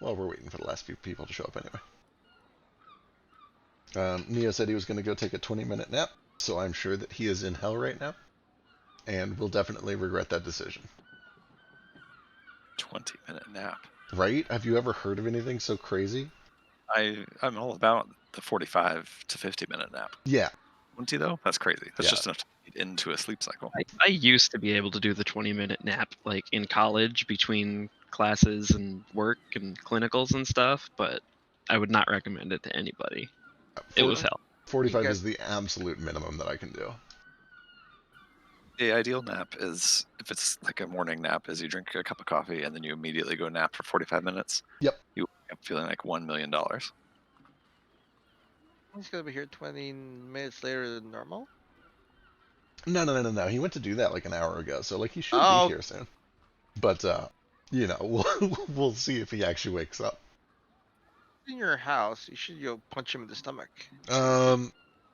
Well, we're waiting for the last few people to show up anyway. Neo said he was going to go take a 20-minute nap, so I'm sure that he is in hell right now, and will definitely regret that decision. 20-minute nap. Right? Have you ever heard of anything so crazy? I'm all about the 45 to 50-minute nap. Yeah. 20 though? That's crazy. That's Yeah. just enough to get into a sleep cycle. I used to be able to do the 20-minute nap, like in college between classes and work and clinicals and stuff, but I would not recommend it to anybody. It was hell. 45 is the absolute minimum that I can do. The ideal nap is, if it's like a morning nap, is you drink a cup of coffee and then you immediately go nap for 45 minutes. Yep. You wake up feeling like $1 million. He's gonna be here 20 minutes later than normal. No. He went to do that like an hour ago, so like he should Oh. be here soon. But you know, we'll see if he actually wakes up. In your house, you should go punch him in the stomach.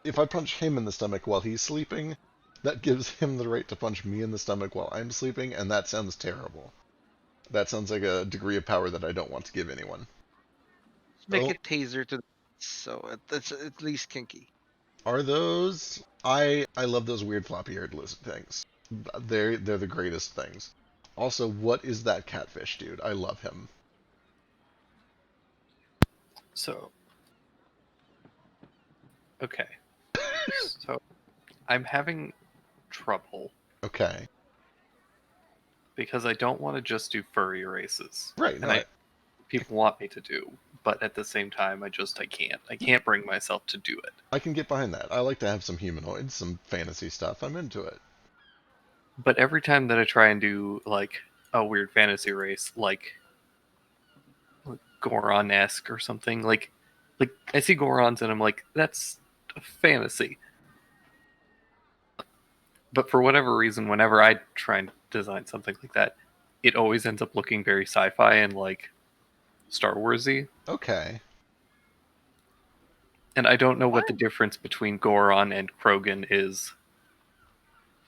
If I punch him in the stomach while he's sleeping, that gives him the right to punch me in the stomach while I'm sleeping, and that sounds terrible. That sounds like a degree of power that I don't want to give anyone. Make a taser to, so it's at least kinky. Are those? I love those weird floppy-haired lizard things. They're the greatest things. Also, what is that catfish dude? I love him. So, okay. So, I'm having trouble. Okay. Because I don't want to just do furry races. Right. And people want me to do, but at the same time, I can't. I can't bring myself to do it. I can get behind that. I like to have some humanoids, some fantasy stuff. I'm into it. But every time that I try and do like a weird fantasy race, like Goron-esque or something, like I see Gorons and I'm like, that's a fantasy. But for whatever reason, whenever I try and design something like that, it always ends up looking very sci-fi and like Star Wars-y. Okay. And I don't know what the difference between Goron and Krogan is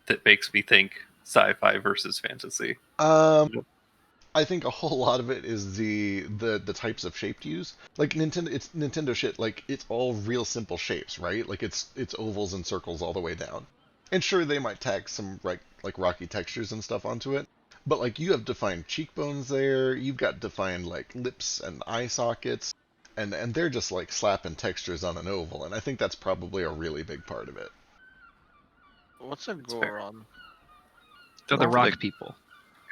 that makes me think sci-fi versus fantasy. I think a whole lot of it is the types of shape to use. Like Nintendo shit. Like it's all real simple shapes, right? Like it's ovals and circles all the way down. And sure, they might tack some like rocky textures and stuff onto it. But like you have defined cheekbones there. You've got defined like lips and eye sockets, and they're just like slapping textures on an oval. And I think that's probably a really big part of it. What's a Goron? They're the rock people.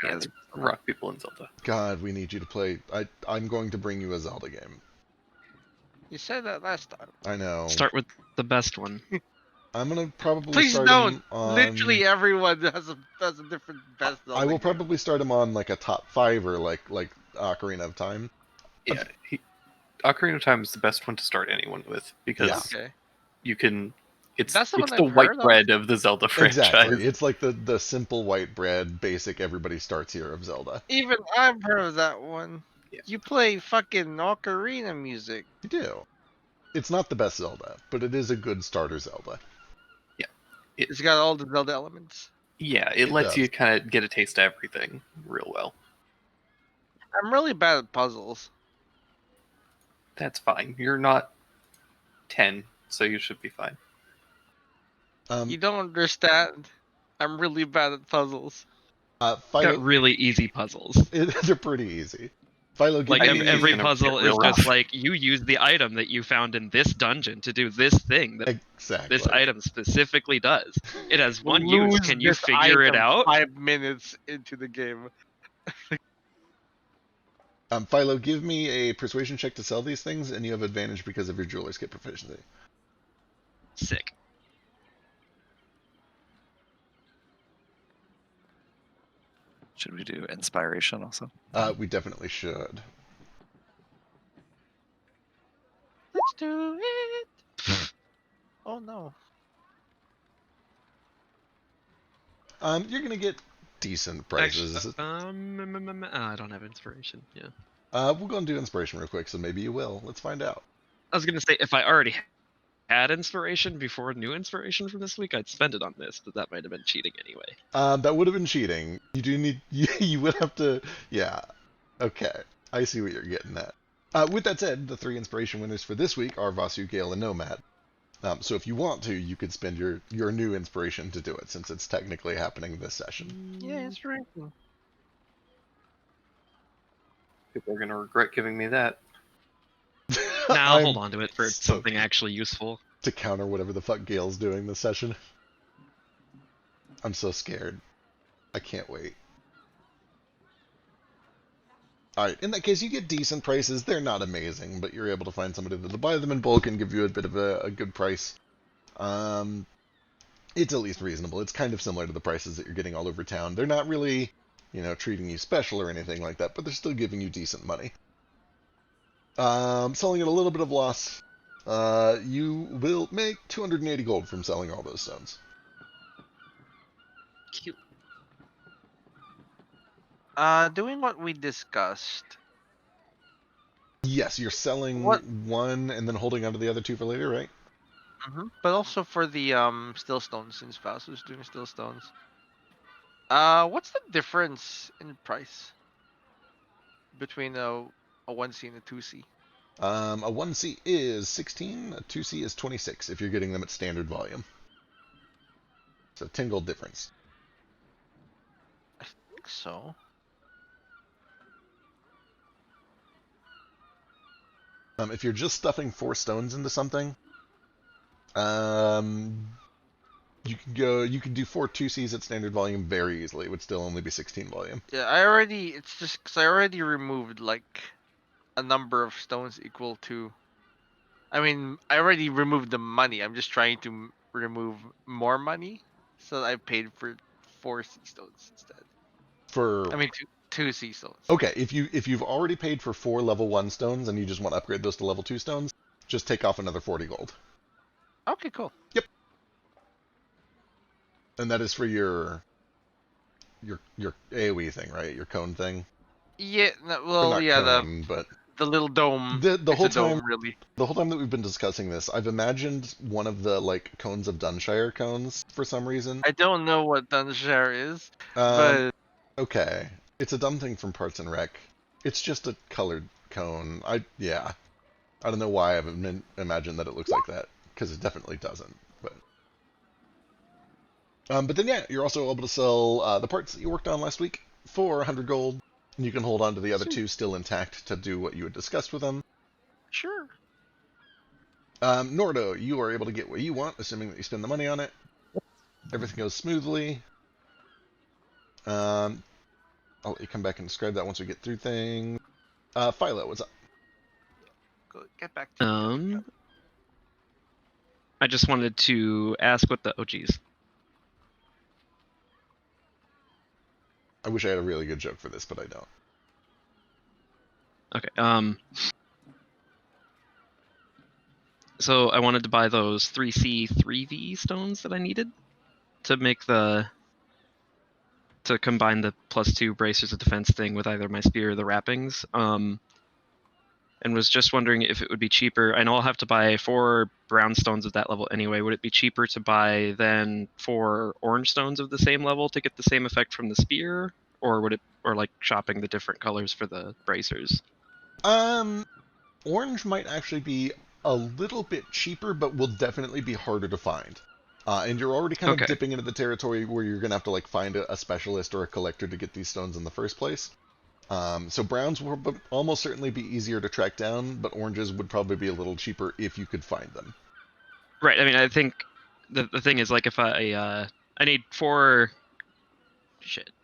Yeah, rock people in Zelda. God, we need you to play. I'm going to bring you a Zelda game. You said that last time. I know. Start with the best one. I'm gonna probably Please start don't. him on... Literally everyone has a different best. I will probably start him on like a top 5 or like Ocarina of Time. Yeah, Ocarina of Time is the best one to start anyone with because you can. It's the white bread of the Zelda franchise. Exactly. It's like the simple white bread, basic everybody starts here of Zelda. Even I've heard of that one. Yeah. You play fucking ocarina music. You do. It's not the best Zelda, but it is a good starter Zelda. Yeah. It's got all the Zelda elements. Yeah, it lets you kind of get a taste of everything real well. I'm really bad at puzzles. That's fine. You're not 10, so you should be fine. You don't understand. I'm really bad at puzzles. Got really easy puzzles. They're pretty easy. Philo, like every puzzle is just like you use the item that you found in this dungeon to do this thing that this item specifically does. It has one use. Can you figure it out? 5 minutes into the game. Philo, give me a persuasion check to sell these things, and you have advantage because of your jeweler's kit proficiency. Sick. Should we do inspiration also? We definitely should. Let's do it. Oh no. You're gonna get decent prices. Actually, I don't have inspiration. Yeah. We'll go and do inspiration real quick, so maybe you will. Let's find out. I was gonna say if I already had inspiration before new inspiration from this week, I'd spend it on this, but that might have been cheating anyway. That would have been cheating. You do need. You would have to. Yeah. Okay. I see what you're getting at. With that said, the 3 inspiration winners for this week are Vasu, Gale, and Nomad. So if you want to, you could spend your new inspiration to do it, since it's technically happening this session. Yeah, it's right. People are going to regret giving me that. Now I'll hold on to it for something actually useful. To counter whatever the fuck Gale's doing this session. I'm so scared. I can't wait. Alright, in that case, you get decent prices. They're not amazing, but you're able to find somebody that'll buy them in bulk and give you a bit of a good price. It's at least reasonable. It's kind of similar to the prices that you're getting all over town. They're not really, treating you special or anything like that, but they're still giving you decent money. Selling at a little bit of loss, you will make 280 gold from selling all those stones. Cute. Doing what we discussed. Yes, you're selling one and then holding onto the other 2 for later, right? But also for the still stones, since Vasu's doing still stones. What's the difference in price between a 1C and a 2C? A 1C is 16, a 2C is 26 if you're getting them at standard volume. So 10 gold difference. I think so. If you're just stuffing 4 stones into something, you can do 4 2Cs at standard volume very easily. It would still only be 16 volume. Yeah, it's just because I already removed like a number of stones equal to. I mean, I already removed the money. I'm just trying to remove more money, so I paid for 4 sea stones instead. I mean, two sea stones. Okay, if you've already paid for 4 level 1 stones and you just want to upgrade those to level 2 stones, just take off another 40 gold. Okay, cool. Yep. And that is for your AoE thing, right? Your cone thing. Yeah. Well, yeah. Cone, but the little dome. The whole time, dome, really. The whole time that we've been discussing this, I've imagined one of the cones of Dunshire cones for some reason. I don't know what Dunshire is, but okay, it's a dumb thing from Parts and Rec. It's just a colored cone. I don't know why I've imagined that it looks like that, because it definitely doesn't. But then yeah, you're also able to sell the parts that you worked on last week for 100 gold. And you can hold on to the other 2 still intact to do what you had discussed with them. Sure. Nordo, you are able to get what you want, assuming that you spend the money on it. Everything goes smoothly. I'll let you come back and describe that once we get through things. Philo, what's up? Go get back to I just wanted to ask what the OGs. I wish I had a really good joke for this, but I don't. Okay. So I wanted to buy those 3C 3V stones that I needed to make to combine the +2 bracers of defense thing with either my spear or the wrappings. And was just wondering if it would be cheaper. I know I'll have to buy 4 brown stones of that level anyway. Would it be cheaper to buy then 4 orange stones of the same level to get the same effect from the spear? Or like shopping the different colors for the bracers? Orange might actually be a little bit cheaper, but will definitely be harder to find. And you're already kind of dipping into the territory where you're going to have to find a specialist or a collector to get these stones in the first place. So browns will almost certainly be easier to track down, but oranges would probably be a little cheaper if you could find them. Right. I mean, I think the thing is, if I need 4...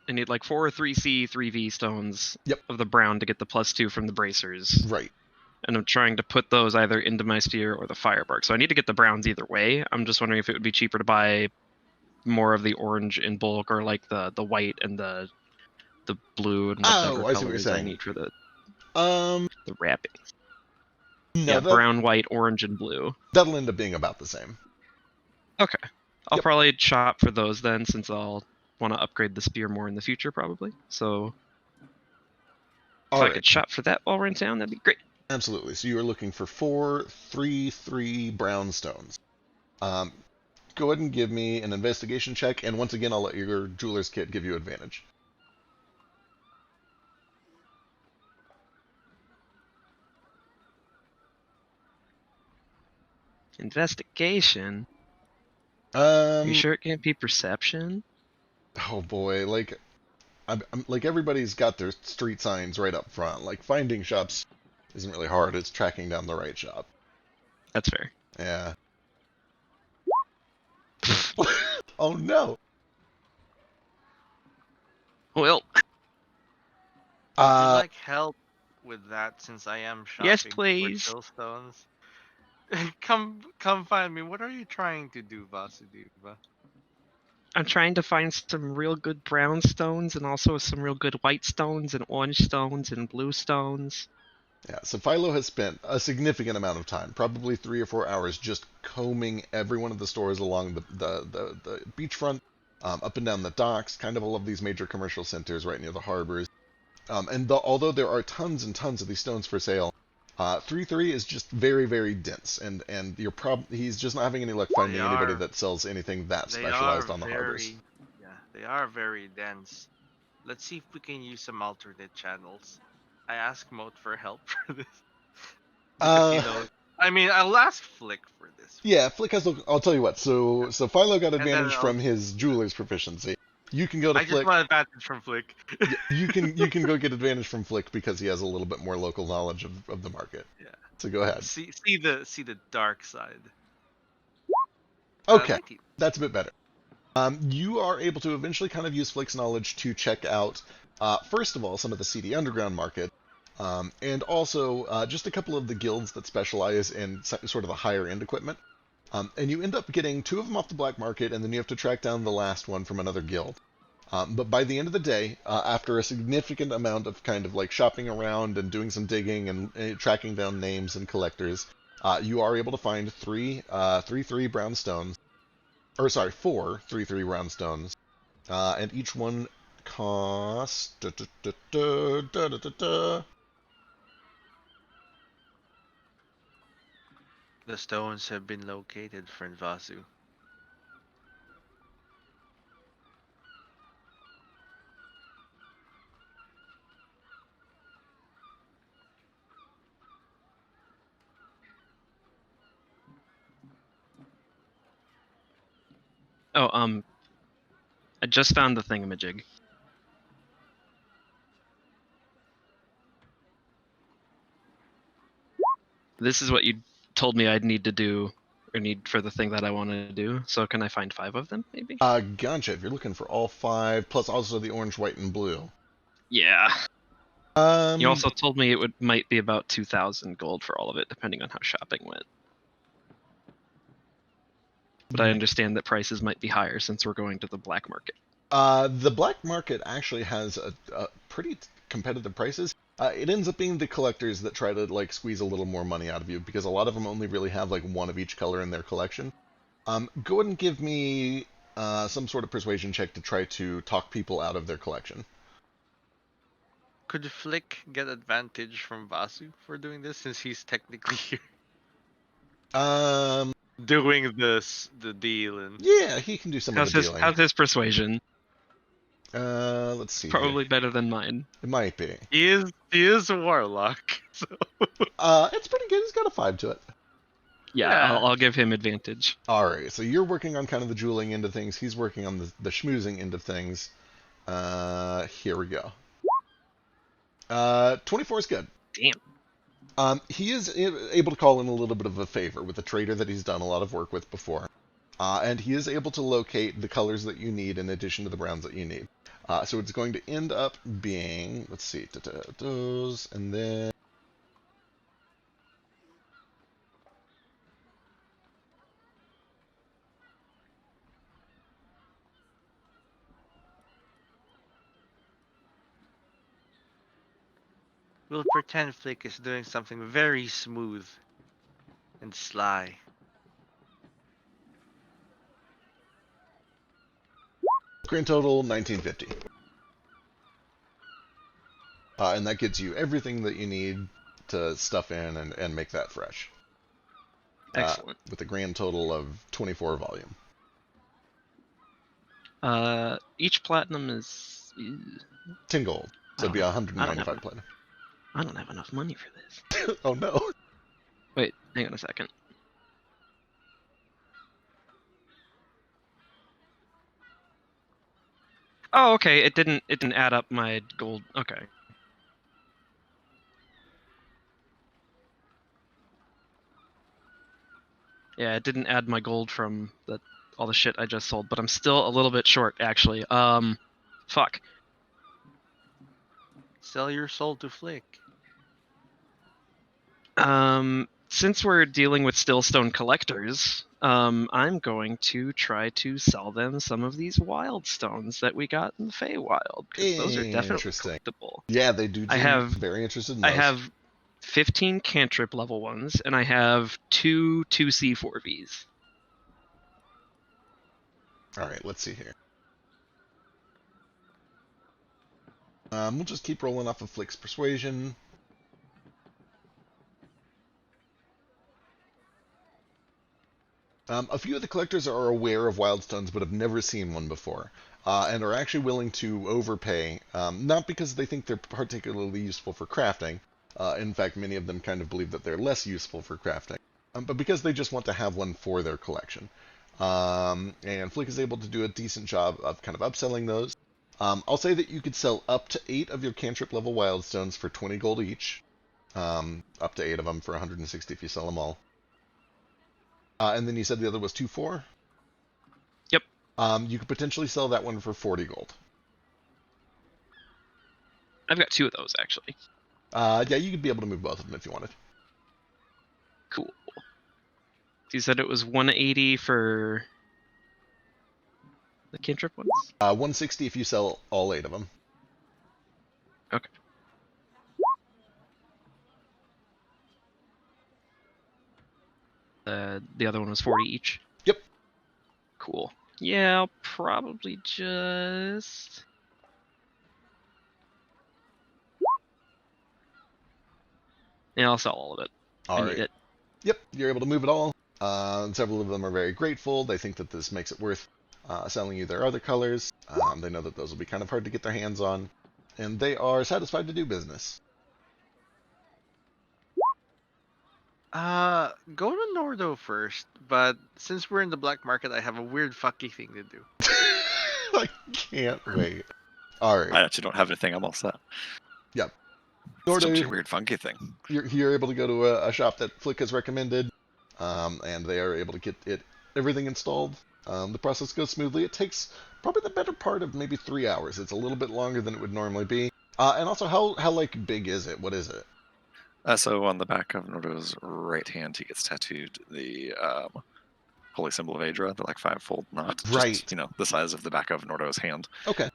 I need 4 3C 3V stones of the brown to get the +2 from the bracers. Right. And I'm trying to put those either into my spear or the firebark. So I need to get the browns either way. I'm just wondering if it would be cheaper to buy more of the orange in bulk, or the white and the blue and whatever colors I need for the wrappings. No, yeah, brown, white, orange, and blue. That'll end up being about the same. Okay. I'll probably shop for those then, since I'll want to upgrade the spear more in the future, probably. So if I could shop for that while we're in town, that'd be great. Absolutely. So you are looking for 4 3/3 brown stones. Go ahead and give me an investigation check, and once again, I'll let your jeweler's kit give you advantage. Investigation? Are you sure it can't be perception? Oh boy, like, like everybody's got their street signs right up front. Like finding shops isn't really hard. It's tracking down the right shop. That's fair. Yeah. Oh no. Well. Would you like help with that since I am shopping Yes, please. for stones? come find me. What are you trying to do, Vasudeva? I'm trying to find some real good brown stones and also some real good white stones and orange stones and blue stones. Yeah, so Philo has spent a significant amount of time, probably 3 or 4 hours, just combing every one of the stores along the beachfront, up and down the docks, kind of all of these major commercial centers right near the harbors. Although there are tons and tons of these stones for sale, 3-3 is just very, very dense, and he's just not having any luck finding anybody that sells anything that specialized on the harbors. Yeah, they are very dense. Let's see if we can use some alternate channels. I ask Moat for help for this. Because he knows. I mean, I'll ask Flick for this. Yeah, Flick has. I'll tell you what. So Philo got advantage from his jeweler's proficiency. You can go to Flick. I just want advantage from Flick. you can go get advantage from Flick because he has a little bit more local knowledge of the market. Yeah. So go ahead. See the dark side. Okay, that's a bit better. You are able to eventually kind of use Flick's knowledge to check out, first of all, some of the seedy underground market, and also just a couple of the guilds that specialize in sort of the higher end equipment. And you end up getting 2 of them off the black market, and then you have to track down the last one from another guild. But by the end of the day, after a significant amount of kind of like shopping around and doing some digging and tracking down names and collectors, you are able to find 3 3-3 brown stones. Or sorry, 4 3-3 brown stones. And each one costs... The stones have been located, friend Vasu. Oh, I just found the thingamajig. This is what you told me I'd need to do, or need for the thing that I want to do. So can I find 5 of them, maybe? Gotcha. If you're looking for all 5, plus also the orange, white, and blue. Yeah. You also told me it might be about 2,000 gold for all of it, depending on how shopping went. But I understand that prices might be higher since we're going to the black market. The black market actually has a pretty competitive prices. It ends up being the collectors that try to like squeeze a little more money out of you because a lot of them only really have like 1 of each color in their collection. Go ahead and give me some sort of persuasion check to try to talk people out of their collection. Could Flick get advantage from Vasu for doing this since he's technically here? Doing the deal and yeah, he can do some of the dealing. How's his persuasion? Let's see. Probably better than mine. It might be. He is a warlock. So. It's pretty good. He's got a 5 to it. Yeah. I'll give him advantage. All right, so you're working on kind of the jeweling end of things. He's working on the schmoozing end of things. Here we go. 24 is good. Damn. He is able to call in a little bit of a favor with a trader that he's done a lot of work with before. And he is able to locate the colors that you need in addition to the browns that you need. So it's going to end up being, let's see, those, and then... We'll pretend Flick is doing something very smooth and sly. Grand total, 1950. And that gets you everything that you need to stuff in and make that fresh. Excellent. With a grand total of 24 volume. Each platinum is 10 gold. So it'd be 195 platinum. I don't have enough money for this. Oh no. Wait, hang on a second. Oh, okay. It didn't add up my gold. Okay. Yeah, it didn't add my gold from all the shit I just sold, but I'm still a little bit short, actually. Fuck. Sell your soul to Flick. Since we're dealing with Stillstone collectors, I'm going to try to sell them some of these wild stones that we got in the Feywild, because those are definitely collectible. Yeah, they do seem very interested in those. I have 15 cantrip level ones, and I have 2C 4Vs. Alright, let's see here. We'll just keep rolling off of Flick's Persuasion. A few of the collectors are aware of Wildstones, but have never seen one before, and are actually willing to overpay, not because they think they're particularly useful for crafting. In fact, many of them kind of believe that they're less useful for crafting, but because they just want to have one for their collection. And Flick is able to do a decent job of kind of upselling those. I'll say that you could sell up to 8 of your cantrip level Wildstones for 20 gold each. Up to 8 of them for 160 if you sell them all. And then you said the other was 2-4? Yep. You could potentially sell that one for 40 gold. I've got 2 of those, actually. Yeah, you could be able to move both of them if you wanted. Cool. You said it was 180 for the cantrip ones? 160 if you sell all 8 of them. Okay. The other one was 40 each? Yep. Cool. Yeah, I'll probably just... Yeah, I'll sell all of it. I need it. Yep, you're able to move it all. Several of them are very grateful. They think that this makes it worth selling you their other colors. They know that those will be kind of hard to get their hands on. And they are satisfied to do business. Go to Nordo first, but since we're in the black market, I have a weird fucky thing to do. I can't wait. Alright. I actually don't have anything. I'm all set. Yep. It's such a weird funky thing. You're able to go to a shop that Flick has recommended, and they are able to get everything installed. The process goes smoothly. It takes probably the better part of maybe 3 hours. It's a little bit longer than it would normally be. And also, how like big is it? What is it? So on the back of Nordo's right hand, he gets tattooed the holy symbol of Adra, the like 5-fold knot. Right. Just, the size of the back of Nordo's hand. Okay.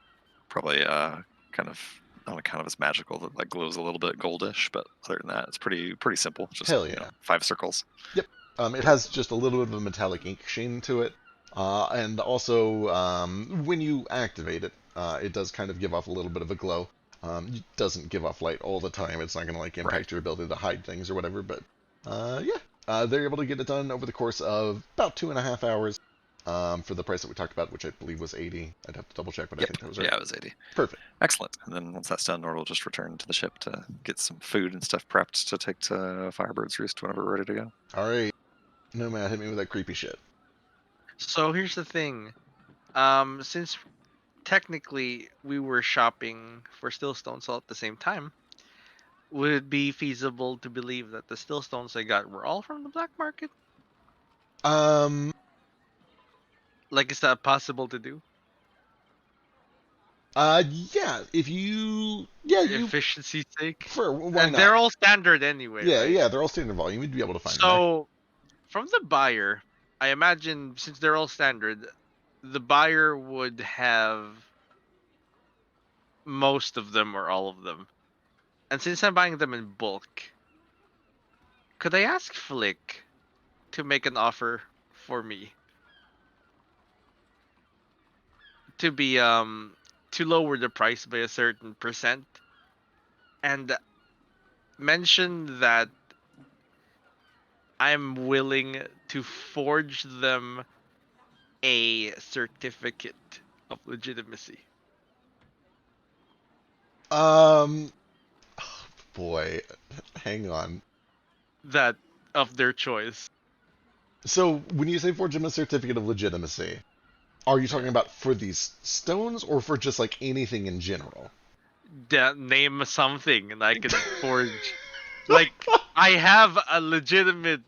Probably kind of on account of its magical that like glows a little bit goldish, but other than that, it's pretty simple. Just Hell yeah. 5 circles. Yep. It has just a little bit of a metallic ink sheen to it, and also when you activate it, it does kind of give off a little bit of a glow. It doesn't give off light all the time. It's not going to like impact your ability to hide things or whatever. But yeah, they're able to get it done over the course of about 2.5 hours. For the price that we talked about, which I believe was 80. I'd have to double check, but I think that was right. Yeah, it was 80. Perfect. Excellent. And then once that's done, Nord will just return to the ship to get some food and stuff prepped to take to Firebird's Roost whenever we're ready to go. All right. No, man, hit me with that creepy shit. So here's the thing. Since technically we were shopping for Stillstones all at the same time, would it be feasible to believe that the Stillstones I got were all from the black market? Like, is that possible to do? Yeah. If you, efficiency's sake. Why not? They're all standard anyway. Yeah, right? yeah, they're all standard volume. You'd be able to find them. So, from the buyer, I imagine since they're all standard, the buyer would have most of them or all of them. And since I'm buying them in bulk, could I ask Flick to make an offer for me? To be to lower the price by a certain percent, and mention that I'm willing to forge them a certificate of legitimacy. Oh boy, hang on. That of their choice. So when you say forge them a certificate of legitimacy, Are you talking about for these stones or for just like anything in general? Name something and I can forge. Like, I have a legitimate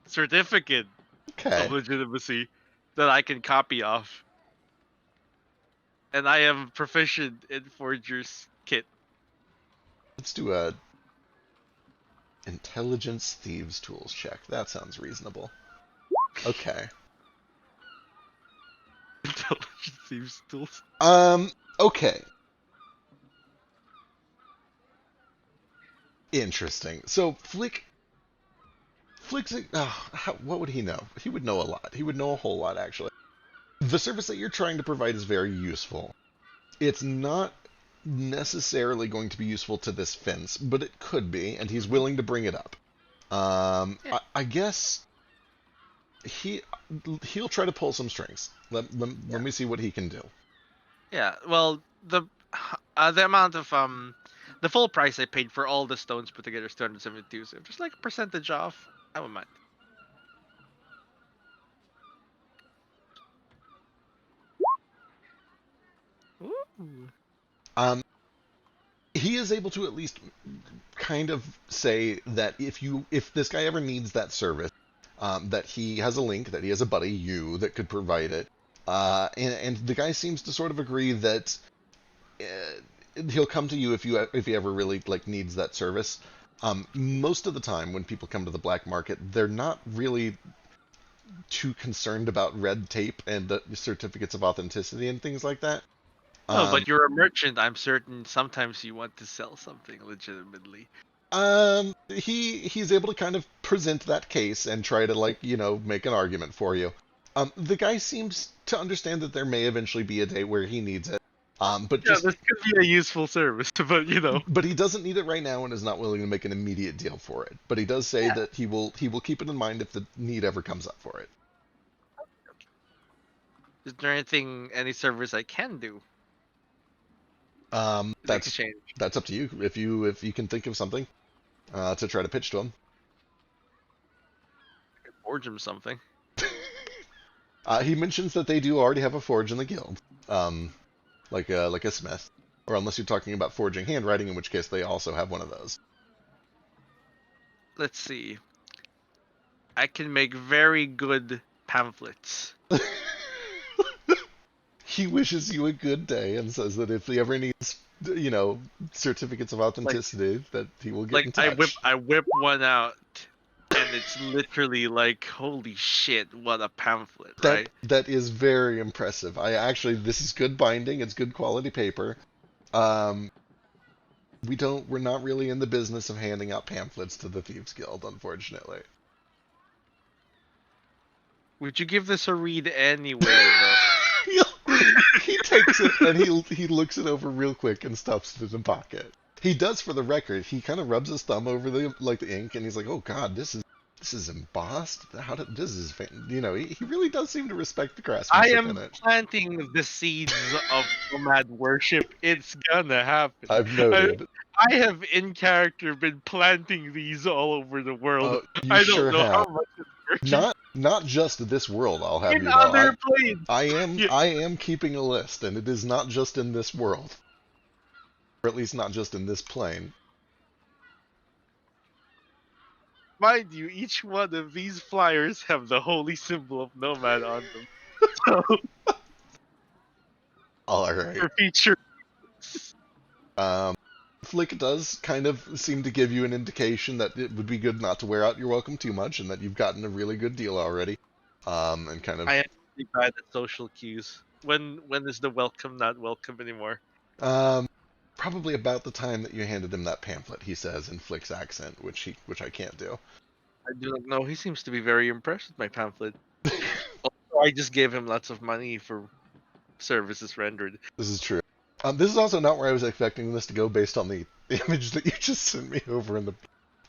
certificate of legitimacy that I can copy off. And I am proficient in Forger's Kit. Let's do a intelligence thieves tools check. That sounds reasonable. Okay. Intelligence thieves tools. Okay. Interesting. So Flick's what would he know? He would know a lot. He would know a whole lot, actually. The service that you're trying to provide is very useful. It's not necessarily going to be useful to this fence, but it could be, and he's willing to bring it up. I guess he'll try to pull some strings. Let me see what he can do. Yeah, well, the amount of the full price I paid for all the stones put together is 272. So just like a percentage off, I wouldn't mind. Ooh. He is able to at least kind of say that if this guy ever needs that service, that he has a link, that he has a buddy, you, that could provide it. And the guy seems to sort of agree that he'll come to you if he ever really like needs that service. Most of the time when people come to the black market, they're not really too concerned about red tape and certificates of authenticity and things like that. No, but you're a merchant. I'm certain sometimes you want to sell something legitimately. He's able to kind of present that case and try to make an argument for you. The guy seems to understand that there may eventually be a day where he needs it. But this could be a useful service, but But he doesn't need it right now and is not willing to make an immediate deal for it. But he does say that he will keep it in mind if the need ever comes up for it. Is there any service I can do? That's up to you. If you can think of something to try to pitch to him. I can forge him something. He mentions that they do already have a forge in the guild, like a smith, or unless you're talking about forging handwriting, in which case they also have one of those. Let's see. I can make very good pamphlets. He wishes you a good day and says that if he ever needs, certificates of authenticity, that he will get in touch. I whip one out, and it's literally like, holy shit, what a pamphlet, right? That is very impressive. This is good binding. It's good quality paper. We're not really in the business of handing out pamphlets to the Thieves Guild, unfortunately. Would you give this a read anyway, though? He takes it and he looks it over real quick and stuffs it in his pocket. He does, for the record. He kind of rubs his thumb over the ink, and he's like, "Oh God, this is embossed. He really does seem to respect the craftsmanship in it. I am planting the seeds of nomad worship. It's gonna happen. I've noted. I have in character been planting these all over the world. I don't know how much it's working. Not just this world, I'll have you know. Other planes. I am keeping a list, and it is not just in this world. Or at least not just in this plane. Mind you, each one of these flyers have the holy symbol of Nomad on them. So, alright. For feature. Flick does kind of seem to give you an indication that it would be good not to wear out your welcome too much, and that you've gotten a really good deal already. And kind of. I am really bad at social cues. When is the welcome not welcome anymore? Probably about the time that you handed him that pamphlet, he says in Flick's accent, which I can't do. I do not know. He seems to be very impressed with my pamphlet. Also, I just gave him lots of money for services rendered. This is true. This is also not where I was expecting this to go based on the image that you just sent me over in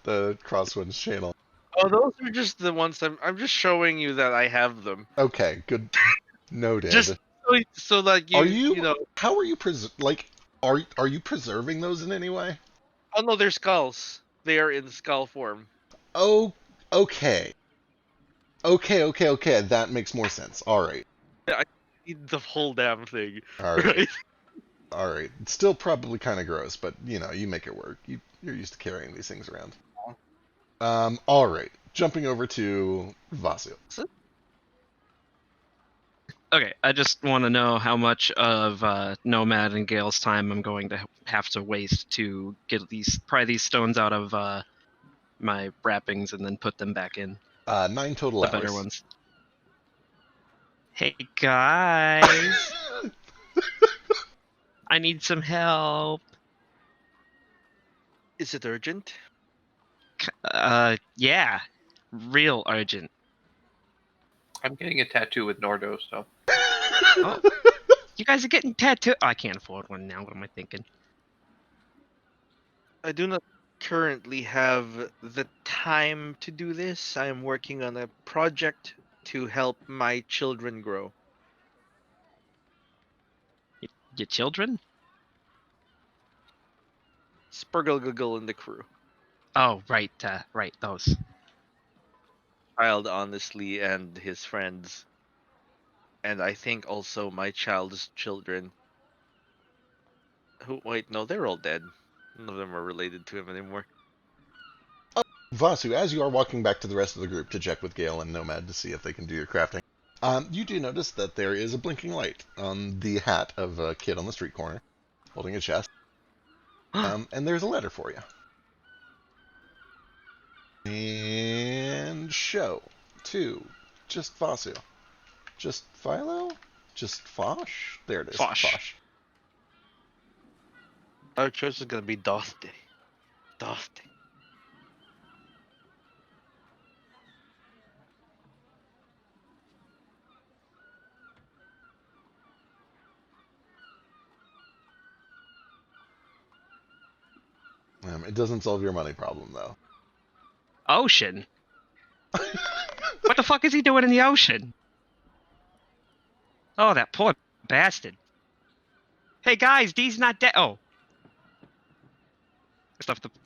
the Crosswinds channel. Oh, those are just the ones I'm just showing you that I have them. Okay, good. Noted. Just so like you know. How are you are you preserving those in any way? Oh no, they're skulls. They are in skull form. Oh, okay. Okay, that makes more sense. All right. need the whole damn thing. All right. All right. It's still probably kind of gross, but you make it work. You're used to carrying these things around. All right. Jumping over to Vasu. Okay, I just want to know how much of Nomad and Gale's time I'm going to have to waste to get pry these stones out of my wrappings and then put them back in. 9 total hours. The better ones. Hey guys, I need some help. Is it urgent? Yeah, real urgent. I'm getting a tattoo with Nordo, so. Oh, you guys are getting tattooed. I can't afford one now. What am I thinking? I do not currently have the time to do this. I am working on a project to help my children grow. Your children? Spurgle and the crew. Oh, right, those. Child, honestly, and his friends. And I think also my child's children. Wait, no, they're all dead. None of them are related to him anymore. Vasu, as you are walking back to the rest of the group to check with Gale and Nomad to see if they can do your crafting, you do notice that there is a blinking light on the hat of a kid on the street corner, holding a chest. And there's a letter for you. And show to just Vasu. Just Philo? Just Fosh? There it is. Fosh. Our choice is gonna be Dofte. It doesn't solve your money problem, though. Ocean? What the fuck is he doing in the ocean? Oh, that poor bastard. Hey guys, Dee's not dead. Oh.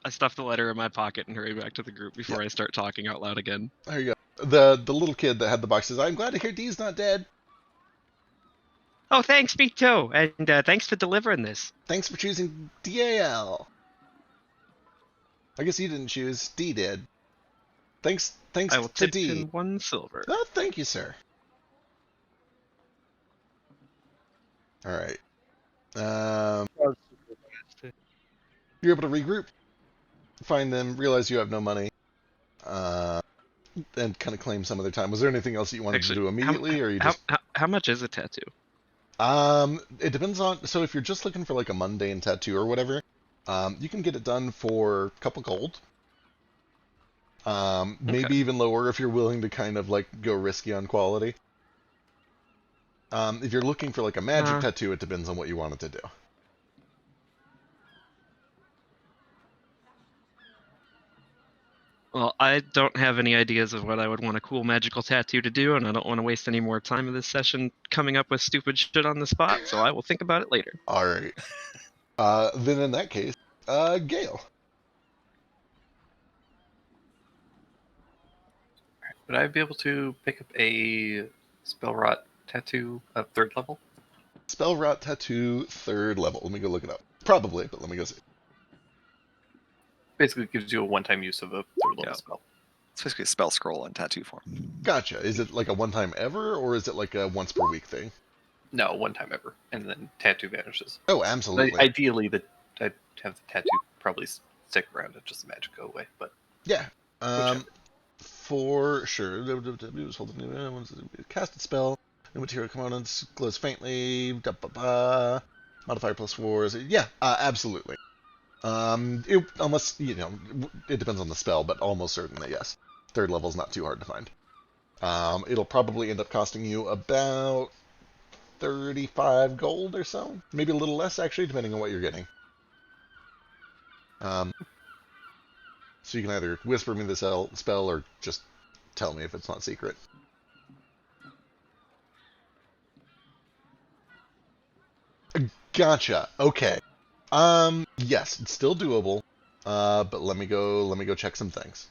I stuffed the letter in my pocket and hurry back to the group before I start talking out loud again. There you go. The little kid that had the box says, "I'm glad to hear Dee's not dead." Oh, thanks, me too. And thanks for delivering this. Thanks for choosing DAL. I guess you didn't choose. D did. Thanks I will to tip D. in 1 silver. Oh, thank you, sir. All right. You're able to regroup, find them, realize you have no money, and kind of claim some of their time. Was there anything else that you wanted to do immediately, or you just? How much is a tattoo? It depends on. So if you're just looking for like a mundane tattoo or whatever, you can get it done for a couple gold. Maybe even lower if you're willing to kind of like go risky on quality. If you're looking for like a magic tattoo, it depends on what you want it to do. Well, I don't have any ideas of what I would want a cool magical tattoo to do, and I don't want to waste any more time in this session coming up with stupid shit on the spot, so I will think about it later. All right. Then in that case, Gale. Would I be able to pick up a spell rot tattoo of 3rd level? Spell rot tattoo 3rd level. Let me go look it up. Probably, but let me go see. Basically gives you a one-time use of a 3rd level spell. It's basically a spell scroll in tattoo form. Gotcha. Is it like a one-time ever, or is it like a once-per-week thing? No, one time ever, and then tattoo vanishes. Oh, absolutely. But ideally, I'd have the tattoo probably stick around and just the magic go away. But yeah, for sure. Cast a spell. New material components glows faintly. Modifier +4. Yeah, absolutely. Unless it depends on the spell, but almost certainly yes. 3rd level is not too hard to find. It'll probably end up costing you about 35 gold or so, maybe a little less actually, depending on what you're getting. So you can either whisper me the spell or just tell me if it's not secret. Gotcha. Okay. Yes, it's still doable. But let me go check some things.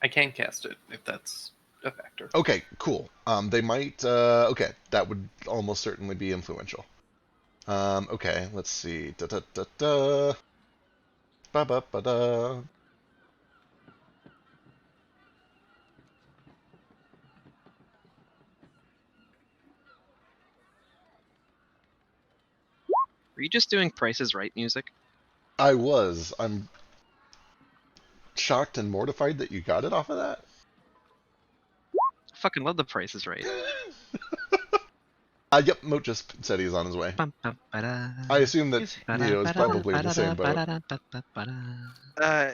I can cast it if that's a factor. Okay, cool. They might. Okay, that would almost certainly be influential. Okay, let's see. Da da da da. Ba ba ba da. Are you just doing Price is Right music? I was. I'm shocked and mortified that you got it off of that. I fucking love the Price is Right. Yep, Moat just said he's on his way. Bum, bum, ba-da. I assume that Neo is probably in the same boat.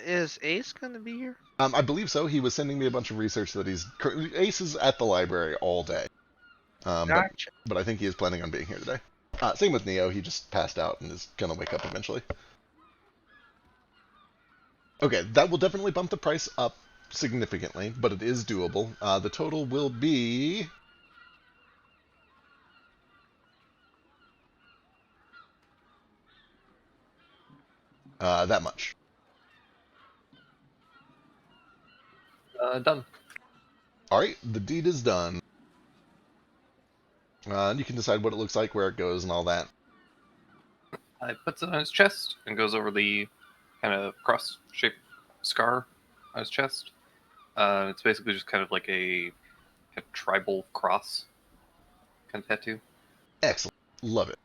Is Ace gonna be here? I believe so. He was sending me a bunch of research that Ace is at the library all day. Gotcha. But I think he is planning on being here today. Same with Neo. He just passed out and is gonna wake up eventually. Okay, that will definitely bump the price up significantly, but it is doable. The total will be... that much. Done. Alright, the deed is done. And you can decide what it looks like, where it goes, and all that. He puts it on his chest and goes over the kind of cross-shaped scar on his chest. It's basically just kind of like a tribal cross kind of tattoo. Excellent. Love it.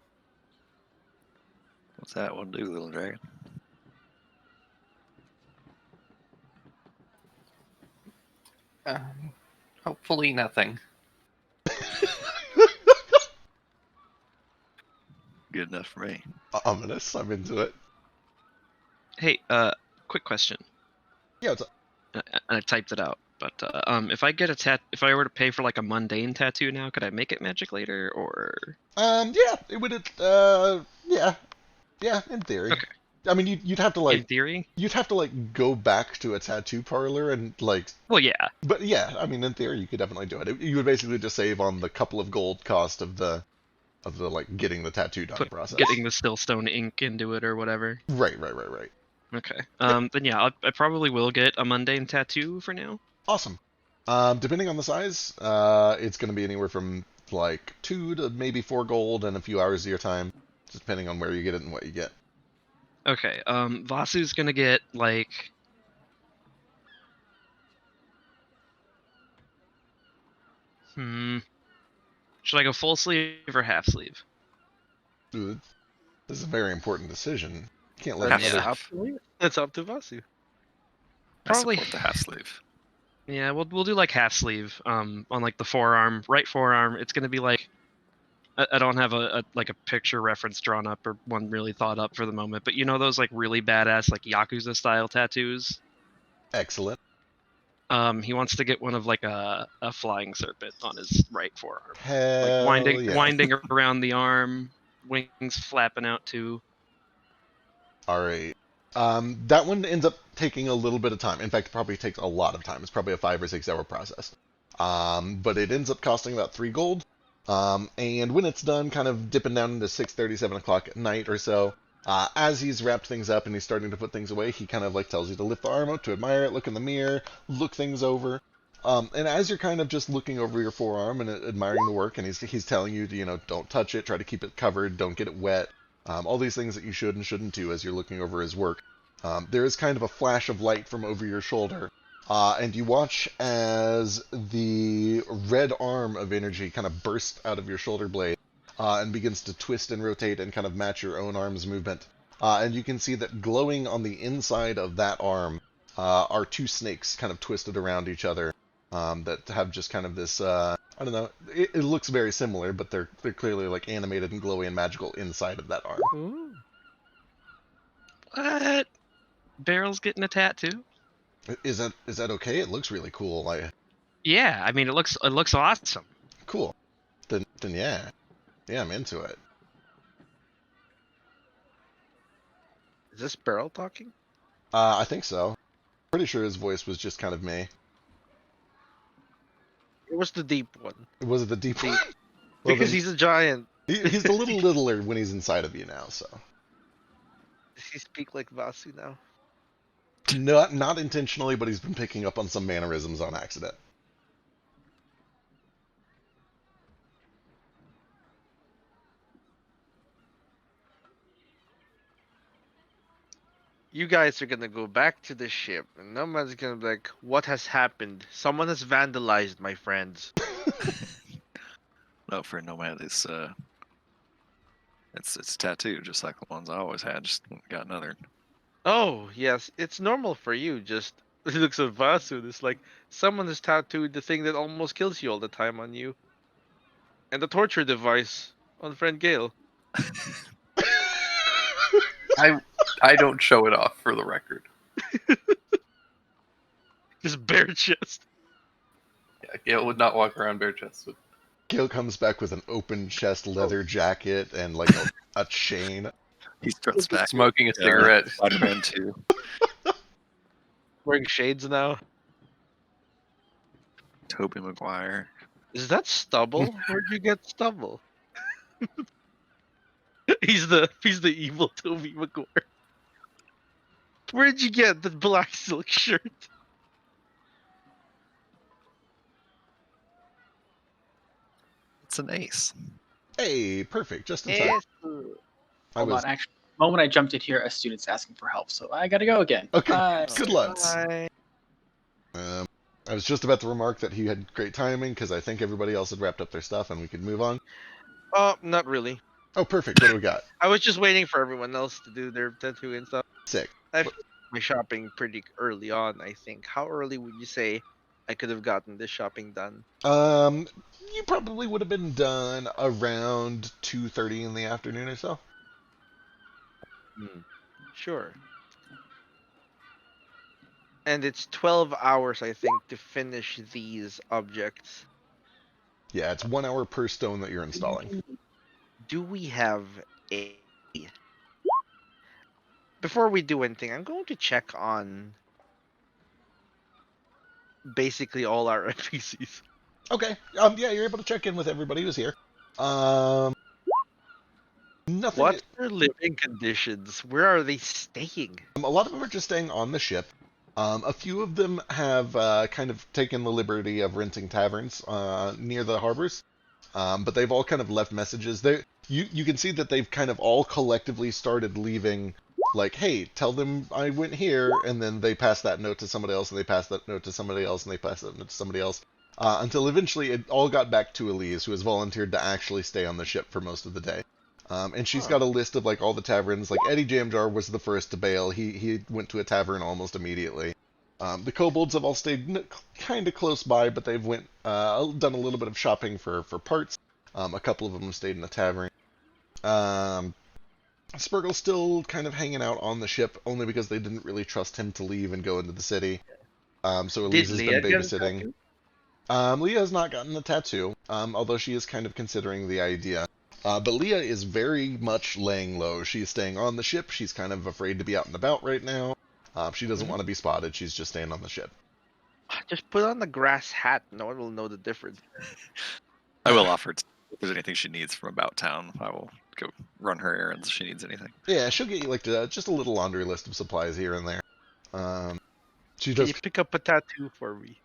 What's that one do, little dragon? Hopefully nothing. Good enough for me. Ominous. I'm into it. Hey, quick question. Yeah, it's I typed it out, but if I get if I were to pay for like a mundane tattoo now, could I make it magic later, or? yeah, it would. Yeah, in theory. Okay. I mean, you'd have to like. In theory. You'd have to like go back to a tattoo parlor and like. Well, yeah. But yeah, I mean, in theory, you could definitely do it. You would basically just save on the couple of gold cost of the like getting the tattoo done process. Getting the stillstone ink into it or whatever. Right. Okay. Then yeah, I probably will get a mundane tattoo for now. Awesome. Depending on the size, it's going to be anywhere from like 2 to maybe 4 gold and a few hours of your time, just depending on where you get it and what you get. Okay. Vasu's gonna get like. Should I go full sleeve or half sleeve? Ooh, this is a very important decision. You can't let That's up to Vasu. Probably I support the half sleeve. Yeah, we'll do like half sleeve. On like the forearm, right forearm. It's gonna be like. I don't have a picture reference drawn up or one really thought up for the moment, but you know those like really badass like Yakuza style tattoos. Excellent. He wants to get one of like a flying serpent on his right forearm. Hell like winding around the arm, wings flapping out too. Alright. That one ends up taking a little bit of time. In fact, it probably takes a lot of time. It's probably a 5 or 6 hour process. But it ends up costing about 3 gold. And when it's done, kind of dipping down into 6:30, 7 o'clock at night or so, as he's wrapped things up and he's starting to put things away, he kind of like tells you to lift the arm up, to admire it, look in the mirror, look things over. And as you're kind of just looking over your forearm and admiring the work, and he's telling you to, don't touch it, try to keep it covered, don't get it wet, all these things that you should and shouldn't do as you're looking over his work. There is kind of a flash of light from over your shoulder, and you watch as the red arm of energy kind of bursts out of your shoulder blade and begins to twist and rotate and kind of match your own arm's movement. And you can see that glowing on the inside of that arm are 2 snakes kind of twisted around each other that have just kind of this, I don't know, it looks very similar, but they're clearly like animated and glowy and magical inside of that arm. Ooh. What? Barrel's getting a tattoo? Is that okay? It looks really cool. Yeah, I mean it looks awesome. Cool. Then yeah, I'm into it. Is this Barrel talking? I think so. Pretty sure his voice was just kind of me. It was the deep one. Was it the deep one? Well, because he's a giant. He's a little littler when he's inside of you now, so. Does he speak like Vasu now? Not intentionally, but he's been picking up on some mannerisms on accident. you guys are gonna go back to the ship, and no one's gonna be like, "What has happened? Someone has vandalized my friends." No, for Nomad, it's tattoo, just like the ones I always had. Just got another. Oh yes, it's normal for you. Just it looks at Vasu. It's like someone has tattooed the thing that almost kills you all the time on you, and the torture device on friend Gale. I don't show it off for the record. Just bare chest. Yeah, Gale would not walk around bare chested. Gil comes back with an open chest leather jacket and like a chain. He struts back, Smoking a cigarette. Spider-Man 2. Wearing shades now. Tobey Maguire. Is that stubble? Where'd you get stubble? he's the evil Toby Maguire. Where'd you get the black silk shirt? It's an ace. Hey, perfect, just in time. I Hold was on, actually. The moment I jumped in here, a student's asking for help, so I gotta go again. okay. Bye. Good luck. Bye. I was just about to remark that he had great timing because I think everybody else had wrapped up their stuff and we could move on. Not really. Oh, perfect. What do we got? I was just waiting for everyone else to do their tattoo and stuff. Sick. I finished my shopping pretty early on, I think. How early would you say I could have gotten this shopping done? You probably would have been done around 2:30 in the afternoon or so. Sure. And it's 12 hours, I think, to finish these objects. Yeah, it's 1 hour per stone that you're installing. Do we have a... Before we do anything, I'm going to check on basically all our NPCs. Okay. Yeah, you're able to check in with everybody who's here. Nothing. What's their living conditions? Where are they staying? A lot of them are just staying on the ship. A few of them have kind of taken the liberty of renting taverns near the harbors, but they've all kind of left messages. You can see that they've kind of all collectively started leaving, like, hey, tell them I went here, and then they pass that note to somebody else, and they pass that note to somebody else, and they pass that note to somebody else, until eventually it all got back to Elise, who has volunteered to actually stay on the ship for most of the day. And she's got a list of like all the taverns. Like Eddie Jamjar was the first to bail. He went to a tavern almost immediately. The kobolds have all stayed kind of close by, but they've done a little bit of shopping for parts. A couple of them stayed in a tavern. Spurgle's still kind of hanging out on the ship, only because they didn't really trust him to leave and go into the city. So Elise has been babysitting. Leah has not gotten a tattoo, although she is kind of considering the idea. But Leah is very much laying low. She's staying on the ship. She's kind of afraid to be out and about right now. She doesn't want to be spotted. She's just staying on the ship. Just put on the grass hat. No one will know the difference. I will offer if there's anything she needs from about town. I will go run her errands if she needs anything. Yeah, she'll get you like just a little laundry list of supplies here and there. She Can does. you pick up a tattoo for me?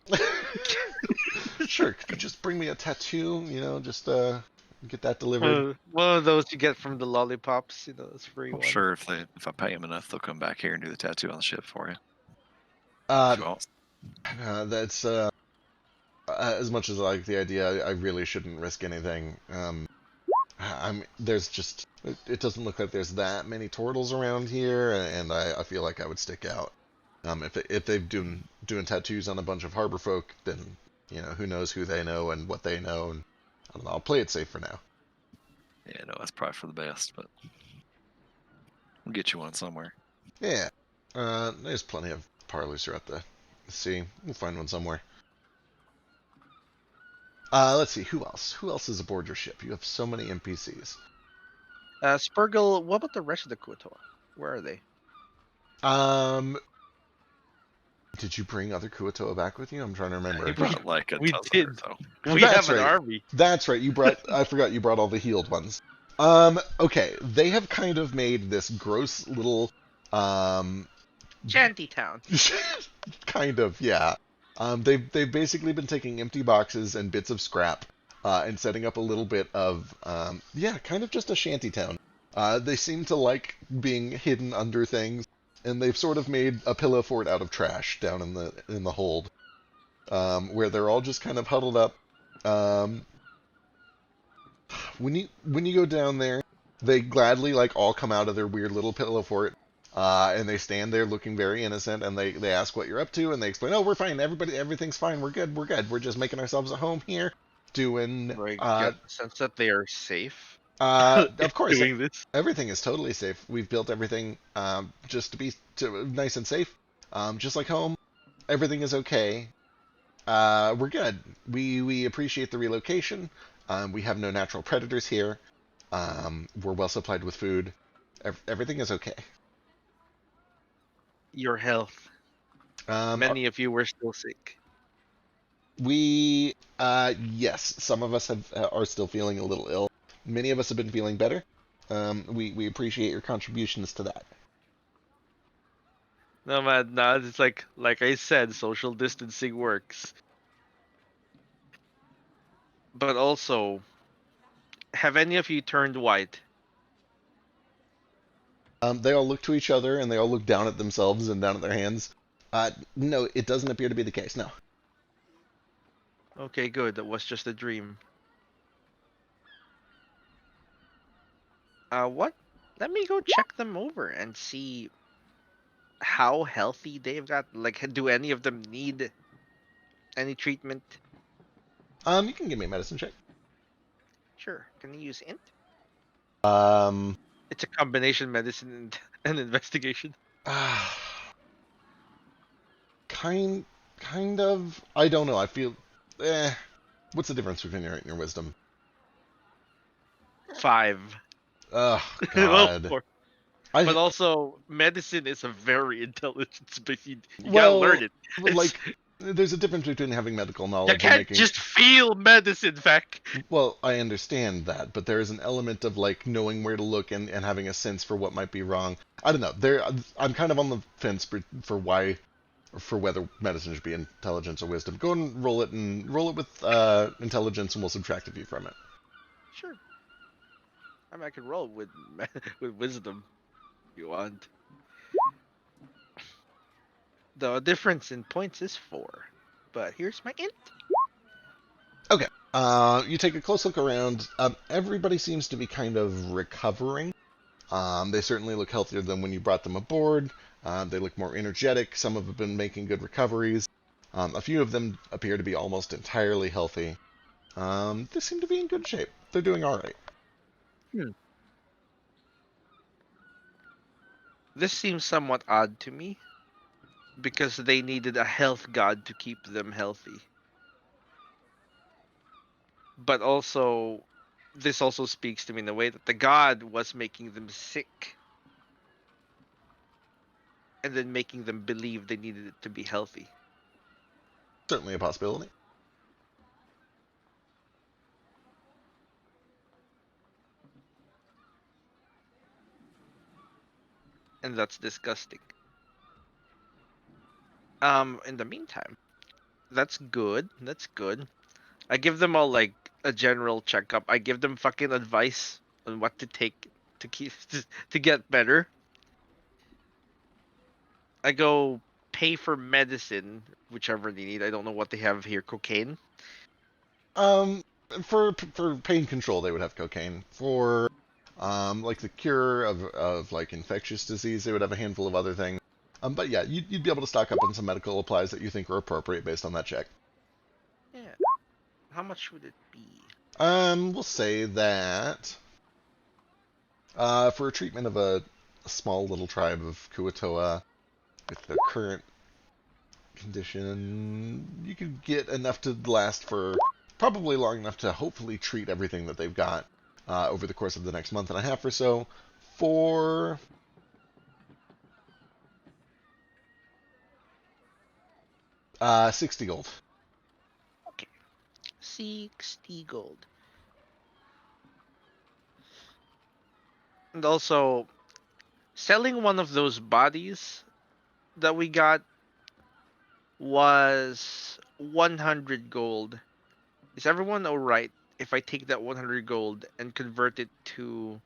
Sure. Could you just bring me a tattoo? You know, just get that delivered. One of those you get from the lollipops. You know, it's free Well, one. sure, if I pay them enough, they'll come back here and do the tattoo on the ship for you. Uh, If you want. That's as much as I like the idea, I really shouldn't risk anything. There's just it doesn't look like there's that many turtles around here, and I feel like I would stick out. If they've doing tattoos on a bunch of harbor folk, then you know who knows who they know and what they know, and I don't know. I'll play it safe for now. Yeah, no, that's probably for the best, but we'll get you one somewhere. Yeah, there's plenty of parlors throughout the sea. We'll find one somewhere. Let's see, who else? Who else is aboard your ship? You have so many NPCs. Spurgle, what about the rest of the Kuatoa? Where are they? Did you bring other Kuatoa back with you? I'm trying to remember. You brought like a we dozen did. or so. We That's have an right. army. That's right. You brought. I forgot you brought all the healed ones. Okay. They have kind of made this gross little. Shantytown. Kind of, yeah. They've basically been taking empty boxes and bits of scrap, and setting up a little bit of, kind of just a shanty town. They seem to like being hidden under things. and they've sort of made a pillow fort out of trash down in the hold, where they're all just kind of huddled up. Um, when you go down there, they gladly like all come out of their weird little pillow fort, and they stand there looking very innocent, and they ask what you're up to, and they explain, oh, we're fine, everything's fine, we're good, we're just making ourselves a home here, doing Do I get the sense that they are safe of course doing this? everything is totally safe. We've built everything just to be nice and safe, just like home. Everything is okay. We're good. We appreciate the relocation. We have no natural predators here. We're well supplied with food. Everything is okay. Your health. Many of you were still sick. Yes, some of us are still feeling a little ill. Many of us have been feeling better. We appreciate your contributions to that. No man, no, it's like I said, social distancing works. But also, have any of you turned white? They all look to each other and they all look down at themselves and down at their hands. No, it doesn't appear to be the case. No. Okay, good. That was just a dream. What? Let me go check them over and see how healthy they've got. Like, do any of them need any treatment? You can give me a medicine check. Sure. Can you use int? Um, It's a combination medicine and investigation. kind of. I don't know. I feel. What's the difference between your and your wisdom? 5. Oh Well, God. 4. I But also, medicine is a very intelligent, but you gotta well, learn it. like, there's a difference between having medical You knowledge and can't making. just feel medicine, Feck. Well, I understand that, but there is an element of like knowing where to look and having a sense for what might be wrong. I don't know. I'm kind of on the fence for why, for whether medicine should be intelligence or wisdom. Go and roll it with intelligence, and we'll subtract a few from it. Sure. I mean, I can roll with with wisdom if you want. The difference in points is 4. But here's my int. Okay. You take a close look around. Everybody seems to be kind of recovering. They certainly look healthier than when you brought them aboard. They look more energetic. Some have been making good recoveries. A few of them appear to be almost entirely healthy. They seem to be in good shape. They're doing all right. This seems somewhat odd to me because they needed a health god to keep them healthy. But also, this also speaks to me in a way that the god was making them sick and then making them believe they needed it to be healthy. Certainly a possibility. And that's disgusting. In the meantime, that's good. That's good. I give them all like a general checkup. I give them fucking advice on what to take to keep to get better. I go pay for medicine, whichever they need. I don't know what they have here. Cocaine. Um, for pain control, they would have cocaine. For like the cure of like infectious disease, they would have a handful of other things. But yeah, you'd be able to stock up on some medical supplies that you think are appropriate based on that check. Yeah. How much would it be? We'll say that for a treatment of a small little tribe of Kuatoa with the current condition, you could get enough to last for probably long enough to hopefully treat everything that they've got over the course of the next month and a half or so for 60 gold. Okay. 60 gold. And also, selling one of those bodies that we got was 100 gold. Is everyone alright if I take that 100 gold and convert it to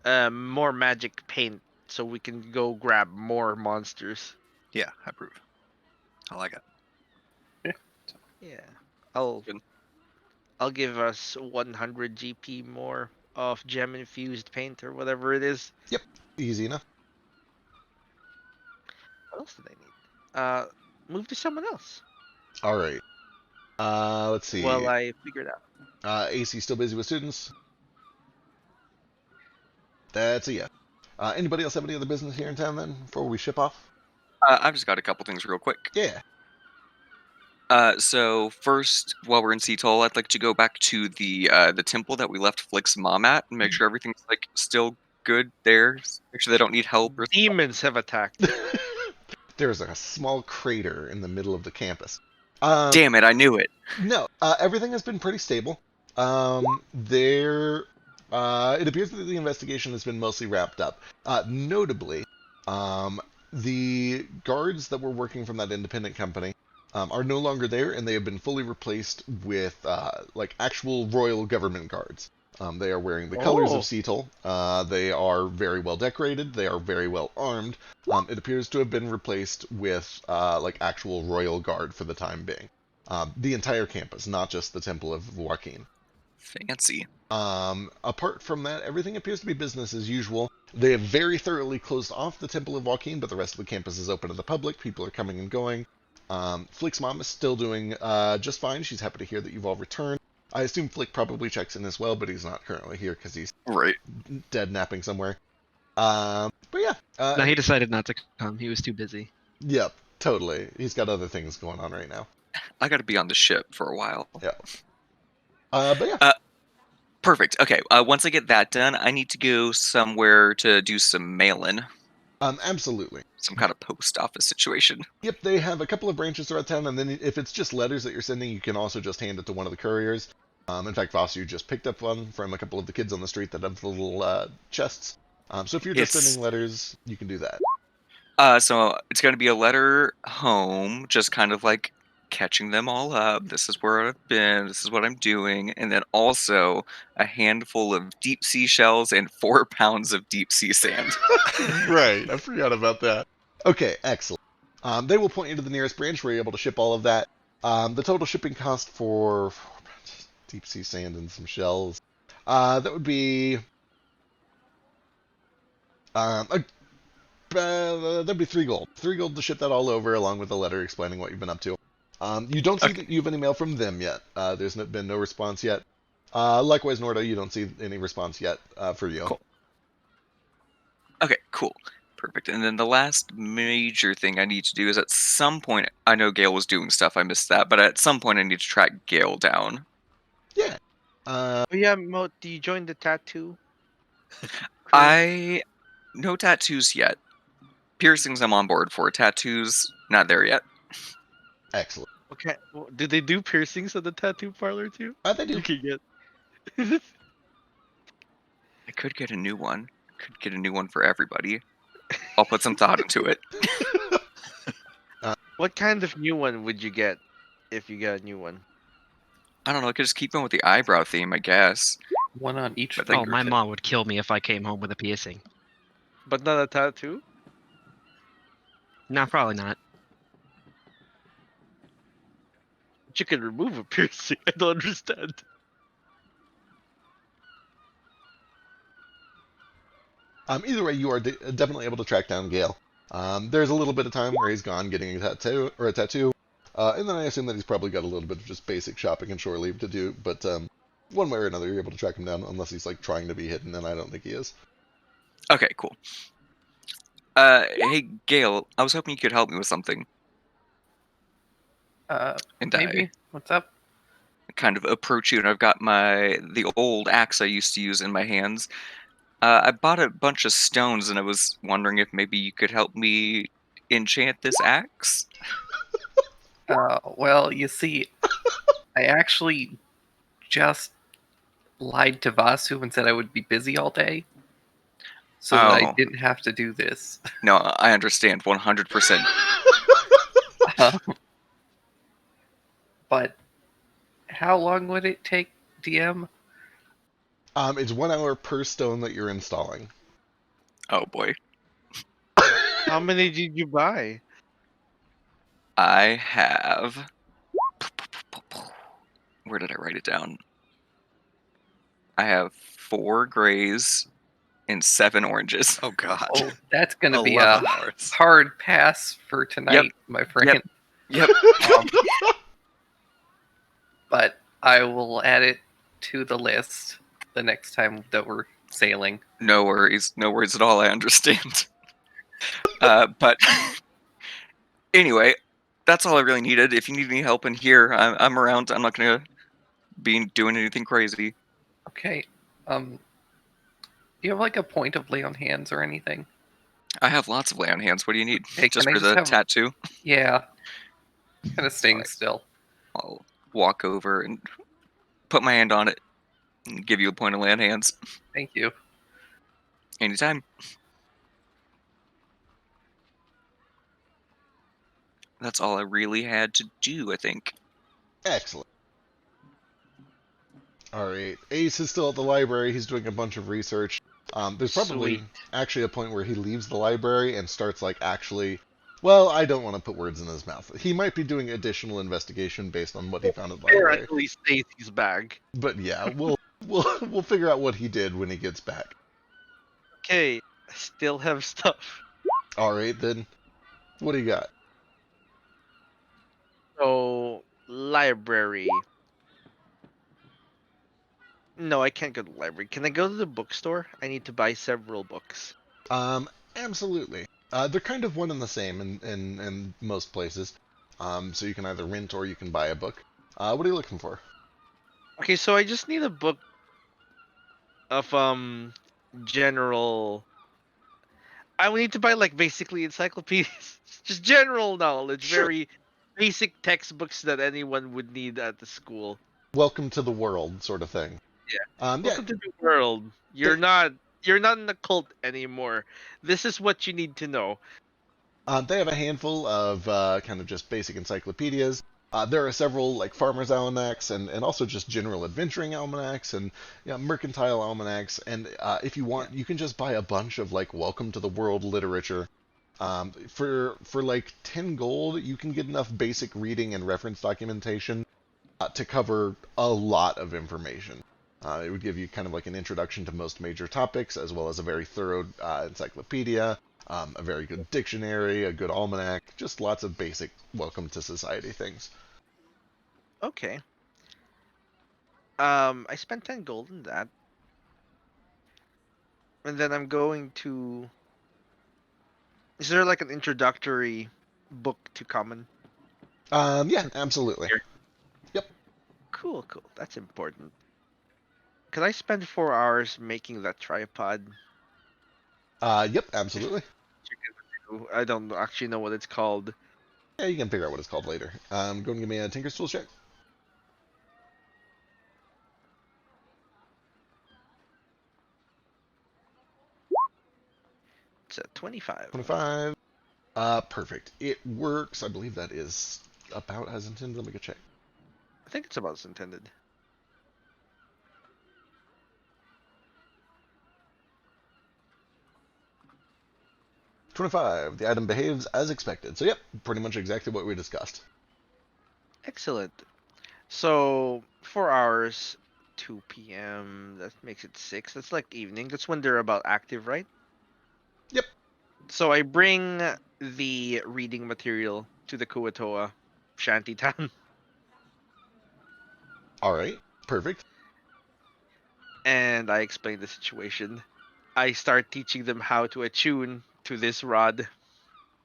more magic paint so we can go grab more monsters. Yeah, I approve. I like it. Yeah, I'll Good. I'll give us 100 GP more of gem infused paint or whatever it is. Easy enough. What else did I need? Move to someone else. All right. Let's see. Well, I figured out. AC still busy with students. That's a yes. Anybody else have any other business here in town then before we ship off? I've just got a couple things real quick. Yeah. So first, while we're in Seattle, I'd like to go back to the temple that we left Flick's mom at and make sure everything's like still good there. Make sure they don't need help or Demons have attacked. There's a small crater in the middle of the campus. Damn it, I knew it. No, everything has been pretty stable. It appears that the investigation has been mostly wrapped up. Notably, the guards that were working from that independent company are no longer there, and they have been fully replaced with like actual royal government guards. They are wearing the colors Oh. of Seattle. They are very well decorated. They are very well armed. It appears to have been replaced with like actual royal guard for the time being. The entire campus, not just the Temple of Joaquin. Fancy. Apart from that, everything appears to be business as usual. They have very thoroughly closed off the Temple of Joaquin, but the rest of the campus is open to the public. People are coming and going. Flick's mom is still doing just fine. She's happy to hear that you've all returned. I assume Flick probably checks in as well, but he's not currently here because he's Right. dead napping somewhere. But yeah. No, he decided not to come. He was too busy. Yep, totally. He's got other things going on right now. I got to be on the ship for a while. But yeah. Perfect. Okay. Once I get that done, I need to go somewhere to do some mail-in. Absolutely. Some kind of post office situation. Yep, they have a couple of branches throughout town, and then if it's just letters that you're sending, you can also just hand it to one of the couriers. In fact, Vasu just picked up one from a couple of the kids on the street that have the little chests. So if you're just It's- sending letters, you can do that. So it's going to be a letter home, just kind of like catching them all up. This is where I've been. This is what I'm doing. And then also a handful of deep sea shells and 4 pounds of deep sea sand. Right, I forgot about that. Okay, excellent. They will point you to the nearest branch where you're able to ship all of that. The total shipping cost for deep sea sand and some shells, that would be that'd be 3 gold. 3 gold to ship that all over, along with a letter explaining what you've been up to. You don't see that you have any mail from them yet. There's been no response yet. Likewise, Norda, you don't see any response yet for you. Cool. Okay, cool. Perfect. And then the last major thing I need to do is at some point, I know Gale was doing stuff, I missed that, but at some point I need to track Gale down. Yeah. Oh yeah, Mo, do you join the tattoo? No tattoos yet. Piercings I'm on board for. Tattoos, not there yet. Excellent. Okay. Did they do piercings at the tattoo parlor too? They do. You can get. I could get a new one. Could get a new one for everybody. I'll put some thought into it. What kind of new one would you get if you got a new one? I don't know, I could just keep going with the eyebrow theme, I guess. One on each But Oh, finger. my mom would kill me if I came home with a piercing. But not a tattoo? No, probably not. But you can remove a piercing. I don't understand. Either way, you are definitely able to track down Gale. There's a little bit of time where he's gone getting a tattoo, and then I assume that he's probably got a little bit of just basic shopping and shore leave to do. But one way or another, you're able to track him down, unless he's like trying to be hidden, and I don't think he is. Okay, cool. Hey, Gale, I was hoping you could help me with something. And Maybe. What's up? I kind of approach you, and I've got the old axe I used to use in my hands. I bought a bunch of stones, and I was wondering if maybe you could help me enchant this axe. Well, you see, I actually just lied to Vasu and said I would be busy all day, so that I Oh. didn't have to do this. No, I understand 100%. But how long would it take, DM? It's 1 hour per stone that you're installing. Oh boy. How many did you buy? I have. Where did I write it down? I have 4 grays and 7 oranges. Oh God. Oh, that's gonna be 11 a hours. hard pass for tonight, my friend. Yep. Um, but I will add it to the list the next time that we're sailing. No worries. No worries at all. I understand. But anyway, that's all I really needed. If you need any help in here, I'm around. I'm not going to be doing anything crazy. Okay. Do you have like a point of lay on hands or anything? I have lots of lay on hands. What do you need? Hey, Just can I for just the have- tattoo? Yeah. Kind of staying Alright. still. I'll walk over and put my hand on it and give you a point of lay on hands. Thank you. Anytime. That's all I really had to do, I think. Excellent. All right. Ace is still at the library. He's doing a bunch of research. There's probably Sweet. actually a point where he leaves the library and starts like actually. Well, I don't want to put words in his mouth. He might be doing additional investigation based on what he found at the library. Apparently Stacy's bag. But yeah, we'll figure out what he did when he gets back. Okay, I still have stuff. All right then. What do you got? So, library. No, I can't go to the library. Can I go to the bookstore? I need to buy several books. Absolutely. They're kind of one and the same in most places. So you can either rent or you can buy a book. What are you looking for? Okay, so I just need a book of general. I would need to buy like basically encyclopedias, just general knowledge, Sure. very basic textbooks that anyone would need at the school. Welcome to the world, sort of thing. Yeah. Yeah. Welcome to the world. You're not in a cult anymore. This is what you need to know. They have a handful of kind of just basic encyclopedias. There are several like farmers' almanacs and also just general adventuring almanacs and mercantile almanacs. And if you want, you can just buy a bunch of like welcome to the world literature. For like 10 gold, you can get enough basic reading and reference documentation to cover a lot of information. It would give you kind of like an introduction to most major topics, as well as a very thorough encyclopedia, a very good dictionary, a good almanac, just lots of basic welcome to society things. Okay. I spent 10 gold in that. And then I'm going to. Is there like an introductory book to common? Yeah, absolutely. Here. Yep. Cool. That's important. Can I spend 4 hours making that tripod? Yep, absolutely. I don't actually know what it's called. Yeah, you can figure out what it's called later. Go and give me a Tinker's Tools check. It's a 25. 25. Perfect. It works. I believe that is about as intended. Let me go check. I think it's about as intended. $25. The item behaves as expected. So, yep, pretty much exactly what we discussed. Excellent. So 4 hours, 2 p.m. That makes it 6. That's like evening. That's when they're about active, right? Yep. So I bring the reading material to the Kuatoa shantytown, All right. Perfect. and I explain the situation. I start teaching them how to attune to this rod,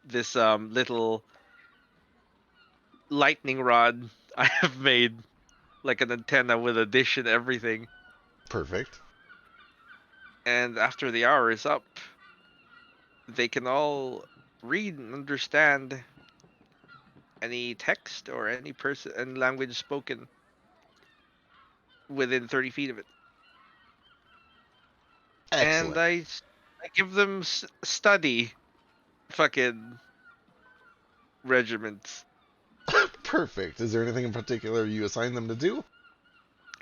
this little lightning rod I have made, like an antenna with a dish and everything. Perfect. And after the hour is up, they can all read and understand any text or any person and language spoken within 30 feet of it. Excellent. And I give them study fucking regiments. Perfect. Is there anything in particular you assign them to do?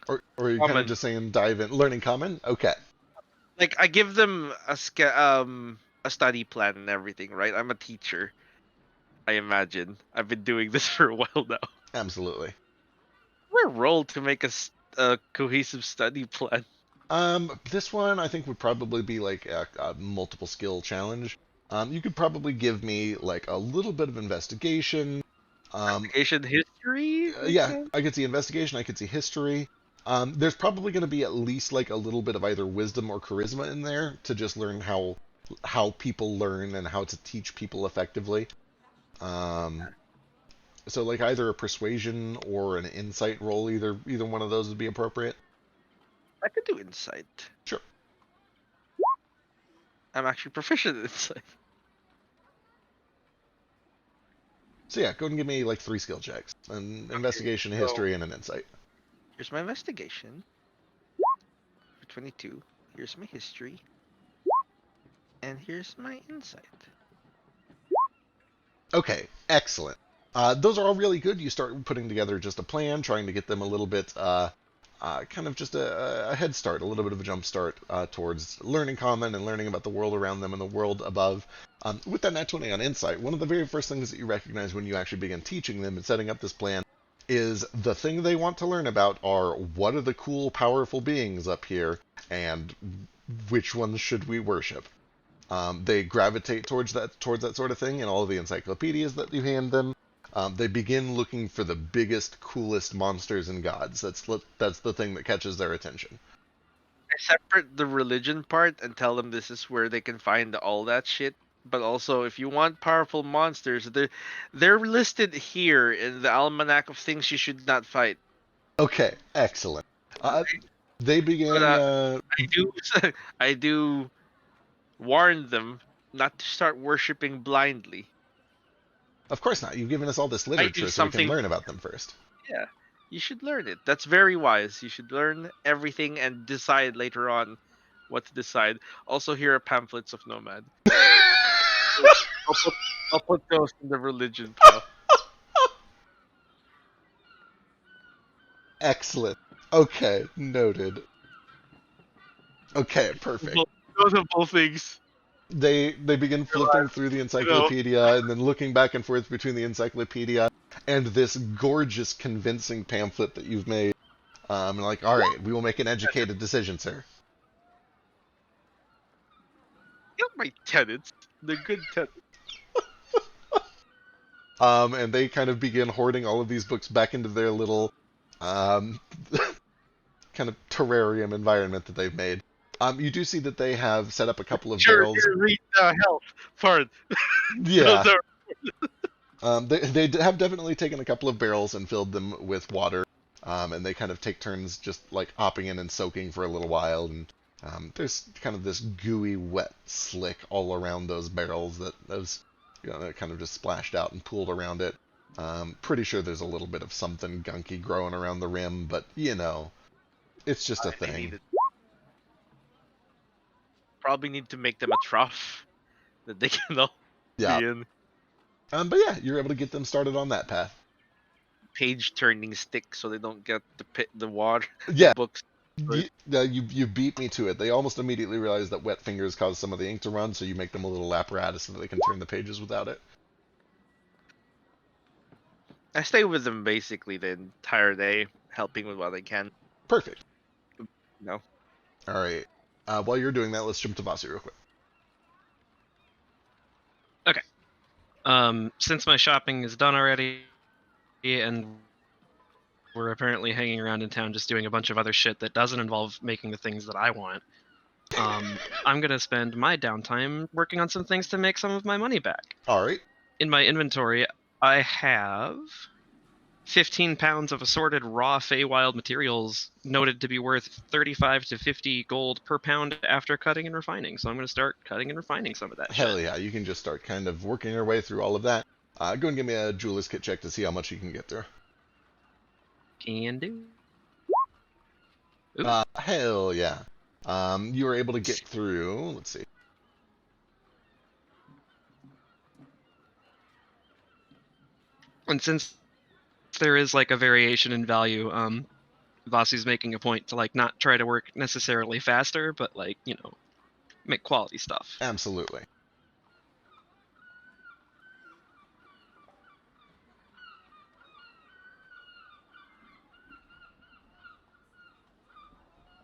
Or are you kind of Common. just saying dive in, learning common? Okay. Like I give them a a study plan and everything, right? I'm a teacher. I imagine I've been doing this for a while now. Absolutely. We're rolled to make a cohesive study plan. This one I think would probably be like a multiple skill challenge. You could probably give me like a little bit of investigation. Investigation history. Makes Yeah, sense. I could see investigation. I could see history. There's probably going to be at least like a little bit of either wisdom or charisma in there to just learn how people learn and how to teach people effectively. So like either a persuasion or an insight roll, either one of those would be appropriate. I could do insight. Sure. I'm actually proficient in insight. So yeah, go ahead and give me like 3 skill checks: an investigation, so- history, and an insight. Here's my investigation for 22. Here's my history. And here's my insight. Okay, excellent. Those are all really good. You start putting together just a plan, trying to get them a little bit, kind of just a head start, a little bit of a jump start towards learning common and learning about the world around them and the world above. With that nat 20 on insight, one of the very first things that you recognize when you actually begin teaching them and setting up this plan is the thing they want to learn about are what are the cool, powerful beings up here, and which ones should we worship. They gravitate towards that sort of thing in all of the encyclopedias that you hand them. They begin looking for the biggest, coolest monsters and gods. That's the thing that catches their attention. I separate the religion part and tell them this is where they can find all that shit. But also, if you want powerful monsters, they're listed here in the almanac of things you should not fight. Okay, excellent. They begin. But, I do warn them not to start worshiping blindly. Of course not. You've given us all this literature so we can learn about them first. Yeah, you should learn it. That's very wise. You should learn everything and decide later on what to decide. Also, here are pamphlets of Nomad. I'll put those in the religion pile. Excellent. Okay, noted. Okay, perfect. Those are both things. They begin flipping through the encyclopedia and then looking back and forth between the encyclopedia and this gorgeous, convincing pamphlet that you've made. And like, all right, we will make an educated decision, sir. Get my tenants. The good tenants. And they kind of begin hoarding all of these books back into their little kind of terrarium environment that they've made. You do see that they have set up a couple of barrels. Read health part. Yeah. They have definitely taken a couple of barrels and filled them with water, and they kind of take turns just like hopping in and soaking for a little while. And there's kind of this gooey, wet slick all around those barrels that kind of just splashed out and pooled around it. Pretty sure there's a little bit of something gunky growing around the rim, but it's just a thing. Probably need to make them a trough that they can all be in. But yeah, you're able to get them started on that path. Page turning stick so they don't get the water. Yeah. Books. You beat me to it. They almost immediately realize that wet fingers cause some of the ink to run, so you make them a little apparatus so that they can turn the pages without it. I stay with them basically the entire day, helping with what I can. Perfect. No. All right. While you're doing that, let's jump to Vasi real quick. Okay. Since my shopping is done already, and we're apparently hanging around in town just doing a bunch of other shit that doesn't involve making the things that I want, I'm going to spend my downtime working on some things to make some of my money back. All right. In my inventory, I have 15 pounds of assorted raw Feywild materials noted to be worth 35 to 50 gold per pound after cutting and refining. So I'm going to start cutting and refining some of that shit. Hell yeah, you can just start kind of working your way through all of that. Go and give me a jeweler's kit check to see how much you can get through. Can do. Hell yeah. You were able to get through, let's see. And since there is like a variation in value, Vasi's making a point to like not try to work necessarily faster, but like, make quality stuff. Absolutely.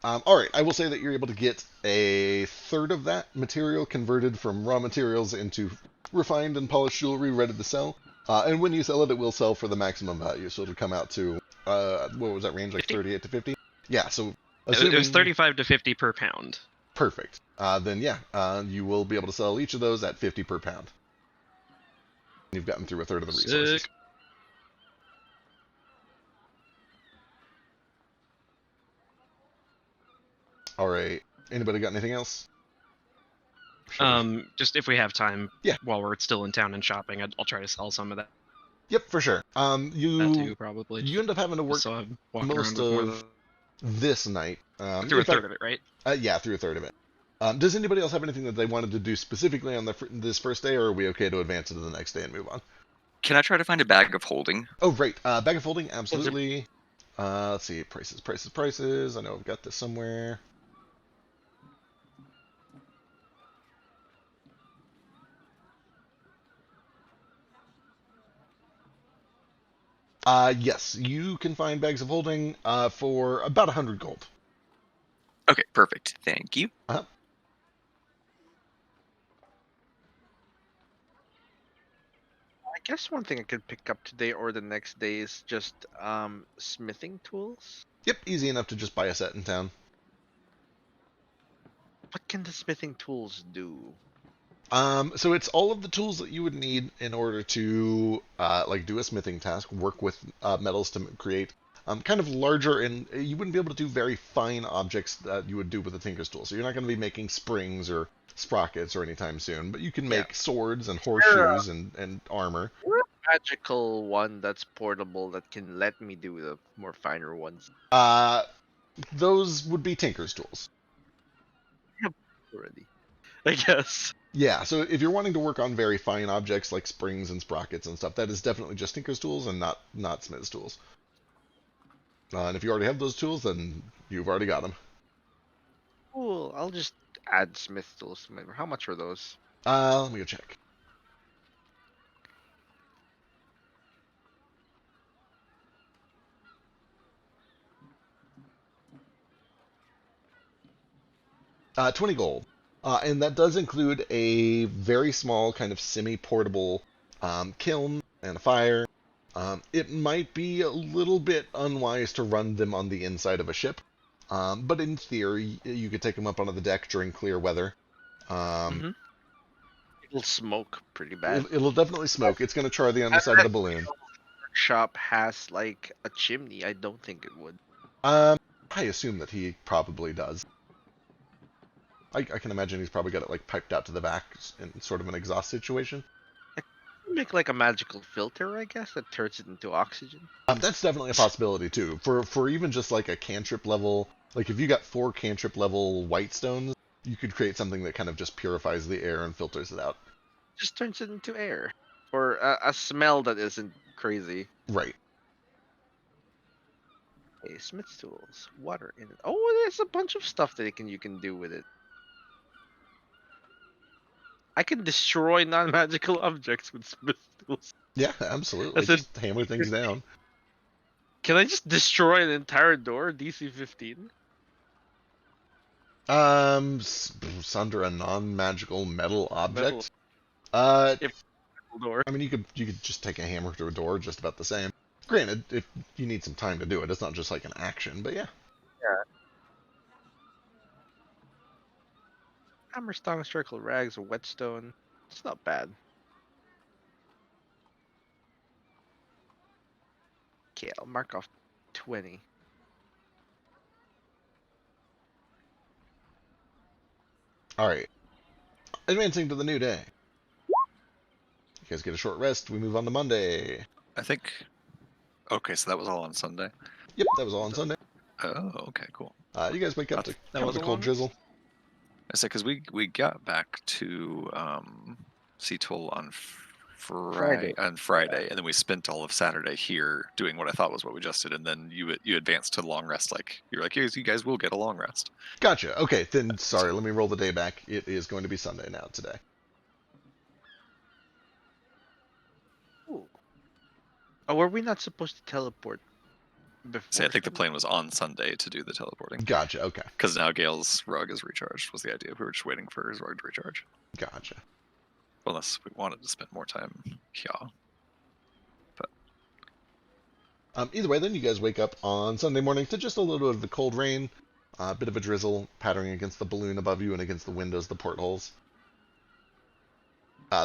All right, I will say that you're able to get a third of that material converted from raw materials into refined and polished jewelry ready to sell. And when you sell it, it will sell for the maximum value, so it'll come out to what was that range, like 50? 38 to 50? Yeah. So It was assuming 35 to 50 per pound. perfect, then yeah, you will be able to sell each of those at 50 per pound. You've gotten through a third of the resources. Sick. All right. Anybody got anything else? Sure. Just if we have time, Yeah. while we're still in town and shopping, I'll try to sell some of that Yep, for sure. too, You probably. you end up having to work So I'm walking most around with more of this night. through in a third fact, of it, right? yeah, through a third of it. Does anybody else have anything that they wanted to do specifically on this first day, or are we okay to advance into the next day and move on? Can I try to find a bag of holding? Oh, right. Bag of holding, absolutely. Let's see. Prices. I know I've got this somewhere. Yes, you can find bags of holding for about 100 gold. Okay, perfect. Thank you. Uh-huh. I guess one thing I could pick up today or the next day is just smithing tools. Yep, easy enough to just buy a set in town. What can the smithing tools do? So it's all of the tools that you would need in order to like do a smithing task, work with metals to create kind of larger, and you wouldn't be able to do very fine objects that you would do with a tinker's tool. So you're not going to be making springs or sprockets or anytime soon, but you can make swords and horseshoes and armor. Magical one that's portable that can let me do the more finer ones Those would be tinker's tools. already. I guess. Yeah, so if you're wanting to work on very fine objects like springs and sprockets and stuff, that is definitely just tinker's tools and not smith's tools. And if you already have those tools, then you've already got them. Cool. I'll just add smith tools. How much are those? Let me go check. 20 gold. And that does include a very small kind of semi-portable kiln and a fire. It might be a little bit unwise to run them on the inside of a ship, but in theory, you could take them up onto the deck during clear weather. It'll smoke pretty bad. It'll definitely smoke. It's going to char the underside of the balloon. Shop has like a chimney. I don't think it would. I assume that he probably does. I can imagine he's probably got it like piped out to the back in sort of an exhaust situation. Make like a magical filter, I guess, that turns it into oxygen. That's definitely a possibility too. For even just like a cantrip level, like if you got 4 cantrip level white stones, you could create something that kind of just purifies the air and filters it out. Just turns it into air. Or a smell that isn't crazy. Right. Okay, smith's tools. Water in it. Oh, there's a bunch of stuff that you can do with it. I can destroy non-magical objects with smith's tools. Yeah, absolutely. That's just hammer things down. Can I just destroy an entire door, DC 15? Under a non-magical metal object. Door. I mean, you could just take a hammer to a door, just about the same. Granted, if you need some time to do it, it's not just like an action, but yeah. Hammer, stone, circle, rags, or whetstone. It's not bad. Okay, I'll mark off 20. Alright. Advancing to the new day. You guys get a short rest. We move on to Monday. I think. Okay, so that was all on Sunday. Yep, that was all on Sunday. Oh, okay, cool. You guys wake up to That kind of was a a cold long drizzle. I said because we got back to Seatool on Friday, and then we spent all of Saturday here doing what I thought was what we just did, and then you advanced to long rest. Like you're like, yes, you guys will get a long rest. Gotcha. Okay, then sorry, let me roll the day back. It is going to be Sunday now today. Ooh. Oh, were we not supposed to teleport? See, I think the Sunday? plan was on Sunday to do the teleporting. Gotcha. Okay. Because now Gale's rug is recharged, was the idea. We were just waiting for his rug to recharge. Gotcha. Unless we wanted to spend more time here. Either way, then you guys wake up on Sunday morning to just a little bit of the cold rain, a bit of a drizzle pattering against the balloon above you and against the windows, the portholes.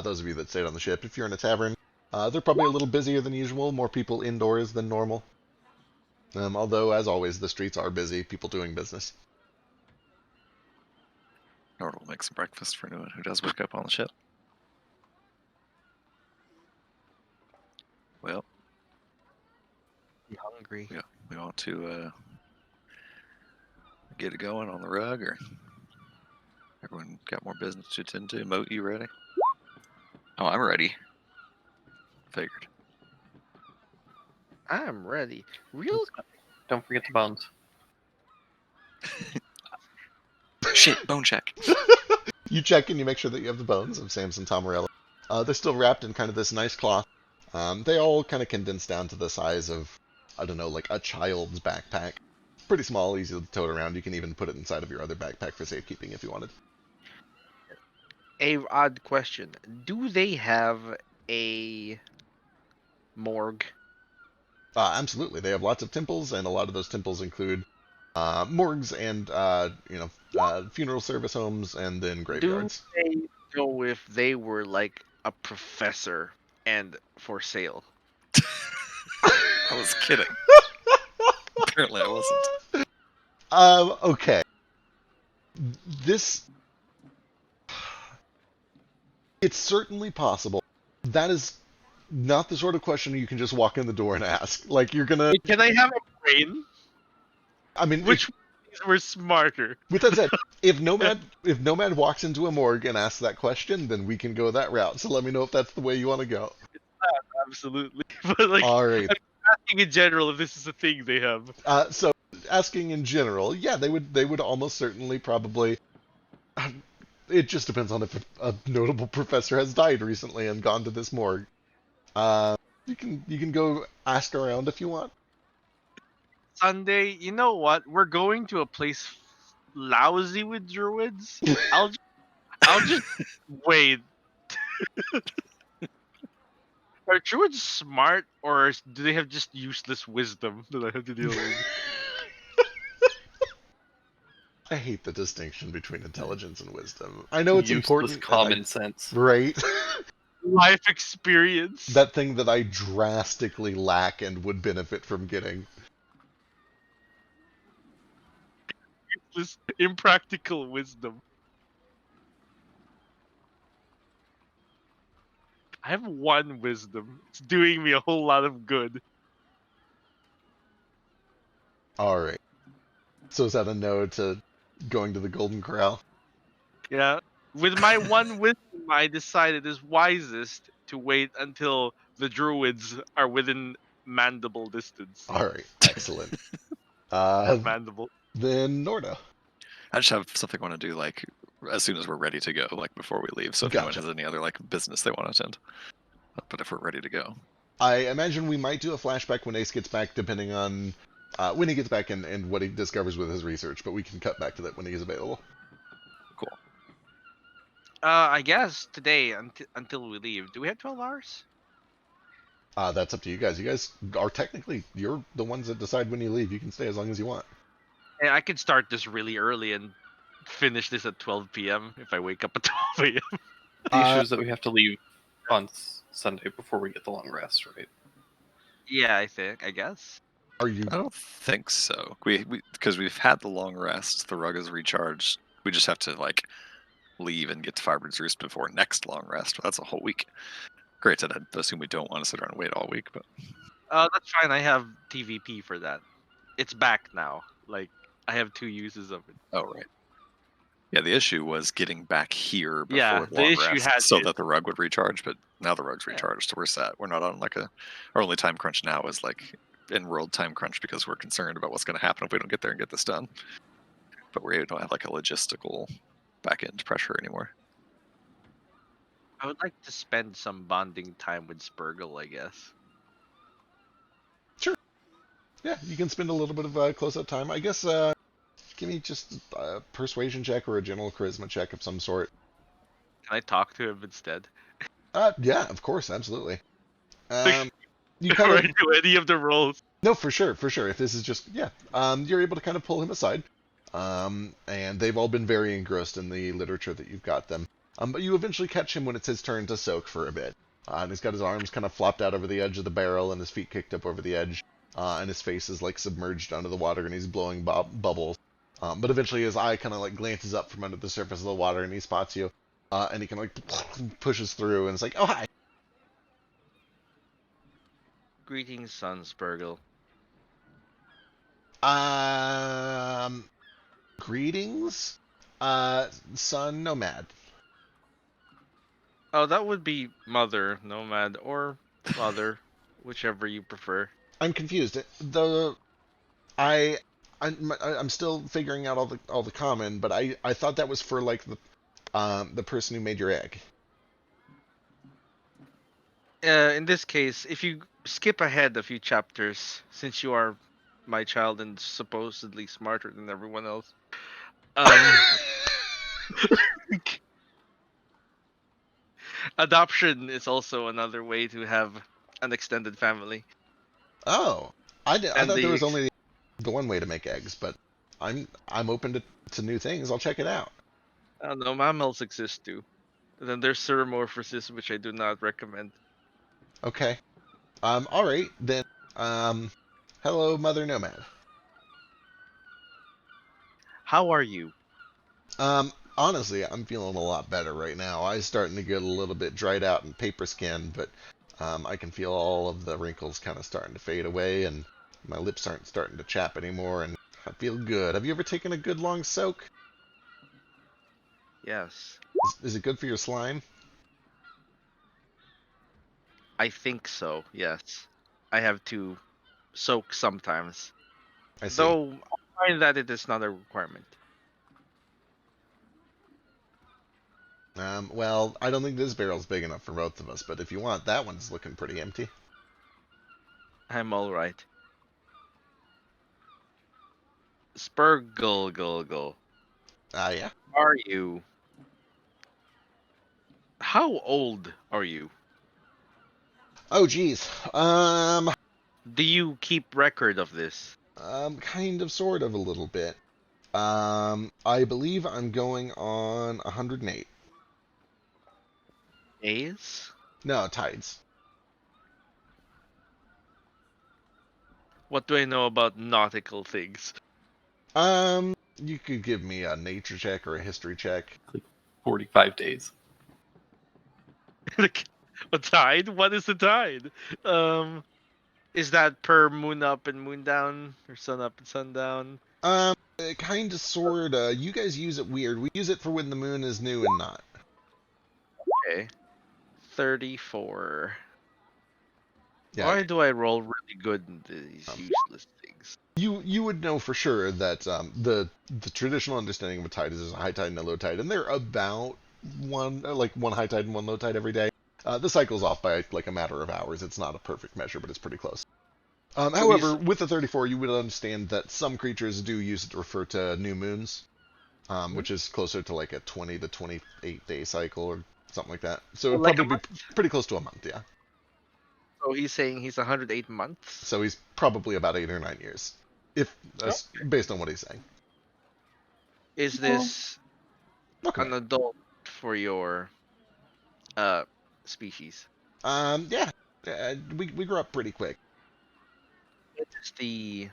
Those of you that stayed on the ship, if you're in a tavern, they're probably a little busier than usual, more people indoors than normal. Although, as always, the streets are busy, people doing business. Nord will make some breakfast for anyone who does wake up on the ship. Well, I'm hungry. yeah, we want to get it going on the rug, or everyone got more business to attend to? Moat, you ready? Oh, I'm ready. Figured. I'm ready. Real Don't forget the bones. Shit, bone check. You check and you make sure that you have the bones of Samson Tomarello. They're still wrapped in kind of this nice cloth. They all kind of condense down to the size of, I don't know, like a child's backpack. Pretty small, easy to tote around. You can even put it inside of your other backpack for safekeeping if you wanted. a odd question. Do they have a morgue? Absolutely. They have lots of temples, and a lot of those temples include morgues and, funeral service homes and then graveyards. Do they know if they were like a professor and for sale? I was kidding. Apparently I wasn't. Okay. This... It's certainly possible. That is not the sort of question you can just walk in the door and ask. Like, you're gonna... Can I have a brain? I mean, Which ones were smarter? with that said, if Nomad walks into a morgue and asks that question, then we can go that route. So let me know if that's the way you want to go. Absolutely. But like, All right. asking in general if this is a thing they have. So asking in general, yeah, they would almost certainly probably. It just depends on if a notable professor has died recently and gone to this morgue. You can go ask around if you want. Sunday, you know what? We're going to a place lousy with druids. I'll just wait. Are druids smart, or do they have just useless wisdom that I have to deal with? I hate the distinction between intelligence and wisdom. I know it's Useless important. and common sense. right? Life experience. That thing that I drastically lack and would benefit from getting. Useless, impractical wisdom. I have one wisdom. It's doing me a whole lot of good. All right. So is that a no to going to the Golden Corral? Yeah. With my one wisdom, I decided it's wisest to wait until the druids are within mandible distance. All right. Excellent. Mandible. Then Norda. I just have something I want to do, like, as soon as we're ready to go, like, before we leave. So if anyone Gotcha. has any other, like, business they want to attend. But if we're ready to go. I imagine we might do a flashback when Ace gets back, depending on when he gets back and what he discovers with his research, but we can cut back to that when he is available. Cool. I guess today until we leave. Do we have 12 hours? That's up to you guys. You guys are technically, you're the ones that decide when you leave. You can stay as long as you want. And I could start this really early and finish this at 12 p.m. if I wake up at 12 a.m. The issue is that we have to leave on Sunday before we get the long rest, right? Yeah, I guess. Are you? I don't think so. Because we've had the long rest, the rug is recharged. We just have to, like, leave and get to Firebird's Roost before next long rest. That's a whole week. Granted, I assume we don't want to sit around and wait all week, but That's fine. I have TVP for that. It's back now. Like, I have 2 uses of it. oh right. Yeah, the issue was getting back here before Yeah, the the long issue rest, had so been- that the rug would recharge. But now the rug's Yeah. recharged, so we're set. We're not on like our only time crunch now is like enrolled time crunch because we're concerned about what's going to happen if we don't get there and get this done. But we don't have like a logistical back end pressure anymore. I would like to spend some bonding time with Spurgle, I guess. Yeah, you can spend a little bit of close-up time. I guess give me just a persuasion check or a general charisma check of some sort. Can I talk to him instead? Yeah, of course, absolutely. You kind Or of do any of the roles? no, for sure, for sure. If this is just you're able to kind of pull him aside, and they've all been very engrossed in the literature that you've got them. But you eventually catch him when it's his turn to soak for a bit, and he's got his arms kind of flopped out over the edge of the barrel and his feet kicked up over the edge, and his face is like submerged under the water and he's blowing bubbles. But eventually his eye kind of like glances up from under the surface of the water and he spots you, and he kind of like pushes through and it's like, oh hi. Greetings, son Spurgle. Um, Greetings, son Nomad. Oh, that would be mother, nomad, or father, whichever you prefer. I'm confused. I, I'm still figuring out all the common, but I thought that was for like the person who made your egg. In this case, if you skip ahead a few chapters, since you are my child and supposedly smarter than everyone else, adoption is also another way to have an extended family. Oh, I And thought there was the only the one way to make eggs, but I'm open to new things. I'll check it out. I don't know, mammals exist too. And then there's seromorphosis, which I do not recommend. Okay. All right then. Hello, Mother Nomad. How are you? Honestly, I'm feeling a lot better right now. I'm starting to get a little bit dried out and paper skinned, but I can feel all of the wrinkles kind of starting to fade away, and my lips aren't starting to chap anymore, and I feel good. Have you ever taken a good long soak? Yes, Is it good for your slime? I think so. Yes, I have to soak sometimes, I see. though I find that it is not a requirement. Well, I don't think this barrel's big enough for both of us, but if you want, that one's looking pretty empty. I'm all right. Spurgle. Ah, yeah. Are you? How old are you? Oh, geez. Do you keep record of this? Kind of, sort of, a little bit. I believe I'm going on 108. Days? No, tides. What do I know about nautical things? You could give me a nature check or a history check. 45 days. A tide? What is the tide? Is that per moon up and moon down, or sun up and sun down? Kind of, sorta. You guys use it weird. We use it for when the moon is new and not. Okay. 34. Yeah, Why do I roll really good in these useless things? you would know for sure that the traditional understanding of a tide is there's a high tide and a low tide, and they're about one high tide and one low tide every day. The cycle's off by like a matter of hours. It's not a perfect measure, but it's pretty close. However, with the 34, you would understand that some creatures do use it to refer to new moons, which is closer to like a 20 to 28 day cycle or something like that. So it'd Like a probably be pretty close to a month, yeah. So he's saying he's 108 months? So he's probably about 8 or 9 years, if based on what he's saying. Is this Okay. an adult for your species? Yeah. We grew up pretty quick. It is the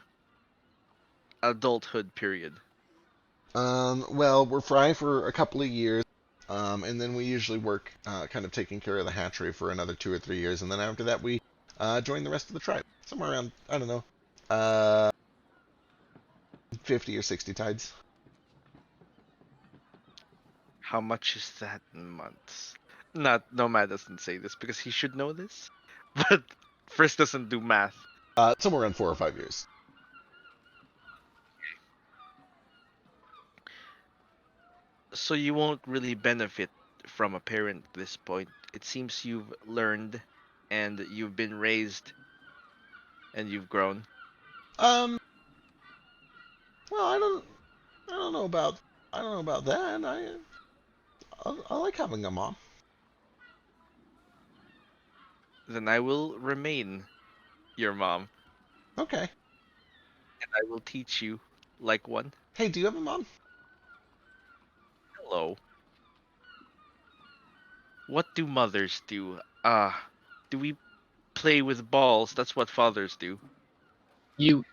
adulthood period. Well, we're fry for a couple of years, and then we usually work kind of taking care of the hatchery for another 2 or 3 years, and then after that we join the rest of the tribe. Somewhere around, I don't know, 50 or 60 tides. How much is that in months? Not Nomad doesn't say this because he should know this, but Frisk doesn't do math. Somewhere around 4 or 5 years. So you won't really benefit from a parent at this point. It seems you've learned and you've been raised and you've grown. Um. Well, I don't know about. I don't know about that. I like having a mom. Then I will remain your mom, Okay. and I will teach you like one. Hey, do you have a mom? Hello. What do mothers do? Do we play with balls? That's what fathers do. You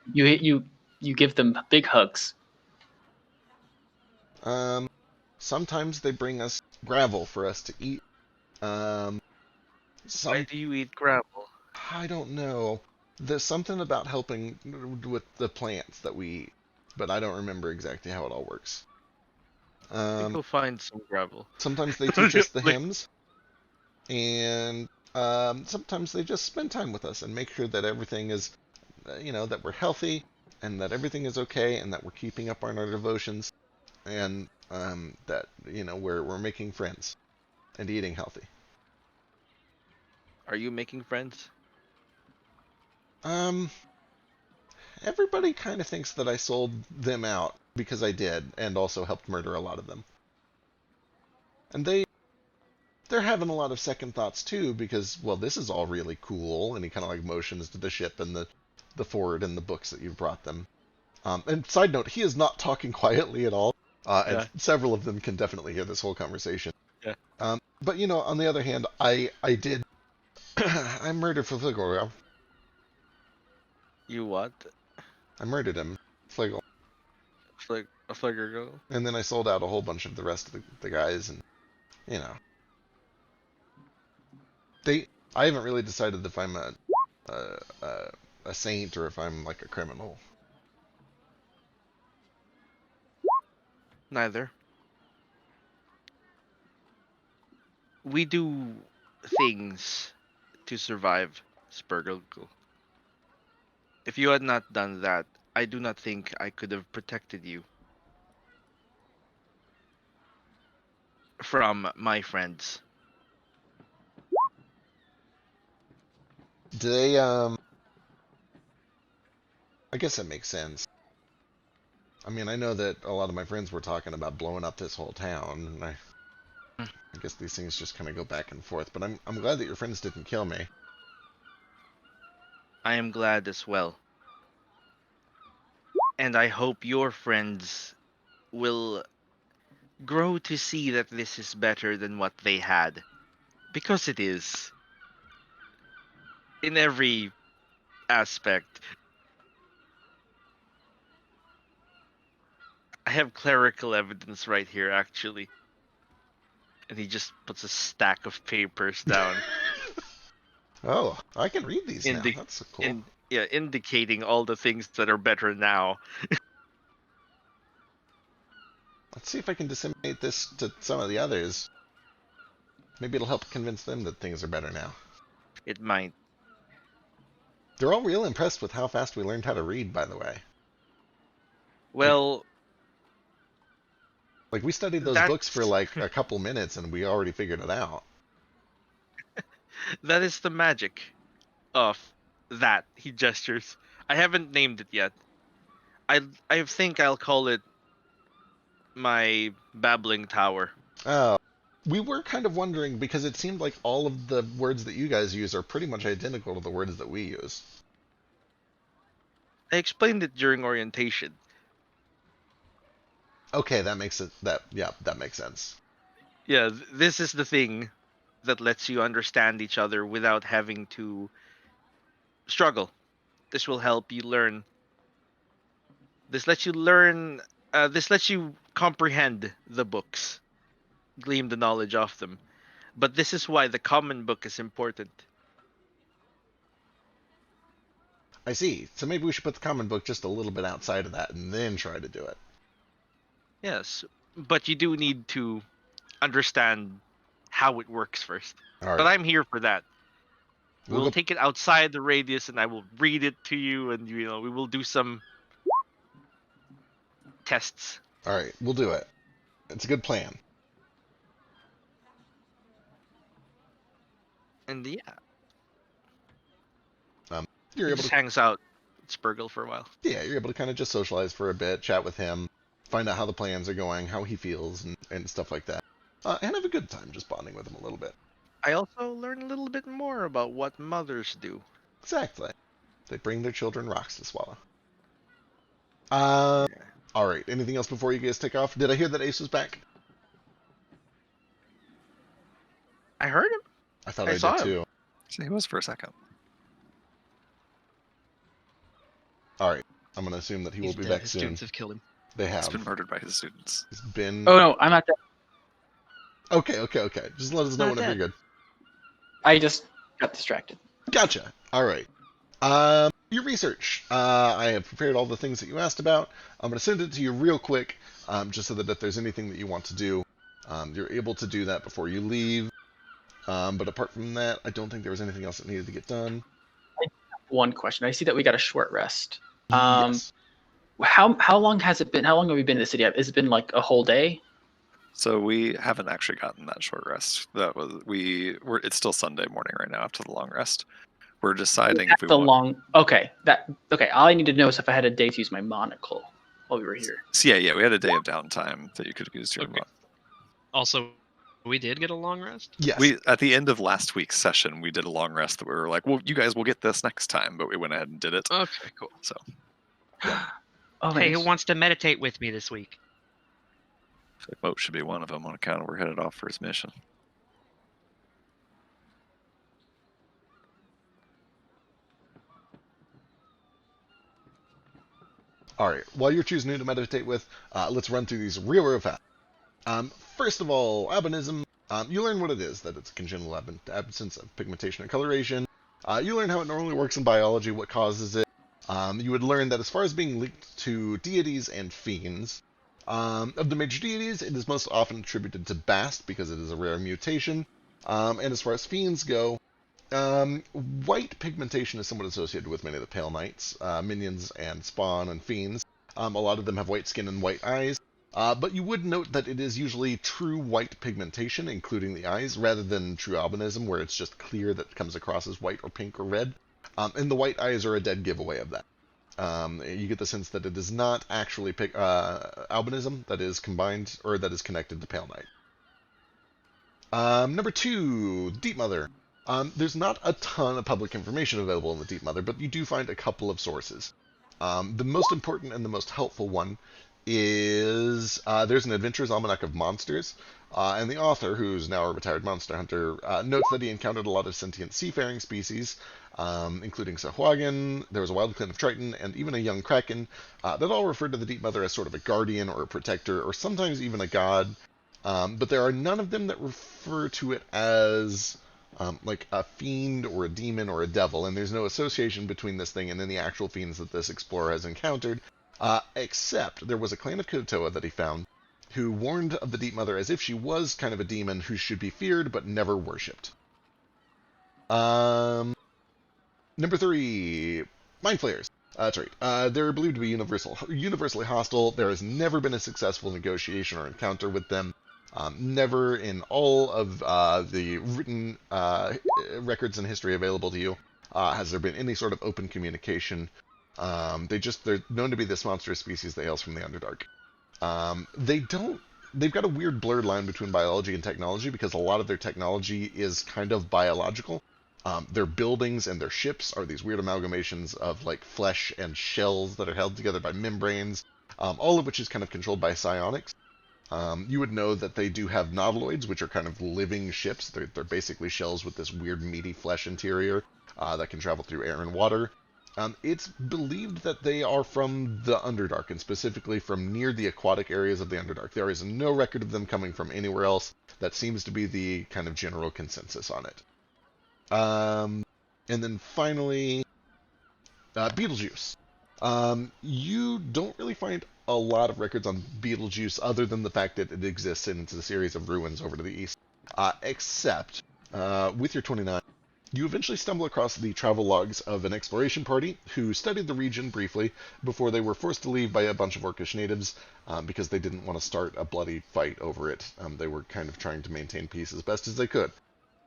give them big hugs. Sometimes they bring us gravel for us to eat. Um, Why some do you eat gravel? I don't know. There's something about helping with the plants that we eat, but I don't remember exactly how it all works. I think Um, we'll find some gravel. sometimes they teach us the Like, hymns, and sometimes they just spend time with us and make sure that everything is, that we're healthy and that everything is okay and that we're keeping up on our devotions and that we're making friends and eating healthy. are you making friends? Um, Everybody kind of thinks that I sold them out because I did, and also helped murder a lot of them. And they're having a lot of second thoughts too because, well, this is all really cool, and he kind of like motions to the ship and the forward and the books that you've brought them. And side note, he is not talking quietly at all, and Yeah. several of them can definitely hear this whole conversation. Yeah. But on the other hand, I did I murdered Fliggle. You what? I murdered him, Fliggle, Like a flagger girl? and then I sold out a whole bunch of the rest of the guys, and you know they. I haven't really decided if I'm a, a, a saint or if I'm like a criminal. Neither. We do things to survive, Spurgle. If you had not done that, I do not think I could have protected you from my friends. Do they? I guess that makes sense. I mean, I know that a lot of my friends were talking about blowing up this whole town, and I guess these things just kind of go back and forth. But I'm glad that your friends didn't kill me. I am glad as well. And I hope your friends will grow to see that this is better than what they had. Because it is. In every aspect. I have clerical evidence right here, actually. And he just puts a stack of papers down, Oh, I can read these now. indi- That's cool. indicating all the things that are better now. Let's see if I can disseminate this to some of the others. Maybe it'll help convince them that things are better now. It might. They're all real impressed with how fast we learned how to read, by the way. Well, Like we studied those books for that's like a couple minutes and we already figured it out. that is the magic of that. He gestures. I haven't named it yet. I think I'll call it my babbling tower. Oh, we were kind of wondering because it seemed like all of the words that you guys use are pretty much identical to the words that we use. I explained it during orientation. Okay, that makes it that makes sense. Yeah, this is the thing that lets you understand each other without having to struggle. This will help you learn. This lets you learn. This lets you comprehend the books, glean the knowledge of them. But this is why the common book is important. I see. So maybe we should put the common book just a little bit outside of that and then try to do it. Yes, but you do need to understand how it works first. All But right. I'm here for that. We'll We'll go. take it outside the radius, and I will read it to you, and we will do some tests. All right, we'll do it. It's a good plan. And yeah, You're he able just to. hangs out Spurgle for a while. Yeah, you're able to kind of just socialize for a bit, chat with him, find out how the plans are going, how he feels, and stuff like that. And have a good time just bonding with him a little bit. I also learned a little bit more about what mothers do. Exactly. They bring their children rocks to swallow. Yeah. All right. Anything else before you guys take off? Did I hear that Ace was back? I heard him. I thought I I saw did him. too. So he was for a second. All right. I'm going to assume that he will He's be dead. back His soon. students have killed him. They He's have. been murdered by his students. He's been. Oh no, I'm not dead. Okay. Just let us know Not whenever dead. you're good. I just got distracted. Gotcha. All right. Your research. I have prepared all the things that you asked about. I'm going to send it to you real quick, just so that if there's anything that you want to do, you're able to do that before you leave. But apart from that, I don't think there was anything else that needed to get done. One question. I see that we got a short rest. Yes. How long has it been? How long have we been in the city? Has it been like a whole day? So we haven't actually gotten that short rest. That was it's still Sunday morning right now after the long rest. We're deciding if we The want. long. Okay. All I need to know is if I had a day to use my monocle while we were here. So yeah, we had a day of downtime that you could have used your Okay. Also, we did get a long rest. Yes. We at the end of last week's session, we did a long rest that we were like, well, you guys will get this next time, but we went ahead and did it. Okay, cool. So Oh, Hey, nice. who wants to meditate with me this week? I feel like Moat should be one of them on account of we're headed off for his mission. All right. While you're choosing who to meditate with, let's run through these real fast. First of all, albinism. You learn what it is, that it's a congenital absence of pigmentation and coloration. You learn how it normally works in biology, what causes it. You would learn that as far as being linked to deities and fiends, of the major deities, it is most often attributed to Bast because it is a rare mutation. And as far as fiends go, white pigmentation is somewhat associated with many of the Pale Knights, minions, and spawn and fiends. A lot of them have white skin and white eyes. But you would note that it is usually true white pigmentation, including the eyes, rather than true albinism, where it's just clear that it comes across as white or pink or red. And the white eyes are a dead giveaway of that. You get the sense that it is not actually albinism that is combined, or that is connected to Pale Knight. Number 2, Deep Mother. There's not a ton of public information available in the Deep Mother, but you do find a couple of sources. The most important and the most helpful one is there's an Adventurer's Almanac of Monsters, and the author, who's now a retired monster hunter, notes that he encountered a lot of sentient seafaring species, including Sahuagin, there was a wild clan of Triton, and even a young Kraken, that all referred to the Deep Mother as sort of a guardian or a protector, or sometimes even a god, but there are none of them that refer to it as like a fiend or a demon or a devil, and there's no association between this thing and any actual fiends that this explorer has encountered, except there was a clan of Kotoa that he found who warned of the Deep Mother as if she was kind of a demon who should be feared but never worshipped. Number 3, Mind Flayers. That's right. They're believed to be universally hostile. There has never been a successful negotiation or encounter with them. Never in all of the written records and history available to you has there been any sort of open communication. They're known to be this monstrous species that hails from the Underdark. They've got a weird blurred line between biology and technology because a lot of their technology is kind of biological. Their buildings and their ships are these weird amalgamations of like flesh and shells that are held together by membranes, all of which is kind of controlled by psionics. You would know that they do have nautiloids, which are kind of living ships. They're basically shells with this weird meaty flesh interior that can travel through air and water. It's believed that they are from the Underdark, and specifically from near the aquatic areas of the Underdark. There is no record of them coming from anywhere else. That seems to be the kind of general consensus on it. And then finally, Beetlejuice. You don't really find a lot of records on Beetlejuice other than the fact that it exists and it's a series of ruins over to the east. Except, with your 29, you eventually stumble across the travel logs of an exploration party who studied the region briefly before they were forced to leave by a bunch of Orcish natives because they didn't want to start a bloody fight over it. They were kind of trying to maintain peace as best as they could.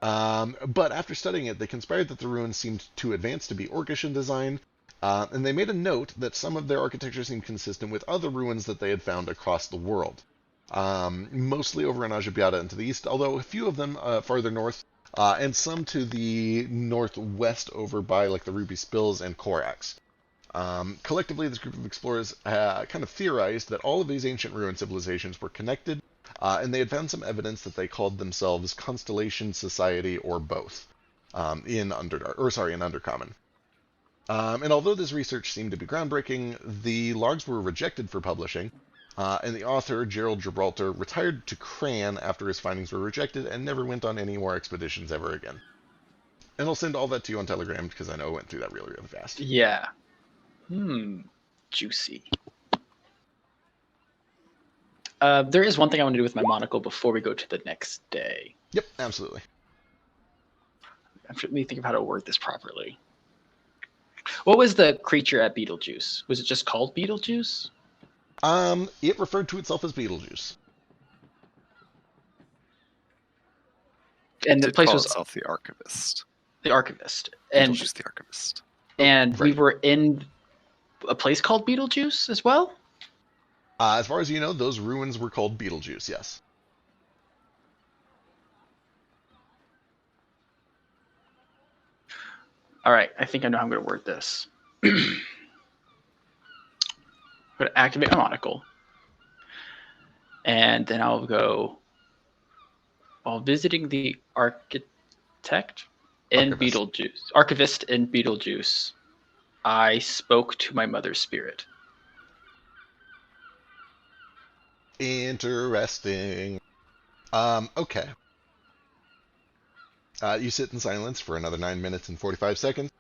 But after studying it, they conspired that the ruins seemed too advanced to be Orcish in design, And they made a note that some of their architecture seemed consistent with other ruins that they had found across the world, mostly over in Ajabiata and to the east, although a few of them farther north, and some to the northwest over by like the Ruby Spills and Korax. Collectively, this group of explorers kind of theorized that all of these ancient ruin civilizations were connected, and they had found some evidence that they called themselves Constellation Society or both in Undercommon. And although this research seemed to be groundbreaking, the logs were rejected for publishing, and the author, Gerald Gibraltar, retired to Cran after his findings were rejected and never went on any more expeditions ever again. And I'll send all that to you on Telegram because I know I went through that really, really fast. Yeah. Juicy. There is one thing I want to do with my monocle before we go to the next day. Yep, absolutely. Let me think of how to word this properly. What was the creature at Beetlejuice? Was it just called Beetlejuice? It referred to itself as Beetlejuice. And the place call was itself the Archivist. the Archivist. And Beetlejuice the Archivist. and we Right. were in a place called Beetlejuice as well? As far as you know, those ruins were called Beetlejuice, yes. All right, I think I know how I'm going to word this. I'm going to activate my monocle. And then I'll go, while visiting the archivist in Beetlejuice, I spoke to my mother's spirit. Interesting. Okay. You sit in silence for another 9 minutes and 45 seconds.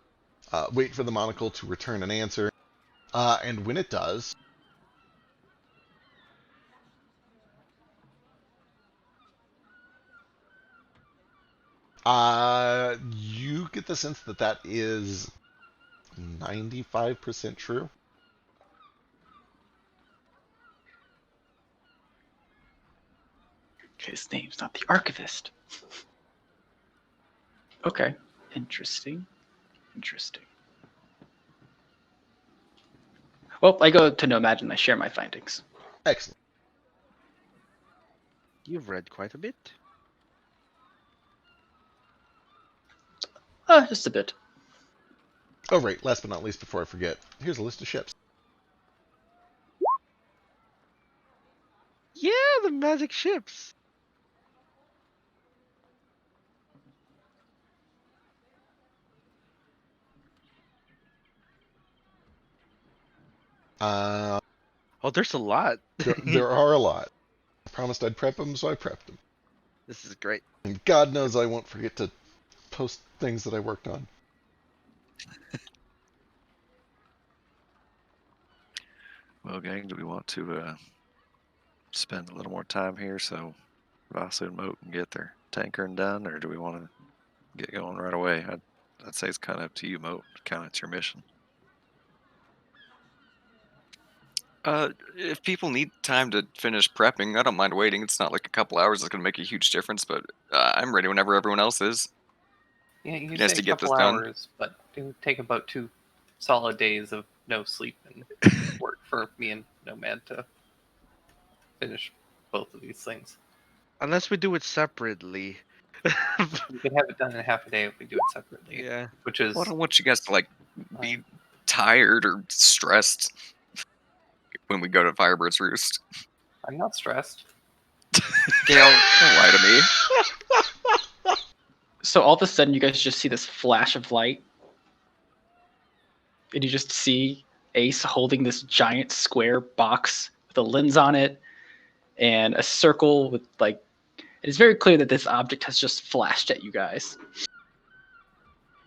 Wait for the monocle to return an answer. And when it does, you get the sense that that is 95% true. His name's not the archivist. Okay, interesting. Well, I go to Nomad and I share my findings. Excellent. You've read quite a bit. Just a bit. Oh, right. Last but not least, before I forget, here's a list of ships. Yeah, the magic ships. Uh, Oh, there's a lot. there are a lot. I promised I'd prep them, so I prepped them. This is great. And God knows I won't forget to post things that I worked on. Well, gang, do we want to spend a little more time here so Vasu and Moat can get their tankering done, or do we want to get going right away? I'd say it's kind of up to you, Moat. Kind of it's your mission. If people need time to finish prepping, I don't mind waiting. It's not like a couple hours is going to make a huge difference, but I'm ready whenever everyone else is. Yeah, you Nice say to a get this couple done. hours, but do take about 2 solid days of no sleep and work for me and Nomad to finish both of these things. Unless we do it separately. We could have it done in half a day if we do it separately. Yeah. Which is Well, I don't want you guys to like be tired or stressed when we go to Firebird's Roost. I'm not stressed. Gail, don't lie to me. So all of a sudden, you guys just see this flash of light, and you just see Ace holding this giant square box with a lens on it, and a circle with like. It is very clear that this object has just flashed at you guys.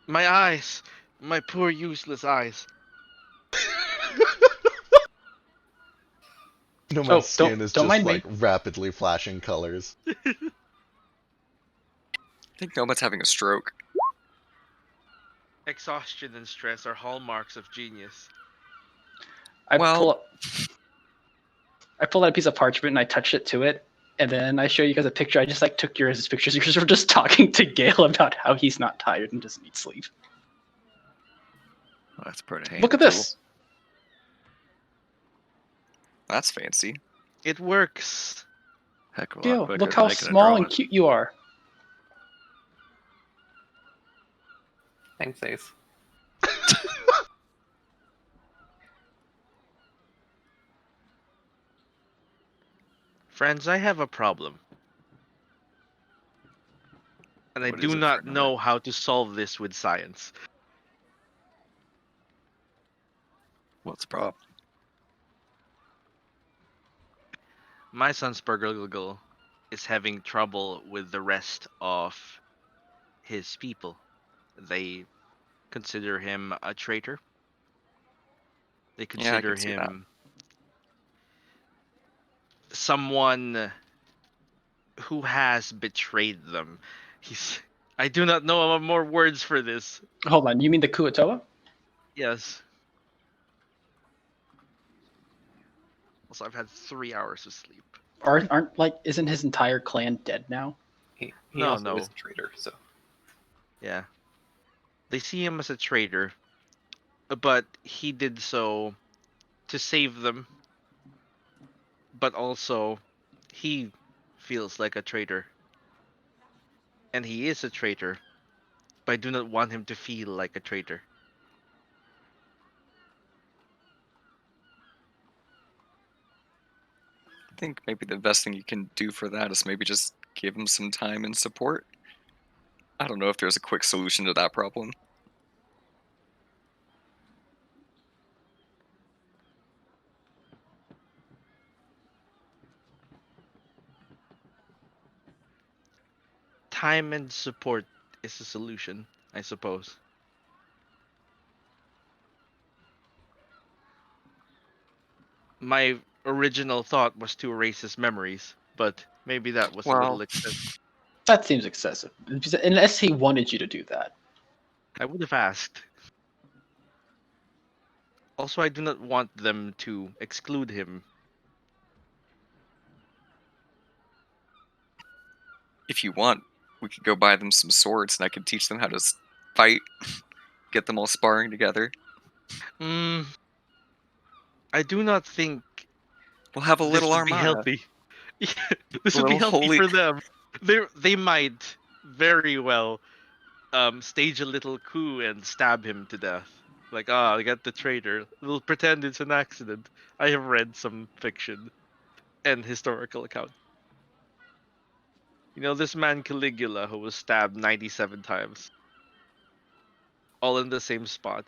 My eyes. My poor useless eyes. No, my Oh, skin is don't just mind me. like rapidly flashing colors. I think Nomad's having a stroke. Exhaustion and stress are hallmarks of genius. I Well- pull out a piece of parchment and I touch it to it, and then I show you guys a picture. I just like took yours as pictures. You guys were just talking to Gale about how he's not tired and doesn't need sleep. Oh, that's pretty hand Look at tool. this. That's fancy. It works. Heck of a lot Gil, quicker look than how I can small draw and it. cute you are. Thanks, Ace. Friends, I have a problem. And I What is do it, not Fernando? know how to solve this with science. What's the problem? My son Spurgle is having trouble with the rest of his people. They consider him a traitor. They Yeah, I consider can see that. him someone who has betrayed them. He's I do not know more words for this. Hold on, you mean the Kuatoa? Yes. Also, I've had 3 hours of sleep. Isn't his entire clan dead now? He No, also no. is a traitor, so Yeah. They see him as a traitor, but he did so to save them, but also he feels like a traitor. And he is a traitor, but I do not want him to feel like a traitor. I think maybe the best thing you can do for that is maybe just give him some time and support. I don't know if there's a quick solution to that problem. Time and support is the solution, I suppose. My original thought was to erase his memories, but maybe that was a little Well, excessive. That seems excessive. Unless he wanted you to do that. I would have asked. Also, I do not want them to exclude him. if you want, we could go buy them some swords and I could teach them how to fight, get them all sparring together. Mm, I do not think We'll have a this little would be armada. healthy. This A would be little healthy holy. for them. They might very well stage a little coup and stab him to death. Like, I got the traitor. We'll pretend it's an accident. I have read some fiction and historical account. You know, this man Caligula who was stabbed 97 times, all in the same spot.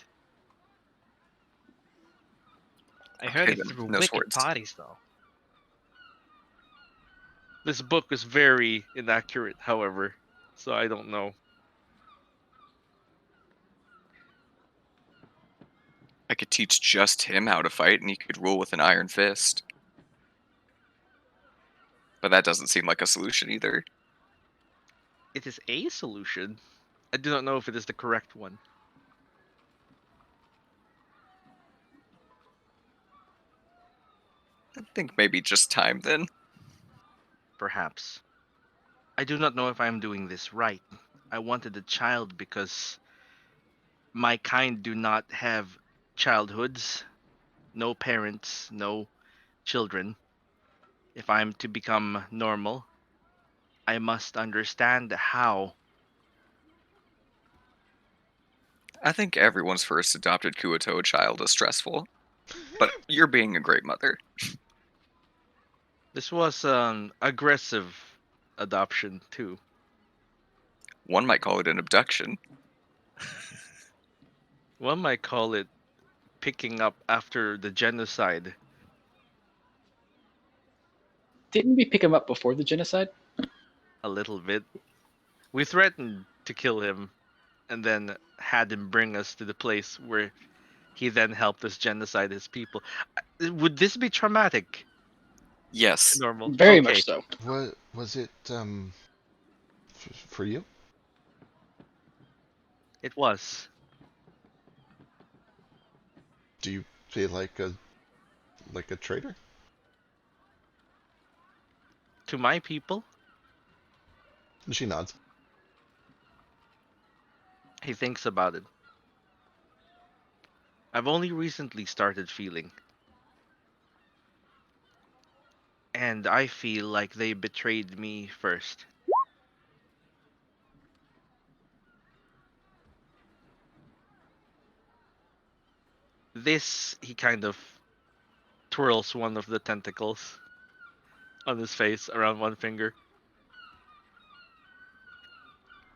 I heard Okay, he then, threw no wicked swords. parties though. This book is very inaccurate, however, so I don't know. I could teach just him how to fight and he could rule with an iron fist. But that doesn't seem like a solution either. It is a solution. I do not know if it is the correct one. I think maybe just time then. Perhaps. I do not know if I am doing this right. I wanted a child because my kind do not have childhoods, no parents, no children. If I'm to become normal, I must understand how. I think everyone's first adopted Kuoto child is stressful. But you're being a great mother. This was an aggressive adoption, too. One might call it an abduction. One might call it picking up after the genocide. Didn't we pick him up before the genocide? A little bit. We threatened to kill him and then had him bring us to the place where he then helped us genocide his people. Would this be traumatic? Yes. Normal. Very Okay. much so. What was it for you? It was. Do you feel like a traitor? To my people, She nods. he thinks about it. I've only recently started feeling. And I feel like they betrayed me first. This, he kind of twirls one of the tentacles on his face around one finger.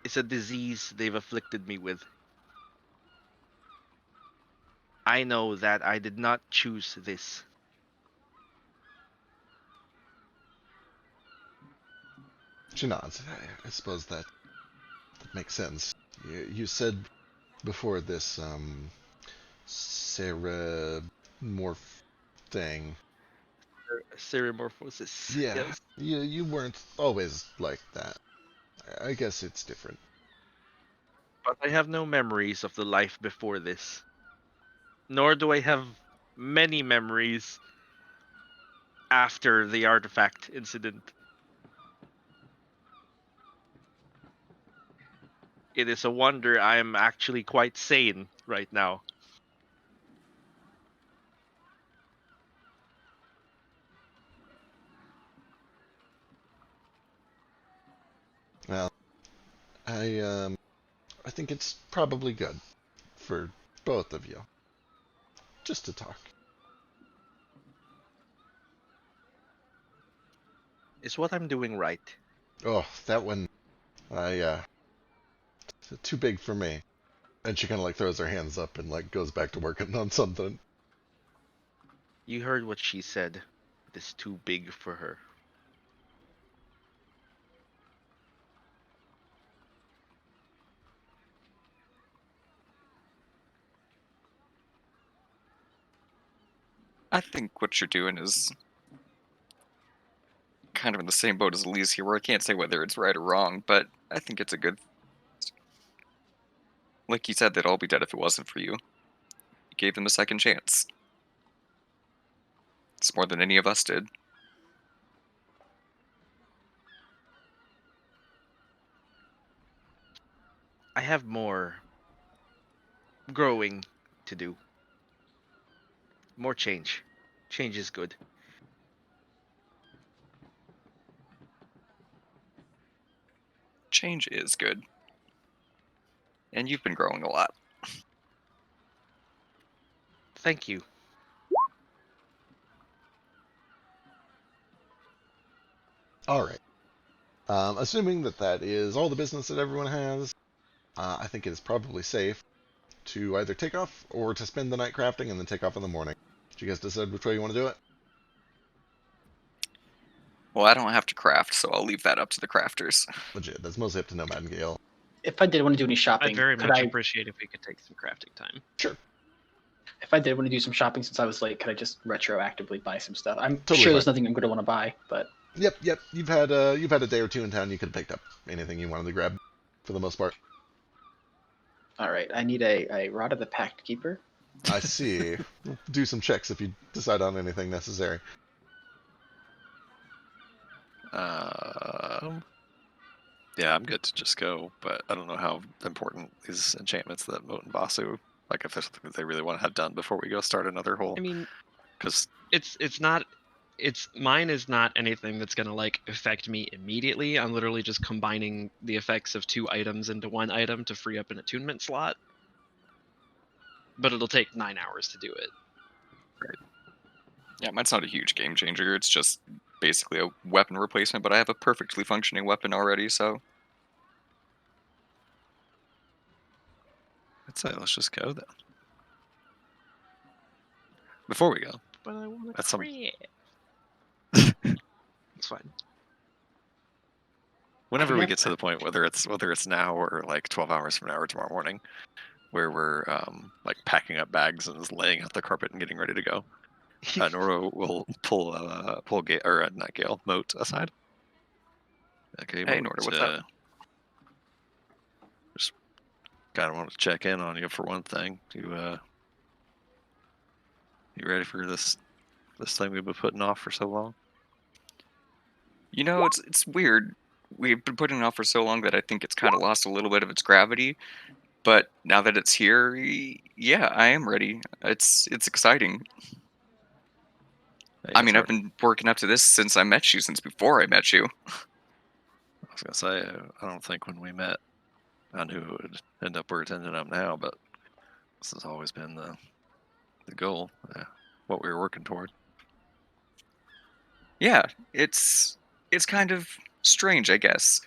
It's a disease they've afflicted me with. I know that I did not choose this. She nods. I suppose that makes sense. You said before this ceramorph thing. Ceramorphosis. Yeah, Yes. you weren't always like that. I guess it's different. But I have no memories of the life before this. Nor do I have many memories after the artifact incident. It is a wonder I am actually quite sane right now. Well, I think it's probably good for both of you just to talk. Is what I'm doing right? Oh, that one, too big for me. And she kind of like throws her hands up and like goes back to working on something. You heard what she said. It is too big for her. I think what you're doing is kind of in the same boat as Elise here, where I can't say whether it's right or wrong, but I think it's a good. Like you said, they'd all be dead if it wasn't for you. You gave them a second chance. It's more than any of us did. I have more growing to do. More change. Change is good. Change is good. And you've been growing a lot. Thank you. All right. Assuming that is all the business that everyone has, I think it is probably safe to either take off or to spend the night crafting and then take off in the morning. Did you guys decide which way you want to do it? Well, I don't have to craft, so I'll leave that up to the crafters. Legit. That's mostly up to Nomad and Gale. If I did want to do any I'd shopping, very could much I? appreciate if we could take some crafting time. Sure. If I did want to do some shopping since I was late, could I just retroactively buy some stuff? I'm Totally sure there's fine. nothing I'm going to want to buy, but Yep. You've had a day or two in town. You could have picked up anything you wanted to grab, for the most part. all right. I need a Rod of the Pact Keeper. I see. Do some checks if you decide on anything necessary. Yeah, I'm good to just go, but I don't know how important these enchantments that Moat and Basu, like if there's something that they really want to have done before we go start another hole. I mean, Because it's not. It's mine is not anything that's gonna like affect me immediately. I'm literally just combining the effects of 2 items into 1 item to free up an attunement slot. But it'll take 9 hours to do it. Yeah, mine's not a huge game changer. It's just basically a weapon replacement, but I have a perfectly functioning weapon already, so. I'd say let's just go then. Before we go, But I want to That's some- It's fine. whenever we have- get to the point, whether it's now or like 12 hours from now or tomorrow morning, where we're like packing up bags and just laying out the carpet and getting ready to go, Nora will pull Gale, or not Gale, Moat aside. Okay, Hey, Moat, Nora, what's up? Just kind of want to check in on you for one thing. You ready for this thing we've been putting off for so long? You know, it's weird. We've been putting it off for so long that I think it's kind of lost a little bit of its gravity. But now that it's here, yeah, I am ready. It's exciting. Hey, I it's mean, I've hard. been working up to this since I met you, since before I met you. I was gonna say, I don't think when we met, I knew it would end up where it's ended up now, but this has always been the goal, what we were working toward. Yeah, it's kind of strange, I guess.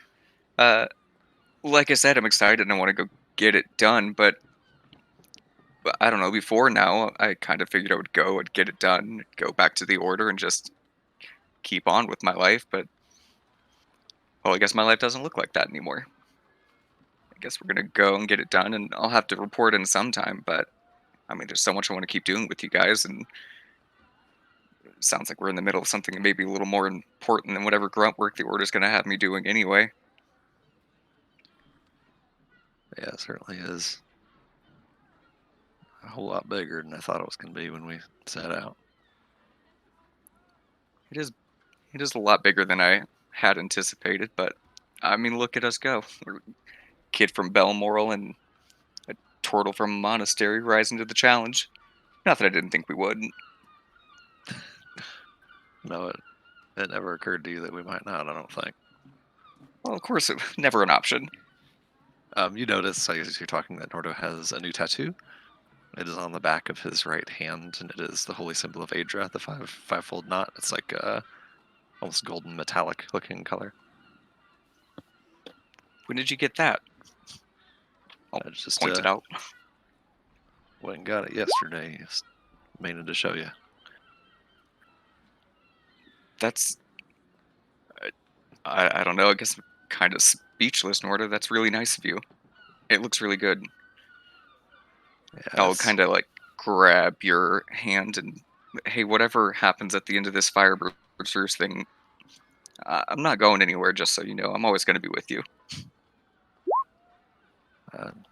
Uh, like I said, I'm excited and I want to go get it done, but I don't know. Before now, I kind of figured I would go and get it done, go back to the order, and just keep on with my life. But well, I guess my life doesn't look like that anymore. I guess we're gonna go and get it done, and I'll have to report in sometime. But I mean, there's so much I want to keep doing with you guys, and it sounds like we're in the middle of something maybe a little more important than whatever grunt work the order's gonna have me doing anyway. Yeah, it certainly is a whole lot bigger than I thought it was going to be when we set out. It is a lot bigger than I had anticipated, but I mean, look at us go. We're a kid from Balmoral and a turtle from a monastery rising to the challenge. Not that I didn't think we would. No, it never occurred to you that we might not, I don't think. Well, of course, it was never an option. You notice, as you're talking, that Nordo has a new tattoo. It is on the back of his right hand, and it is the holy symbol of Aedra, the fivefold knot. It's like almost golden metallic looking color. When did you get that? I'll I just point it out. went and got it yesterday. Just meaning to show you. That's... I don't know, I guess I'm kind of speechless, Norda. That's really nice of you. It looks really good. Yeah, I'll it's- kind of like grab your hand and, hey, whatever happens at the end of this Firebreakers thing, I'm not going anywhere, just so you know. I'm always going to be with you. I'm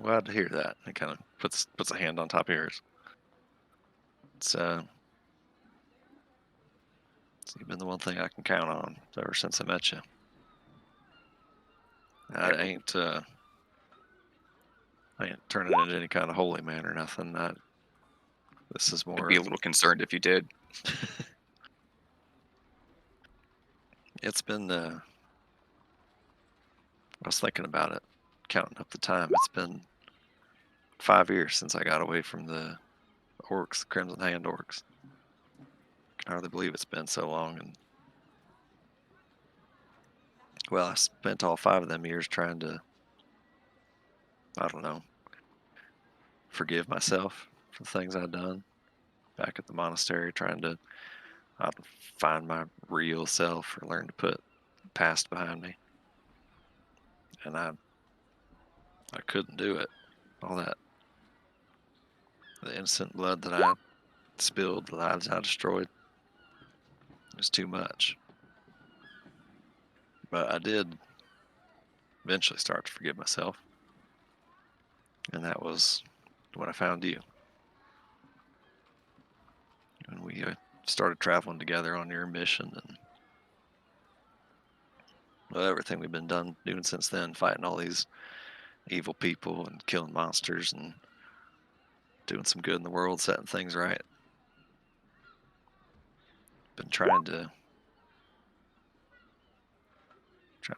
glad to hear that. It kind of puts a hand on top of yours. It's you've been the one thing I can count on ever since I met you. I ain't turning into any kind of holy man or nothing. This is I'd more. be a little concerned if you did. It's been. I was thinking about it, counting up the time. It's been 5 years since I got away from the orcs, the Crimson Hand orcs. I can hardly believe it's been so long. And well, I spent all 5 of them years trying to, I don't know, forgive myself for the things I'd done back at the monastery, trying to find my real self or learn to put the past behind me. And I couldn't do it. All that, the innocent blood that I spilled, the lives I destroyed, it was too much. But I did eventually start to forgive myself. And that was when I found you. And we started traveling together on your mission, and well, everything we've been doing since then, fighting all these evil people and killing monsters and doing some good in the world, setting things right. Been trying to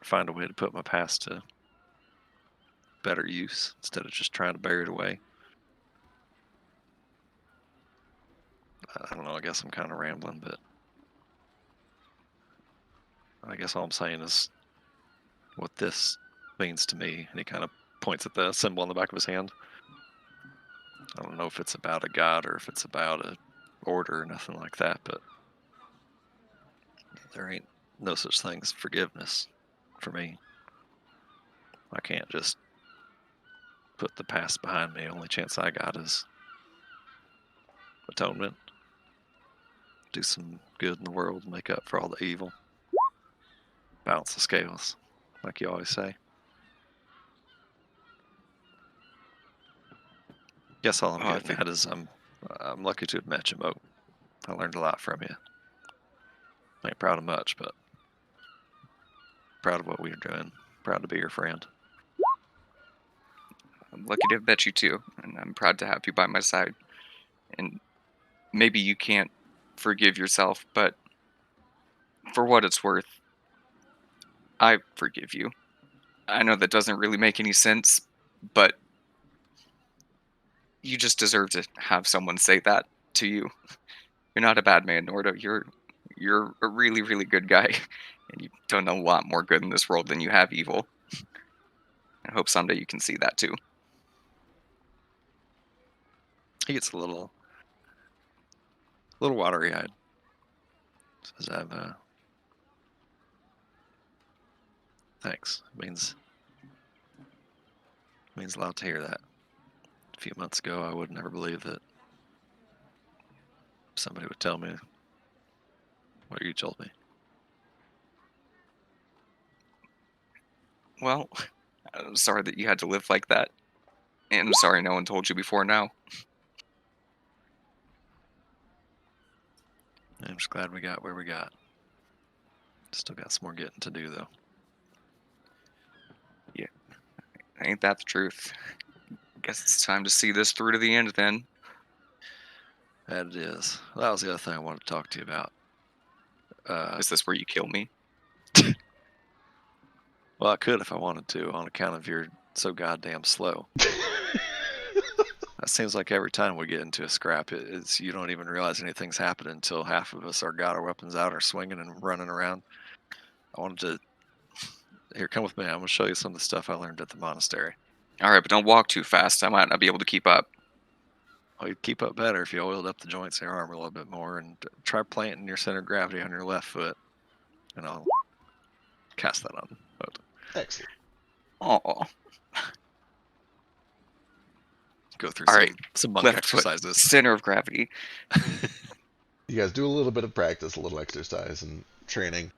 find a way to put my past to better use instead of just trying to bury it away. I don't know, I guess I'm kind of rambling, but I guess all I'm saying is what this means to me. And he kind of points at the symbol on the back of his hand. I don't know if it's about a god or if it's about a order or nothing like that, but there ain't no such thing as forgiveness for me. I can't just put the past behind me. Only chance I got is atonement. Do some good in the world, make up for all the evil. Balance the scales, like you always say. Guess all I'm Oh, I getting think at is I'm lucky to have met you, Moat. I learned a lot from you. I ain't proud of much, but proud of what we are doing. Proud to be your friend. I'm lucky to have met you too, and I'm proud to have you by my side. And maybe you can't forgive yourself, but for what it's worth, I forgive you. I know that doesn't really make any sense, but you just deserve to have someone say that to you. You're not a bad man, Nordo. You're a really, really good guy, and you've done a lot more good in this world than you have evil. I hope someday you can see that too. He gets a little watery eyed. Says, thanks. Means a lot to hear that. A few months ago, I would never believe that somebody would tell me what you told me. Well, I'm sorry that you had to live like that. And I'm sorry no one told you before now. I'm just glad we got where we got. Still got some more getting to do, though. Yeah, ain't that the truth? Guess it's time to see this through to the end then. That it is. Well, that was the other thing I wanted to talk to you about. Is this where you kill me? Well, I could if I wanted to, on account of you're so goddamn slow. That seems like every time we get into a scrap, it's you don't even realize anything's happened until half of us are got our weapons out or swinging and running around. I wanted to... Here, come with me. I'm going to show you some of the stuff I learned at the monastery. Alright, but don't walk too fast. I might not be able to keep up. Well, you'd keep up better if you oiled up the joints of your arm a little bit more and try planting your center of gravity on your left foot. And I'll cast that on both. Excellent. Oh, Go through All right, some monk left foot, exercises. center of gravity. You guys do a little bit of practice, a little exercise and training.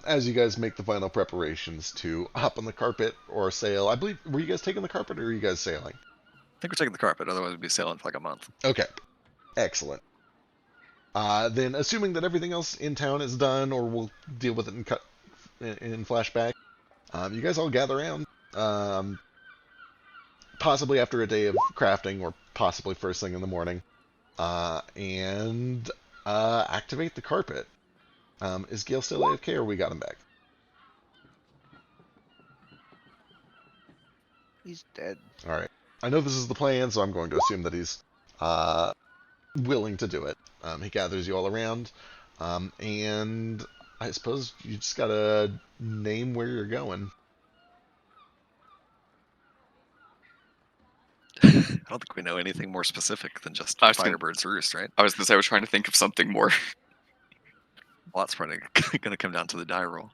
As you guys make the final preparations to hop on the carpet or sail. I believe, were you guys taking the carpet or were you guys sailing? I think we're taking the carpet, otherwise we'd be sailing for like a month. Okay. Excellent. Then, assuming that everything else in town is done, or we'll deal with it in flashback, you guys all gather around, possibly after a day of crafting, or possibly first thing in the morning, and activate the carpet. Is Gale still AFK, or we got him back? He's dead. All right. I know this is the plan, so I'm going to assume that he's willing to do it. He gathers you all around, and I suppose you just gotta name where you're going. I don't think we know anything more specific than just Firebird's Roost, right? I was gonna say I was trying to think of something more. Well, that's probably going to come down to the die roll.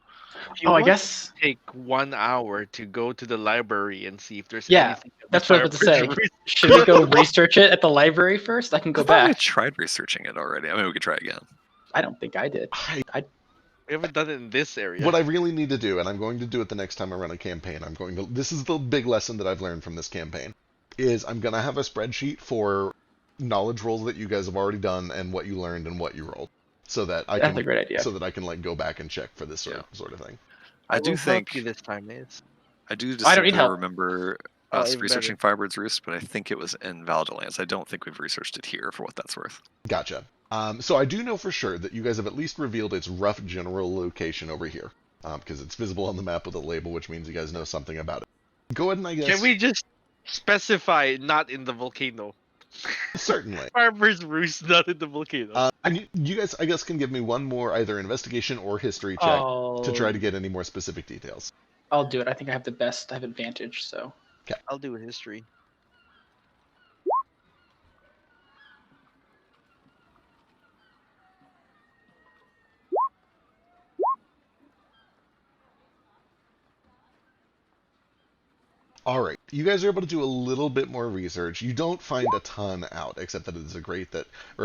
Oh, I guess. Take 1 hour to go to the library and see if there's Yeah, anything. that's what I was about to say. Firebird's Roost. Should we go research it at the library first? I can go I thought we back. tried researching it already. I mean, we could try again. I don't think I did. We haven't done it in this area. What I really need to do, and I'm going to do it the next time I run a campaign, this is the big lesson that I've learned from this campaign, is I'm going to have a spreadsheet for knowledge rolls that you guys have already done and what you learned and what you rolled. So that I That's can, a great idea. so that I can like go back and check for this sort of thing. I do will think help you this time, Maze. I do I don't need distinctly help. remember Oh, us even researching Firebird's Roost, but I think it was in Valdelands. I don't think we've researched it here for what that's worth. Gotcha. So I do know for sure that you guys have at least revealed its rough general location over here, because it's visible on the map with a label, which means you guys know something about it. Go ahead and I guess. Can we just specify not in the volcano? Certainly. Firebird's Roost, not in the volcano. And you guys, I guess, can give me one more either investigation or history check to try to get any more specific details. I'll do it. I think I have the best. I have advantage, so. I'll do history. All right, you guys are able to do a little bit more research. You don't find a ton out, except that it is a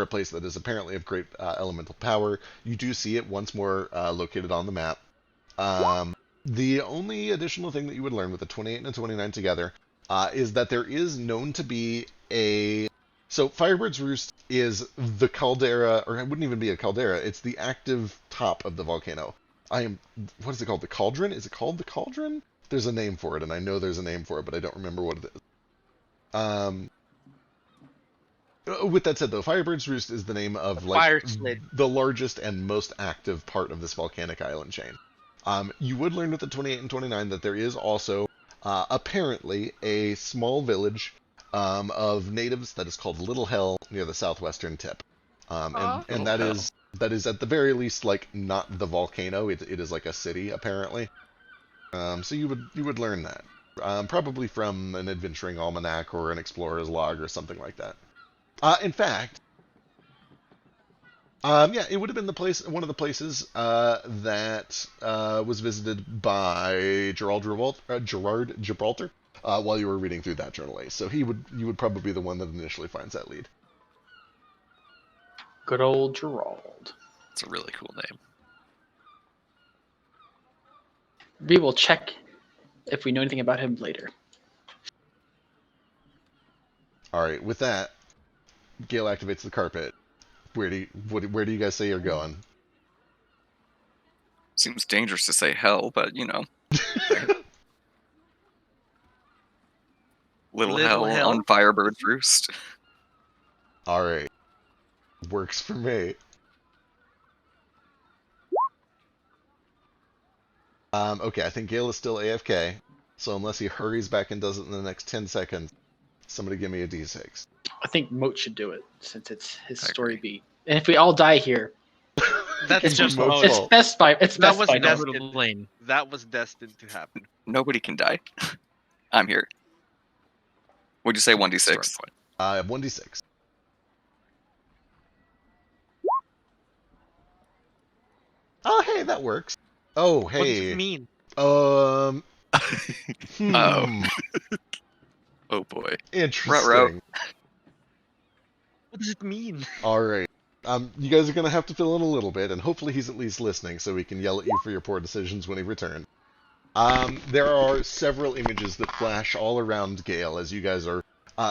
place that is apparently of great elemental power. You do see it once more located on the map. The only additional thing that you would learn with the 28 and the 29 together is that there is known to be So Firebird's Roost is the caldera, or it wouldn't even be a caldera. It's the active top of the volcano. What is it called? The cauldron? Is it called the cauldron? There's a name for it, and I know there's a name for it, but I don't remember what it is. With that said, though, Firebird's Roost is the name of like Fire slid. the largest and most active part of this volcanic island chain. You would learn with the 28 and 29 that there is also apparently a small village of natives that is called Little Hell near the southwestern tip, and that is at the very least like not the volcano. It is like a city apparently. So you would learn that probably from an adventuring almanac or an explorer's log or something like that. In fact, yeah, it would have been one of the places that was visited by Gerard Gibraltar while you were reading through that journal ace. So you would probably be the one that initially finds that lead. Good old Gerald. It's a really cool name. We will check if we know anything about him later. All right, with that, Gale activates the carpet. Where do you guys say you're going? Seems dangerous to say hell, but you know. Little hell on Firebird's Roost. All right, works for me. Okay, I think Gale is still AFK, so unless he hurries back and does it in the next 10 seconds, somebody give me a d6. I think Moat should do it since it's his I story agree. beat. And if we all die here, That's it's just just Moat's it's fault. best by it's That best was by best. now. Notable lane. That was destined to happen. Nobody can die. I'm here. Would you say 1d6? Starting point. 1d6. Oh, hey, that works. Oh, What does hey. it mean? Hmm. Oh boy. Interesting. Ruh-roh. What does it mean? All right. You guys are gonna have to fill in a little bit, and hopefully he's at least listening, so he can yell at you for your poor decisions when he returns. There are several images that flash all around Gale as you guys are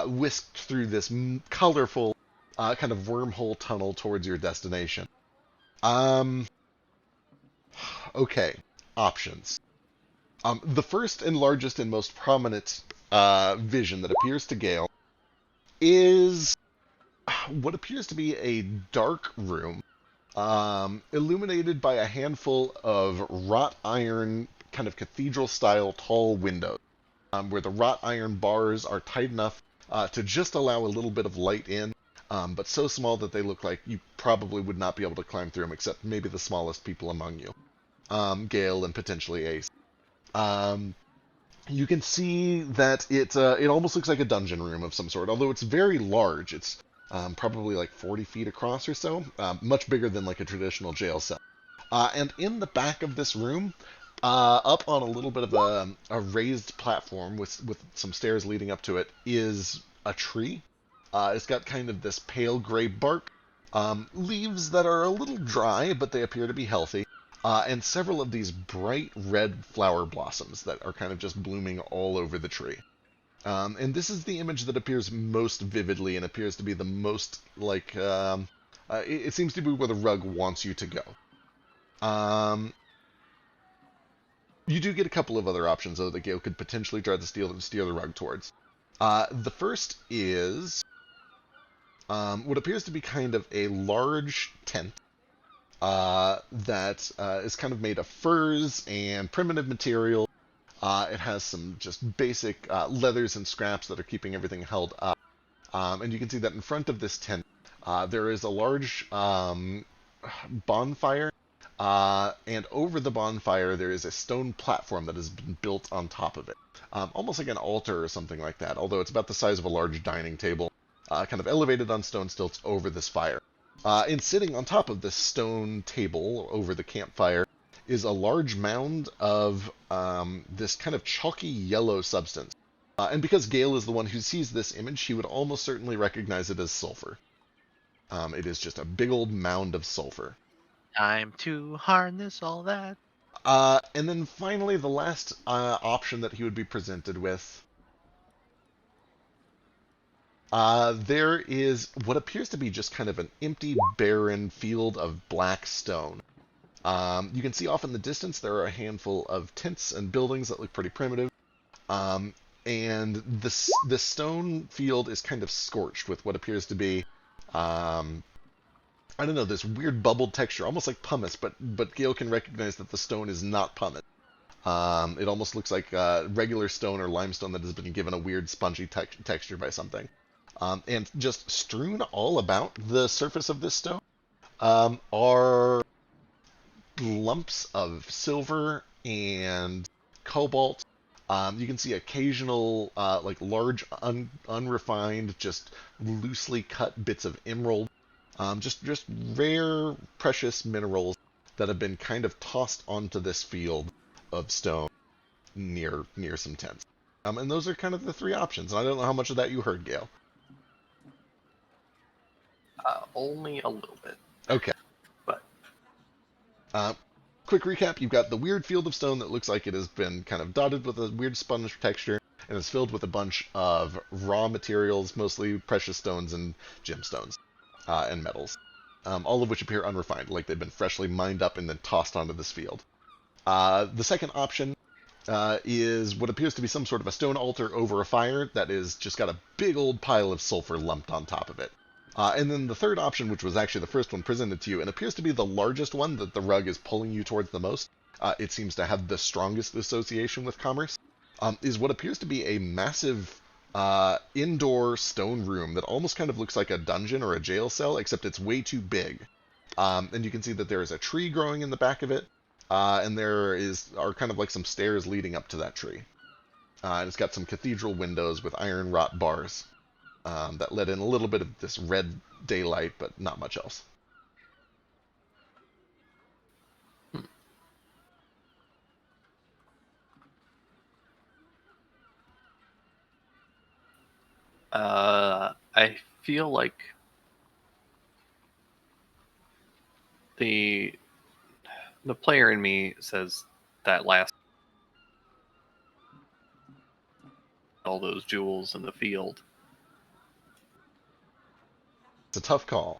whisked through this colorful kind of wormhole tunnel towards your destination. Okay, options. The first and largest and most prominent vision that appears to Gale is what appears to be a dark room, illuminated by a handful of wrought iron, kind of cathedral-style tall windows, where the wrought iron bars are tight enough to just allow a little bit of light in, but so small that they look like you probably would not be able to climb through them, except maybe the smallest people among you, Gale and potentially Ace. You can see that it almost looks like a dungeon room of some sort, although it's very large. It's probably like 40 feet across or so, much bigger than like a traditional jail cell. And in the back of this room, up on a little bit of a raised platform with some stairs leading up to it, is a tree. It's got kind of this pale gray bark, leaves that are a little dry, but they appear to be healthy. And several of these bright red flower blossoms that are kind of just blooming all over the tree. And this is the image that appears most vividly and appears to be the most, like, it seems to be where the rug wants you to go. You do get a couple of other options, though, that Gale could potentially try to steer the rug towards. The first is what appears to be kind of a large tent that is kind of made of furs and primitive material. It has some just basic leathers and scraps that are keeping everything held up. And you can see that in front of this tent, there is a large bonfire. And over the bonfire, there is a stone platform that has been built on top of it. Almost like an altar or something like that, although it's about the size of a large dining table, kind of elevated on stone stilts over this fire. And sitting on top of this stone table over the campfire is a large mound of this kind of chalky yellow substance. And because Gale is the one who sees this image, he would almost certainly recognize it as sulfur. It is just a big old mound of sulfur. Time to harness all that. And then finally, the last option that he would be presented with, there is what appears to be just kind of an empty, barren field of black stone. You can see off in the distance there are a handful of tents and buildings that look pretty primitive. and this stone field is kind of scorched with what appears to be, I don't know, this weird bubbled texture, almost like pumice, but Gale can recognize that the stone is not pumice. It almost looks like regular stone or limestone that has been given a weird spongy texture by something. And just strewn all about the surface of this stone are lumps of silver and cobalt. You can see occasional, like large, unrefined, just loosely cut bits of emerald. Just rare, precious minerals that have been kind of tossed onto this field of stone near some tents. And those are kind of the three options. And I don't know how much of that you heard, Gale. Only a little bit. Okay. But quick recap, you've got the weird field of stone that looks like it has been kind of dotted with a weird sponge texture, and is filled with a bunch of raw materials, mostly precious stones and gemstones and metals, all of which appear unrefined, like they've been freshly mined up and then tossed onto this field. The second option is what appears to be some sort of a stone altar over a fire that is just got a big old pile of sulfur lumped on top of it. And then the third option, which was actually the first one presented to you, and appears to be the largest one that the rug is pulling you towards the most, it seems to have the strongest association with commerce, is what appears to be a massive indoor stone room that almost kind of looks like a dungeon or a jail cell, except it's way too big. And you can see that there is a tree growing in the back of it, and there are kind of like some stairs leading up to that tree. And it's got some cathedral windows with iron wrought bars. That let in a little bit of this red daylight, but not much else. I feel like the player in me says that last all those jewels in the field. It's a tough call.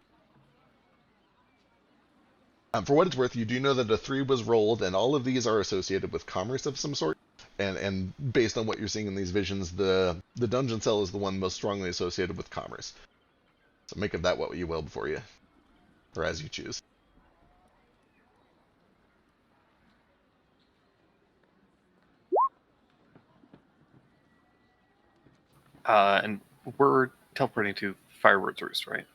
For what it's worth, you do know that a 3 was rolled, and all of these are associated with commerce of some sort. And based on what you're seeing in these visions, the dungeon cell is the one most strongly associated with commerce. So make of that what you will before you, or as you choose. And we're teleporting to Firebird's Roost, right?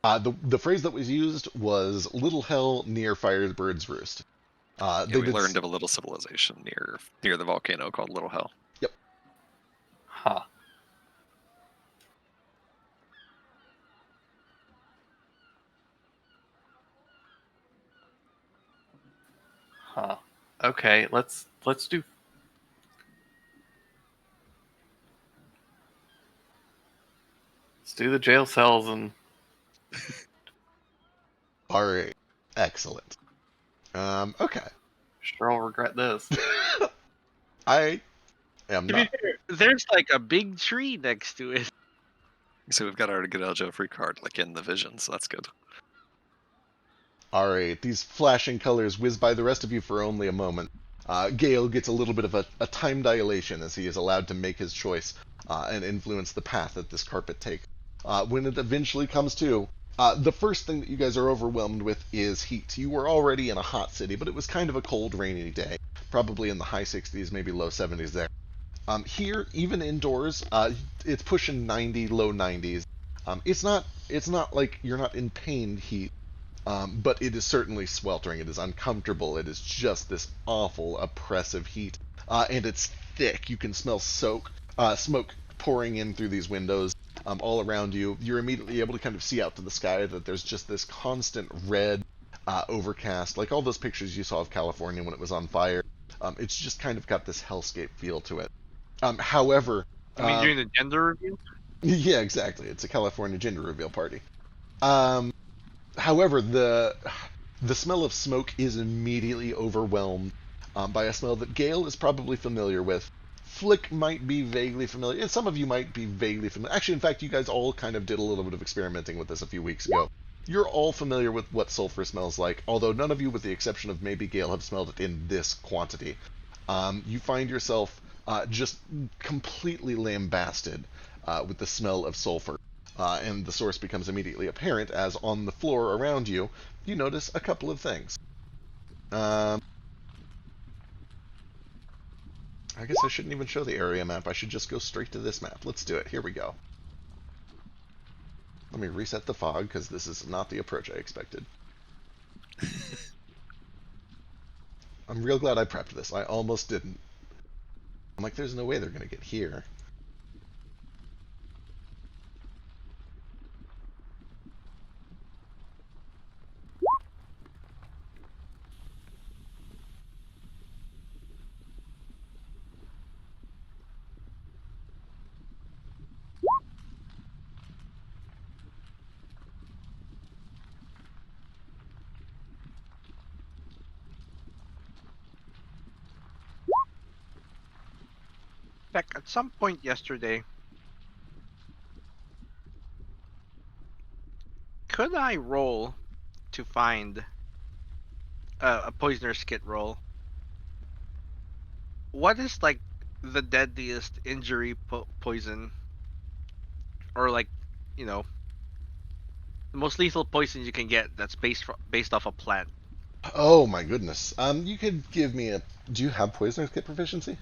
The phrase that was used was "Little Hell near Firebird's Roost." Yeah, we learned of a little civilization near the volcano called Little Hell. Yep. Huh. Huh. Okay, let's do. Let's do the jail cells and. All right. Excellent. Okay. Sure, I'll regret this. I am To be not. fair, there's like a big tree next to it. So we've got our get out of jail free card, like in the vision, so that's good. All right. These flashing colors whiz by the rest of you for only a moment. Gale gets a little bit of a time dilation as he is allowed to make his choice and influence the path that this carpet takes. When it eventually comes to, the first thing that you guys are overwhelmed with is heat. You were already in a hot city, but it was kind of a cold, rainy day. Probably in the high 60s, maybe low 70s there. Here, even indoors, it's pushing 90, low 90s. It's not like you're not in pain heat, but it is certainly sweltering. It is uncomfortable. It is just this awful, oppressive heat, and it's thick. You can smell smoke pouring in through these windows all around you. You're immediately able to kind of see out to the sky that there's just this constant red overcast, like all those pictures you saw of California when it was on fire. It's just kind of got this hellscape feel to it. However, I mean, during the gender reveal? yeah, exactly. It's a California gender reveal party. However, the smell of smoke is immediately overwhelmed by a smell that Gale is probably familiar with. Flick might be vaguely familiar, and some of you might be vaguely familiar. Actually, in fact, you guys all kind of did a little bit of experimenting with this a few weeks ago. You're all familiar with what sulfur smells like, although none of you, with the exception of maybe Gale, have smelled it in this quantity. You find yourself just completely lambasted with the smell of sulfur. And the source becomes immediately apparent as on the floor around you, you notice a couple of things. I guess I shouldn't even show the area map. I should just go straight to this map. Let's do it. Here we go. Let me reset the fog, because this is not the approach I expected. I'm real glad I prepped this. I almost didn't. I'm like, there's no way they're going to get here. Beck, at some point yesterday, could I roll to find a poisoner's kit roll? What is like the deadliest injury poison, or like, you know, the most lethal poison you can get that's based off a plant? Oh my goodness. You could give me a... Do you have Poisoner's Kit proficiency?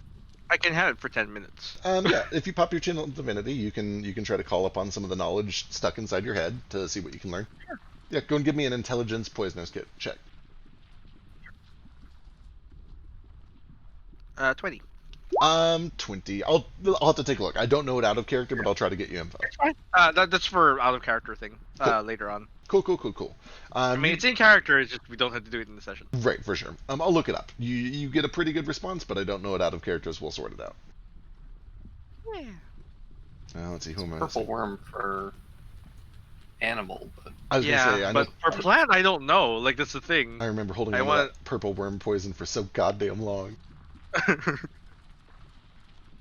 I can have it for 10 minutes. Yeah, if you pop your chin on Divinity, you can try to call upon some of the knowledge stuck inside your head to see what you can learn. Sure. Yeah, go and give me an Intelligence Poisoner's Kit check. 20. 20. I'll have to take a look. I don't know it out of character, but I'll try to get you info. That's fine. That's for out of character thing. Cool. Later on. Cool. I mean, it's in character. It's just we don't have to do it in the session. Right, for sure. I'll look it up. You get a pretty good response, but I don't know it out of characters. We'll sort it out. Yeah. Let's see, who am I Purple missing? worm for animal, but I was gonna say, I know. But for plant, I don't know. Like, that's the thing. I remember holding on to that purple worm poison for so goddamn long.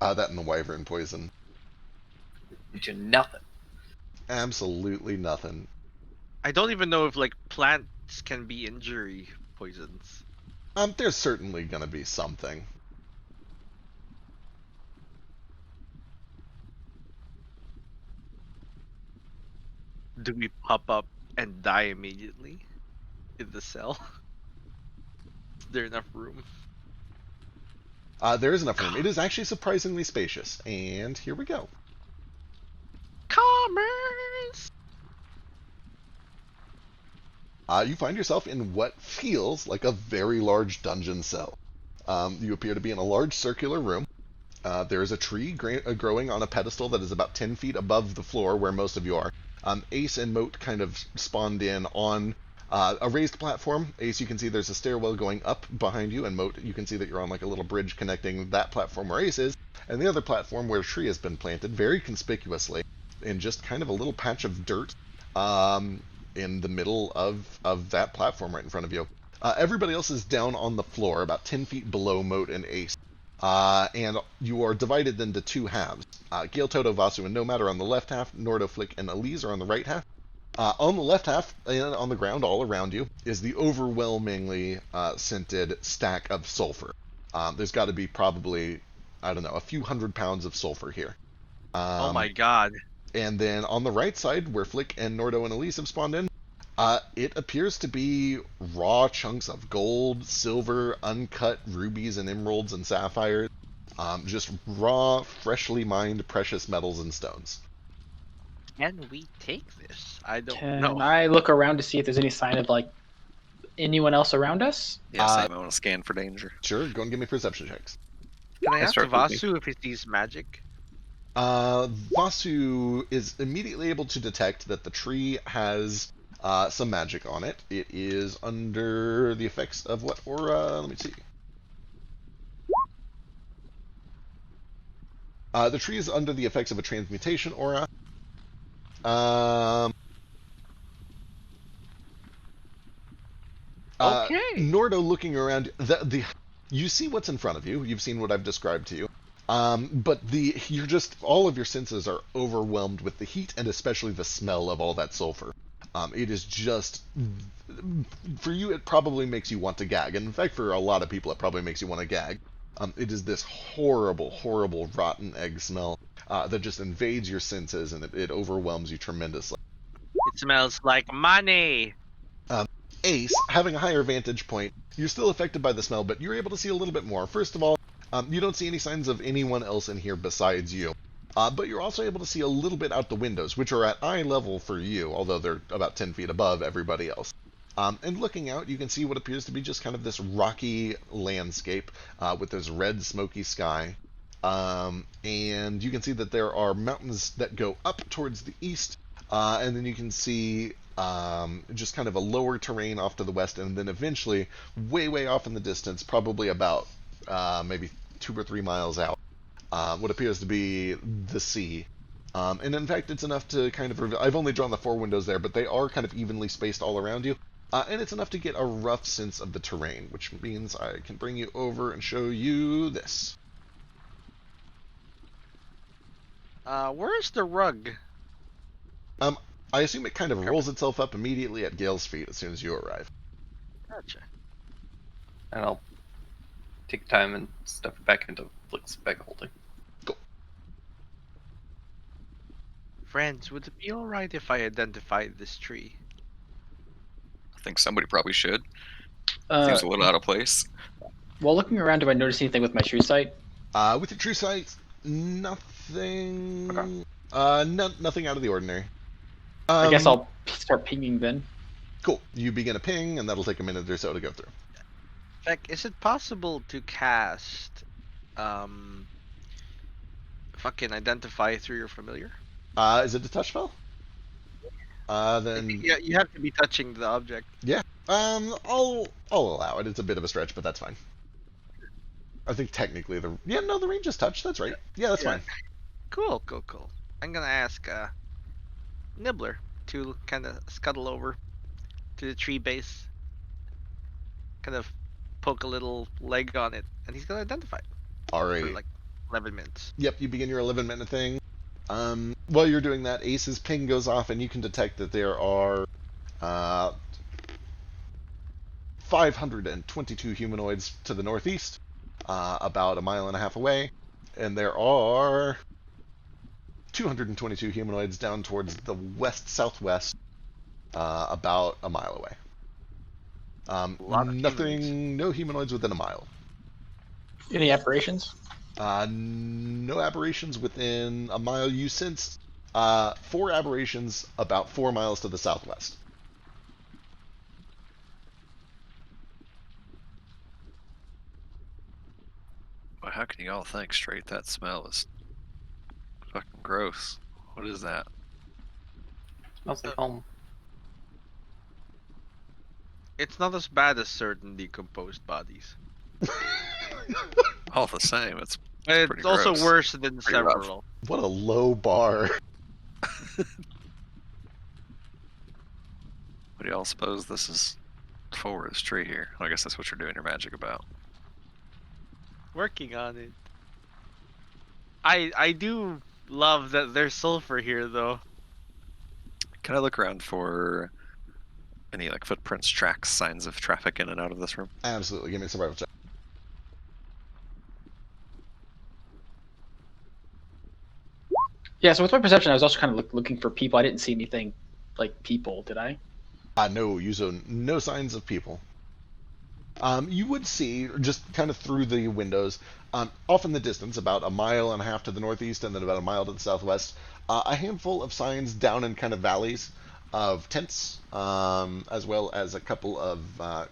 That and the wyvern poison. to nothing. Absolutely nothing. I don't even know if like plants can be injury poisons. There's certainly gonna be something. Do we pop up and die immediately in the cell? Is there enough room? There is enough room. It is actually surprisingly spacious. And here we go. Commerce! You find yourself in what feels like a very large dungeon cell. You appear to be in a large circular room. There is a tree growing on a pedestal that is about 10 feet above the floor where most of you are. Ace and Moat kind of spawned in on a raised platform. Ace, you can see there's a stairwell going up behind you, and Moat, you can see that you're on like a little bridge connecting that platform where Ace is, and the other platform where a tree has been planted very conspicuously in just kind of a little patch of dirt in the middle of that platform right in front of you. Everybody else is down on the floor, about 10 feet below Moat and Ace. And you are divided into two halves. Gale, Toto, Vasu, and Nomad are on the left half. Nordo, Flick, and Elise are on the right half. On the left half, and on the ground all around you, is the overwhelmingly scented stack of sulfur. There's got to be probably, I don't know, a few 100 pounds of sulfur here. Oh my god. And then on the right side, where Flick and Nordo and Elise have spawned in, it appears to be raw chunks of gold, silver, uncut rubies and emeralds and sapphires. Just raw, freshly mined precious metals and stones. Can we take this? I don't Can know. I look around to see if there's any sign of like anyone else around us? Yeah, same. I want to scan for danger. Sure, go and give me perception checks. Can I I ask start with Vasu if he sees magic? Vasu is immediately able to detect that the tree has some magic on it. It is under the effects of what aura? Let me see. The tree is under the effects of a transmutation aura. Okay. Nordo, looking around, you see what's in front of you. You've seen what I've described to you. But you're just, all of your senses are overwhelmed with the heat and especially the smell of all that sulfur. It is just, for you, it probably makes you want to gag. And in fact, for a lot of people, it probably makes you want to gag. It is this horrible, horrible rotten egg smell that just invades your senses, and it overwhelms you tremendously. It smells like money. Ace, having a higher vantage point, you're still affected by the smell, but you're able to see a little bit more. First of all, you don't see any signs of anyone else in here besides you. But you're also able to see a little bit out the windows, which are at eye level for you, although they're about 10 feet above everybody else. And looking out, you can see what appears to be just kind of this rocky landscape with this red, smoky sky. And you can see that there are mountains that go up towards the east, and then you can see just kind of a lower terrain off to the west, and then eventually, way, way off in the distance, probably about maybe 2 or 3 miles out, what appears to be the sea. And in fact, it's enough to kind of I've only drawn the 4 windows there, but they are kind of evenly spaced all around you. And it's enough to get a rough sense of the terrain, which means I can bring you over and show you this. Where's the rug? I assume it kind of rolls itself up immediately at Gale's feet as soon as you arrive. Gotcha. And I'll take time and stuff it back into Flick's bag holding. Cool. Friends, would it be alright if I identified this tree? I think somebody probably should. Uh, Seems a little out of place. while looking around, do I notice anything with my true sight? With your true sight, nothing. Okay. Nothing out of the ordinary. I guess I'll start pinging then. Cool. You begin a ping, and that'll take a minute or so to go through. Feck, is it possible to cast fucking identify through your familiar? Is it a touch spell? Then Yeah, you have to be touching the object. I'll allow it. It's a bit of a stretch, but that's fine. I think technically the range is touch. That's right. Yeah, that's fine. Cool. I'm gonna ask Nibbler to kind of scuttle over to the tree base, kind of poke a little leg on it, and he's gonna identify it All for right. like 11 minutes. Yep, you begin your 11-minute thing. While you're doing that, Ace's ping goes off, and you can detect that there are 522 humanoids to the northeast, about 1.5 miles away, and there are 222 humanoids down towards the west-southwest, about 1 mile away. Lot of No humanoids within 1 mile. Any aberrations? No aberrations within 1 mile. You sense 4 aberrations about 4 miles to the southwest. Well, how can you all think straight? That smell is fucking gross. What is that? Smells like home. It's not as bad as certain decomposed bodies, All the same, it's but pretty it's also gross. worse than Pretty rough. several. What a low bar. What do y'all suppose this is for, this tree here? Well, I guess that's what you're doing your magic about. Working on it. I do love that there's sulfur here, though. Can I look around for any like footprints, tracks, signs of traffic in and out of this room? Absolutely. Give me a survival check. Yeah, so with my perception, I was also kind of looking for people. I didn't see anything like people, did I? No, you saw no signs of people. You would see, just kind of through the windows, off in the distance, about 1.5 miles to the northeast and then about 1 mile to the southwest, a handful of signs down in kind of valleys of tents, as well as a couple of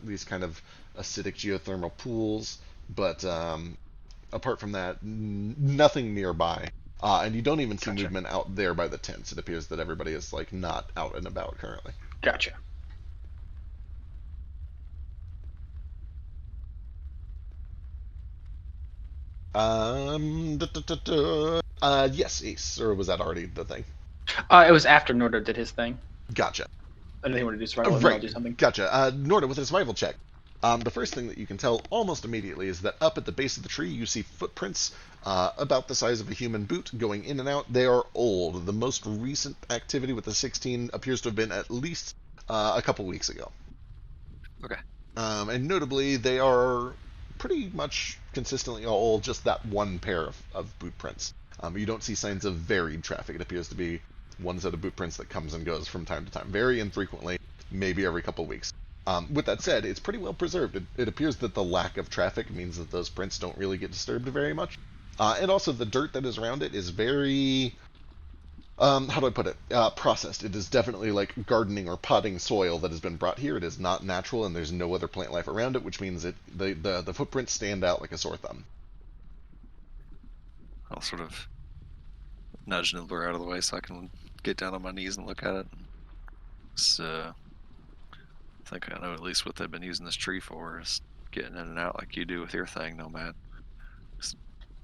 these kind of acidic geothermal pools. But apart from that, nothing nearby. And you don't even see Gotcha. movement out there by the tents. It appears that everybody is like not out and about currently. Gotcha. Yes, Ace, or was that already the thing? It was after Nordo did his thing. Gotcha. I didn't want to do survival, and then I'll Right, do something. gotcha. Norda, with a survival check, the first thing that you can tell almost immediately is that up at the base of the tree you see footprints about the size of a human boot going in and out. They are old. The most recent activity with the 16 appears to have been at least a couple weeks ago. Okay. And notably, they are pretty much consistently all just that one pair of boot prints. You don't see signs of varied traffic. It appears to be one set of boot prints that comes and goes from time to time, very infrequently, maybe every couple of weeks. With that said, it's pretty well preserved. It appears that the lack of traffic means that those prints don't really get disturbed very much. And also the dirt that is around it is very, how do I put it, processed. It is definitely like gardening or potting soil that has been brought here. It is not natural, and there's no other plant life around it, which means the footprints stand out like a sore thumb. I'll sort of nudge Nibbler out of the way so I can get down on my knees and look at it. So, I think I know at least what they've been using this tree for is getting in and out like you do with your thing, Nomad. Just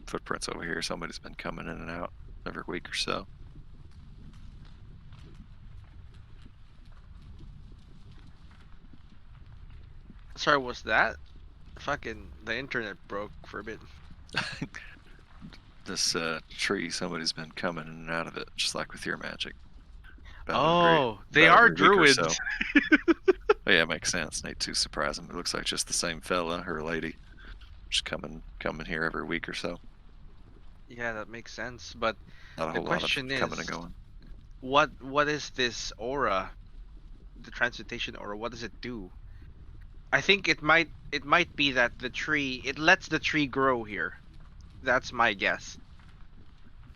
footprints over here. Somebody's been coming in and out every week or so. Sorry, what's that? Fucking the internet broke for a bit. This tree, somebody's been coming in and out of it, just like with your magic. Oh, they are druids. So. Oh, yeah, it makes sense. Ain't too surprising. It looks like just the same fella or lady, just coming here every week or so. Yeah, that makes sense. But Not a the whole lot of question is, coming and going. what is this aura? The transmutation aura. What does it do? I think it might be that the tree, it lets the tree grow here. That's my guess.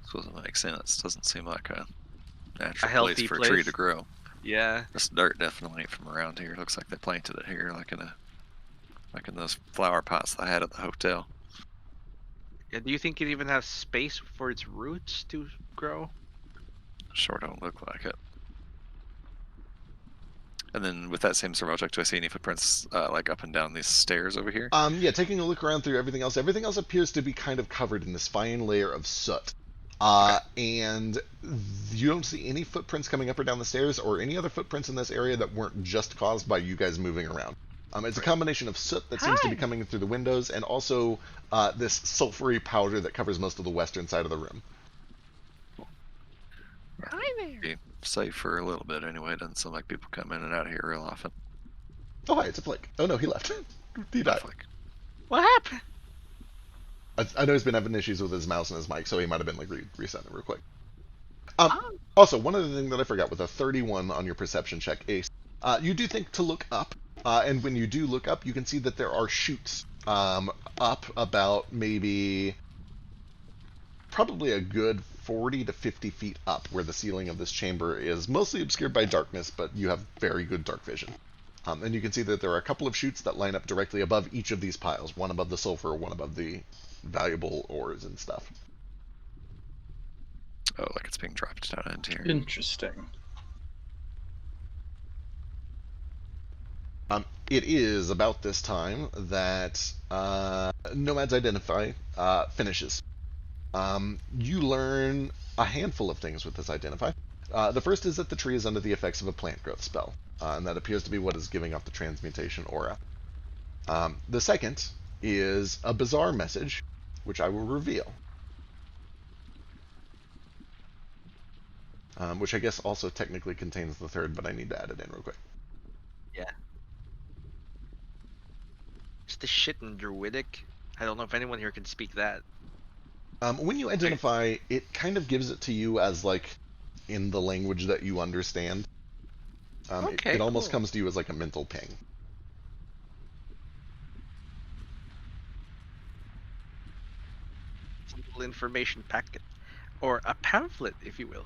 This doesn't make sense. Doesn't seem like a natural healthy place for a tree place. to grow. Yeah. This dirt definitely ain't from around here. Looks like they planted it here, like in those flower pots I had at the hotel. Yeah, do you think it even has space for its roots to grow? Sure don't look like it. And then with that same sort of object, do I see any footprints like up and down these stairs over here? Yeah, taking a look around through everything else appears to be kind of covered in this fine layer of soot. And you don't see any footprints coming up or down the stairs or any other footprints in this area that weren't just caused by you guys moving around. It's a combination of soot that seems to be coming through the windows and also this sulfury powder that covers most of the western side of the room. Be safe for a little bit anyway. It doesn't seem like people come in and out of here real often. Oh, hi, it's a Flake. Oh, no, he left. He died. Like, What happened? I know he's been having issues with his mouse and his mic, so he might have been like resetting real quick. Also, one other thing that I forgot with a 31 on your perception check, Ace, you do think to look up, and when you do look up, you can see that there are chutes up about maybe probably a good 40 to 50 feet up where the ceiling of this chamber is mostly obscured by darkness, but you have very good dark vision. And you can see that there are a couple of chutes that line up directly above each of these piles, one above the sulfur, one above the valuable ores and stuff. oh, like it's being dropped down into here. Interesting. It is about this time that Nomad's Identify finishes. You learn a handful of things with this Identify. The first is that the tree is under the effects of a plant growth spell, and that appears to be what is giving off the transmutation aura. The second is a bizarre message, which I will reveal. Which I guess also technically contains the third, but I need to add it in real quick. Yeah. It's the shit in Druidic. I don't know if anyone here can speak that. When you identify, it kind of gives it to you as like in the language that you understand. It almost comes to you as like a mental ping. It's a little information packet, or a pamphlet, if you will.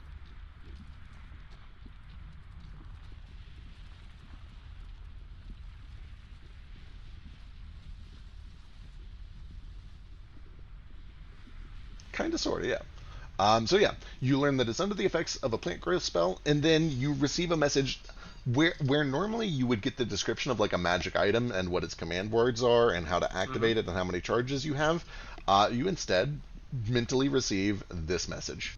Kind of, sort of, yeah. So yeah, you learn that it's under the effects of a plant growth spell, and then you receive a message where normally you would get the description of like a magic item and what its command words are and how to activate it and how many charges you have. You instead mentally receive this message.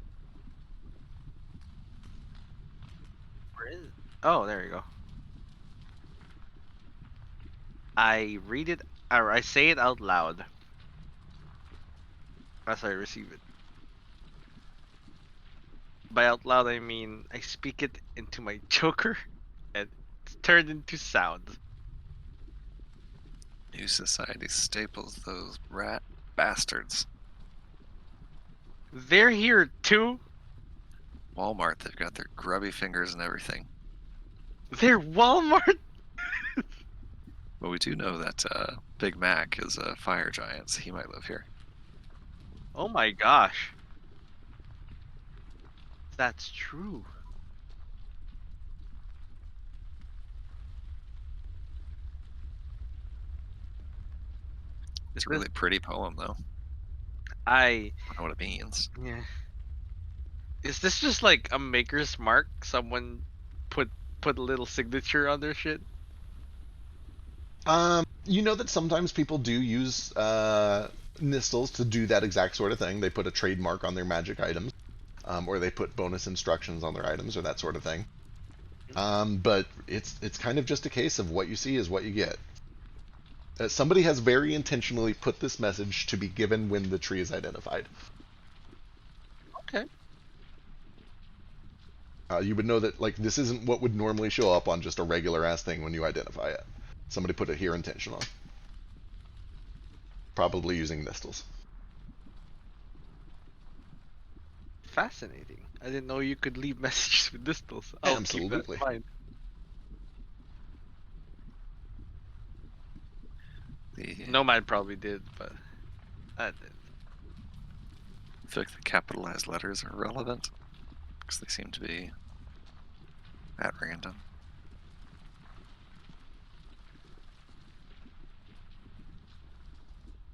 Where is it? Oh, there you go. I read it, or I say it out loud as I receive it. By out loud, I mean I speak it into my Joker, and it's turned into sound. New Society staples, those rat bastards. They're here too. Walmart, they've got their grubby fingers and everything. They're Walmart. But we do know that Big Mac is a fire giant, so he might live here. Oh my gosh. That's true. It's a really pretty poem, though. I don't know what it means. Yeah. Is this just like a maker's mark? Someone put a little signature on their shit? You know that sometimes people do use Nistles to do that exact sort of thing. They put a trademark on their magic items, or they put bonus instructions on their items, or that sort of thing. But it's kind of just a case of what you see is what you get. Somebody has very intentionally put this message to be given when the tree is identified. Okay. You would know that like this isn't what would normally show up on just a regular ass thing when you identify it. Somebody put it here intentionally. Probably using Nistles. Fascinating. I didn't know you could leave messages with Nistles. I'll Absolutely. Keep that in mind. Nomad probably did, but I did. I feel like the capitalized letters are relevant because they seem to be at random.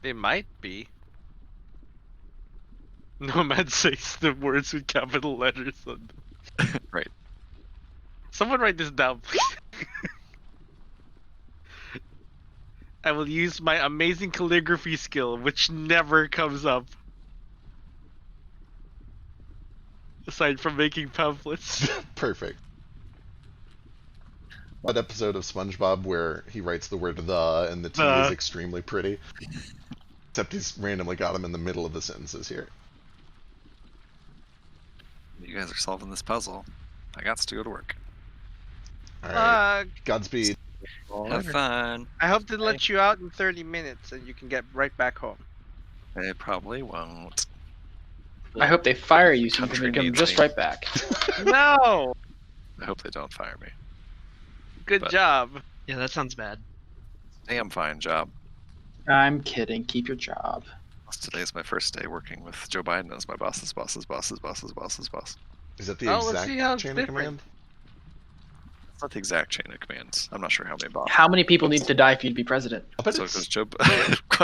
They might be. Nomad says the words with capital letters on them. Right. Someone write this down, please. I will use my amazing calligraphy skill, which never comes up. Aside from making pamphlets. Perfect. That episode of SpongeBob where he writes the word "the" and the T is extremely pretty. Except he's randomly got him in the middle of the sentences here. You guys are solving this puzzle. I got to go to work. Alright. Godspeed. Have fun. I hope to let you out in 30 minutes and you can get right back home. They probably won't. I hope they fire you so you Country can come needs just me. right back. No! I hope they don't fire me. Good But- job. Yeah, that sounds bad. Damn fine job. I'm kidding. Keep your job. Today's my first day working with Joe Biden as my boss's boss's boss's boss's boss's boss. Is that the Oh, let's see how exact it's chain of different. command? It's not the exact chain of commands. I'm not sure how many bosses. How many people need to die for you to be president? I bet So it it's goes Joe,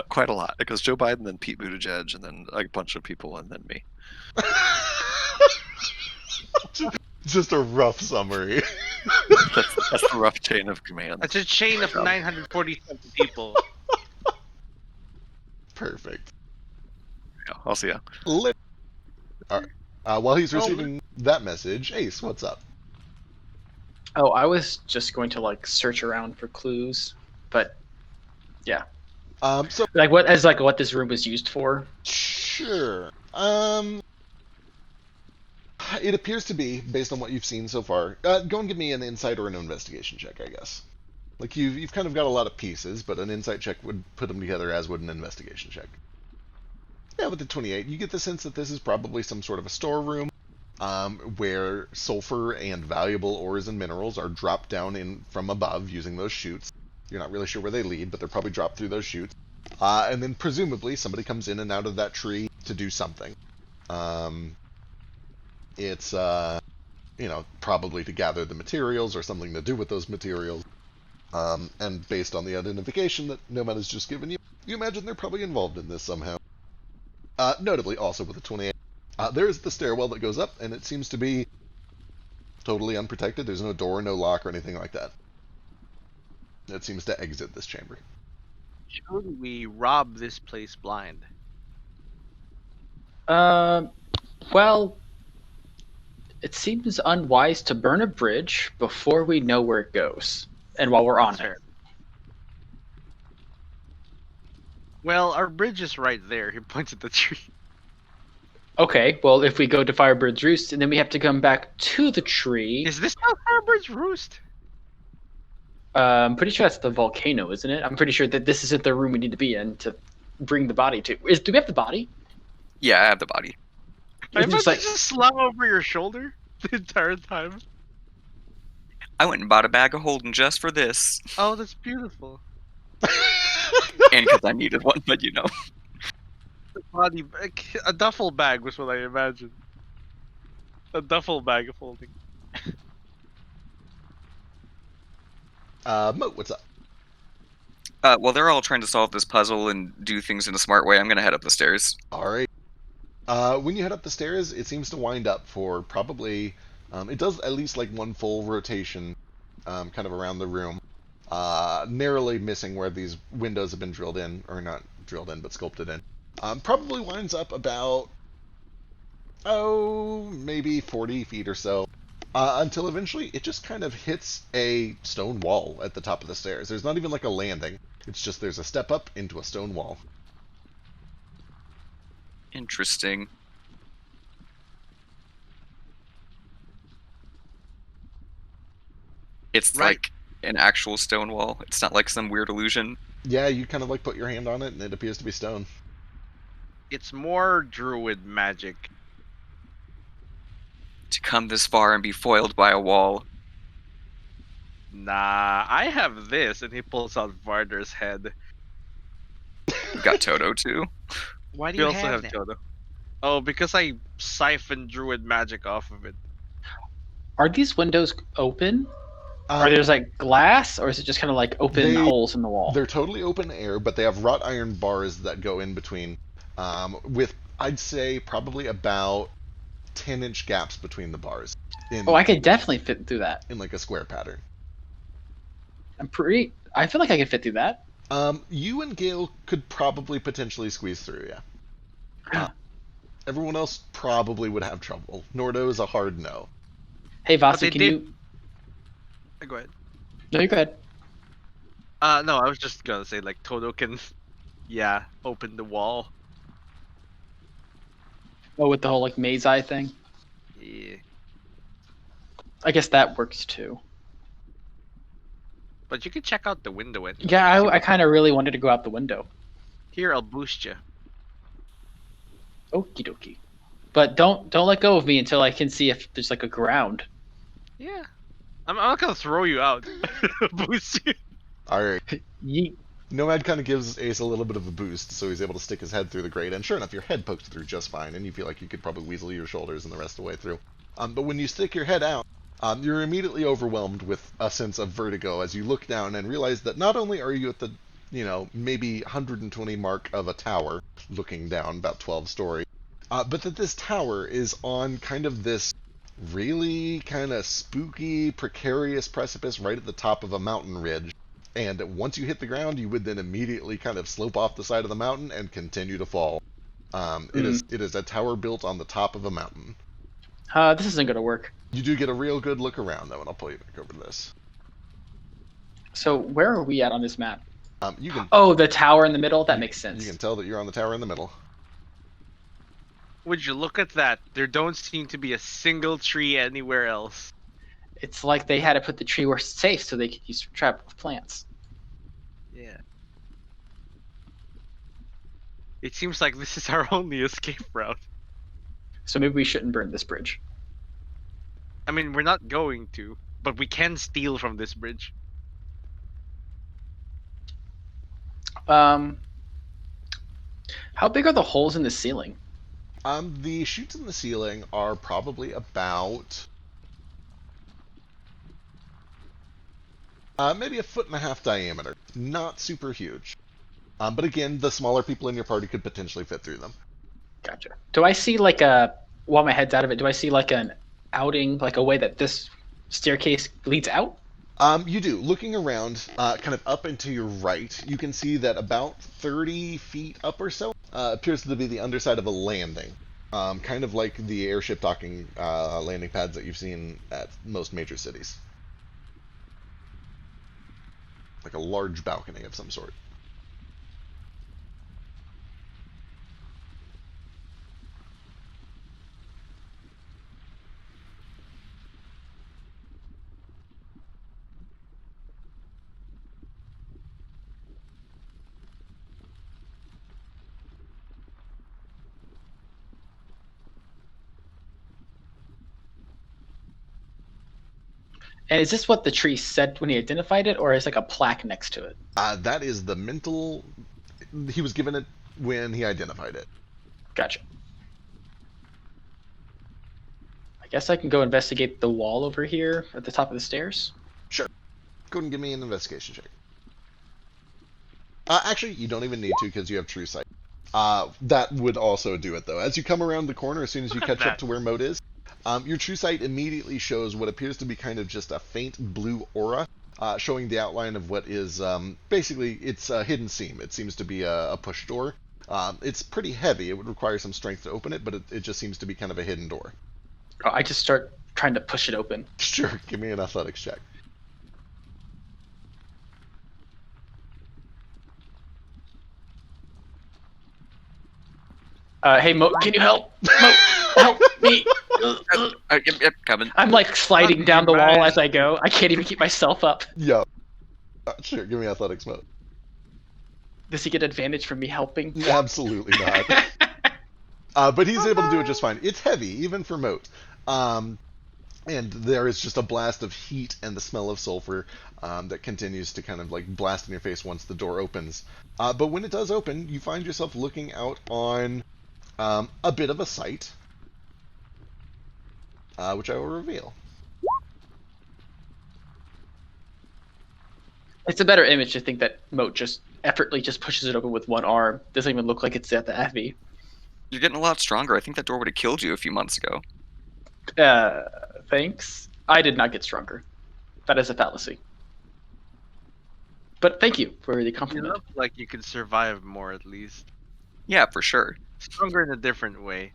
quite a lot. It goes Joe Biden, then Pete Buttigieg, and then like, a bunch of people, and then me. just a rough summary. That's the rough chain of command. That's a chain of 947 people. Perfect. Yeah, I'll see ya. Alright. While he's receiving that message, Ace, what's up? Oh, I was just going to like search around for clues, but So like what this room was used for. sure. It appears to be, based on what you've seen so far. Go and give me an insight or an investigation check, I guess. Like you've kind of got a lot of pieces, but an insight check would put them together, as would an investigation check. Yeah, with the 28, you get the sense that this is probably some sort of a storeroom, where sulfur and valuable ores and minerals are dropped down in from above using those chutes. You're not really sure where they lead, but they're probably dropped through those chutes. And then presumably somebody comes in and out of that tree to do something. It's probably to gather the materials or something to do with those materials. And based on the identification that Nomad has just given you, you imagine they're probably involved in this somehow. Notably, also with a 28, there is the stairwell that goes up, and it seems to be totally unprotected. There's no door, no lock, or anything like that. It seems to exit this chamber. Should we rob this place blind? Well, it seems unwise to burn a bridge before we know where it goes, and while we're on That's it. fair. Well, our bridge is right there. He points at the tree. Okay, well, if we go to Firebird's Roost, and then we have to come back to the tree. Is this how Firebird's Roost? I'm pretty sure that's the volcano, isn't it? I'm pretty sure that this isn't the room we need to be in to bring the body to. Do we have the body? Yeah, I have the body. I It's just imagine like, just slung over your shoulder the entire time. I went and bought a bag of holding just for this, Oh, that's beautiful. and because I needed one. But you know, Body bag, a duffel bag was what I imagined. A duffel bag of holding. Moat, what's up? while they're all trying to solve this puzzle and do things in a smart way, I'm gonna head up the stairs. All right. When you head up the stairs, it seems to wind up for probably. It does at least like one full rotation, kind of around the room, narrowly missing where these windows have been drilled in, or not drilled in, but sculpted in. Probably winds up about, maybe 40 feet or so, until eventually it just kind of hits a stone wall at the top of the stairs. There's not even like a landing. It's just there's a step up into a stone wall. Interesting. It's Right. like an actual stone wall. It's not like some weird illusion. Yeah, you kind of like put your hand on it, and it appears to be stone. It's more druid magic. To come this far and be foiled by a wall. Nah, I have this, and he pulls out Varder's head. We've got Toto too. Why do We you also have that? Toto. Oh, because I siphoned druid magic off of it. are these windows open? Um, Are there's like glass, or is it just kind of like open holes in the wall? They're totally open air, but they have wrought iron bars that go in between, with I'd say probably about 10-inch gaps between the bars. In, Oh, I could definitely fit through that. in like a square pattern. I feel like I could fit through that. You and Gale could probably potentially squeeze through, yeah. Huh. Everyone else probably would have trouble. Nordo is a hard no. Hey, they Vasu, can did- you? Go ahead. No, you're good. No, I was just gonna say, like, Toto can, yeah, open the wall. Oh, with the whole like maze eye thing. Yeah. I guess that works too. But you can check out the window and Yeah, I kind of really wanted to go out the window. here, I'll boost you. Okie dokie. But don't let go of me until I can see if there's like a ground. Yeah. I'm not gonna throw you out. Boost you. Alright. Yeet. Nomad kind of gives Ace a little bit of a boost, so he's able to stick his head through the grate, and sure enough, your head pokes through just fine, and you feel like you could probably weasel your shoulders and the rest of the way through. But when you stick your head out, you're immediately overwhelmed with a sense of vertigo as you look down and realize that not only are you at the, maybe 120 mark of a tower, looking down about 12 stories, but that this tower is on kind of this really kind of spooky, precarious precipice right at the top of a mountain ridge. And once you hit the ground, you would then immediately kind of slope off the side of the mountain and continue to fall. It is a tower built on the top of a mountain. This isn't gonna work. You do get a real good look around, though, and I'll pull you back over to this. So where are we at on this map? You can. Oh, the tower in the middle. That makes sense. You can tell that you're on the tower in the middle. Would you look at that? There don't seem to be a single tree anywhere else. It's like they had to put the tree where it's safe so they could use trap of plants. Yeah. It seems like this is our only escape route. So maybe we shouldn't burn this bridge. I mean, we're not going to, but we can steal from this bridge. How big are the holes in the ceiling? The chutes in the ceiling are probably about maybe 1.5 feet diameter. Not super huge. But again, the smaller people in your party could potentially fit through them. Gotcha. Do I see while my head's out of it, do I see like an outing, like a way that this staircase leads out? You do. Looking around, kind of up and to your right, you can see that about 30 feet up or so appears to be the underside of a landing. Kind of like the airship docking landing pads that you've seen at most major cities. Like a large balcony of some sort. And is this what the tree said when he identified it, or is like a plaque next to it? That is the mental. He was given it when he identified it. Gotcha. I guess I can go investigate the wall over here at the top of the stairs. Sure. Go ahead and give me an investigation check. Actually, you don't even need to because you have true sight. That would also do it, though. As you come around the corner, as soon as you catch up to where Moat is, your true sight immediately shows what appears to be kind of just a faint blue aura, showing the outline of what is basically it's a hidden seam. It seems to be a push door. It's pretty heavy. It would require some strength to open it, but it just seems to be kind of a hidden door. Oh, I just start trying to push it open. Sure, give me an athletics check. Hey, Moat, can you help? Moat, help me! Yep, coming. I'm like sliding down the wall as I go. I can't even keep myself up. Yeah. Sure, give me athletics, Moat. Does he get advantage from me helping? Absolutely not. But he's able to do it just fine. It's heavy, even for Moat. And there is just a blast of heat and the smell of sulfur that continues to kind of like blast in your face once the door opens. But when it does open, you find yourself looking out on a bit of a sight, which I will reveal. It's a better image to think that Moat just effortlessly just pushes it open with one arm. Doesn't even look like it's at the heavy. You're getting a lot stronger. I think that door would have killed you a few months ago. Thanks. I did not get stronger. That is a fallacy. But thank you for the You compliment. look like you could survive more at least. Yeah, for sure. Stronger in a different way.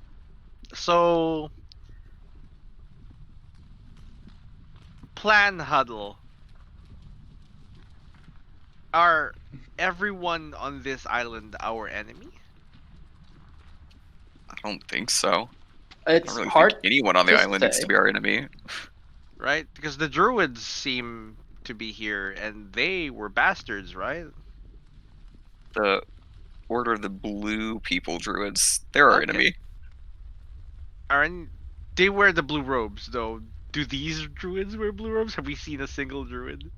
So, plan huddle. Are everyone on this island our enemy? I don't think so. I It's don't really hard. think anyone on the to island needs say. to be our enemy. Right? Because the druids seem to be here, and they were bastards, right? The Order of the Blue People Druids, they're our Okay. enemy. They wear the blue robes, though. Do these druids wear blue robes? Have we seen a single druid?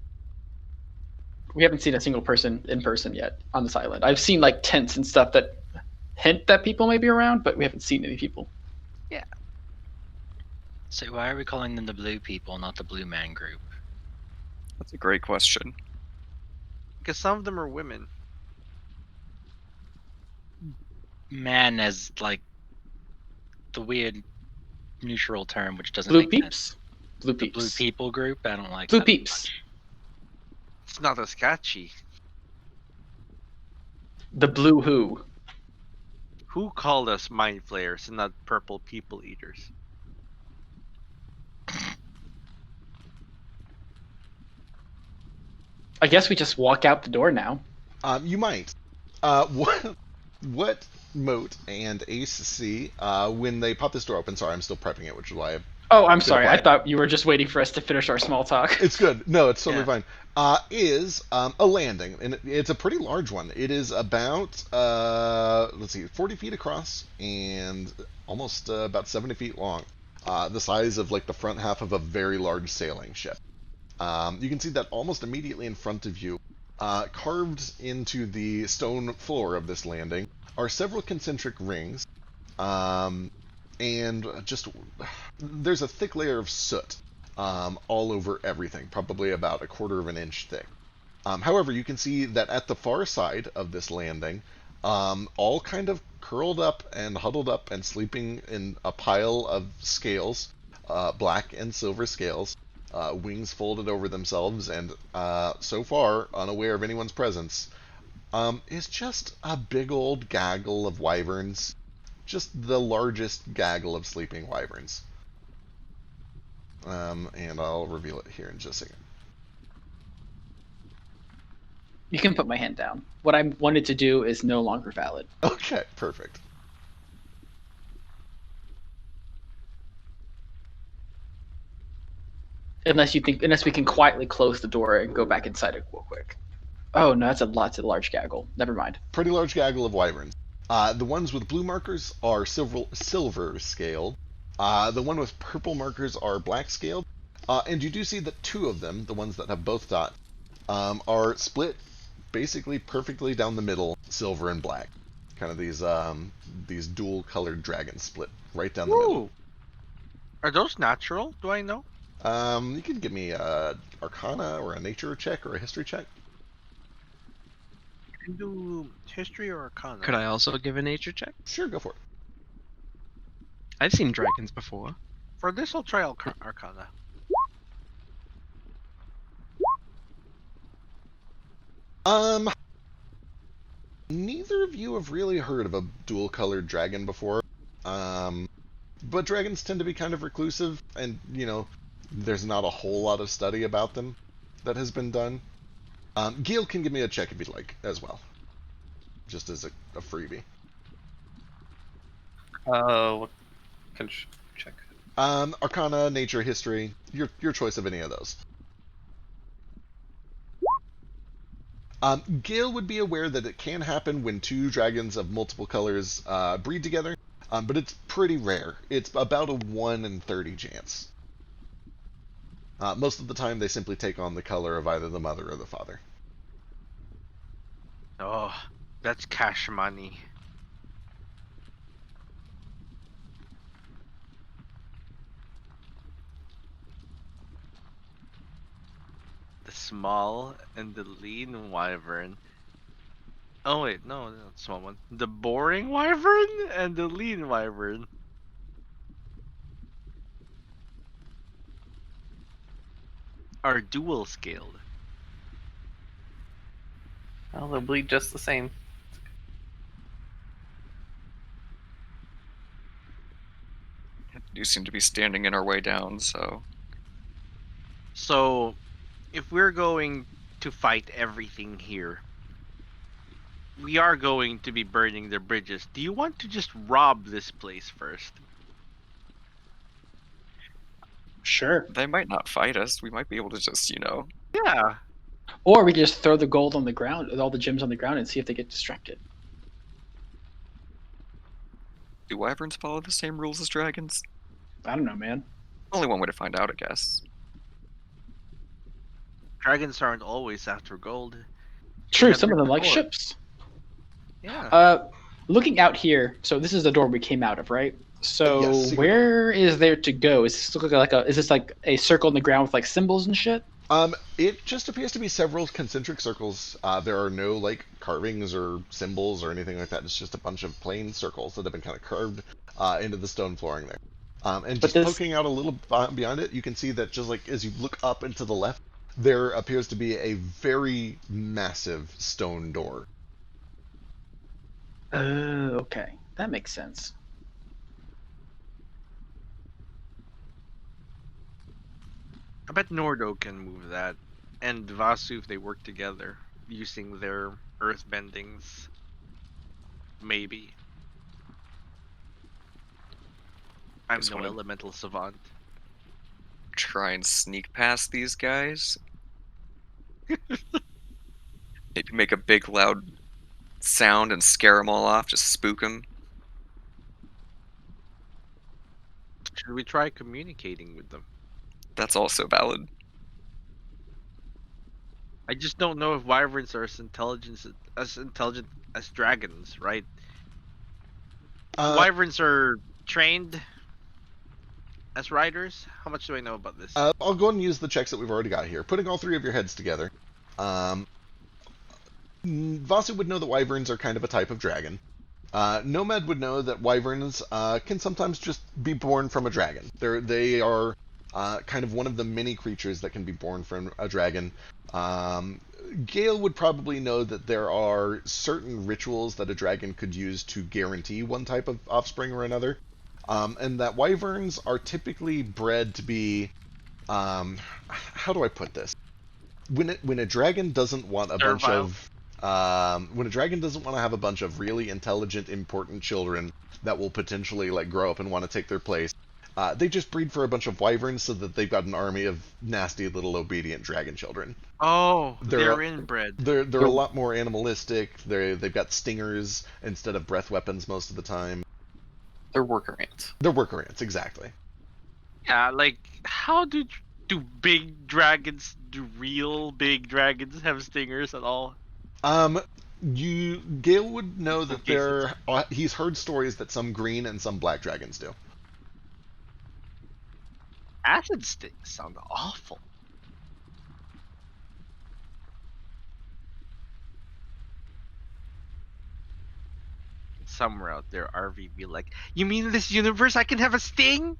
We haven't seen a single person in person yet on this island. I've seen like tents and stuff that hint that people may be around, but we haven't seen any people. So why are we calling them the Blue People, not the Blue Man Group? That's a great question. Because some of them are women. Man as like the weird neutral term, which doesn't Blue make sense. peeps. Blue The peeps. Blue People group. I don't like Blue that peeps. much. It's not as catchy. The blue who. Who called us mind flayers and not purple people eaters? I guess we just walk out the door now. You might. What Moat and Ace see when they pop this door open? Sorry, I'm still prepping it, which is why Oh, I'm sorry. I quiet. thought you were just waiting for us to finish our small talk. it's good. No, it's totally Yeah. fine. Is a landing, and it's a pretty large one. It is about 40 feet across and almost about 70 feet long. The size of like the front half of a very large sailing ship. You can see that almost immediately in front of you, carved into the stone floor of this landing, are several concentric rings, and just there's a thick layer of soot all over everything, probably about a quarter of an inch thick. However, you can see that at the far side of this landing, all kind of curled up and huddled up and sleeping in a pile of scales, black and silver scales, wings folded over themselves, and so far unaware of anyone's presence, is just a big old gaggle of wyverns. Just the largest gaggle of sleeping wyverns. And I'll reveal it here in just a second. You can put my hand down. What I wanted to do is no longer valid. Okay, perfect. Unless we can quietly close the door and go back inside it real quick. Oh no, that's a large gaggle. Never mind. Pretty large gaggle of wyverns. The ones with blue markers are silver scaled. The one with purple markers are black scaled. And you do see that 2 of them, the ones that have both dot, are split basically perfectly down the middle, silver and black. Kind of these dual-colored dragons split right down the middle. Ooh. Are those natural? Do I know? You can give me a Arcana or a Nature check or a History check. You can do history or arcana. Could I also give a nature check? Sure, go for it. I've seen dragons before. For this, I'll try arcana. Neither of you have really heard of a dual-colored dragon before. But dragons tend to be kind of reclusive, and, there's not a whole lot of study about them that has been done. Gil can give me a check if you'd like, as well. Just as a freebie. What can check? Arcana, Nature, History, your choice of any of those. Gale would be aware that it can happen when 2 dragons of multiple colors breed together, but it's pretty rare. It's about a 1 in 30 chance. Most of the time, they simply take on the color of either the mother or the father. Oh, that's cash money. The small and the lean wyvern. Oh wait, no, not the small one. The boring wyvern and the lean wyvern. Are dual scaled. Well, they'll bleed just the same. Do seem to be standing in our way down, so So, if we're going to fight everything here, we are going to be burning the bridges. Do you want to just rob this place first? Sure. they might not fight us. We might be able to just, Yeah. Or we can just throw the gold on the ground, all the gems on the ground, and see if they get distracted. do wyverns follow the same rules as dragons? I don't know, man. Only one way to find out, I guess. Dragons aren't always after gold. True, have some of your them like reward. ships. Yeah. Looking out here, so this is the door we came out of, right? So Yes, secret where is there to go? Is this look like is this like a circle in the ground with like symbols and shit? It just appears to be several concentric circles. There are no, carvings or symbols or anything like that. It's just a bunch of plain circles that have been kind of carved into the stone flooring there. And But just poking out a little beyond it, you can see that just as you look up and to the left, there appears to be a very massive stone door. Okay. That makes sense. I bet Nordo can move that. And Vasu, if they work together, using their earth bendings. Maybe. I'm Just no wanna- elemental savant. Try and sneak past these guys. Maybe make a big loud sound and scare them all off, just spook them. Should we try communicating with them? That's also valid. I just don't know if wyverns are as intelligent as dragons, right? Wyverns are trained as riders. How much do I know about this? I'll go ahead and use the checks that we've already got here. Putting all 3 of your heads together. Vasu would know that wyverns are kind of a type of dragon. Nomad would know that wyverns can sometimes just be born from a dragon. They are kind of one of the many creatures that can be born from a dragon. Gale would probably know that there are certain rituals that a dragon could use to guarantee one type of offspring or another. And that wyverns are typically bred to be... how do I put this? When a dragon doesn't want a bunch of... when a dragon doesn't want to have a bunch of really intelligent, important children that will potentially grow up and want to take their place, they just breed for a bunch of wyverns so that they've got an army of nasty little obedient dragon children. Oh, they're inbred. They're a lot more animalistic. They've got stingers instead of breath weapons most of the time. They're worker ants. They're worker ants, exactly. Yeah, how do Do big dragons, do real big dragons have stingers at all? Gale would know that Okay, so he's heard stories that some green and some black dragons do. acid stings sound awful. Somewhere out there, RV be like, you mean in this universe I can have a sting?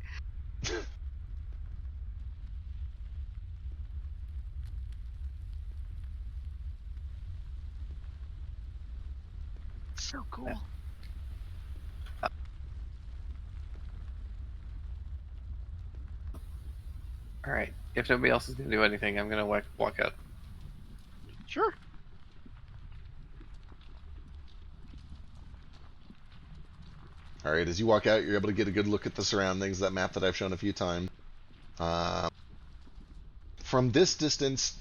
So cool. All right. If nobody else is gonna do anything, I'm gonna walk out. Sure. All right, as you walk out, you're able to get a good look at the surroundings, that map that I've shown a few times. From this distance,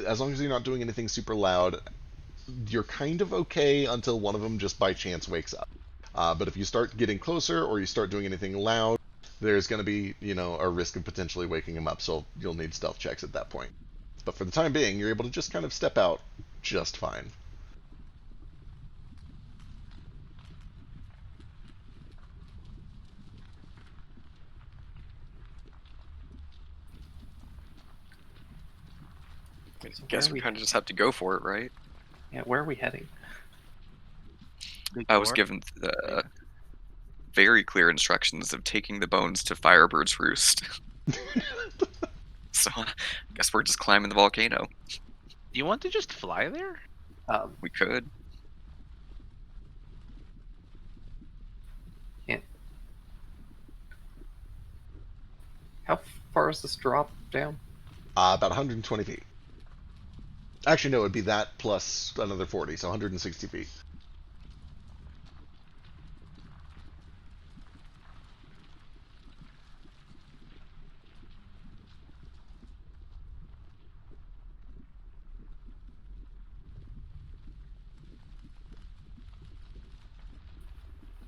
as long as you're not doing anything super loud, you're kind of okay until one of them just by chance wakes up. But if you start getting closer or you start doing anything loud, there's going to be, a risk of potentially waking him up, so you'll need stealth checks at that point. But for the time being, you're able to just kind of step out just fine. Wait, so Guess we kind of just have to go for it, right? Yeah, where are we heading? I was given the very clear instructions of taking the bones to Firebird's Roost. So I guess we're just climbing the volcano. Do you want to just fly there? We could. Can't. How far is this drop down? About 120 feet. Actually, no, it'd be that plus another 40, so 160 feet.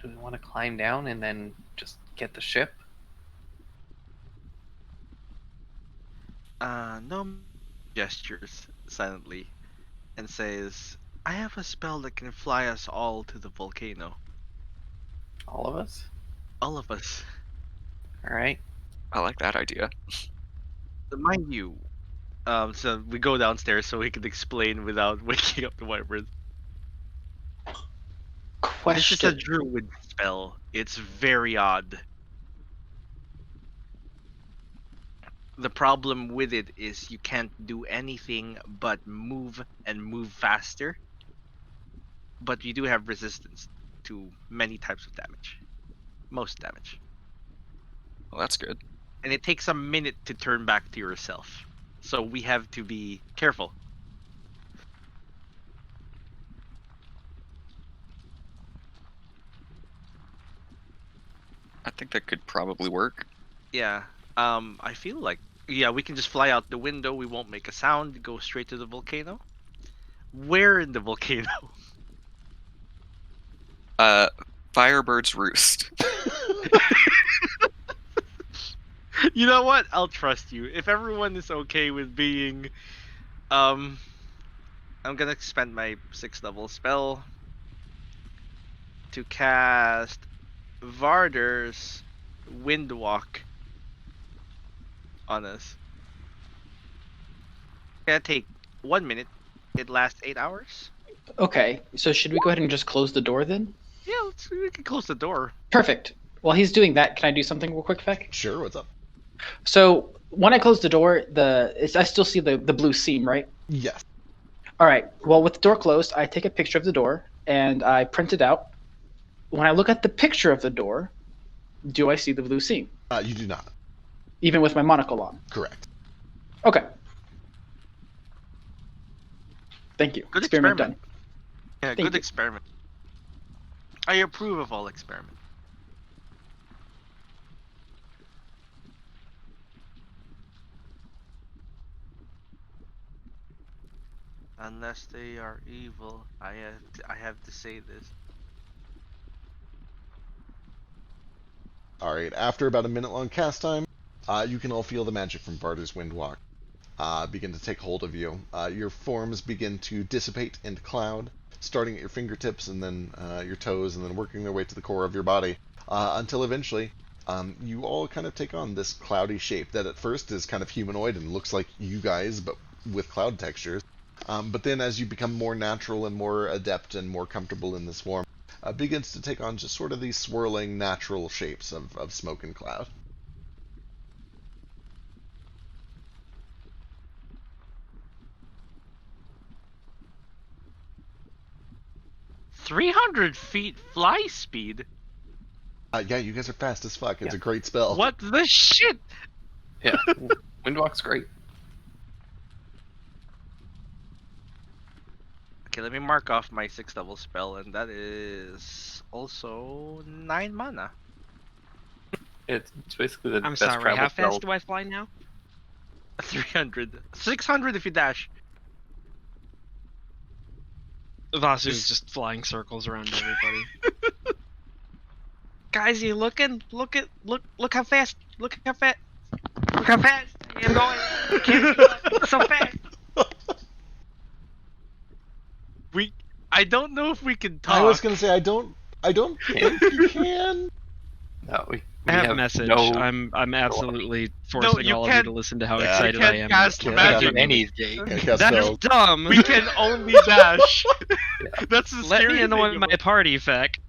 Do we want to climb down and then just get the ship? Gnome gestures silently and says, I have a spell that can fly us all to the volcano. All of us? All of us. All right. I like that idea. Mind you, so we go downstairs so he can explain without waking up the wyvern. This is a Question. druid spell. It's very odd. The problem with it is you can't do anything but move and move faster. But you do have resistance to many types of damage. Most damage. Well, that's good. And it takes a minute to turn back to yourself. So we have to be careful. I think that could probably work. Yeah. I feel like we can just fly out the window, we won't make a sound, go straight to the volcano. Where in the volcano? Firebird's Roost. You know what? I'll trust you. If everyone is okay with being I'm gonna spend my 6th level spell to cast Varder's Windwalk on us. Gonna take 1 minute. It lasts 8 hours. Okay, so should we go ahead and just close the door then? Yeah, we can close the door. Perfect. While he's doing that, can I do something real quick, Feck? Sure, what's up? So when I close the door, I still see the blue seam, right? Yes. All right. Well, with the door closed, I take a picture of the door and I print it out. When I look at the picture of the door, do I see the blue seam? You do not. Even with my monocle on? Correct. Okay. Thank you. Good Experiment experiment. done. Yeah, Thank good you. experiment. I approve of all experiments. Unless they are evil, I have to say this. All right, after about a minute long cast time, you can all feel the magic from Barter's Windwalk begin to take hold of you. Your forms begin to dissipate into cloud, starting at your fingertips and then your toes, and then working their way to the core of your body, until eventually you all kind of take on this cloudy shape that at first is kind of humanoid and looks like you guys, but with cloud textures. But then as you become more natural and more adept and more comfortable in this form, begins to take on just sort of these swirling natural shapes of smoke and cloud. 300 feet fly speed. Yeah, you guys are fast as fuck. It's a great spell. What the shit? Yeah, Windwalk's great. Okay, let me mark off my 6th level spell, and that is also 9 mana. It's basically the I'm best sorry, travel how spell. fast do I fly now? 300. 600 if you dash. Vasu This- is just flying circles around everybody. Guys, you looking? Look how fast! Look how fast! Look how fast I am going! I can't keep up. It's so fast! I don't know if we can talk. I was gonna say I don't think you can. No, we I have have a message. no- I'm absolutely forcing you all of you can't- to listen to how Yeah. excited You I can't am. cast Can't magic. have anything. Can't cast That's spells. dumb. We can only dash. That's the Let scary me annoy thing my about- party, Feck.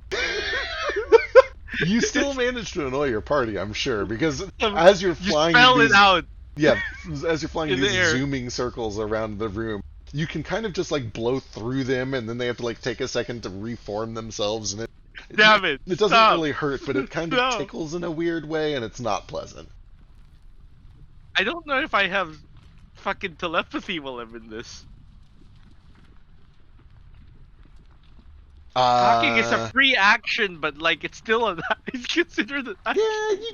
You still managed to annoy your party, I'm sure, because as you're You flying spell these, it out. yeah, as you're flying In the these air. zooming circles around the room, you can kind of just like blow through them, and then they have to like take a second to reform themselves, and Damn it! it doesn't Stop. really hurt, but it kind of No. tickles in a weird way, and it's not pleasant. I don't know if I have fucking telepathy while I'm in this. Talking is a free action, but like it's still a it's considered an action.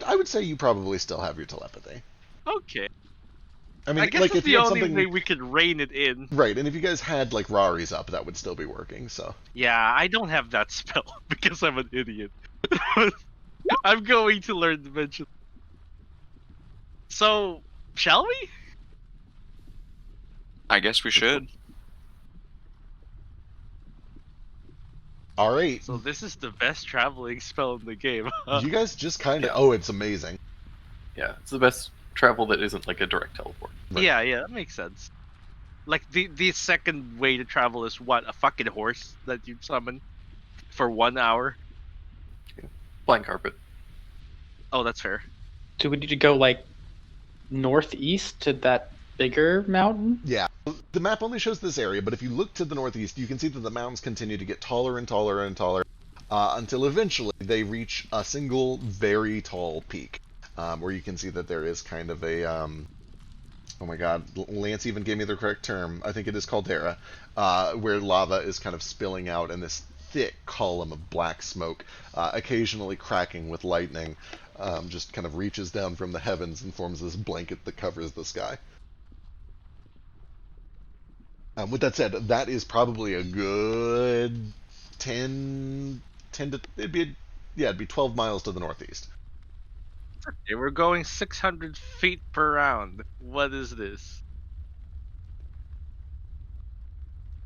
I would say you probably still have your telepathy. Okay. I mean, I guess like that's if the you had only something way we could rein it in. right, and if you guys had like Rari's up, that would still be working. So Yeah, I don't have that spell because I'm an idiot. I'm going to learn Dimension. So, shall we? I guess we should. all right, So this is the best traveling spell in the game. you guys just kind of Yeah. oh, it's amazing. Yeah, it's the best travel that isn't like a direct teleport. Right. Yeah, that makes sense. Like the second way to travel is what? A fucking horse that you summon for 1 hour? Blind carpet. Oh, that's fair. Do we need to go like northeast to that bigger mountain? Yeah, the map only shows this area, but if you look to the northeast, you can see that the mountains continue to get taller and taller and taller until eventually they reach a single very tall peak, where you can see that there is kind of a oh my god, Lance even gave me the correct term. I think it is caldera, where lava is kind of spilling out in this thick column of black smoke, occasionally cracking with lightning, just kind of reaches down from the heavens and forms this blanket that covers the sky. With that said, that is probably a good 10 to, it'd be 12 miles to the northeast. Okay, we're going 600 feet per round. What is this?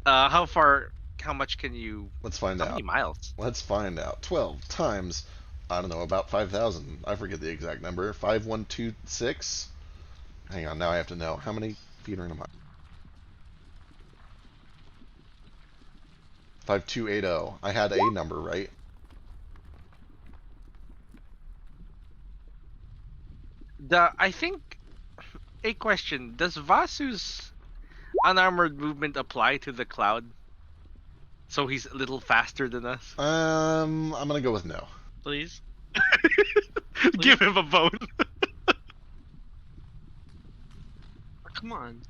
How much can you... Let's find How out. many miles? Let's find out. 12 times, I don't know, about 5,000. I forget the exact number. 5126? Hang on, now I have to know. How many feet are in a mile? 5280. I had a number, right? I think... A question. Does Vasu's unarmored movement apply to the cloud? So he's a little faster than us? I'm gonna go with no. Please. Give him a vote. Come on.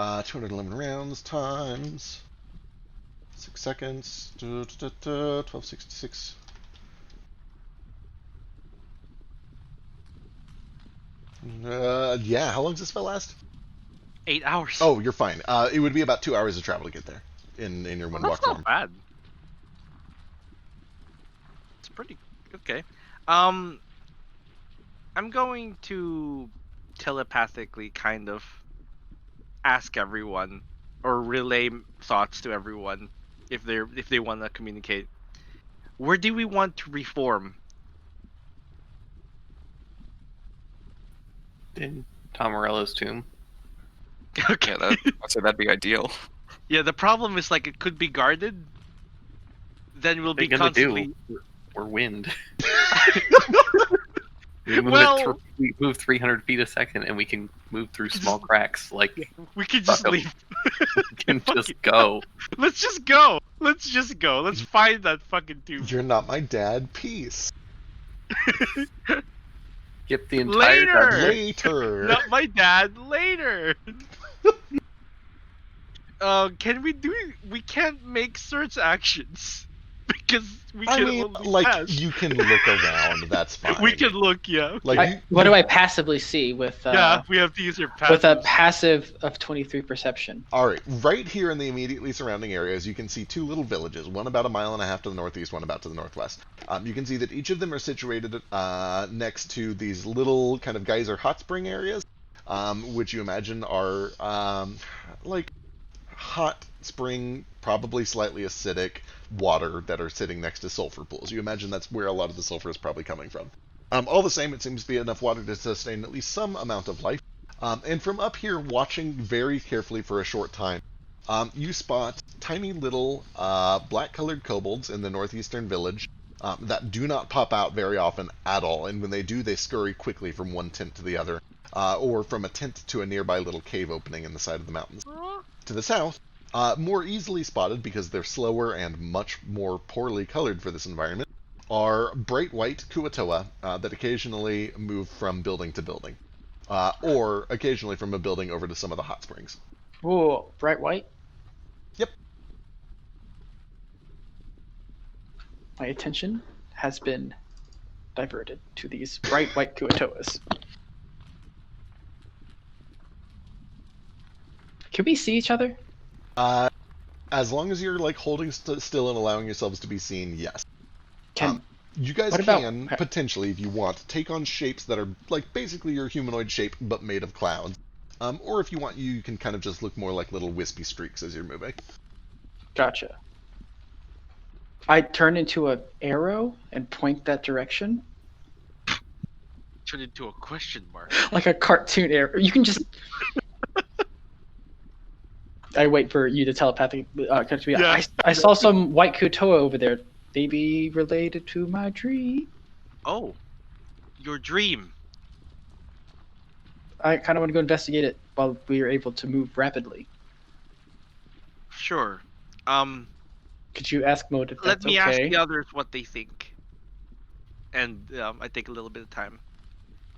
211 rounds times 6 seconds. 1266. Yeah, how long does this spell last? 8 hours. Oh, you're fine. It would be about 2 hours of travel to get there in your Well, windwalk that's form. not bad. It's pretty okay. I'm going to telepathically kind of ask everyone or relay thoughts to everyone if they want to communicate. Where do we want to reform? In Tom Morello's tomb. Okay. Yeah, I'd say that'd be ideal. Yeah, the problem is like it could be guarded. Then we'll What are be you gonna constantly. do? We're wind. We Well- we move 300 feet a second, and we can move through small cracks. Like We could just Fuck 'em. leave. we can Fuck just it. go. Let's just go. Let's just go. Let's find that fucking tube. You're not my dad. Peace. Get the entire Later! Later. Not my dad. Later. Can we do? We can't make search actions because we I can mean, only like, pass. you can look around. That's fine. We can look, yeah. Like, What do I passively see with Yeah, we have to use your passive. with a passive of 23 perception? All right, right here in the immediately surrounding areas, you can see two little villages, one about 1.5 miles to the northeast, one about to the northwest. You can see that each of them are situated next to these little kind of geyser hot spring areas, which you imagine are like hot spring, probably slightly acidic water that are sitting next to sulfur pools. You imagine that's where a lot of the sulfur is probably coming from. All the same, it seems to be enough water to sustain at least some amount of life. And from up here, watching very carefully for a short time, you spot tiny little black-colored kobolds in the northeastern village that do not pop out very often at all. And when they do, they scurry quickly from one tent to the other, or from a tent to a nearby little cave opening in the side of the mountains. To the south, more easily spotted because they're slower and much more poorly colored for this environment, are bright white Kuatoa that occasionally move from building to building, or occasionally from a building over to some of the hot springs. Ooh, bright white. Yep. My attention has been diverted to these bright white Kuatoas. Can we see each other? As long as you're like holding still and allowing yourselves to be seen, yes. Can You guys What about- can potentially, if you want, take on shapes that are like basically your humanoid shape but made of clouds. Or if you want, you can kind of just look more like little wispy streaks as you're moving. Gotcha. I turn into an arrow and point that direction, Turn into a question mark. like a cartoon arrow. You can just. I wait for you to telepathically come to me. Yeah. I saw some white Kuatoa over there. Maybe related to my dream. Oh, your dream. I kind of want to go investigate it while we are able to move rapidly. Sure. Could you ask Mode if Let that's me ask okay? the others what they think. And I take a little bit of time,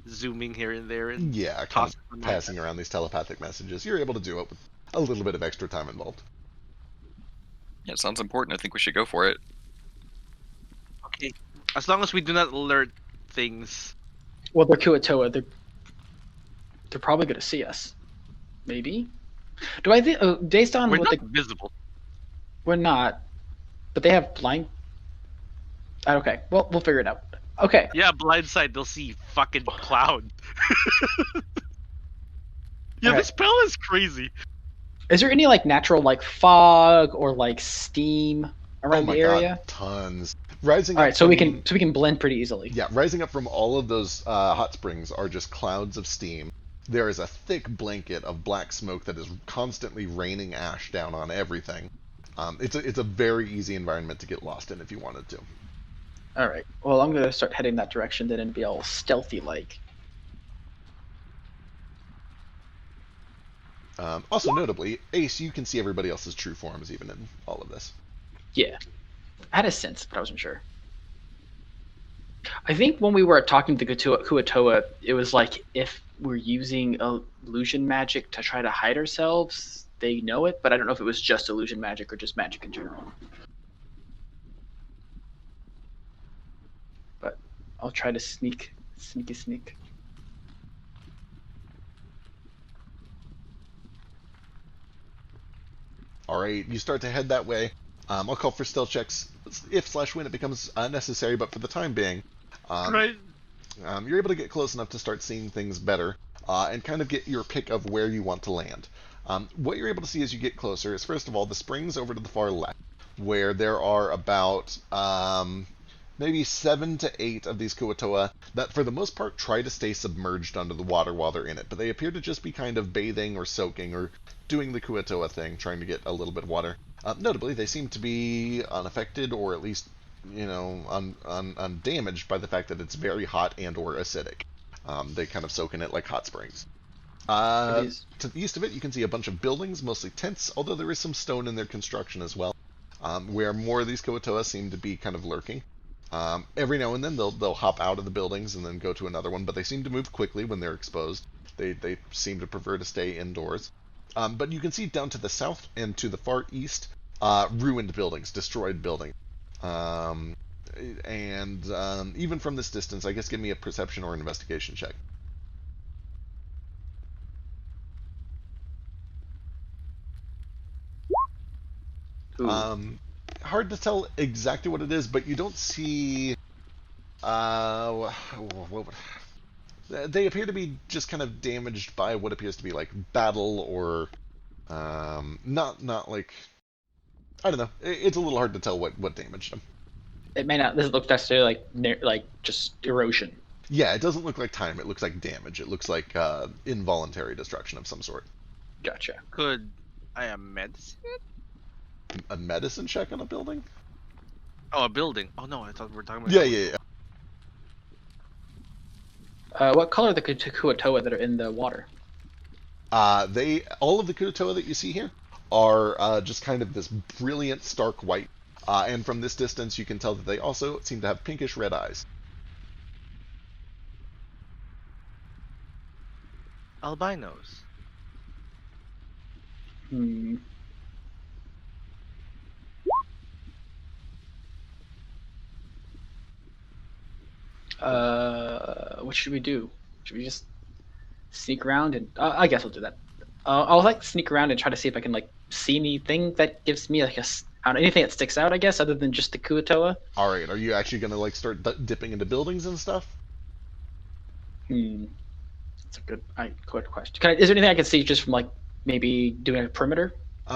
zooming here and there, and Yeah, kind toss of it on my passing around these telepathic messages. You're able to do it with a little bit of extra time involved. Yeah, it sounds important. I think we should go for it. Okay. As long as we do not alert things. Well, they're Kuatoa. They're probably going to see us. Maybe. Do I think based on We're what not the visible. we're not, but they have blind. Okay. Well, we'll figure it out. Okay. Yeah, blindside, they'll see fucking cloud. Yeah, Okay. this spell is crazy. Is there any like natural like fog or like steam around oh my the area? God, tons. Rising All up right, so we from- can blend pretty easily. Yeah, rising up from all of those hot springs are just clouds of steam. There is a thick blanket of black smoke that is constantly raining ash down on everything. It's a very easy environment to get lost in if you wanted to. All right. Well, I'm gonna start heading that direction then and be all stealthy like. Also notably, Ace, you can see everybody else's true forms even in all of this. Yeah. I had a sense, but I wasn't sure. I think when we were talking to Kuatoa, it was like if we're using illusion magic to try to hide ourselves. They know it, but I don't know if it was just illusion magic or just magic in general. But I'll try to sneak. All right, you start to head that way. I'll call for stealth checks if/when it becomes necessary, but for the time being, Right. you're able to get close enough to start seeing things better and kind of get your pick of where you want to land. What you're able to see as you get closer is, first of all, the springs over to the far left, where there are about maybe 7 to 8 of these Kuatoa that, for the most part, try to stay submerged under the water while they're in it, but they appear to just be kind of bathing or soaking or doing the Kuatoa thing, trying to get a little bit of water. Notably, they seem to be unaffected, or at least, undamaged by the fact that it's very hot and or acidic. They kind of soak in it like hot springs. To the east of it, you can see a bunch of buildings, mostly tents, although there is some stone in their construction as well, where more of these Kuatoa seem to be kind of lurking. Every now and then they'll hop out of the buildings and then go to another one, but they seem to move quickly when they're exposed. They seem to prefer to stay indoors. But you can see down to the south and to the far east, ruined buildings, destroyed buildings. Even from this distance, I guess give me a perception or an investigation check. Hard to tell exactly what it is, but you don't see. They appear to be just kind of damaged by what appears to be like battle or not like, I don't know. It's a little hard to tell what damaged them. It may not. This looks necessarily like just erosion. Yeah, it doesn't look like time. It looks like damage. It looks like involuntary destruction of some sort. Gotcha. Could I have medicine? A medicine check on a building? Oh, a building. Oh no, I thought we were talking about. Yeah. What color are the Kuatoa that are in the water? All of the Kuatoa that you see here are just kind of this brilliant stark white. And from this distance, you can tell that they also seem to have pinkish red eyes. Albinos. What should we do? Should we just sneak around and? I guess I'll do that. I'll like sneak around and try to see if I can like see anything that gives me like anything that sticks out. I guess other than just the Kuatoa. All right, are you actually gonna like start dipping into buildings and stuff? That's a good question. Is there anything I can see just from like maybe doing a perimeter?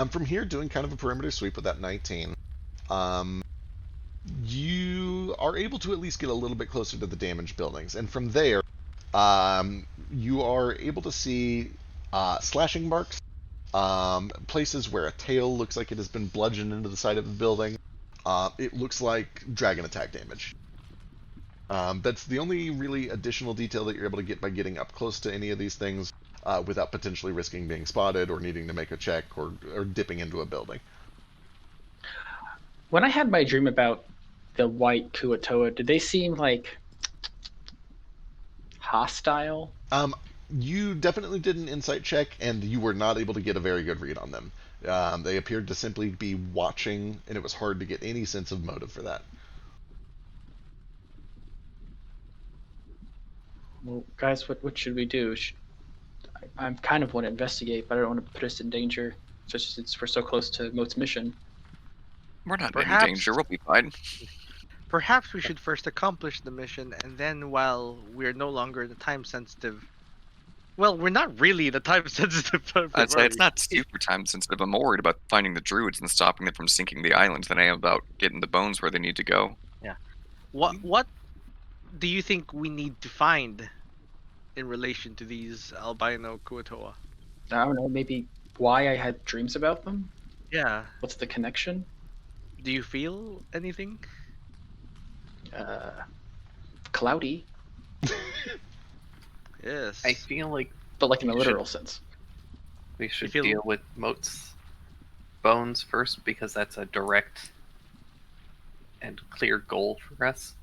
From here, doing kind of a perimeter sweep with that 19. You are able to at least get a little bit closer to the damaged buildings, and from there, you are able to see slashing marks, places where a tail looks like it has been bludgeoned into the side of the building. It looks like dragon attack damage. That's the only really additional detail that you're able to get by getting up close to any of these things without potentially risking being spotted or needing to make a check or dipping into a building. When I had my dream about the white Kuatoa, did they seem like hostile? You definitely did an insight check, and you were not able to get a very good read on them. They appeared to simply be watching, and it was hard to get any sense of motive for that. Well, guys, what should we do? I kind of want to investigate, but I don't want to put us in danger, especially since we're so close to Moat's mission. We're not in any danger. We'll be fine. Perhaps we should first accomplish the mission, and then while we're no longer the time sensitive. Well, we're not really the time sensitive. I'd say it's not super time sensitive. I'm more worried about finding the druids and stopping them from sinking the island than I am about getting the bones where they need to go. Yeah. What do you think we need to find in relation to these albino Kuatoa? I don't know, maybe why I had dreams about them? Yeah. What's the connection? Do you feel anything? Cloudy. Yes. I feel like But like in a literal sense. we should deal with Moat's bones first, because that's a direct and clear goal for us.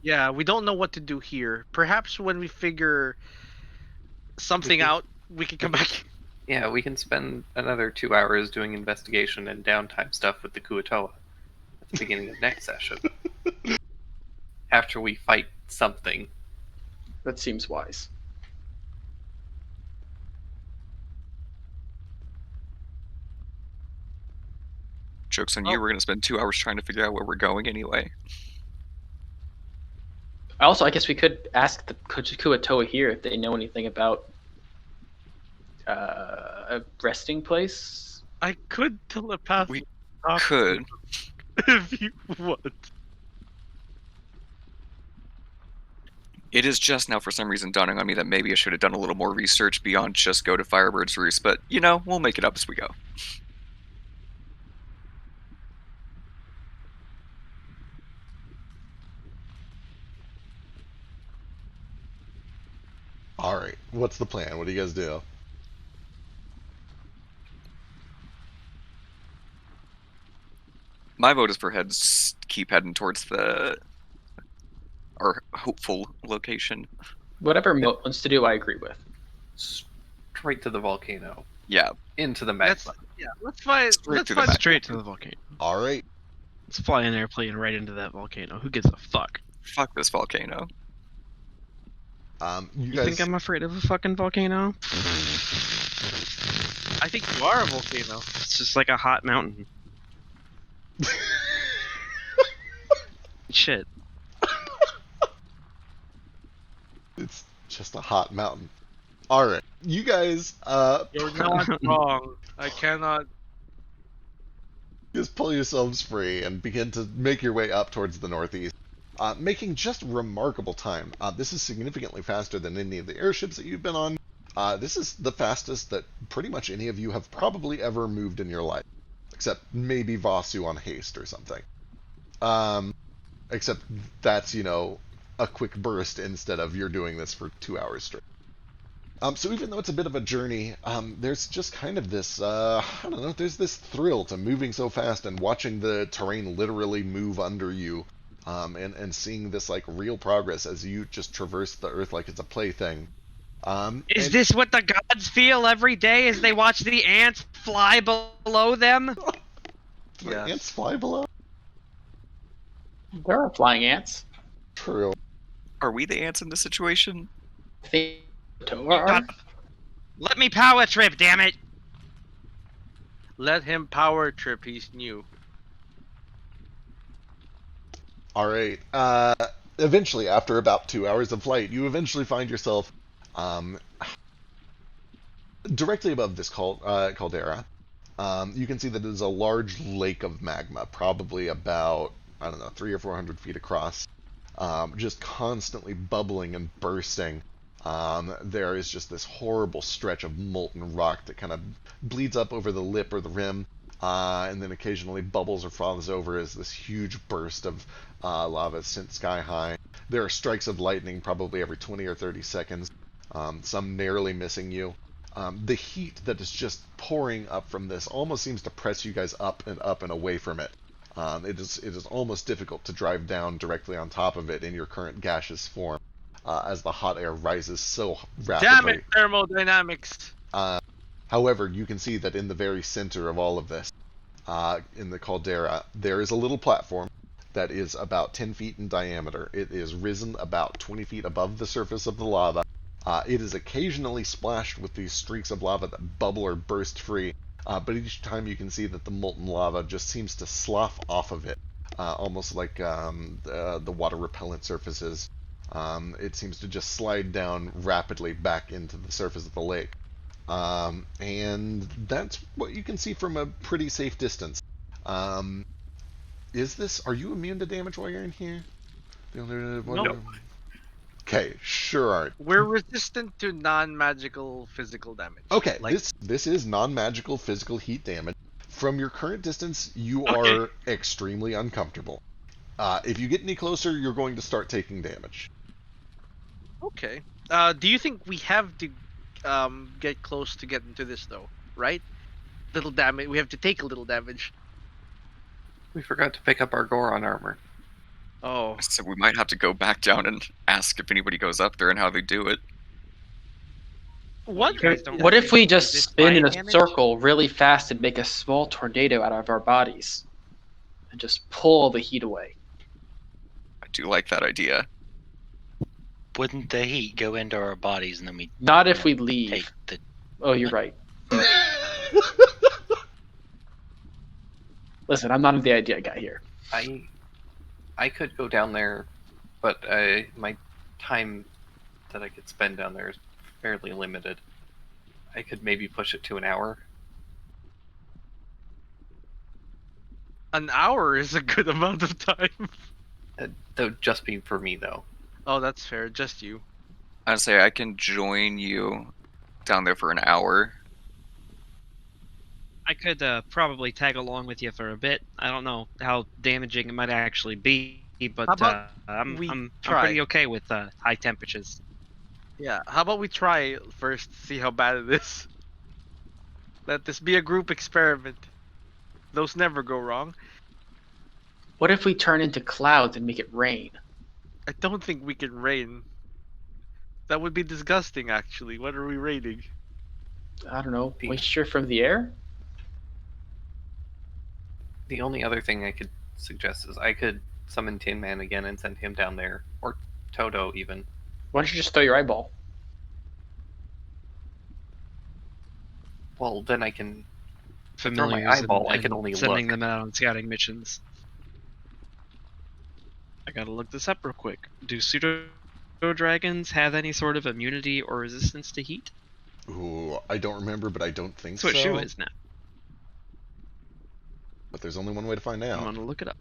Yeah, we don't know what to do here. Perhaps when we figure something out, we can come back. Yeah, we can spend another 2 hours doing investigation and downtime stuff with the Kuatoa at the beginning of next session. After we fight something. That seems wise. Joke's on Oh. you, we're going to spend 2 hours trying to figure out where we're going anyway. Also, I guess we could ask the Kuatoa here if they know anything about a resting place. I could telepath. We talk to could. them if you want. It is just now for some reason dawning on me that maybe I should have done a little more research beyond just go to Firebird's Roost, but we'll make it up as we go. All right, what's the plan? What do you guys do? My vote is for keep heading towards our hopeful location. Whatever Moat wants to do, I agree with. Straight to the volcano. Yeah, Into the magma. Let's find. Straight Let's to the find. back. Straight to the volcano. All right. Let's fly an airplane right into that volcano. Who gives a fuck? fuck this volcano. You You guys. think I'm afraid of a fucking volcano? I think you are a volcano. It's just like a hot mountain. Shit. It's just a hot mountain. All right, you guys. You're not wrong. I cannot. Just pull yourselves free and begin to make your way up towards the northeast, making just remarkable time. This is significantly faster than any of the airships that you've been on. This is the fastest that pretty much any of you have probably ever moved in your life, except maybe Vasu on haste or something. Except that's, a quick burst instead of you're doing this for 2 hours straight. So even though it's a bit of a journey, there's just kind of this, I don't know, there's this thrill to moving so fast and watching the terrain literally move under you, and seeing this, like, real progress as you just traverse the earth like it's a plaything. Is and- this what the gods feel every day as they watch the ants fly below them? Do the Yes. ants fly below? There are flying ants. True. Are we the ants in this situation? I think Toa. Let me power trip, damn it! Let him power trip. He's new. All right. Eventually, after about 2 hours of flight, you eventually find yourself directly above this caldera. You can see that it is a large lake of magma, probably about, I don't know, 300 or 400 feet across, just constantly bubbling and bursting. There is just this horrible stretch of molten rock that kind of bleeds up over the lip or the rim, and then occasionally bubbles or froths over as this huge burst of lava sent sky high. There are strikes of lightning probably every 20 or 30 seconds, some narrowly missing you. The heat that is just pouring up from this almost seems to press you guys up and away from it. It is almost difficult to drive down directly on top of it in your current gaseous form, as the hot air rises so rapidly. Damn it, thermodynamics. However, you can see that in the very center of all of this, in the caldera, there is a little platform that is about 10 feet in diameter. It is risen about 20 feet above the surface of the lava. It is occasionally splashed with these streaks of lava that bubble or burst free, but each time you can see that the molten lava just seems to slough off of it, almost like the water repellent surfaces. It seems to just slide down rapidly back into the surface of the lake. And that's what you can see from a pretty safe distance. Are you immune to damage while you're in here? Nope. Okay, sure aren't. We're resistant to non-magical physical damage. Okay, Like, this is non-magical physical heat damage. From your current distance, you Okay. are extremely uncomfortable. If you get any closer, you're going to start taking damage. okay. Do you think we have to get close to get into this though? Right? Little damage. We have to take a little damage. We forgot to pick up our Goron armor. Oh. So we might have to go back down and ask if anybody goes up there and how they do it. What? You guys don't What if we is just this spin in fire a damage? circle really fast and make a small tornado out of our bodies? And just pull the heat away. I do like that idea. Wouldn't the heat go into our bodies and then we Not if No, we take leave. the Oh, you're right. Listen, I'm not the idea guy here. I could go down there, but my time that I could spend down there is fairly limited. I could maybe push it to an hour. An hour is a good amount of time. That would just be for me, though. Oh, that's fair. Just you. I'd say I can join you down there for an hour. I could probably tag along with you for a bit. I don't know how damaging it might actually be, but How about I'm we I'm try? pretty okay with high temperatures. Yeah. How about we try first, see how bad it is? Let this be a group experiment. Those never go wrong. What if we turn into clouds and make it rain? I don't think we can rain. That would be disgusting, actually. What are we raining? I don't know, The- moisture from the air? The only other thing I could suggest is I could summon Tin Man again and send him down there, or Toto even. Why don't you just throw your eyeball? Well, then I can. Throw my Familiars eyeball, I and can only sending look. them out on scouting missions. I gotta look this up real quick. Do pseudo dragons have any sort of immunity or resistance to heat? Ooh, I don't remember, but I don't think That's what so. Shu is now. But there's only one way to find I'm out. gonna look it up.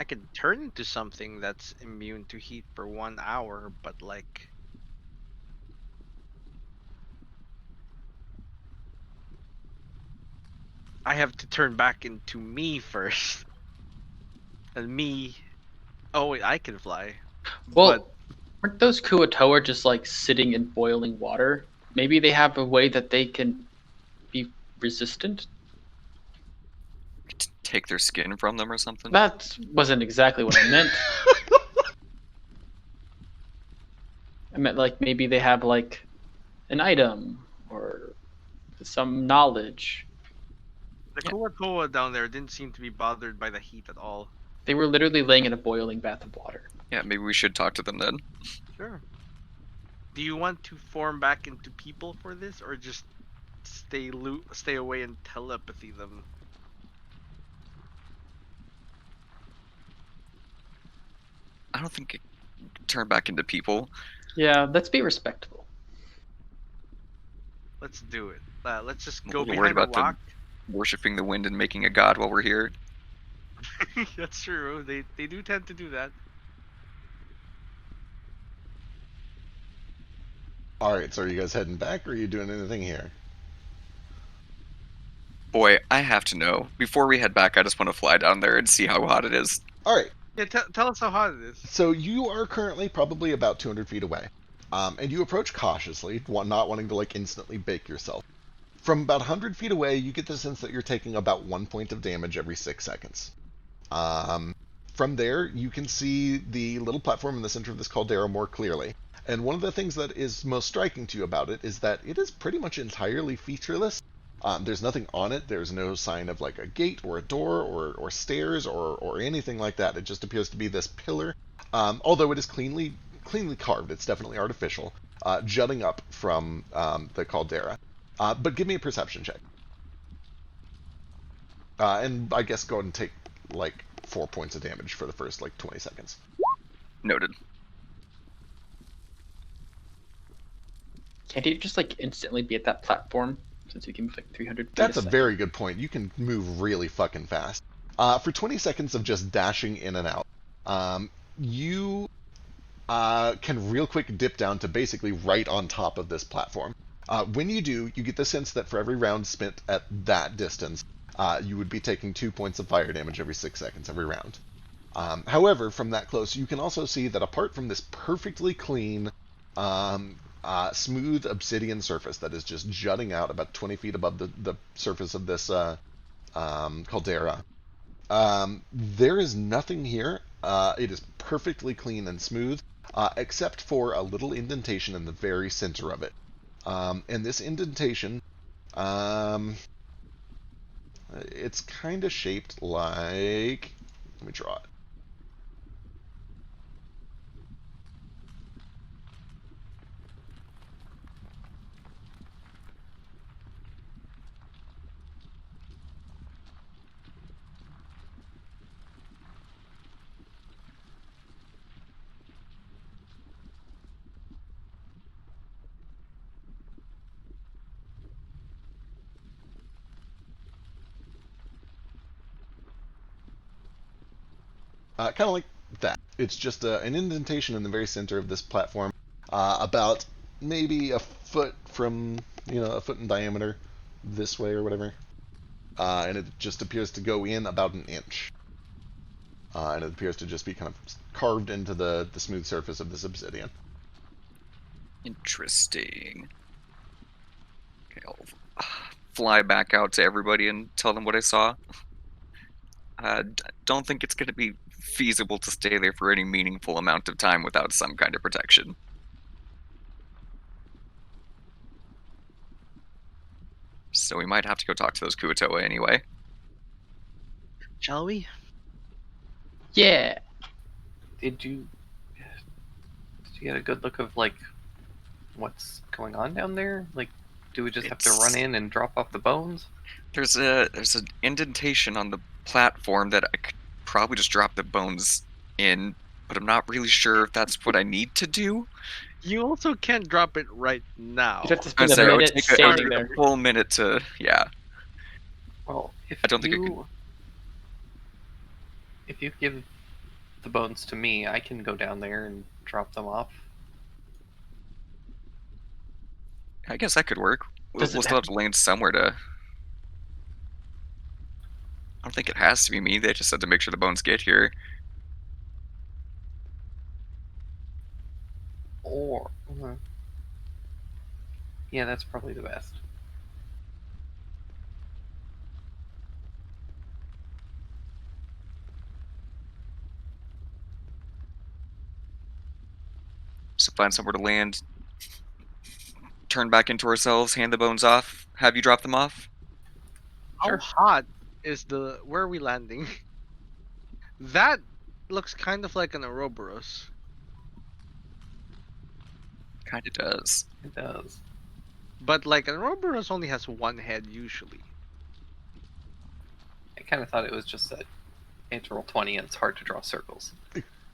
I could turn into something that's immune to heat for 1 hour, but like. I have to turn back into me first. And me. Oh, wait, I can fly. Well, But aren't those Kuatoa just like sitting in boiling water? Maybe they have a way that they can be resistant? Take their skin from them or something. That wasn't exactly what I meant. I meant like maybe they have like an item or some knowledge. the Yeah. Kuatoa down there didn't seem to be bothered by the heat at all. They were literally laying in a boiling bath of water. Yeah, maybe we should talk to them then. Sure. Do you want to form back into people for this, or just stay away and telepathy them? I don't think it turn back into people. Yeah, let's be respectful. Let's do it. Let's just I'm go a little worried behind a about rock. Worshipping the wind and making a god while we're here. That's true. They do tend to do that. Alright, so are you guys heading back, or are you doing anything here? Boy, I have to know. Before we head back, I just want to fly down there and see how hot it is. Alright, Yeah, tell us how hot it is. so you are currently probably about 200 feet away. And you approach cautiously, not wanting to like instantly bake yourself. From about 100 feet away, you get the sense that you're taking about 1 point of damage every 6 seconds. From there, you can see the little platform in the center of this caldera more clearly. And one of the things that is most striking to you about it is that it is pretty much entirely featureless. There's nothing on it. There's no sign of like a gate or a door or stairs or anything like that. It just appears to be this pillar. Although it is cleanly carved, it's definitely artificial, jutting up from the caldera. But give me a perception check. And I guess go ahead and take like 4 points of damage for the first like 20 seconds. Noted. Can't he just like instantly be at that platform since he can move like 300 feet? That's a second? very good point. You can move really fucking fast. For 20 seconds of just dashing in and out, you can real quick dip down to basically right on top of this platform. When you do, you get the sense that for every round spent at that distance, you would be taking 2 points of fire damage every 6 seconds every round. However, from that close, you can also see that apart from this perfectly clean, smooth obsidian surface that is just jutting out about 20 feet above the surface of this caldera, there is nothing here It is perfectly clean and smooth, except for a little indentation in the very center of it. And this indentation, it's kind of shaped like. Let me draw it. Kind of like that. It's just an indentation in the very center of this platform, about maybe a foot from, a foot in diameter this way or whatever. And it just appears to go in about an inch. And it appears to just be kind of carved into the smooth surface of this obsidian. Interesting. Okay, I'll fly back out to everybody and tell them what I saw. Don't think it's going to be feasible to stay there for any meaningful amount of time without some kind of protection. So we might have to go talk to those Kuatoa anyway. Shall we? Yeah. Did you get a good look of like what's going on down there? Like, do we just have to run in and drop off the bones? There's an indentation on the platform that I could probably just drop the bones in, but I'm not really sure if that's what I need to do. You also can't drop it right now. You'd have to I spend a would minute take standing a there. full minute to, yeah. Well, if I don't think it you if you give the bones to me, I can go down there and drop them off. I guess that could work. We'll Does it still have to land somewhere to. I don't think it has to be me. They just had to make sure the bones get here. Or yeah, that's probably the best. So find somewhere to land. Turn back into ourselves. Hand the bones off. Have you drop them off. How hot is the? Where are we landing? That looks kind of like an Ouroboros. Kind of does. It does. But like an Ouroboros only has one head usually. I kind of thought it was just that you have to roll 20 and it's hard to draw circles.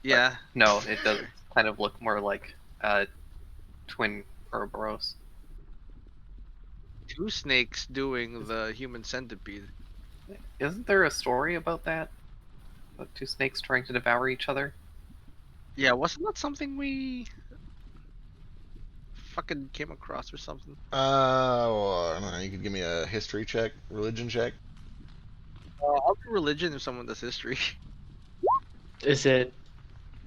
Yeah. No, it does kind of look more like twin Ouroboros. Two snakes doing the human centipede. Isn't there a story about that? About two snakes trying to devour each other? Yeah, wasn't that something we fucking came across or something? Well, I don't know, you could give me a history check, religion check. I'll do religion if someone does history. Is it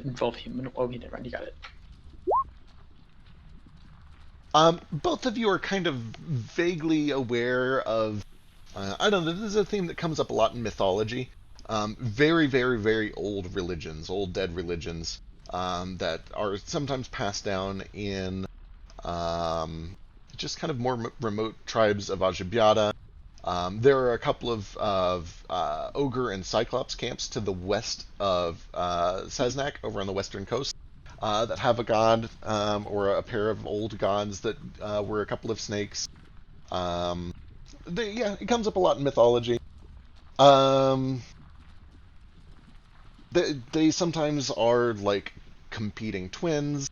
involve human? Oh, you never mind. You got it. Both of you are kind of vaguely aware of, I don't know, this is a theme that comes up a lot in mythology. Very, very, very old religions, old dead religions, that are sometimes passed down in just kind of more remote tribes of Ajabiata. There are a couple of ogre and cyclops camps to the west of Cesnac, over on the western coast, that have a god, or a pair of old gods that were a couple of snakes. It comes up a lot in mythology. They sometimes are like competing twins.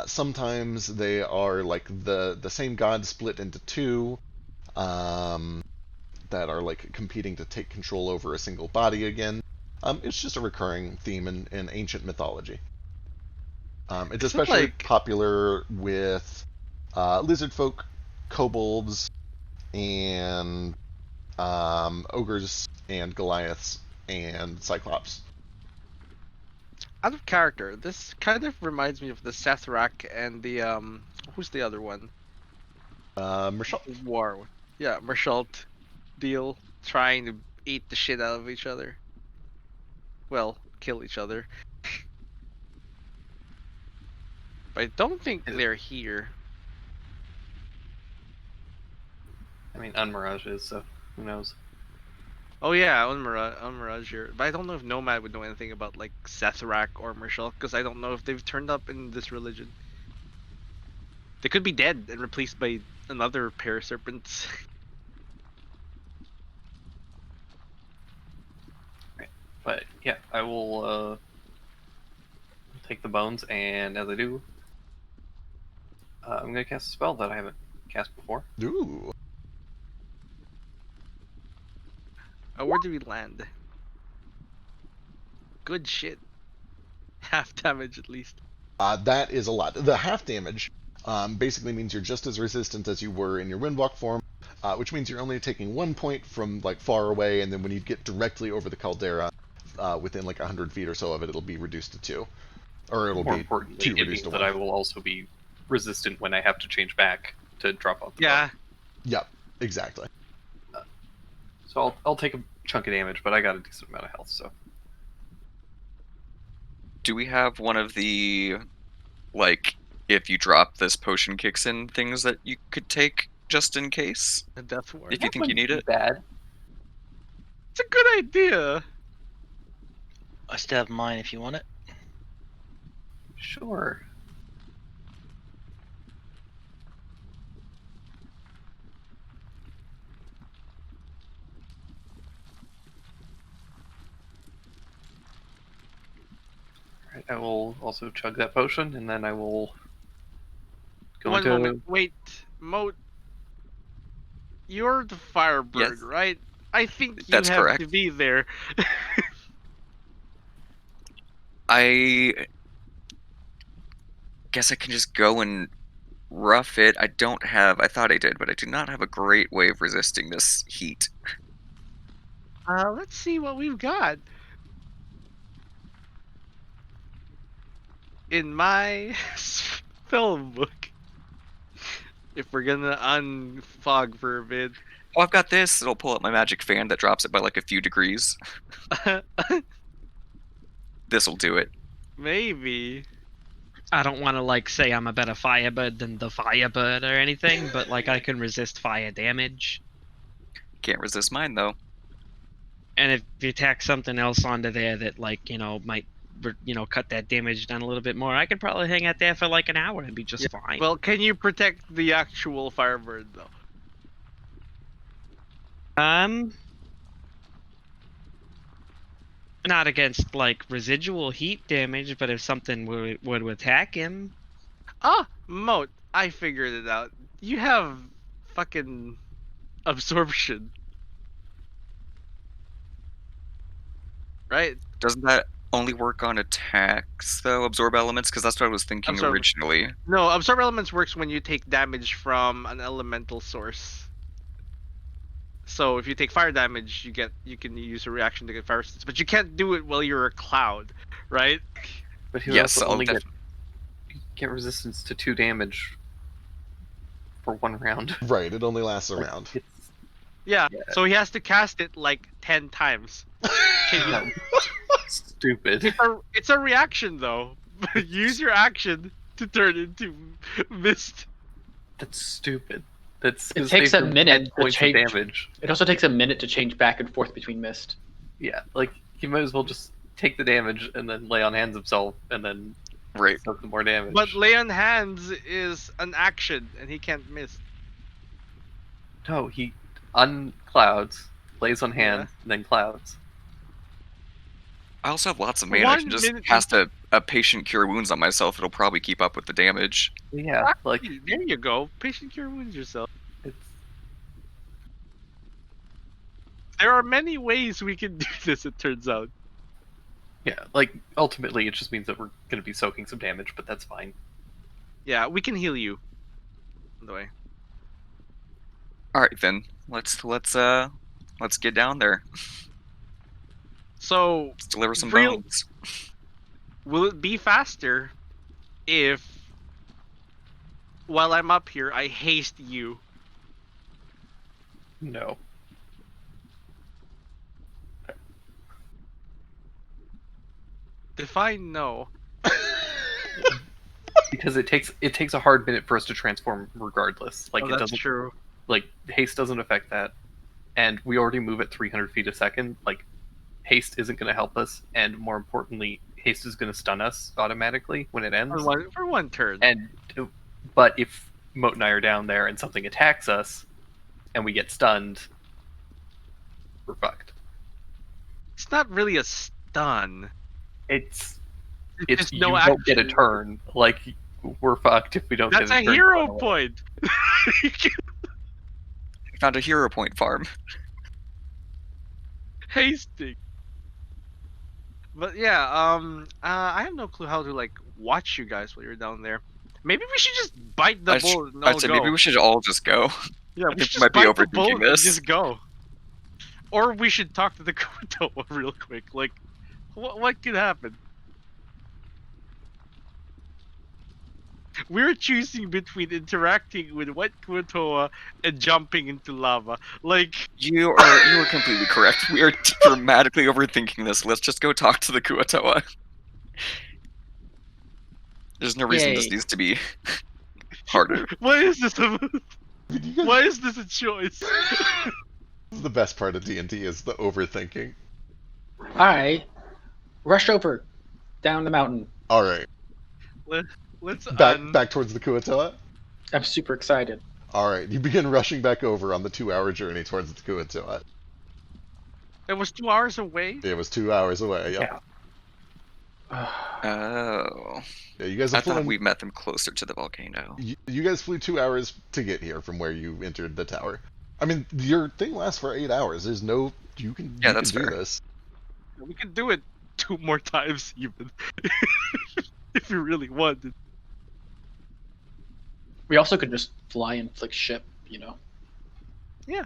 Sometimes they are like the same god split into two, that are like competing to take control over a single body again. It's just a recurring theme in ancient mythology. It's especially popular with lizard folk, kobolds, and ogres and Goliaths and Cyclops. Out of character, this kind of reminds me of the Sethrak and the who's the other one? Mershalt. War. Yeah, Mershalt deal, trying to eat the shit out of each other. Well, kill each other. But I don't think they're here. I mean, Unmirage is, so who knows? Oh yeah, Unmirage here. But I don't know if Nomad would know anything about like Sethrak or Marshall, because I don't know if they've turned up in this religion. They could be dead and replaced by another pair of serpents. But yeah, I will take the bones, and as I do, I'm gonna cast a spell that I haven't cast before. Ooh. Where do we land? Good shit. Half damage at least. That is a lot. The half damage basically means you're just as resistant as you were in your Windwalk form, which means you're only taking 1 point from like far away, and then when you get directly over the caldera, within like 100 feet or so of it, it'll be reduced to 2. Or it'll More be importantly, 2 it reduced means to that 1. I will also be resistant when I have to change back to drop off the Yeah. bone. Yep, exactly. So I'll take a chunk of damage, but I got a decent amount of health, so. Do we have one of the, like, if you drop this potion kicks in things that you could take just in case? A death ward. If you think you Wouldn't need be it? bad. It's a good idea. I still have mine if you want it. Sure. Alright, I will also chug that potion, and then I will go One into... moment. Wait, Moat. You're the Firebird, Yes. right? I think you That's have correct. to be there. I guess I can just go and rough it. I thought I did, but I do not have a great way of resisting this heat. Let's see what we've got. In my film book, if we're gonna unfog for a bit, Oh, I've got this. It'll pull up my magic fan that drops it by like a few degrees. This'll do it. maybe. I don't want to like say I'm a better firebird than the firebird or anything, but like I can resist fire damage. Can't resist mine though. And if you tack something else onto there that like might cut that damage down a little bit more, I could probably hang out there for like an hour and be just fine. Well, can you protect the actual Firebird though? Not against like residual heat damage, but if something would attack him. Ah, Moat, I figured it out. You have fucking absorption. Right? Doesn't that only work on attacks though? Absorb elements? Because that's what I was thinking Absorb. originally. No, absorb elements works when you take damage from an elemental source. So if you take fire damage, you can use a reaction to get fire resistance, but you can't do it while you're a cloud, right? But he Yes, also I'll only get resistance to 2 damage for 1 round. Right, it only lasts a Like, round. it's- Yeah. Yeah. So he has to cast it like 10 times. Can you? Stupid. It's a reaction though. Use your action to turn into mist. That's stupid. That's It 'cause takes they a do minute 10 to points of change. damage. It also takes a minute to change back and forth between mist. Yeah, like you might as well just take the damage and then lay on hands himself and then Right. soak some more damage. But lay on hands is an action, and he can't miss. No, he unclouds, lays on hands, and then clouds. I also have lots of mana. I 1 can just minute- cast a patient cure wounds on myself. It'll probably keep up with the damage. Yeah, like There you go. Patient cure wounds yourself. it's There are many ways we can do this. It turns out. yeah, like ultimately it just means that we're gonna be soaking some damage, but that's fine. Yeah, we can heal you. By the way. All right then. Let's get down there. So, Let's deliver some Real- bones. will it be faster if, while I'm up here, I haste you? Define no. Because it takes a hard minute for us to transform regardless. Like Oh, it that's doesn't true. like haste doesn't affect that, and we already move at 300 feet a second. Like haste isn't going to help us, and more importantly, haste is going to stun us automatically when it ends. For one turn. And but if Moat and I are down there and something attacks us, and we get stunned, we're fucked. It's not really a stun. It's It's you no don't get a action. turn. Like we're fucked if we don't That's get a a turn. hero point. We found a hero point farm. Hasting. But yeah, I have no clue how to like watch you guys while you're down there. Maybe we should just bite the bullet and all I'd say go. maybe we should all just go. Yeah, we think should we might just be bite the overthinking bullet and this. just go. Or we should talk to the Kutoa real quick. Like, what could happen? We're choosing between interacting with Wet Kutoa and jumping into lava. Like, You are completely correct. We are dramatically overthinking this. Let's just go talk to the Kuatoa. There's no reason this Yay. needs to be harder. why is this a You guys, why is this a choice? the best part of D&D is the overthinking. I rushed over down the mountain. All right, Let's back towards the Kuatoa. I'm super excited. All right, you begin rushing back over on the 2-hour journey towards the Kuatoa. It was 2 hours away. It was 2 hours away. Yep. Yeah. Oh. Yeah, you guys I have thought flown. we met them closer to the volcano. You guys flew 2 hours to get here from where you entered the tower. I mean, your thing lasts for 8 hours. There's no you can Yeah, you that's can do fair. this. We could do it 2 more times even, if you really wanted. We also could just fly and flick ship, you know. Yeah.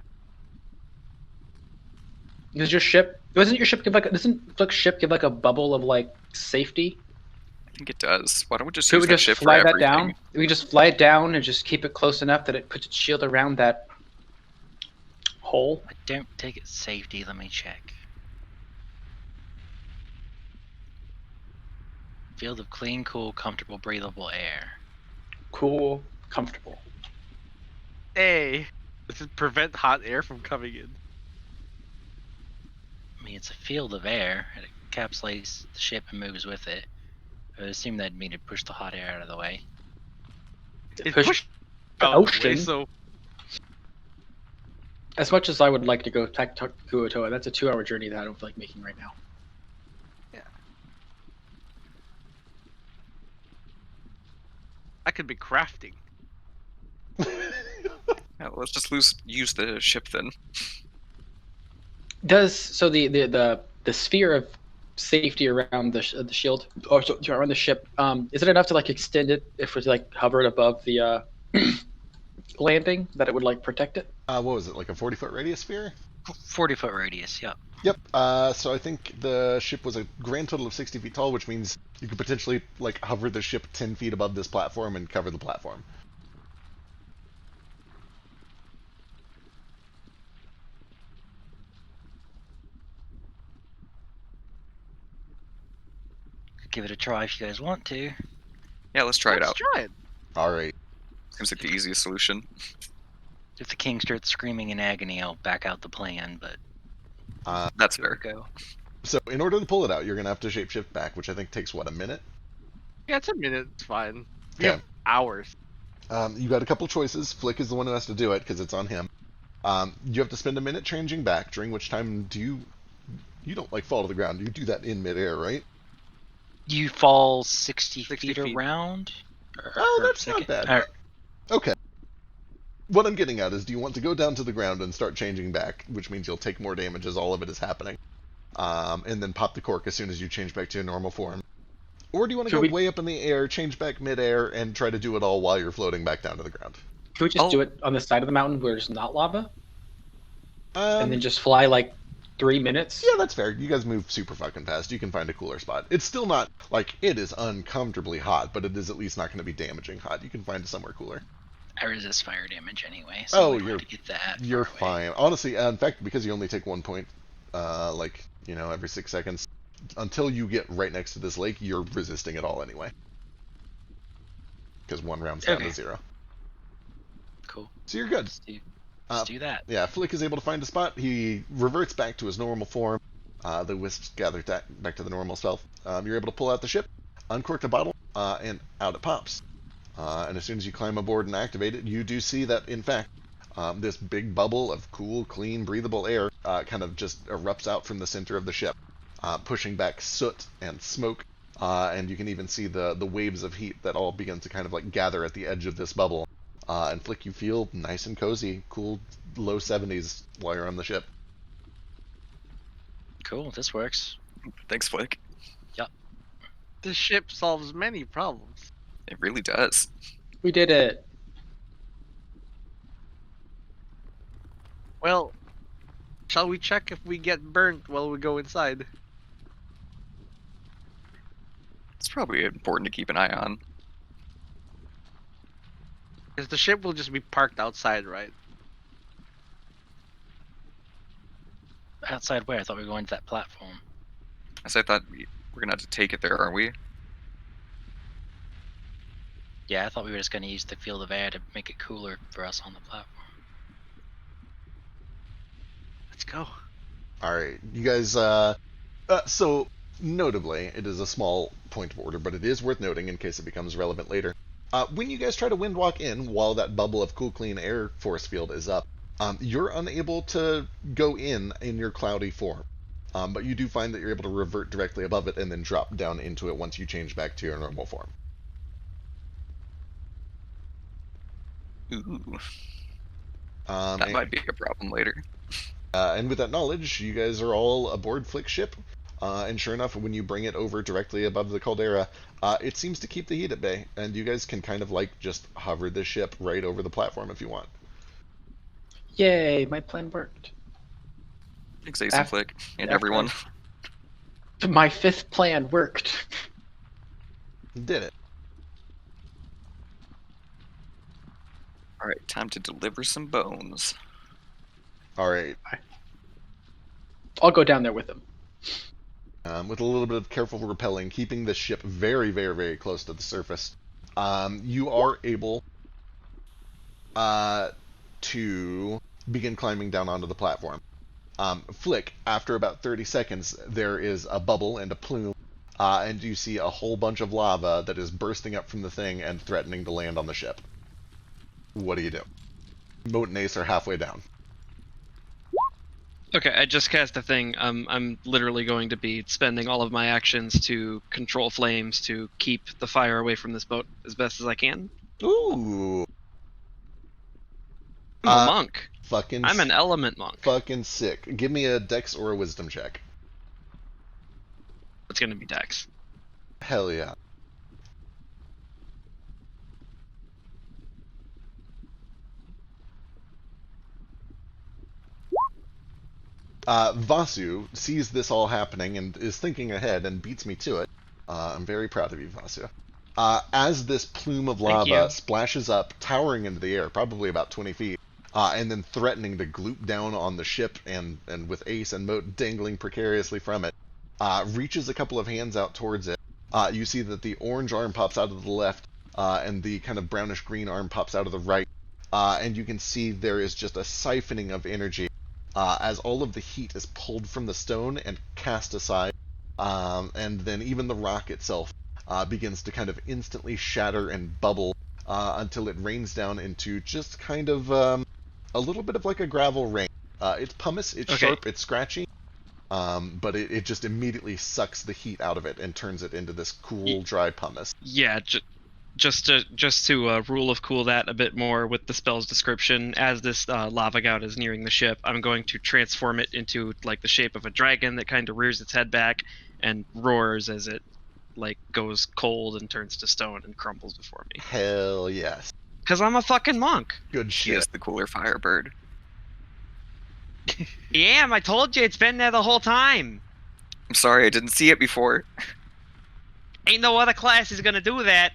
Does your ship? Doesn't your ship give like? Doesn't flick ship give like a bubble of like safety? I think it does. Why don't we just Could use we that just ship for fly that everything? down? We just fly it down and just keep it close enough that it puts its shield around that hole. I don't take it safety. Let me check. Field of clean, cool, comfortable, breathable air. Cool, comfortable. Hey, does it prevent hot air from coming in? I mean, it's a field of air. It encapsulates the ship and moves with it. I would assume that'd mean to push the hot air out of the way. It Push pushed the out of the way, ocean. so As much as I would like to go talk to Kuatoa, that's a 2-hour journey that I don't feel like making right now. I could be crafting. Yeah, let's just use the ship then. Does so the sphere of safety around the shield or around the ship? Is it enough to like extend it if we like hover it above the landing that it would like protect it? What was it, like a 40-foot radius sphere? 40-foot radius, yep. Yep. So I think the ship was a grand total of 60 feet tall, which means you could potentially like hover the ship 10 feet above this platform and cover the platform. Give it a try if you guys want to. Yeah, let's try it Let's out. try it. All right. Seems like the easiest solution. If the king starts screaming in agony, I'll back out the plan, but That's here we fair. go. So in order to pull it out, you're gonna have to shapeshift back, which I think takes what, a minute? Yeah, it's a minute. It's fine. We Okay. have hours. You got a couple choices. Flick is the one who has to do it because it's on him. You have to spend a minute changing back, during which time you don't like fall to the ground. You do that in midair, right? You fall 60 60 feet feet. around? Oh, Or that's not second- bad. or- Okay. What I'm getting at is, do you want to go down to the ground and start changing back, which means you'll take more damage as all of it is happening, and then pop the cork as soon as you change back to your normal form? Or do you want to Should go we- way up in the air, change back midair, and try to do it all while you're floating back down to the ground? Can we just Oh. do it on the side of the mountain where there's not lava, and then Um, just fly like 3 minutes? yeah, that's fair. You guys move super fucking fast. You can find a cooler spot. It's still not, like, it is uncomfortably hot, but it is at least not going to be damaging hot. You can find somewhere cooler. I resist fire damage anyway, so Oh, we'd you're- have to get that. You're far away. fine. Honestly, in fact, because you only take 1 point, like, every 6 seconds, until you get right next to this lake, you're resisting it all anyway. Because 1 round's down to Okay. 0. Cool. So you're good. Let's do that. Yeah, Flick is able to find a spot. He reverts back to his normal form. The wisps gather back to the normal self. You're able to pull out the ship, uncork the bottle, and out it pops. And as soon as you climb aboard and activate it, you do see that, in fact, this big bubble of cool, clean, breathable air kind of just erupts out from the center of the ship, pushing back soot and smoke. And you can even see the waves of heat that all begin to kind of like gather at the edge of this bubble. And Flick, you feel nice and cozy, cool, low 70s while you're on the ship. Cool. This works. Thanks, Flick. This ship solves many problems. It really does. We did it. Well, shall we check if we get burnt while we go inside? It's probably important to keep an eye on. Because the ship will just be parked outside, right? Outside where? I thought we were going to that platform. As I thought we're gonna have to take it there, aren't we? Yeah, I thought we were just going to use the field of air to make it cooler for us on the platform. Let's go. All right, you guys. So notably, it is a small point of order, but it is worth noting in case it becomes relevant later. When you guys try to windwalk in while that bubble of cool, clean air force field is up, you're unable to go in your cloudy form. But you do find that you're able to revert directly above it and then drop down into it once you change back to your normal form. Ooh, Um, that and, might be a problem later. and with that knowledge, you guys are all aboard Flick's ship. And sure enough, when you bring it over directly above the caldera, it seems to keep the heat at bay. And you guys can kind of like just hover the ship right over the platform if you want. Yay, my plan worked. Thanks, Ace and Af- Flick, and after everyone. My 5th plan worked. Did it. Alright, time to deliver some bones. All right. I'll go down there with him. With a little bit of careful rappelling, keeping the ship very, very, very close to the surface, you are able to begin climbing down onto the platform. Flick, after about 30 seconds, there is a bubble and a plume, and you see a whole bunch of lava that is bursting up from the thing and threatening to land on the ship. What do you do? Moat and Ace are halfway down. Okay, I just cast a thing. I'm literally going to be spending all of my actions to control flames to keep the fire away from this boat as best as I can. Ooh. I'm a monk. Fucking I'm an element monk. fucking sick. Give me a Dex or a Wisdom check. It's gonna be Dex. Hell yeah. Vasu sees this all happening and is thinking ahead and beats me to it. I'm very proud of you, Vasu. As this plume of Thank lava you. splashes up, towering into the air, probably about 20 feet, and then threatening to gloop down on the ship and with Ace and Moat dangling precariously from it, reaches a couple of hands out towards it. You see that the orange arm pops out of the left, and the kind of brownish-green arm pops out of the right, and you can see there is just a siphoning of energy as all of the heat is pulled from the stone and cast aside, and then even the rock itself begins to kind of instantly shatter and bubble until it rains down into just kind of a little bit of like a gravel rain. It's pumice, it's Okay. sharp, it's scratchy, but it just immediately sucks the heat out of it and turns it into this cool, dry pumice. Yeah, just to rule of cool that a bit more with the spell's description. As this lava gout is nearing the ship, I'm going to transform it into like the shape of a dragon that kind of rears its head back and roars as it like goes cold and turns to stone and crumbles before me. Hell yes. Cause I'm a fucking monk. Good She shit. is the cooler firebird. Damn, I told you it's been there the whole time. I'm sorry, I didn't see it before. Ain't no other class is gonna do that.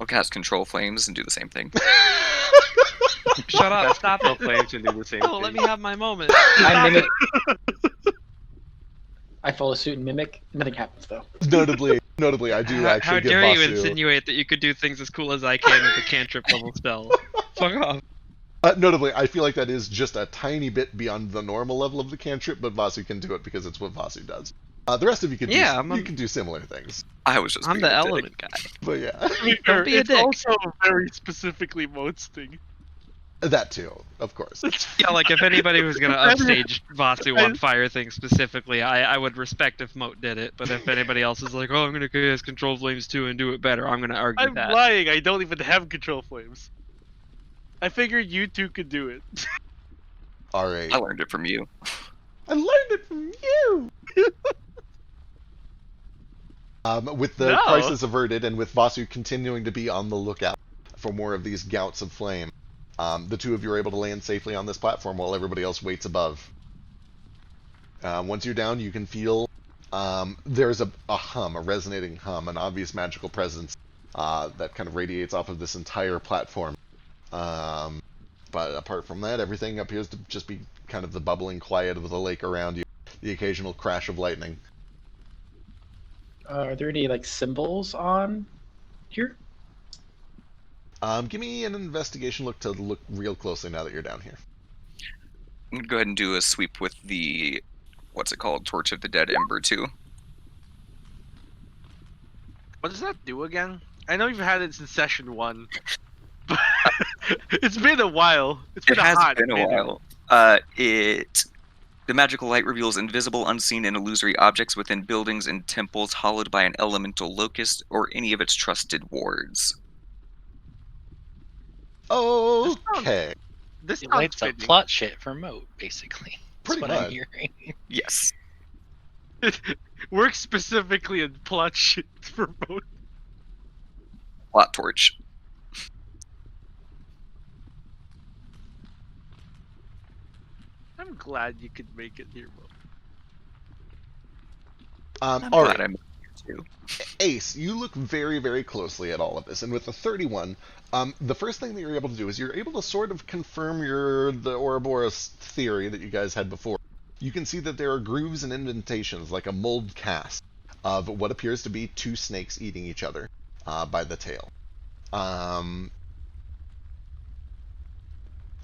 I'll cast control flames and do the same thing. Shut up! Stop Control it! flames can do the same Oh, thing. let me have my moment. I mimic. I follow suit and mimic. Nothing happens though. Notably, I do How actually give dare you Vasu. insinuate that you could do things as cool as I can with a cantrip level spell? Fuck off. Notably, I feel like that is just a tiny bit beyond the normal level of the cantrip, but Vasu can do it because it's what Vasu does. The rest of you can you can do similar things. I was just I'm being the a dick. element guy. But yeah, To be Don't fair, be a it's dick. also very specifically Moat's thing. that too, of course. Yeah, like if anybody was gonna I mean, upstage Vasu on fire thing specifically, I would respect if Moat did it. But if anybody else is like, oh, I'm gonna cast Control Flames too and do it better, I'm gonna argue I'm that. lying. I don't even have control flames. I figured you two could do it. All right, I learned it from you. I learned it from you. With the No. crisis averted, and with Vasu continuing to be on the lookout for more of these gouts of flame, the two of you are able to land safely on this platform while everybody else waits above. Once you're down, you can feel there's a hum, a resonating hum, an obvious magical presence that kind of radiates off of this entire platform. But apart from that, everything appears to just be kind of the bubbling quiet of the lake around you, the occasional crash of lightning. Are there any like symbols on here? Give me an investigation look to look real closely now that you're down here. I'm gonna go ahead and do a sweep with the, what's it called, Torch of the Dead Ember too. What does that do again? I know you've had it since session 1. But it's been a while. It's been It has hot been a minute. while. The magical light reveals invisible, unseen, and illusory objects within buildings and temples hollowed by an elemental locust or any of its trusted wards. Okay, This It sounds lights up fitting. plot shit for Moat, basically. That's Pretty what much. I'm hearing. Yes. Works specifically in plot shit for both. Plot torch. I'm glad you could make it here, Mo. I'm all glad right. I'm here too. Ace, you look very, very closely at all of this, and with the 31, the first thing that you're able to do is you're able to sort of confirm the Ouroboros theory that you guys had before. You can see that there are grooves and indentations, like a mold cast, of what appears to be two snakes eating each other by the tail.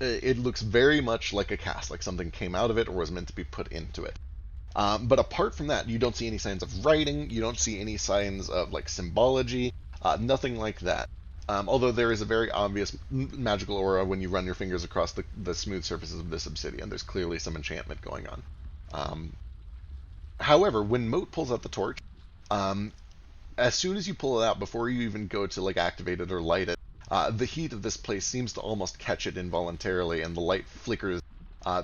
It looks very much like a cast, like something came out of it or was meant to be put into it. But apart from that, you don't see any signs of writing, you don't see any signs of like symbology, nothing like that. Although there is a very obvious magical aura when you run your fingers across the smooth surfaces of this obsidian. There's clearly some enchantment going on. However, when Moat pulls out the torch, as soon as you pull it out, before you even go to like activate it or light it, the heat of this place seems to almost catch it involuntarily, and the light flickers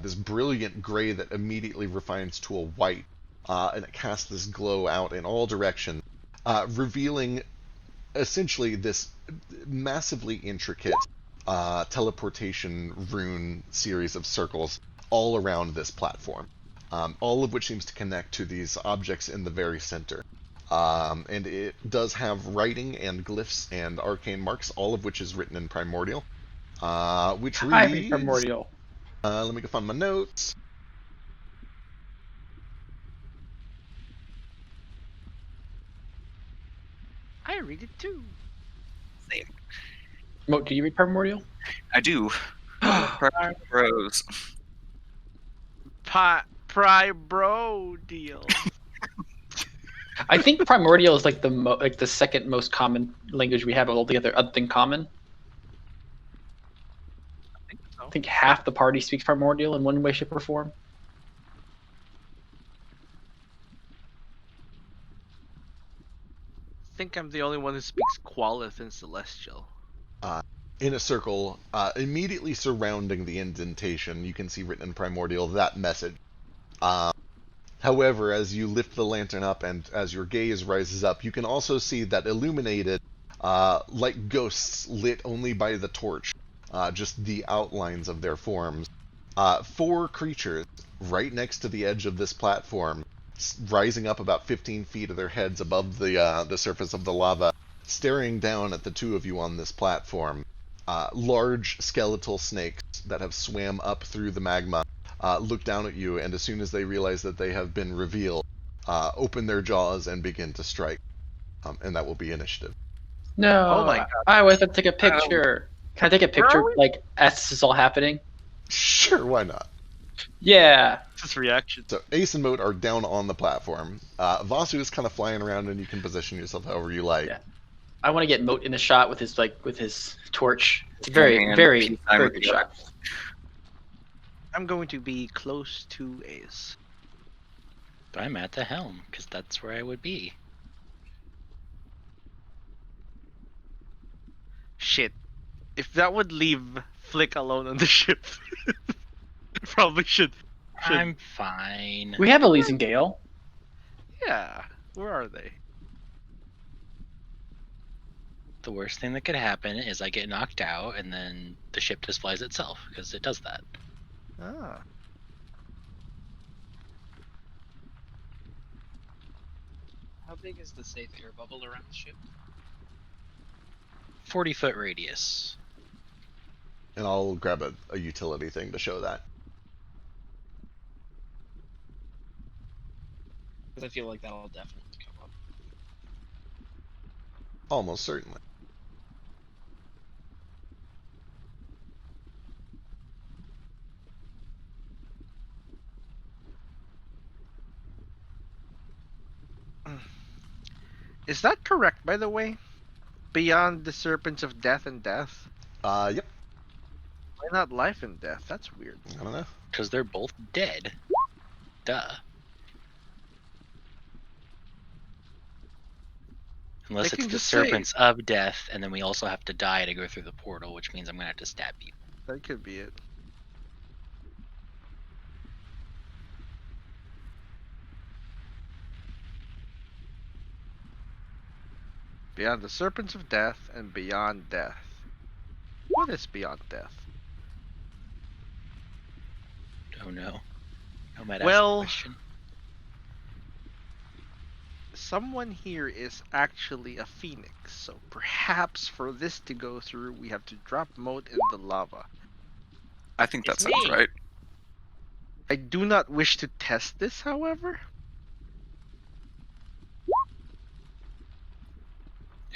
this brilliant gray that immediately refines to a white, and it casts this glow out in all directions, revealing essentially this massively intricate teleportation rune series of circles all around this platform, all of which seems to connect to these objects in the very center. And it does have writing and glyphs and arcane marks, all of which is written in Primordial, which Hi, reads... Primordial. let me go find my notes. I read it too. Same. Moat, do you read Primordial? I do. Bros. Pry bro deal. I think Primordial is like the second most common language we have altogether, other than Common. I think half the party speaks Primordial in one way, shape, or form. I think I'm the only one who speaks Qualith and Celestial. In a circle, immediately surrounding the indentation, you can see written in Primordial that message. However, as you lift the lantern up and as your gaze rises up, you can also see that illuminated, like ghosts lit only by the torch, just the outlines of their forms. 4 creatures right next to the edge of this platform, rising up about 15 feet of their heads above the surface of the lava, staring down at the two of you on this platform. large skeletal snakes that have swam up through the magma look down at you, and as soon as they realize that they have been revealed, open their jaws and begin to strike. And that will be initiative. No. Oh my God. I always have to take a picture. Can I take a Where are picture, we? like, as this is all happening? Sure, why not? Yeah. This reaction. So Ace and Moat are down on the platform. Vasu is kind of flying around, and you can position yourself however you like. Yeah. I want to get Moat in the shot with his torch. It's a Hand very, in hand, very, peace sign very with good the other. shot. I'm going to be close to Ace. But I'm at the helm, because that's where I would be. Shit. If that would leave Flick alone on the ship, probably should. I'm fine. We have Elise and Gale. Yeah. Where are they? The worst thing that could happen is I get knocked out and then the ship just flies itself, because it does that. Ah. How big is the safe air bubble around the ship? 40-foot radius. And I'll grab a utility thing to show that. Because I feel like that'll definitely come up. Almost certainly. Is that correct, by the way? Beyond the serpents of death and death? Yep. Why not life and death? That's weird. I don't know. Because they're both dead. Duh. Unless They it's can the just say- serpents of death, and then we also have to die to go through the portal, which means I'm gonna have to stab you. That could be it. Beyond the serpents of death and beyond death. What is beyond death? Oh no. No matter Well- question. Someone here is actually a phoenix, so perhaps for this to go through, we have to drop Moat in the lava. I think that It's sounds me. right. I do not wish to test this, however.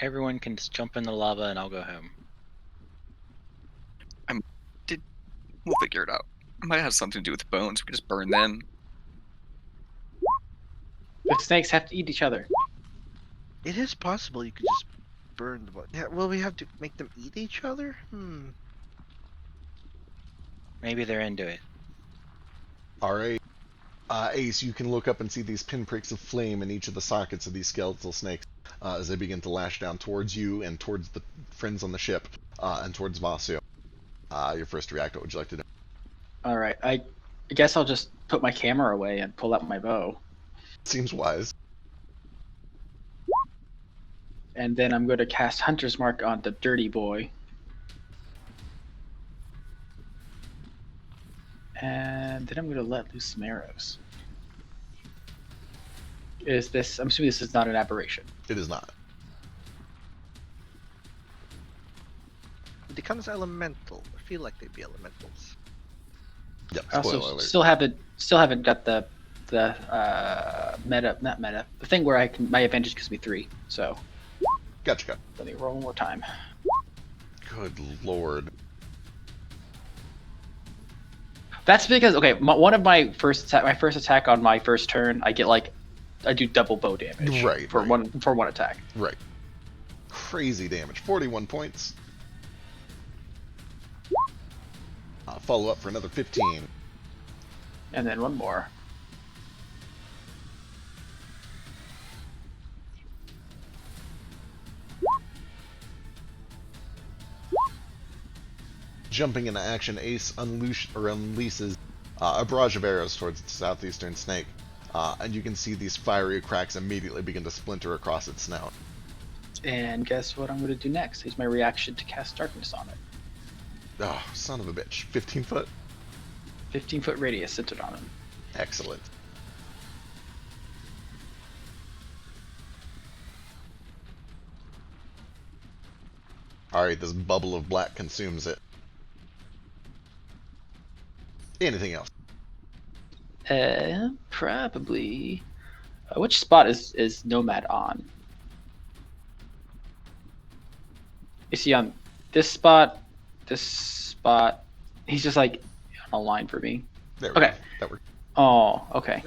Everyone can just jump in the lava and I'll go home. We'll figure it out. It might have something to do with bones. We just burn them. The snakes have to eat each other. It is possible you could just burn the Yeah, well, we have to make them eat each other? Maybe they're into it. Alright. Ace, you can look up and see these pinpricks of flame in each of the sockets of these skeletal snakes as they begin to lash down towards you and towards the friends on the ship and towards Vasu. Your first react, what would you like to do? Alright, I guess I'll just put my camera away and pull out my bow. Seems wise. And then I'm going to cast Hunter's Mark on the dirty boy. And then I'm going to let loose some arrows. I'm assuming this is not an aberration. It is not. It becomes elemental. I feel like they'd be elementals. Yep, I spoiler also alert. still haven't got the the thing where my advantage gives me 3. So Gotcha. let me roll one more time. Good lord. That's because my first attack on my first turn, I do double bow damage. Right, For right. one attack. Right. Crazy damage. 41 points. Follow up for another 15. And then one more. Jumping into action, Ace unleashes a barrage of arrows towards the southeastern snake, and you can see these fiery cracks immediately begin to splinter across its snout. And guess what I'm going to do next? Here's my reaction to cast darkness on it. Oh, son of a bitch. 15 foot? 15-foot radius centered on him. Excellent. Alright, this bubble of black consumes it. Anything else? Probably. Which spot is Nomad on? Is he on this spot? This spot? He's just like on a line for me. There we Okay. go. That worked. Oh, okay.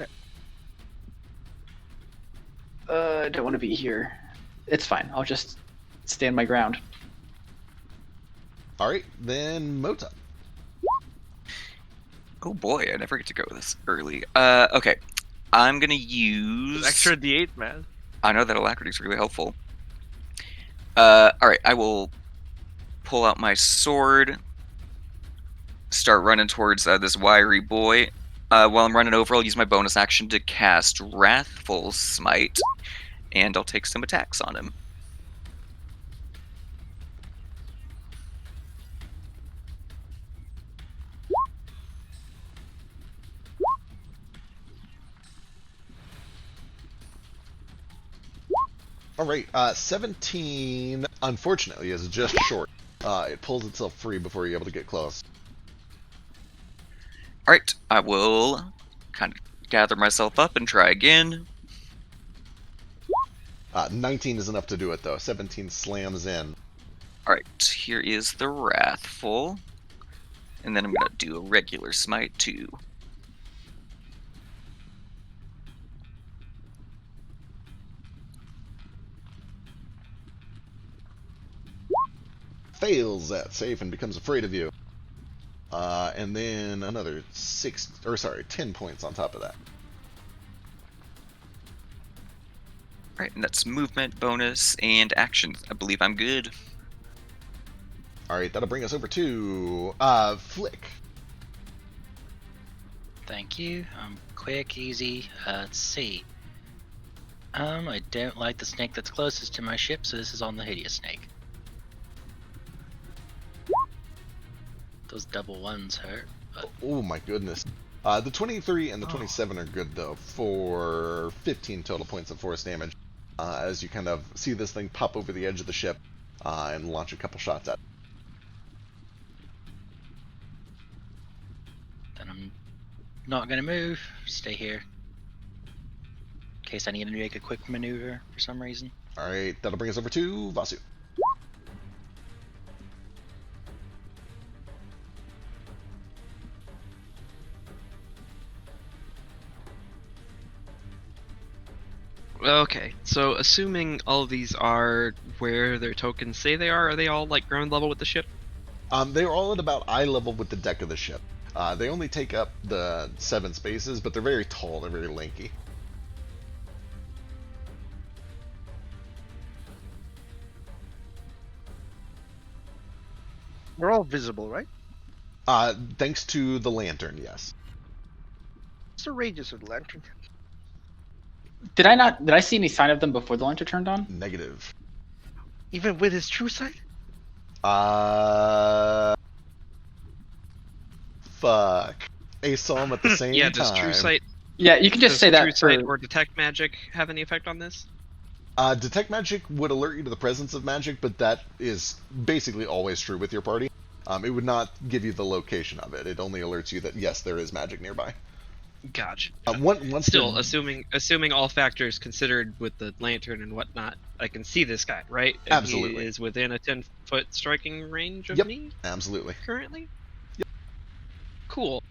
I don't want to be here. It's fine. I'll just stand my ground. Alright, then Mota. Oh boy, I never get to go this early. Okay. I'm gonna use Extra D8, man. I know that alacrity is really helpful. Alright, I will pull out my sword, start running towards this wiry boy. While I'm running over, I'll use my bonus action to cast Wrathful Smite, and I'll take some attacks on him. Alright, 17, unfortunately, is just short. It pulls itself free before you're able to get close. Alright, I will kind of gather myself up and try again. 19 is enough to do it, though. 17 slams in. Alright, here is the Wrathful. And then I'm going to do a regular smite too. Fails that save and becomes afraid of you. And then another 10 points on top of that. Alright, and that's movement, bonus, and actions. I believe I'm good. Alright, that'll bring us over to Flick. Thank you. Quick, easy. Let's see. I don't like the snake that's closest to my ship, so this is on the hideous snake. Those double ones hurt. But Oh my goodness. The 23 and the 27 are good, though, for 15 total points of force damage. As you kind of see this thing pop over the edge of the ship and launch a couple shots at it. then I'm not gonna move. Stay here. In case I need to make a quick maneuver for some reason. Alright, that'll bring us over to Vasu. Okay, so assuming all of these are where their tokens say they are they all like ground level with the ship? They're all at about eye level with the deck of the ship. They only take up the 7 spaces, but they're very tall, they're very lanky. We're all visible, right? Thanks to the lantern, yes. What's the radius of the lantern? Did I see any sign of them before the lantern turned on? Negative. Even with his true sight? Fuck. Ace saw him at the same Yeah, time. does True Sight, Yeah, you can just does say that True for, Sight or Detect Magic have any effect on this? Detect magic would alert you to the presence of magic, but that is basically always true with your party. It would not give you the location of it. It only alerts you that, yes, there is magic nearby. Gotcha. Once Still, the- assuming all factors considered with the lantern and whatnot, I can see this guy, right? And Absolutely. He is within a 10-foot striking range of Yep. me Absolutely. currently? Yep. Cool.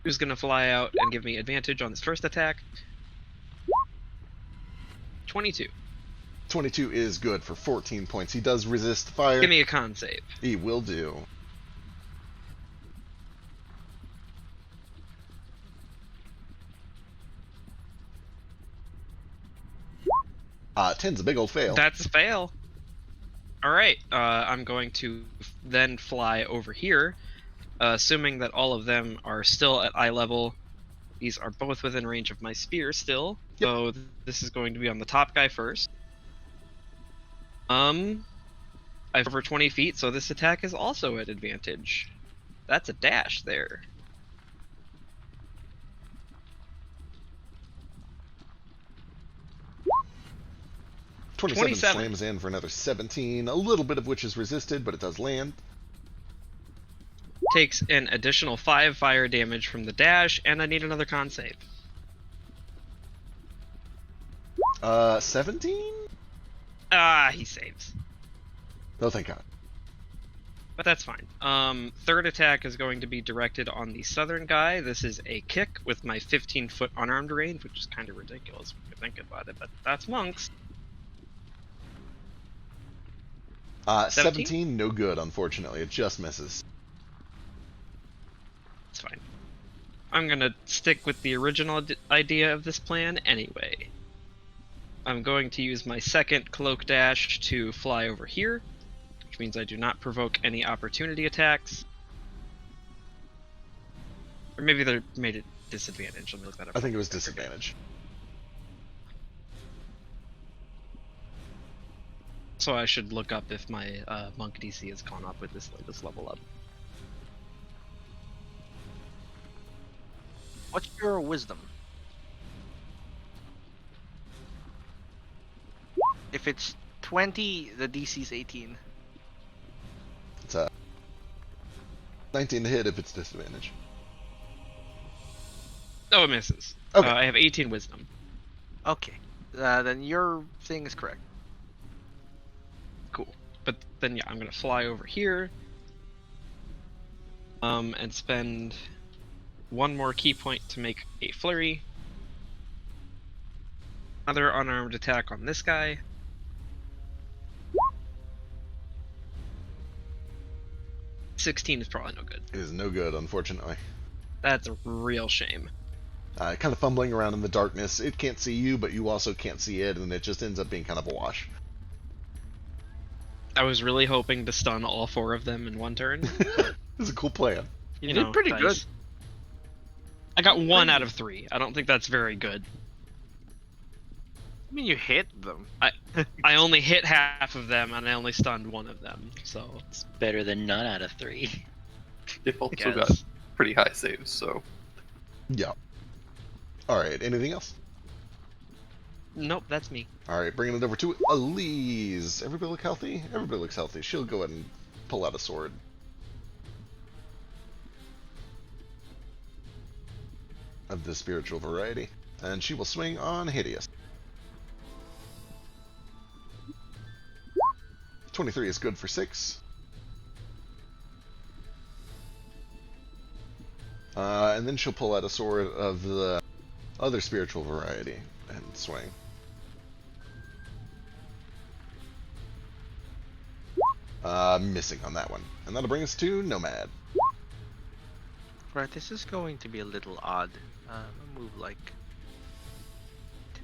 Who's gonna fly out and give me advantage on this first attack? 22. 22 is good for 14 points. He does resist fire. Give me a con save. He will do. Ten's a big old fail. That's a fail. Alright, I'm going to then fly over here, assuming that all of them are still at eye level. These are both within range of my spear still, Yep. so this is going to be on the top guy first. I have over 20 feet, so this attack is also at advantage. That's a dash there. 27 slams in for another 17, a little bit of which is resisted, but it does land. Takes an additional 5 fire damage from the dash, and I need another con save. 17? He saves. Oh, thank God. But that's fine. Third attack is going to be directed on the southern guy. This is a kick with my 15-foot unarmed range, which is kind of ridiculous when you think about it, but that's monks. 17, no good, unfortunately. It just misses. It's fine. I'm gonna stick with the original idea of this plan anyway. I'm going to use my second cloak dash to fly over here, which means I do not provoke any opportunity attacks. Or maybe they made it disadvantage. Let me look that up. I think it was disadvantage. So I should look up if my monk DC has gone up with this latest level up. What's your wisdom? If it's 20, the DC's 18. It's 19 to hit if it's disadvantage. Oh, it misses. Okay. I have 18 wisdom. Okay. Then your thing is correct. Cool. But then, yeah, I'm going to fly over here. And spend 1 more key point to make a flurry. Another unarmed attack on this guy. $16 is probably no good. It is no good, unfortunately. That's a real shame. Kind of fumbling around in the darkness. It can't see you, but you also can't see it, and it just ends up being kind of a wash. I was really hoping to stun all 4 of them in one turn. It's a cool plan. You did pretty good. I got 1 out of 3. I don't think that's very good. I mean, you hit them. I only hit half of them, and I only stunned 1 of them, so... It's better than none out of 3. They've also Yes. got pretty high saves, so Yeah. Alright, anything else? Nope, that's me. Alright, bringing it over to Elise. Everybody look healthy? Everybody looks healthy. She'll go ahead and pull out a sword. Of the spiritual variety. And she will swing on Hideous. 23 is good for 6. And then she'll pull out a sword of the other spiritual variety and swing. Missing on that one. And that'll bring us to Nomad. Right, this is going to be a little odd. I'll move like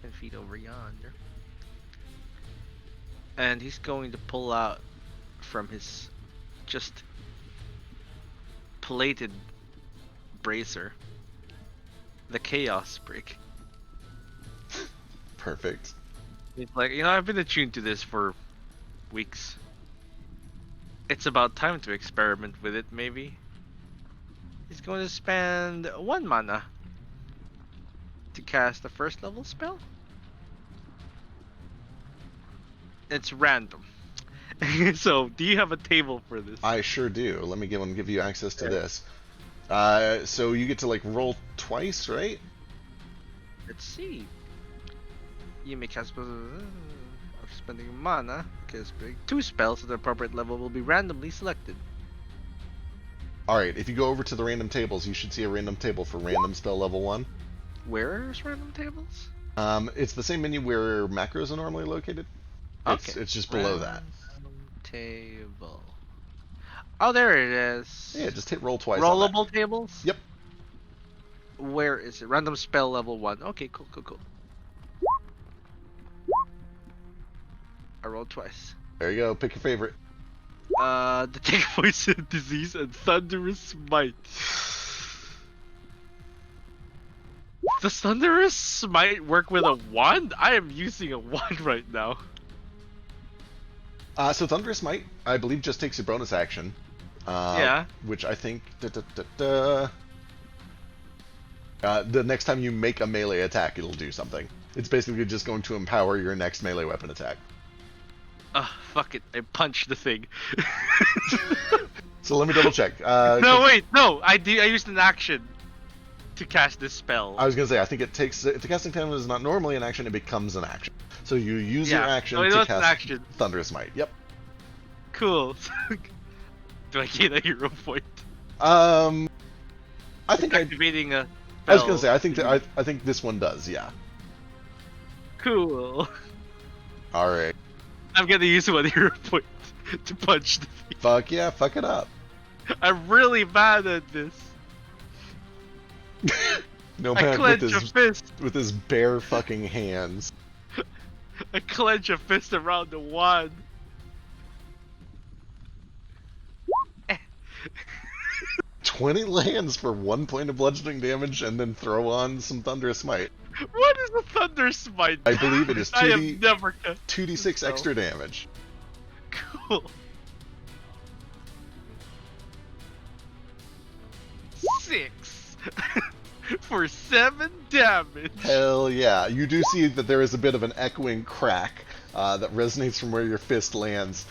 10 feet over yonder. And he's going to pull out from his just plated bracer the Chaos Brick. Perfect. He's like, I've been attuned to this for weeks. It's about time to experiment with it, maybe. He's going to spend 1 mana to cast a first level spell. It's random. So, do you have a table for this? I sure do. Let me give you access to this. So you get to like roll twice, right? Let's see. You may cast spending mana. Cast 2 spells at the appropriate level will be randomly selected. Alright, if you go over to the random tables, you should see a random table for random spell level 1. Where's random tables? It's the same menu where macros are normally located. Okay. It's just below that. Random table. Oh, there it is. Yeah, just hit roll twice. On that. Rollable tables? Yep. Where is it? Random spell level 1. Okay, cool. I rolled twice. There you go. Pick your favorite. Detect Poison, Disease, and Thunderous Smite. Does Thunderous Smite work with a wand? I am using a wand right now. So Thunderous Might, I believe, just takes your bonus action. Yeah. Which I think... the next time you make a melee attack, it'll do something. It's basically just going to empower your next melee weapon attack. Fuck it. I punched the thing. So let me double check. No, wait, no. I used an action to cast this spell. I was gonna say, I think it takes, if the casting time is not normally an action, it becomes an action. So you use your action so it to was an cast action. Thunderous Might. Yep. Cool. Do I gain a hero point? I think Activating a I was spell. gonna say, I think this one does. Yeah. Cool. All right. I'm gonna use 1 hero point to punch the thing. Fuck yeah. Fuck it up. I'm really mad at this. No I man clench a fist. with his bare fucking hands. I clench a fist around the wand. 20 lands for 1 point of bludgeoning damage, and then throw on some Thunderous Might. What is a Thunder Smite? I believe it is I 2d have never cast 2d6 so. extra damage. Cool. 6 for 7 damage. Hell yeah. You do see that there is a bit of an echoing crack that resonates from where your fist lands,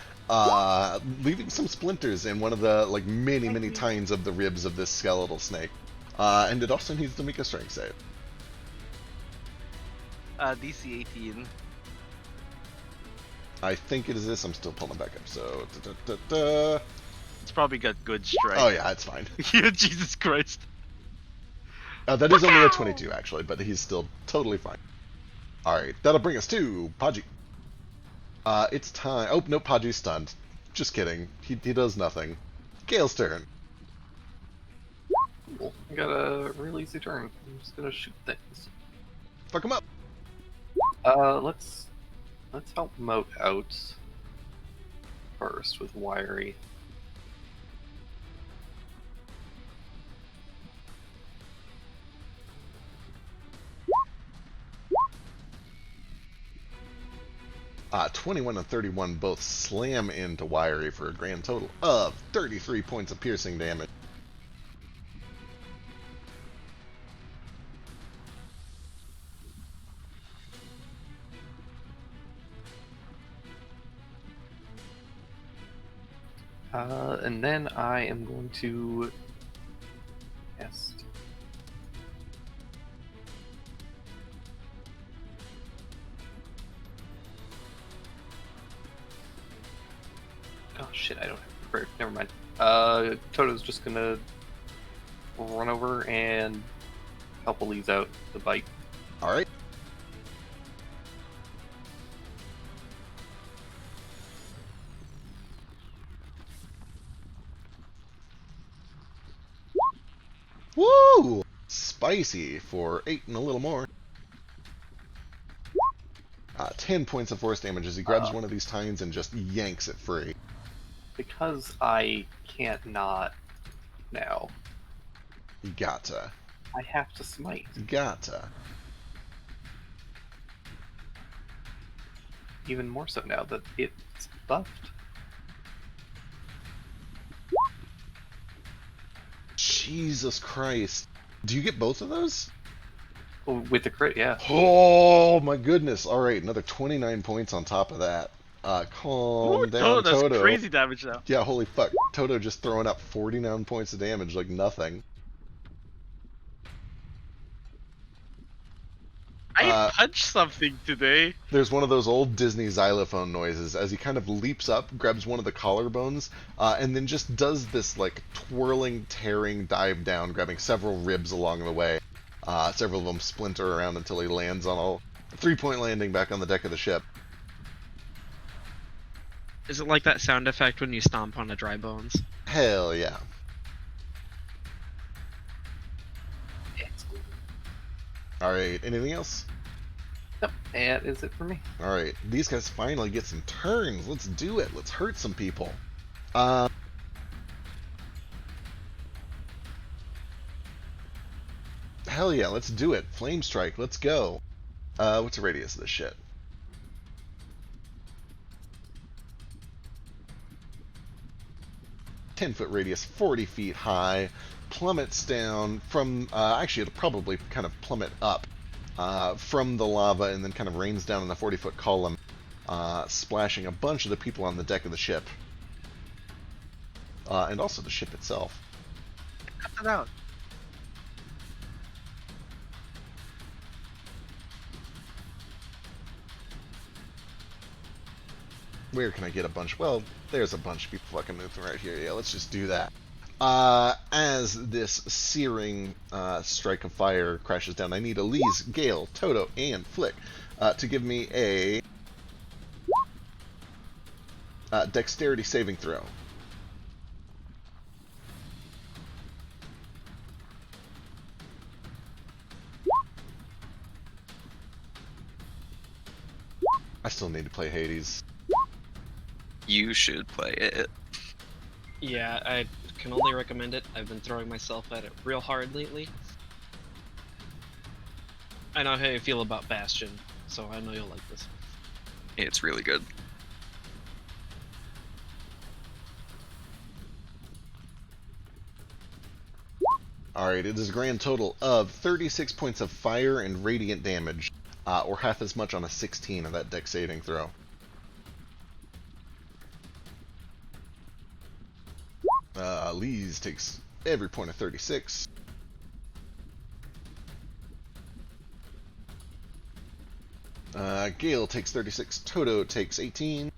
leaving some splinters in one of the like many tines of the ribs of this skeletal snake. And it also needs to make a strength save. DC 18. I think it is this. I'm still pulling back up. So, It's probably got good strike. oh yeah, it's fine. Yeah, Jesus Christ. That is only a 22 actually, but he's still totally fine. All right, that'll bring us to Podgy. It's time. Oh no, Podgy's stunned. Just kidding. He does nothing. Gale's turn. Cool. I got a real easy turn. I'm just gonna shoot things. Fuck him up. Let's help Moat out first with Wiry. Uh, 21 and 31 both slam into Wiry for a grand total of 33 points of piercing damage. And then I am going to cast. Oh shit! I don't have prepared. Never mind. Toto's just gonna run over and help Elise out the bite. All right. Woo! Spicy for 8 and a little more. 10 points of force damage as he grabs one of these tines and just yanks it free. Because I can't not now, You gotta. I have to smite. You gotta. Even more so now that it's buffed. Jesus Christ. Do you get both of those? Oh, with the crit, yeah. Oh my goodness. Alright, another 29 points on top of that. Calm Ooh, down, that's Toto. crazy damage now. Yeah, holy fuck. Toto just throwing up 49 points of damage like nothing. I punched something today. There's one of those old Disney xylophone noises as he kind of leaps up, grabs one of the collarbones, and then just does this like twirling, tearing dive down, grabbing several ribs along the way. Several of them splinter around until he lands on a 3-point landing back on the deck of the ship. Is it like that sound effect when you stomp on a dry bones? Hell yeah. Alright, anything else? Yep, that is it for me. Alright, these guys finally get some turns. Let's do it. Let's hurt some people. Hell yeah, let's do it. Flame Strike, let's go. What's the radius of this shit? Ten-foot radius, 40 feet high, plummets down from, actually it'll probably kind of plummet up from the lava and then kind of rains down in a 40-foot column splashing a bunch of the people on the deck of the ship. And also the ship itself. Cut it out. Where can I get a bunch? Well, there's a bunch of people fucking moving right here. Yeah, let's just do that. As this searing strike of fire crashes down, I need Elise, Gale, Toto, and Flick to give me a dexterity saving throw. I still need to play Hades. You should play it. Yeah, I can only recommend it. I've been throwing myself at it real hard lately. I know how you feel about Bastion, so I know you'll like this. It's really good. Alright, it is a grand total of 36 points of fire and radiant damage, or half as much on a 16 of that dex saving throw. Elise takes every point of 36. Gale takes 36, Toto takes 18,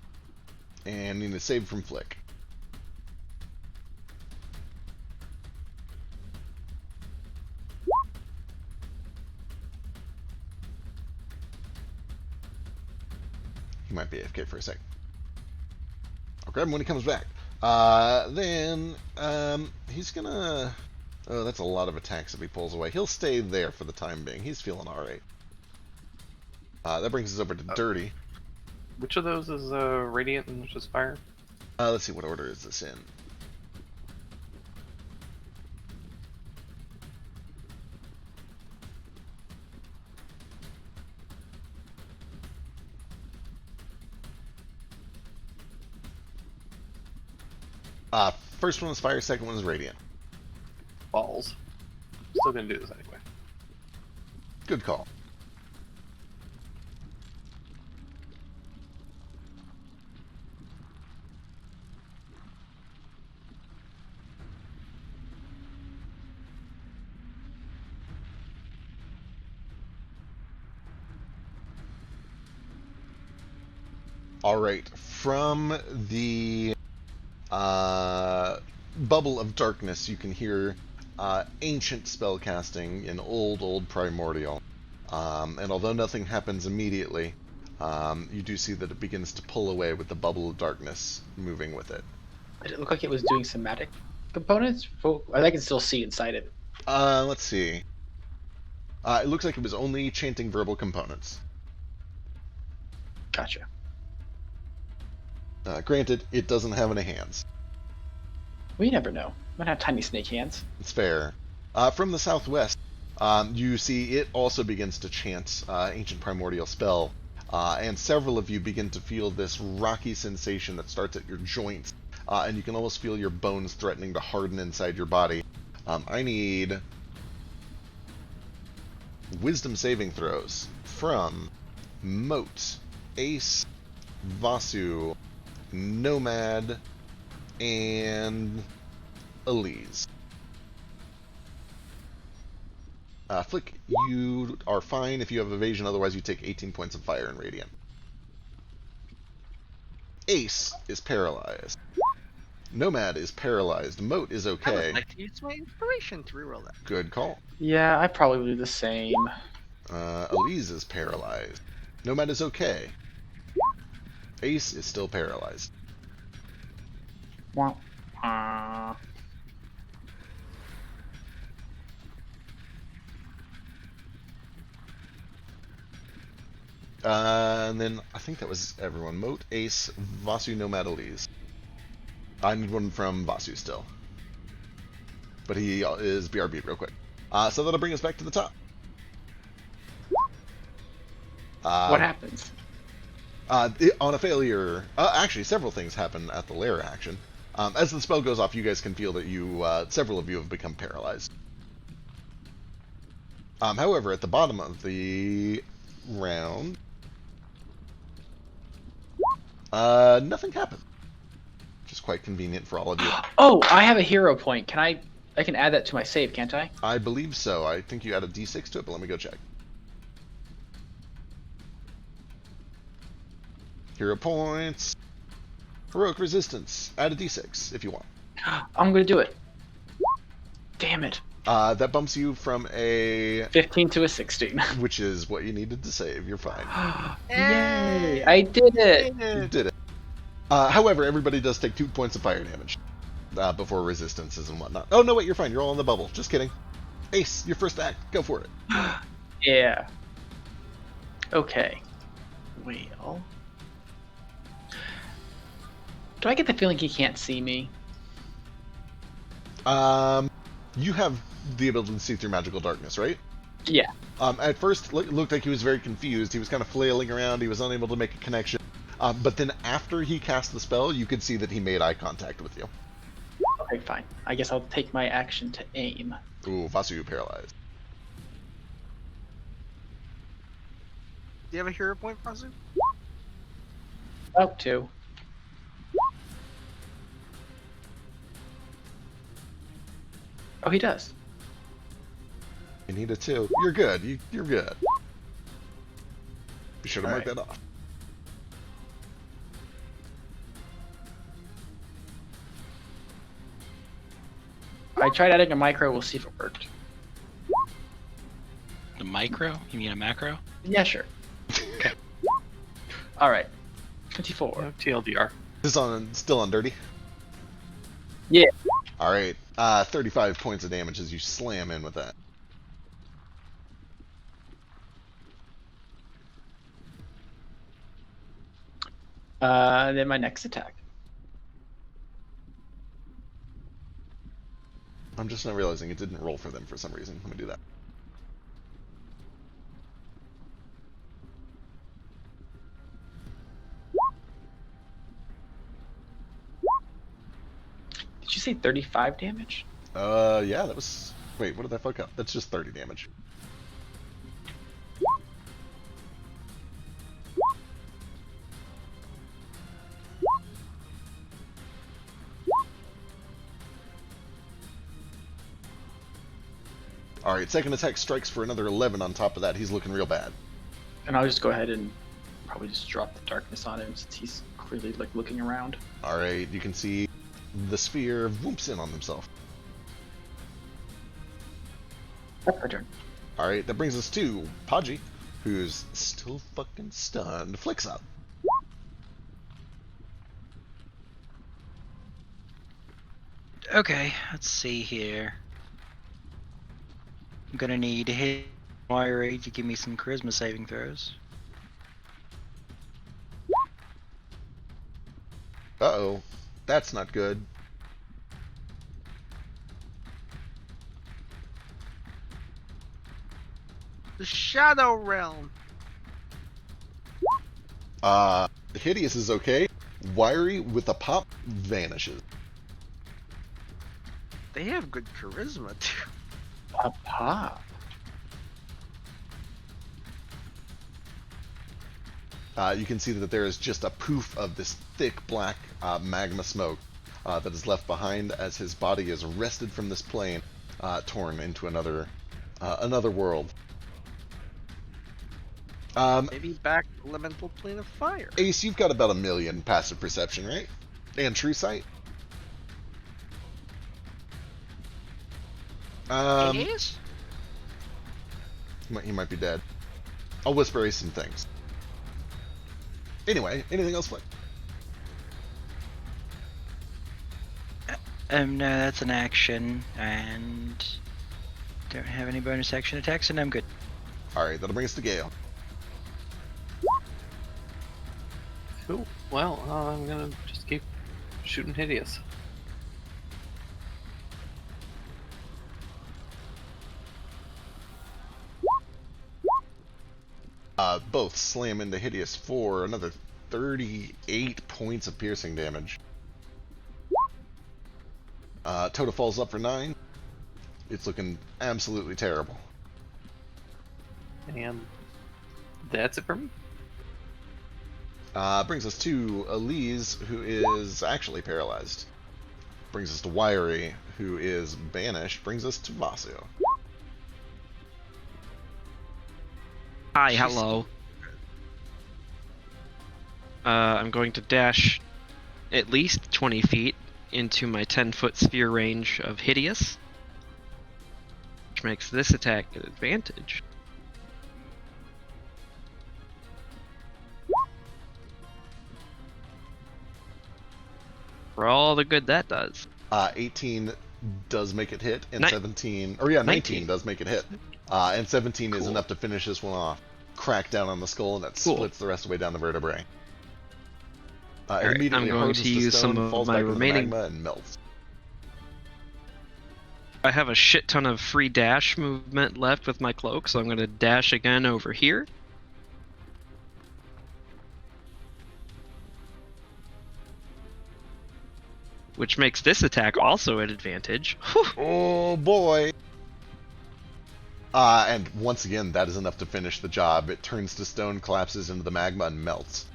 and need a save from Flick. He might be AFK for a sec. I'll grab him when he comes back. Then he's gonna... Oh, that's a lot of attacks if he pulls away. He'll stay there for the time being. He's feeling alright. That brings us over to Dirty. Which of those is radiant and which is fire? Let's see, what order is this in? First one is fire, second one is radiant. Balls. Still gonna do this anyway. Good call. Alright, from the bubble of darkness, you can hear ancient spellcasting in old primordial. And although nothing happens immediately, you do see that it begins to pull away with the bubble of darkness moving with it. Did it look like it was doing somatic components? I can still see inside it. Let's see. It looks like it was only chanting verbal components. Gotcha. Granted, it doesn't have any hands. We never know. Might have tiny snake hands. It's fair. From the southwest, you see it also begins to chant ancient primordial spell, and several of you begin to feel this rocky sensation that starts at your joints, and you can almost feel your bones threatening to harden inside your body. I need wisdom saving throws from Moat, Ace, Vasu, Nomad, and Elise. Flick, you are fine if you have evasion, otherwise you take 18 points of fire and radiant. Ace is paralyzed. Nomad is paralyzed. Moat is I would okay. like to use my inspiration to reroll that. Good call. Yeah, I probably would do the same. Elise is paralyzed. Nomad is okay. Ace is still paralyzed. Wah. And then I think that was everyone. Moat, Ace, Vasu, Nomad, Elise. I need one from Vasu still. But he is BRB real quick. So that'll bring us back to the top. What happens? On a failure, actually several things happen at the lair action. As the spell goes off, you guys can feel that you, several of you have become paralyzed. However, at the bottom of the round, Nothing happened. Which is quite convenient for all of you. Oh, I have a hero point. Can I can add that to my save, can't I? I believe so. I think you add a d6 to it, but let me go check. Hero points. Heroic resistance. Add a d6 if you want. I'm gonna do it. Damn it. That bumps you from a 15 to a 16. which is what you needed to save. You're fine. Yay! I did it. You did it. However, everybody does take 2 points of fire damage before resistances and whatnot. Oh no, wait, you're fine. You're all in the bubble. Just kidding. Ace, your first act. Go for it. Yeah. Okay. Well. Do I get the feeling he can't see me? You have the ability to see through magical darkness, right? Yeah. At first, it looked like he was very confused. He was kind of flailing around. He was unable to make a connection. But then after he cast the spell, you could see that he made eye contact with you. Okay, fine. I guess I'll take my action to aim. Ooh, Vasu paralyzed. Do you have a hero point, Pazu? About 2. Oh, he does. You need a 2. You're good. You're good. Be sure to mark Alright. that off. I tried adding a micro. We'll see if it worked. The micro? You mean a macro? Yeah, sure. Okay. All right. 24. Yeah, TLDR. This is still on dirty? Yeah. Alright. 35 points of damage as you slam in with that. Then my next attack. I'm just not realizing it didn't roll for them for some reason. Let me do that. Did you say 35 damage? Yeah, that was... Wait, what did I fuck up? That's just 30 damage. Alright, second attack strikes for another 11 on top of that. He's looking real bad. And I'll just go ahead and probably just drop the darkness on him since he's clearly like looking around. Alright, you can see the sphere whoops in on himself. That's her turn. Alright, that brings us to Podgy, who's still fucking stunned. Flicks up. Okay, let's see here. I'm gonna need to hit Wiry to give me some charisma saving throws. Uh-oh. That's not good. The Shadow Realm. Hideous is okay. Wiry with a pop vanishes. They have good charisma too. Pop pop. You can see that there is just a poof of this thick black magma smoke that is left behind as his body is wrested from this plane, torn into another world. Maybe back elemental plane of fire. Ace, you've got about 1 million passive perception, right? And true sight. Yes? He might be dead. I'll whisper Ace some things. Anyway, anything else, Flick? No, that's an action, and don't have any bonus action attacks, and I'm good. Alright, that'll bring us to Gale. Cool. Well, I'm gonna just keep shooting Hideous. Both slam into Hideous for another 38 points of piercing damage. Tota falls up for 9. It's looking absolutely terrible. And that's it for me. Brings us to Elise, who is actually paralyzed. Brings us to Wiry, who is banished. Brings us to Vasu. Hi, hello. I'm going to dash at least 20 feet into my 10-foot sphere range of Hideous, which makes this attack an advantage. For all the good that does. 18 does make it hit, and Ni- 17, or yeah, 19 19. does make it hit. And 17 is Cool. enough to finish this one off. Crack down on the skull, and that Cool. splits the rest of the way down the vertebrae. It Alright, immediately I'm going hardens to use stone, some of falls my back into the remaining- magma, and melts. I have a shit ton of free dash movement left with my cloak, so I'm going to dash again over here. Which makes this attack also an advantage. Whew. Oh boy! And once again, that is enough to finish the job. It turns to stone, collapses into the magma, and melts.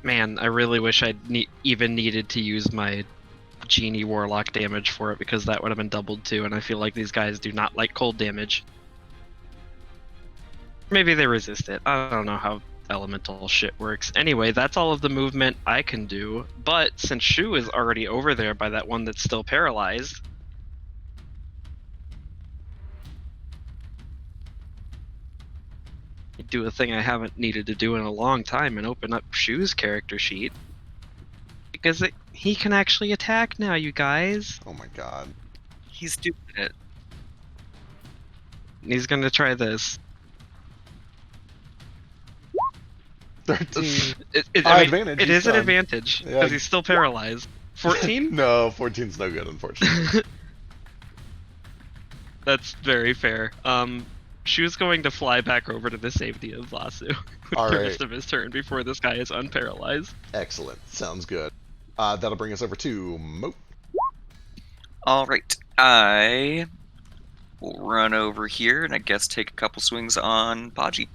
Man, I really wish I'd even needed to use my Genie Warlock damage for it, because that would have been doubled too, and I feel like these guys do not like cold damage. Maybe they resist it. I don't know how elemental shit works. Anyway, that's all of the movement I can do, but since Shu is already over there by that one that's still paralyzed, I do a thing I haven't needed to do in a long time and open up Shu's character sheet. Because he can actually attack now, you guys. Oh my god. He's doing it. And he's gonna try this. 13. I mean, advantage, it he's is an done. advantage, Yeah. because he's still paralyzed. 14? No, 14's no good, unfortunately. That's very fair. Shu's going to fly back over to the safety of Vasu with All the right. rest of his turn before this guy is unparalyzed. Excellent. Sounds good. That'll bring us over to Moat. All right, I will run over here and I guess take a couple swings on Baji.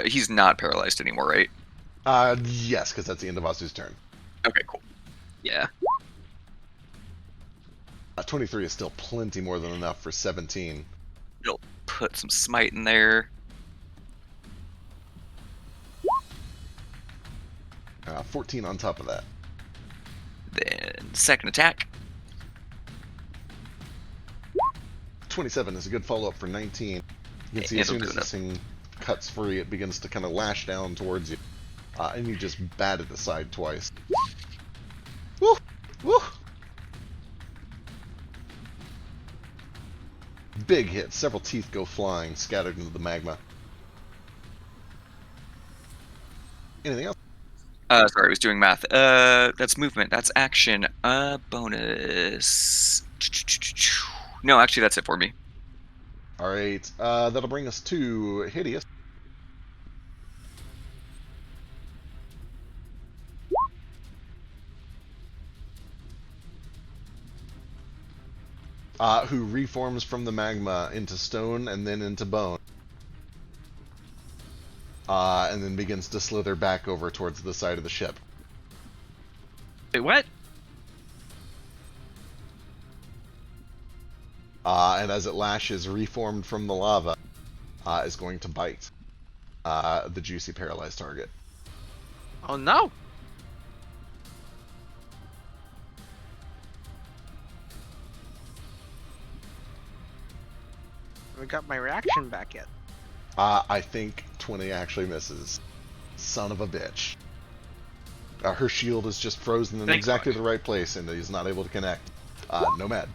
He's not paralyzed anymore, right? Yes, because that's the end of Vasu's turn. Okay, cool. Yeah. 23 is still plenty more than enough for 17. Put some smite in there. 14 on top of that. Then second attack. 27 is a good follow-up for 19. You can see as It'll soon do as this thing cuts free, it begins to kind of lash down towards you. And you just bat it aside twice. Woo! Woo! Big hit. Several teeth go flying, scattered into the magma. Anything else? Sorry, I was doing math. That's movement. That's action. Bonus. No, actually, that's it for me. Alright, that'll bring us to Hideous. Who reforms from the magma into stone and then into bone. And then begins to slither back over towards the side of the ship. Wait, what? And as it lashes, reformed from the lava, is going to bite the juicy paralyzed target. Oh no! I got my reaction back yet. I think 20 actually misses. Son of a bitch. Her shield is just frozen in Thank exactly God. the right place, and he's not able to connect. Nomad.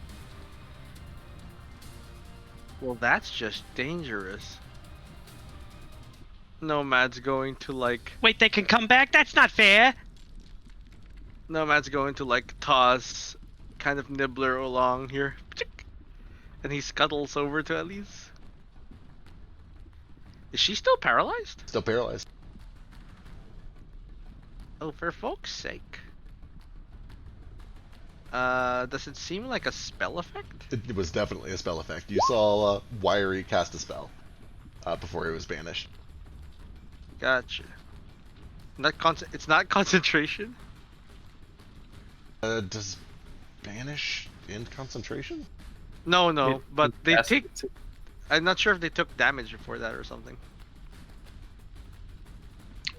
Well, that's just dangerous. Nomad's going to like. Wait, they can come back? That's not fair! Nomad's going to like toss kind of Nibbler along here. And he scuttles over to Elise. Is she still paralyzed? Still paralyzed. Oh, for folk's sake. Does it seem like a spell effect? It was definitely a spell effect. You saw Wiry cast a spell before he was banished. Gotcha. It's not concentration. Does banish end concentration? No, but they Yes, take. it's- I'm not sure if they took damage before that or something.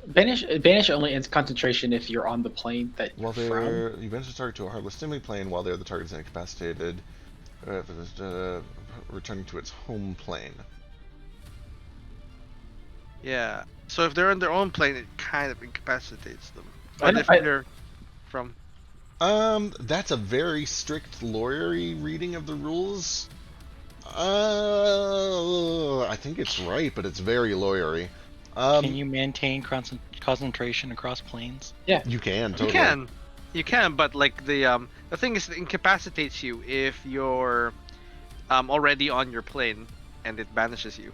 Banish only ends concentration if you're on the plane that you're While from. you banish the target to a heartless stimuli plane while the target is incapacitated, returning to its home plane. Yeah. So if they're on their own plane, it kind of incapacitates them. I But know- if I- they're from, That's a very strict lawyery reading of the rules. I think it's right, but it's very lawyery. Can you maintain concentration across planes? You can totally. you can, but like the thing is, it incapacitates you if you're already on your plane and it banishes you.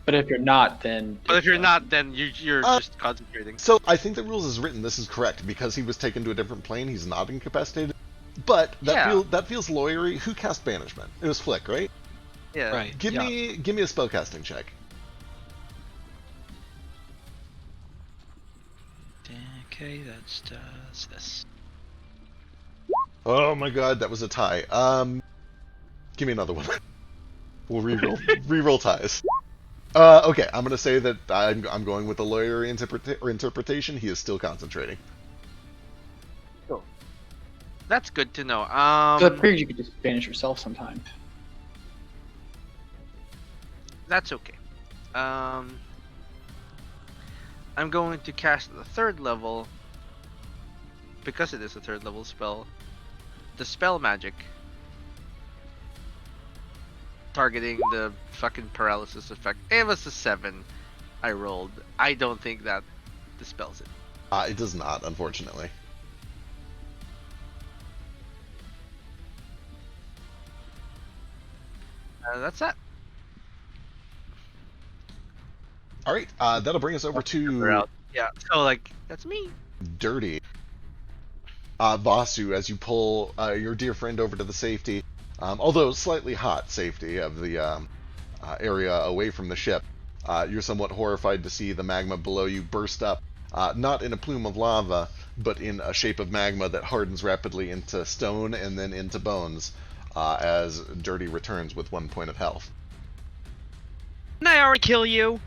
But if you're not, then. But if you're not, then you're just concentrating. So I think the rules is written. This is correct because he was taken to a different plane. He's not incapacitated. But that feels lawyery. Who cast banishment? It was Flick, right? Yeah. Right. Give me a spellcasting check. Okay, that's this. Oh my god, that was a tie. Give me another one. We'll reroll ties. Okay, I'm gonna say that I'm going with the lawyer interpretation. He is still concentrating. That's good to know. So I figured you could just banish yourself sometime. That's okay. I'm going to cast the 3rd level, because it is a 3rd level spell, the spell magic, targeting the fucking paralysis effect. It was a 7 I rolled. I don't think that dispels it. It does not, unfortunately. That's that. All right, that'll bring us over to Yeah, so like, that's me. Dirty. Vasu, as you pull your dear friend over to the safety, although slightly hot safety of the area away from the ship, you're somewhat horrified to see the magma below you burst up, not in a plume of lava, but in a shape of magma that hardens rapidly into stone and then into bones, as Dirty returns with 1 point of health. Didn't I already kill you?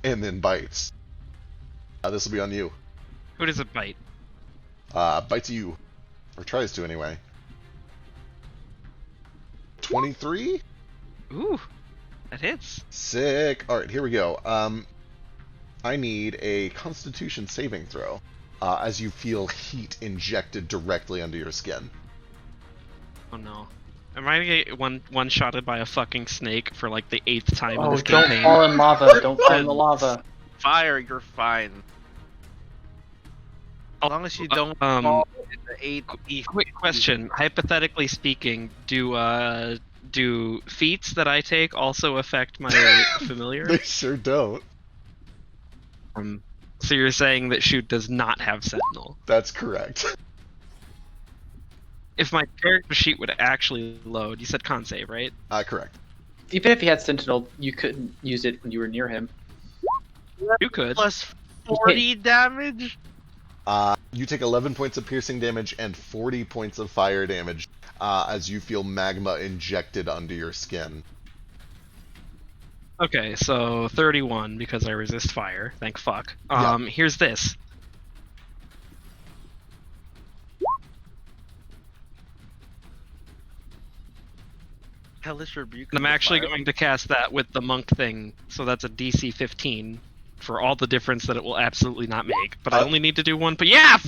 And then bites. This will be on you. Who does it bite? Bites you. Or tries to, anyway. 23? Ooh, that hits. Sick. Alright, here we go. I need a Constitution saving throw, as you feel heat injected directly under your skin. Oh no. Am I gonna get one-shotted by a fucking snake for like the 8th time in Oh, this don't campaign? fall in lava! Don't fall in the lava! Fire, you're fine. As long as you don't Um, fall in the 8 Quick question. Hypothetically speaking, do feats that I take also affect my familiar? They sure don't. So you're saying that Shoot does not have Sentinel? That's correct. If my character sheet would actually load, you said con save, right? Correct. Even if he had Sentinel, you couldn't use it when you were near him. You could. plus 40 damage? You take 11 points of piercing damage and 40 points of fire damage, as you feel magma injected under your skin. Okay, so 31 because I resist fire. Thank fuck. Here's this. Hellish Rebuke. I'm actually going to cast that with the monk thing, so that's a DC 15 for all the difference that it will absolutely not make. But I only need to do one. But yeah,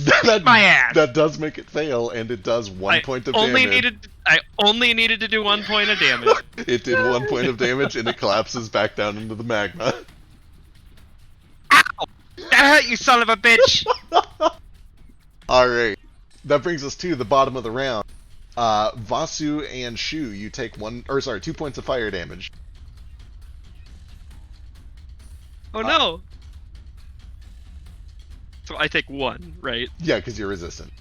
my ass. That does make it fail, and it does 1 point of damage. I only needed to do 1 point of damage. It did 1 point of damage, and it collapses back down into the magma. Ow! That hurt, you son of a bitch! Alright. That brings us to the bottom of the round. Vasu and Shu, you take 2 points of fire damage. Oh no! So I take 1, right? Yeah, because you're resistant.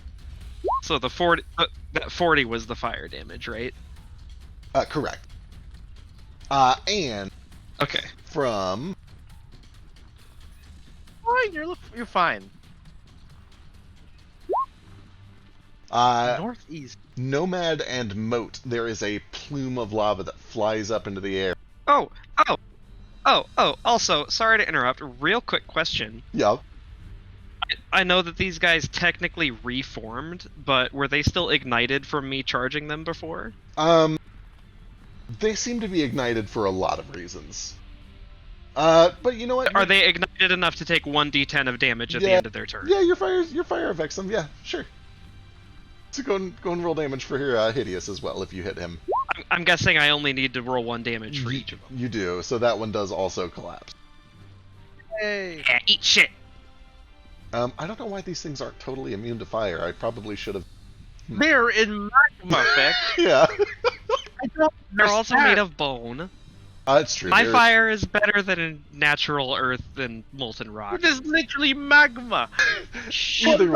So the 40, that 40 was the fire damage, right? Correct. And Okay. from My fine. You're fine. Northeast. Nomad and Moat, there is a plume of lava that flies up into the air. Oh. Also, sorry to interrupt. Real quick question. Yeah. I know that these guys technically reformed, but were they still ignited from me charging them before? They seem to be ignited for a lot of reasons. But you know what? Are they ignited enough to take 1d10 of damage at the end of their turn? Yeah, your fire affects them. Yeah, sure. So go and roll damage for Hideous as well if you hit him. I'm guessing I only need to roll 1 damage for each of them. You do, so that one does also collapse. Hey. Yeah, eat shit. I don't know why these things aren't totally immune to fire. I probably should have. They're in magma effect. Yeah. They're also made of bone. It's true. My fire is better than a natural earth and molten rock. It is literally magma. Either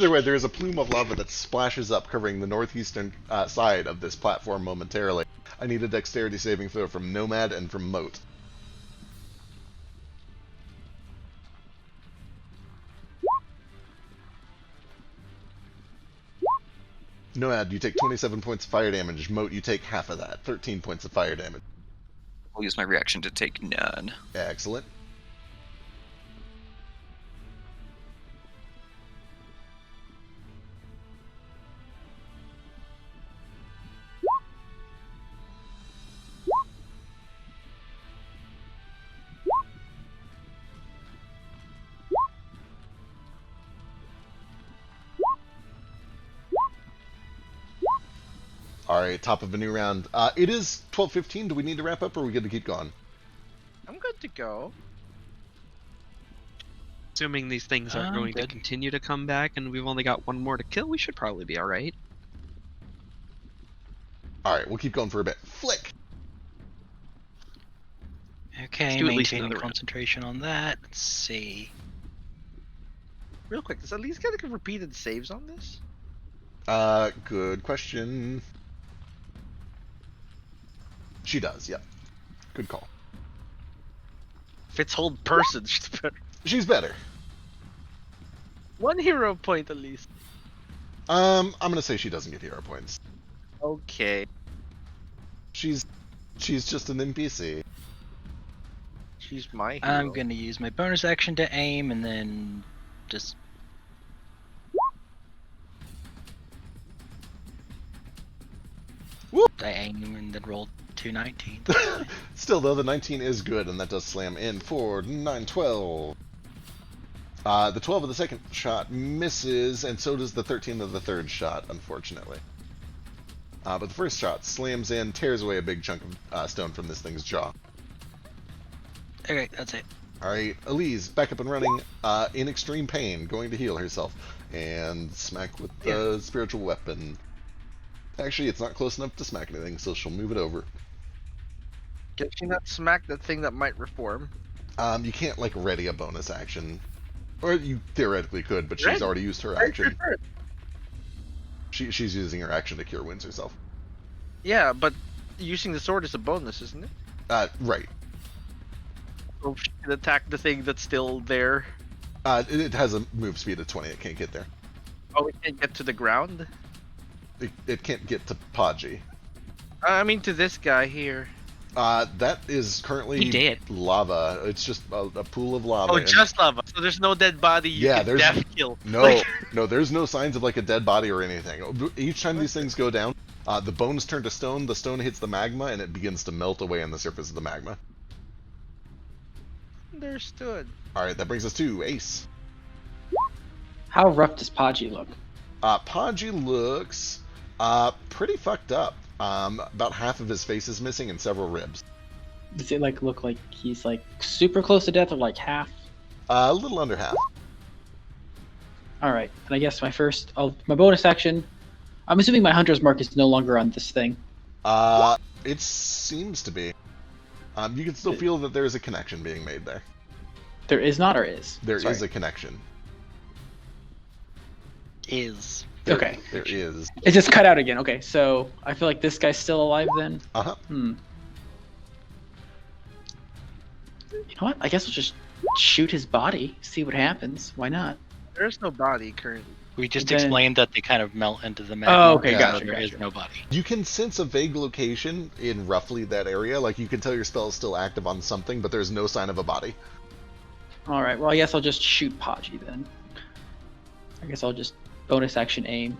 way, there is a plume of lava that splashes up, covering the northeastern side of this platform momentarily. I need a dexterity saving throw from Nomad and from Moat. Nomad, you take 27 points of fire damage. Moat, you take half of that, 13 points of fire damage. I'll use my reaction to take none. Excellent. Alright, top of a new round. It is 12:15. Do we need to wrap up, or are we good to keep going? I'm good to go. Assuming these things aren't going to continue to come back and we've only got one more to kill, we should probably be alright. Alright, we'll keep going for a bit. Flick! Okay, maintaining concentration on that. Let's see. Real quick, does at least get like repeated saves on this? Good question. She does, yep. Good call. Fits hold person, she's better. She's better. 1 hero point at least. I'm gonna say she doesn't get hero points. Okay. She's just an NPC. She's my hero. I'm gonna use my bonus action to aim and then just Whoop. I aim and then roll 219. Still, though, the 19 is good, and that does slam in for 9-12. The 12 of the second shot misses, and so does the 13 of the third shot, unfortunately. But the first shot slams in, tears away a big chunk of stone from this thing's jaw. Okay, that's it. Alright, Elise, back up and running, in extreme pain, going to heal herself, and smack with the spiritual weapon. Actually, it's not close enough to smack anything, so she'll move it over. Can she not smack that thing that might reform? You can't, like, ready a bonus action. Or you theoretically could, but she's already used her action. She's using her action to cure wounds herself. Yeah, but using the sword is a bonus, isn't it? Right. So she can attack the thing that's still there. It has a move speed of 20, it can't get there. Oh, it can't get to the ground? It can't get to Podgy. I mean to this guy here. That is currently lava. It's just a pool of lava. Oh, just lava. So there's no dead body you can death kill. No, no, there's no signs of like a dead body or anything. Each time these things go down, the bones turn to stone, the stone hits the magma, and it begins to melt away on the surface of the magma. Understood. Alright, that brings us to Ace. How rough does Podgy look? Podgy looks pretty fucked up. About half of his face is missing and several ribs. Does it like look like he's like super close to death or like half? A little under half. All right, and I guess my bonus action. I'm assuming my hunter's mark is no longer on this thing. It seems to be. You can still feel that there is a connection being made there. There is not, or is? There is a connection. Is. Okay. There is. It just cut out again. Okay, so I feel like this guy's still alive then. Uh-huh. You know what? I guess I'll just shoot his body, see what happens. Why not? There's no body currently. We just Then- explained that they kind of melt into the magma. Oh, okay, Yeah. gotcha, There is gotcha. no body. You can sense a vague location in roughly that area. Like, you can tell your spell is still active on something, but there's no sign of a body. All right. Well, I guess I'll just shoot Podgy then. I guess I'll just bonus action aim.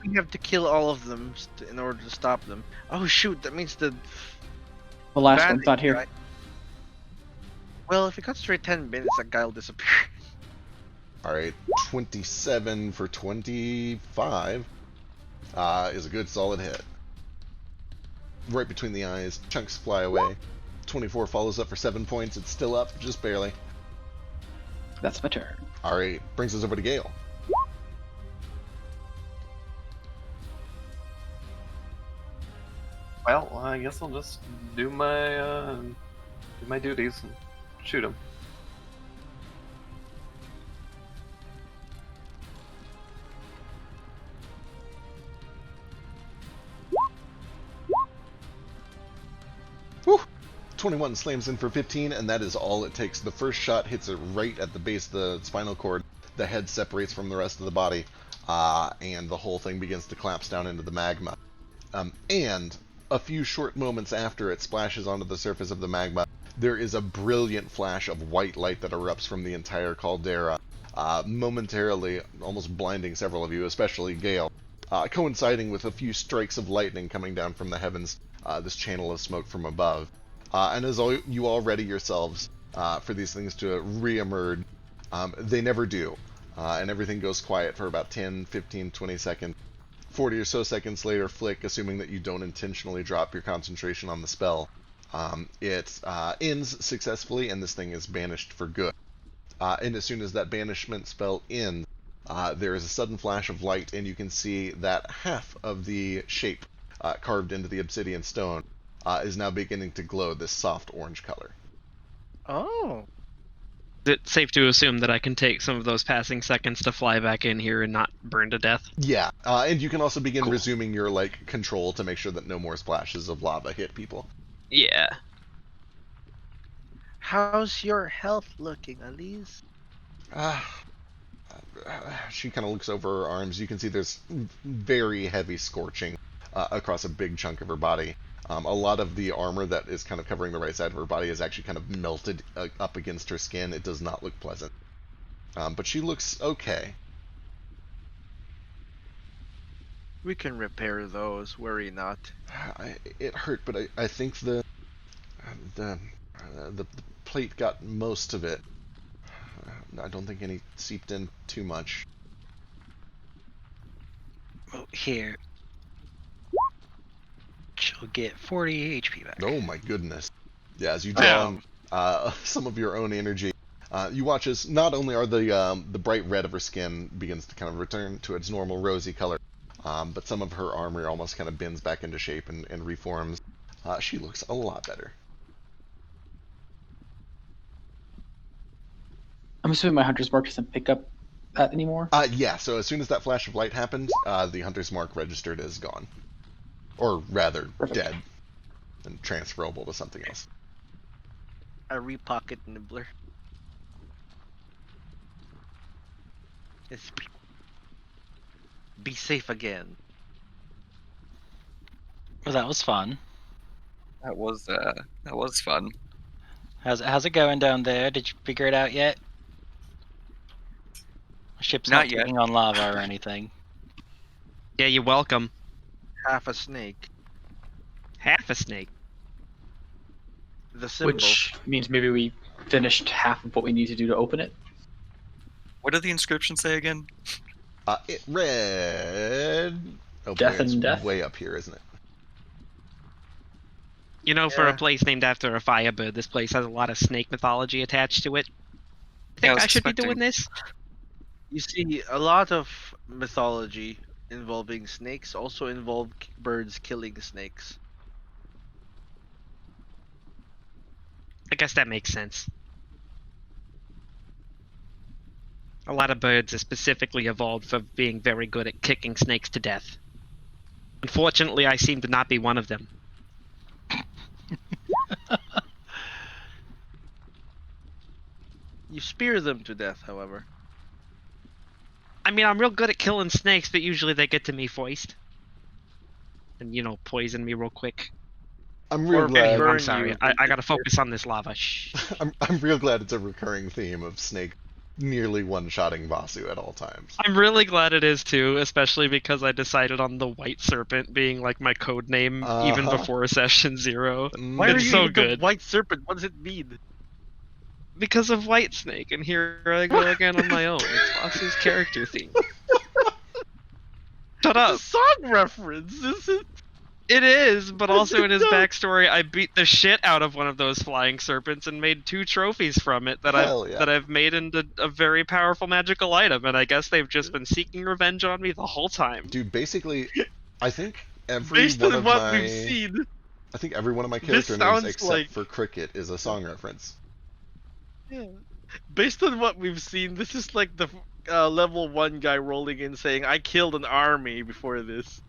We have to kill all of them in order to stop them. Oh shoot! That means the The last bandit one's not here. guy- Well, if we concentrate 10 minutes, that guy will disappear. All right, 27 for 25 is a good solid hit. Right between the eyes, chunks fly away. 24 follows up for 7 points. It's still up, just barely. That's my turn. All right, brings us over to Gale. Well, I guess I'll just do my duties and shoot him. Whew. 21 slams in for 15, and that is all it takes. The first shot hits it right at the base of the spinal cord. The head separates from the rest of the body, and the whole thing begins to collapse down into the magma. And a few short moments after it splashes onto the surface of the magma, there is a brilliant flash of white light that erupts from the entire caldera, momentarily almost blinding several of you, especially Gale, coinciding with a few strikes of lightning coming down from the heavens, this channel of smoke from above. And as you all ready yourselves for these things to re-emerge, they never do, and everything goes quiet for about 10, 15, 20 seconds. 40 or so seconds later, Flick, assuming that you don't intentionally drop your concentration on the spell, it ends successfully, and this thing is banished for good. And as soon as that banishment spell ends, there is a sudden flash of light, and you can see that half of the shape carved into the obsidian stone is now beginning to glow this soft orange color. Oh. Is it safe to assume that I can take some of those passing seconds to fly back in here and not burn to death? Yeah, and you can also begin Cool. resuming your control to make sure that no more splashes of lava hit people. Yeah. How's your health looking, Elise? She kind of looks over her arms. You can see there's very heavy scorching across a big chunk of her body. A lot of the armor that is kind of covering the right side of her body is actually kind of melted up against her skin. It does not look pleasant. But she looks okay. We can repair those, worry not. It hurt, but I think the plate got most of it. I don't think any seeped in too much. Oh, here. She'll get 40 HP back. Oh my goodness. Yeah, as you draw on some of your own energy, you watch as not only are the bright red of her skin begins to kind of return to its normal rosy color, but some of her armor almost kind of bends back into shape and reforms. She looks a lot better. I'm assuming my hunter's mark doesn't pick up that anymore. Yeah, so as soon as that flash of light happened, the hunter's mark registered as gone. Or rather, Perfect. dead. And transferable to something else. A repocket nibbler. It's be safe again. Well, that was fun. That was fun. How's it going down there? Did you figure it out yet? My ship's Not not yet. taking on lava or anything. Yeah, you're welcome. Half a snake. Half a snake. The symbol. Which means maybe we finished half of what we need to do to open it. What did the inscription say again? It read... Oh Death boy, it's and death? way up here, isn't it? You know, for a Yeah. place named after a firebird, this place has a lot of snake mythology attached to it. I think was I should be expecting- doing this. You see, a lot of mythology involving snakes also involve birds killing snakes. I guess that makes sense. A lot of birds are specifically evolved for being very good at kicking snakes to death. Unfortunately, I seem to not be one of them. You spear them to death, however. I mean, I'm real good at killing snakes, but usually they get to me first. And, poison me real quick. I'm real Or glad. Anywho, I'm burn sorry. you. I gotta focus on this lava. Shh. I'm real glad it's a recurring theme of Snake nearly one-shotting Vasu at all times. I'm really glad it is too, especially because I decided on the White Serpent being like my code name even Uh-huh. before session 0. Why are It's you so even good. the white serpent? What does it mean? Because of White Snake, and here I go again on my own. It's Vasu's character theme. Shut up. It's a song reference. This is. It is, but also in his No. backstory, I beat the shit out of one of those flying serpents and made 2 trophies from it that Hell yeah. I've made into a very powerful magical item, and I guess they've just been seeking revenge on me the whole time. Dude, basically, I think every Based one on of what my we've seen, I think every one of my this character names sounds except like- for Cricket is a song reference. based on what we've seen, this is like the level 1 guy rolling in saying, "I killed an army before this."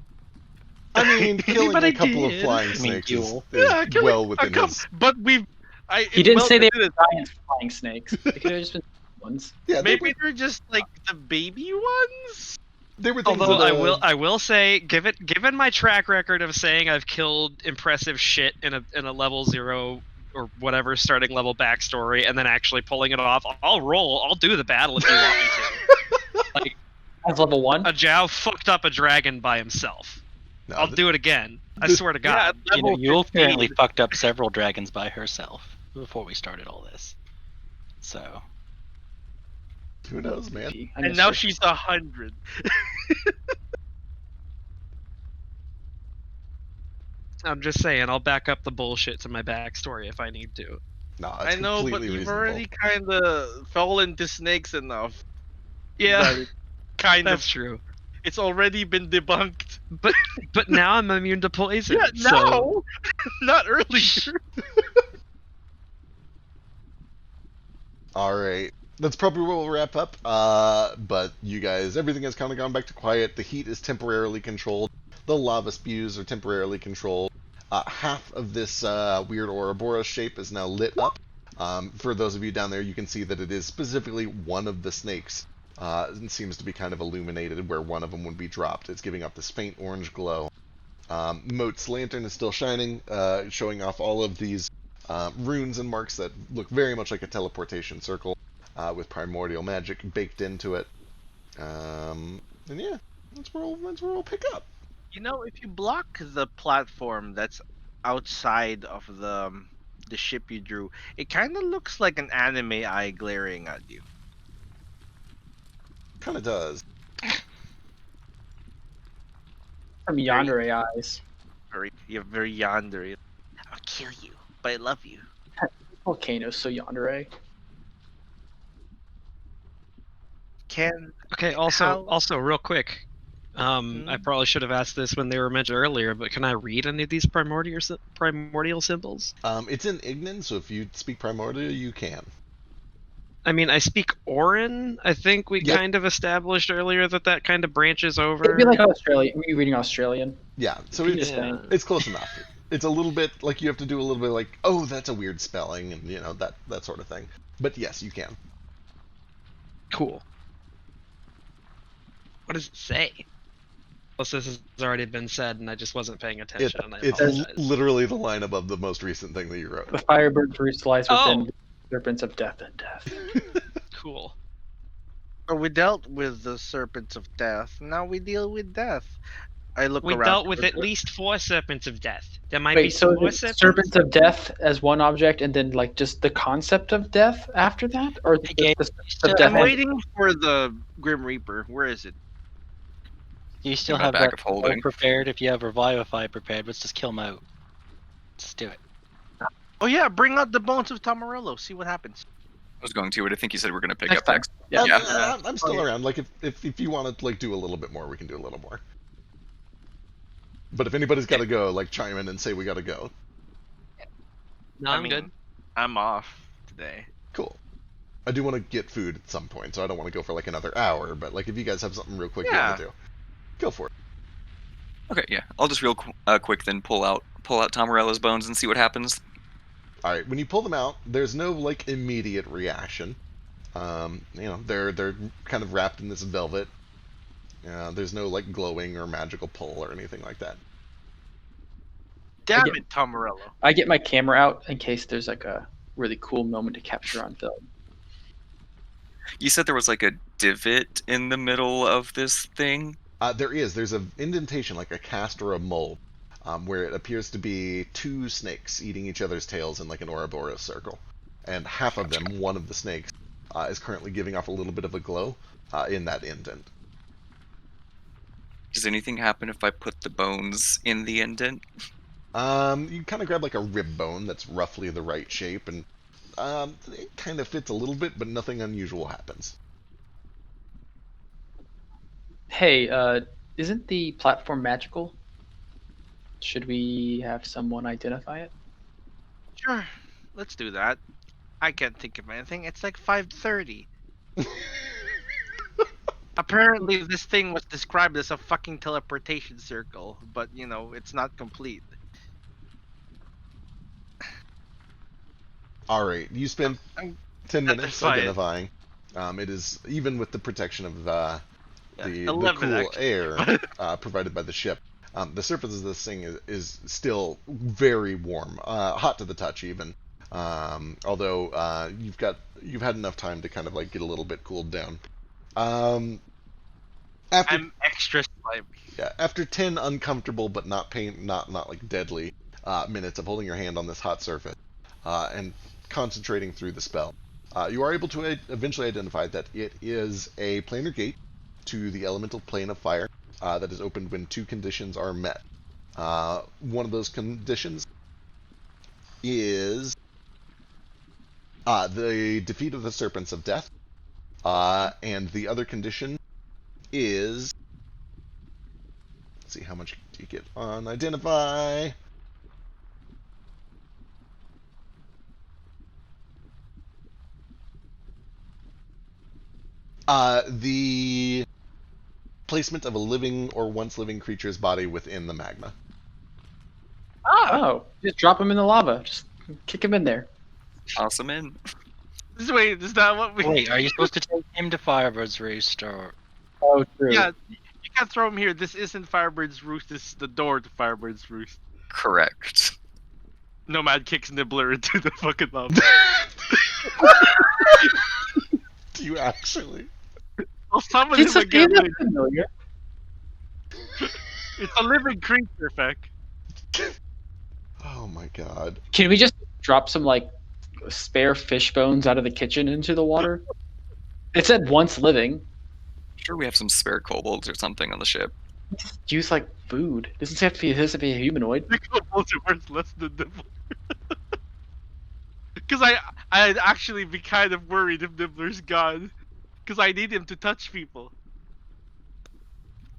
I mean, killing But a I couple of did. flying I mean, snakes is, duel. killing well a within couple, his. but we've. He didn't say they were did. giant flying snakes. They could have just been ones. Yeah, Maybe they're just like the baby ones. they were things Although that, I will say, given my track record of saying I've killed impressive shit in a level 0 or whatever starting level backstory, and then actually pulling it off, I'll roll. I'll do the battle if you want me to. Like That's level 1. a Jow fucked up a dragon by himself. no, I'll do it again. I this- swear to Yeah, God. You apparently 15. fucked up several dragons by herself before we started all this. So Who knows, man? And now she's 100. I'm just saying, I'll back up the bullshit to my backstory if I need to. No, I it's know, but completely you've reasonable. already kind of fell into snakes enough. Yeah, that it kind that's of. true. It's already been debunked. But now I'm immune to poison. Yeah, so- now, not earlier. All right, that's probably where we'll wrap up. But you guys, everything has kind of gone back to quiet. The heat is temporarily controlled. The lava spews are temporarily controlled. Half of this weird Ouroboros shape is now lit up. For those of you down there, you can see that it is specifically one of the snakes. It seems to be kind of illuminated where one of them would be dropped. It's giving off this faint orange glow. Moat's lantern is still shining, showing off all of these runes and marks that look very much like a teleportation circle with primordial magic baked into it. And yeah, that's where we'll pick up. You know, if you block the platform that's outside of the ship you drew, it kind of looks like an anime eye glaring at you. Kind of does. From yandere eyes. You're very yandere. I'll kill you, but I love you. Volcanoes so yandere. Can Okay. Also, real quick, I probably should have asked this when they were mentioned earlier, but can I read any of these primordial symbols? It's in Ignan, so if you speak primordial, you can. I mean, I speak Orin. I think we Yeah. kind of established earlier that kind of branches over. It'd be like Australian. Were you reading Australian? Yeah, so You it's just saying. it's close enough. It's a little bit like you have to do a little bit like, oh, that's a weird spelling, and that sort of thing. But yes, you can. Cool. What does it say? Plus, this has already been said, and I just wasn't paying attention. and I It's apologize. literally the line above the most recent thing that you wrote. The firebird roost lies within Oh. the serpents of death and death. Cool. we dealt with the serpents of death. Now we deal with death. I look We around. dealt with for at the- least 4 serpents of death. There might be Wait, some so more the serpents. serpents of death as one object, and then like just the concept of death after that, or the, Okay, the serpents so of death? I'm waiting for the Grim Reaper. Where is it? you still In my have bag that of holding. prepared. If you have Revivify prepared, let's just kill him out. Let's do it. Oh yeah, bring out the bones of Tamarello. See what happens. I was going to, but I think you said we're going to pick Next up time. next. Yeah. I'm still around. Like if you want to like do a little bit more, we can do a little more. But if anybody's got to go, like chime in and say we got to go. No, I'm good. I'm off today. Cool. I do want to get food at some point, so I don't want to go for like another hour. But like if you guys have something real quick you want to do, go for it. Okay, yeah. I'll just real quick then pull out Tomarella's bones and see what happens. All right. When you pull them out, there's no like immediate reaction. They're kind of wrapped in this velvet. There's no like glowing or magical pull or anything like that. Damn get- it, Tom Morello. I get my camera out in case there's like a really cool moment to capture on film. You said there was like a divot in the middle of this thing. There's an indentation, like a cast or a mold, where it appears to be two snakes eating each other's tails in like an Ouroboros circle. And half of them, one of the snakes, is currently giving off a little bit of a glow in that indent. Does anything happen if I put the bones in the indent? You kind of grab like a rib bone that's roughly the right shape, and it kind of fits a little bit, but nothing unusual happens. Hey, isn't the platform magical? Should we have someone identify it? Sure, let's do that. I can't think of anything. It's like 5:30. Apparently, this thing was described as a fucking teleportation circle, but it's not complete. All right, you spend I'm 10 minutes satisfied. identifying. It is even with the protection of the 11, cool actually. air provided by the ship. The surface of this thing is still very warm, hot to the touch even. Although you've had enough time to kind of like get a little bit cooled down. I'm extra slimy. Yeah, after 10 uncomfortable but not like deadly minutes of holding your hand on this hot surface and concentrating through the spell, you are able to eventually identify that it is a planar gate to the elemental plane of fire that is opened when two conditions are met. One of those conditions is the defeat of the serpents of death, and the other condition is, let's see, how much do you get on identify? The placement of a living or once living creature's body within the magma. Oh, just drop him in the lava. Just kick him in there. Toss them in. Wait, is that what we? Wait, are you supposed to take him to Firebird's Roost or? Oh, true. Yeah, you can't throw him here. This isn't Firebird's Roost. This is the door to Firebird's Roost. Correct. Nomad kicks Nibbler into the fucking lava. Do you actually? I'll summon It's him a again feeling later. familiar. It's a living creature, Feck. Oh my god. Can we just drop some like spare fish bones out of the kitchen into the water? It said once living. Sure, we have some spare kobolds or something on the ship. Just use like food. Doesn't have to be. It has to be a humanoid. The kobolds are worth less than Nibbler. Because I'd actually be kind of worried if Nibbler's gone. Because I need him to touch people.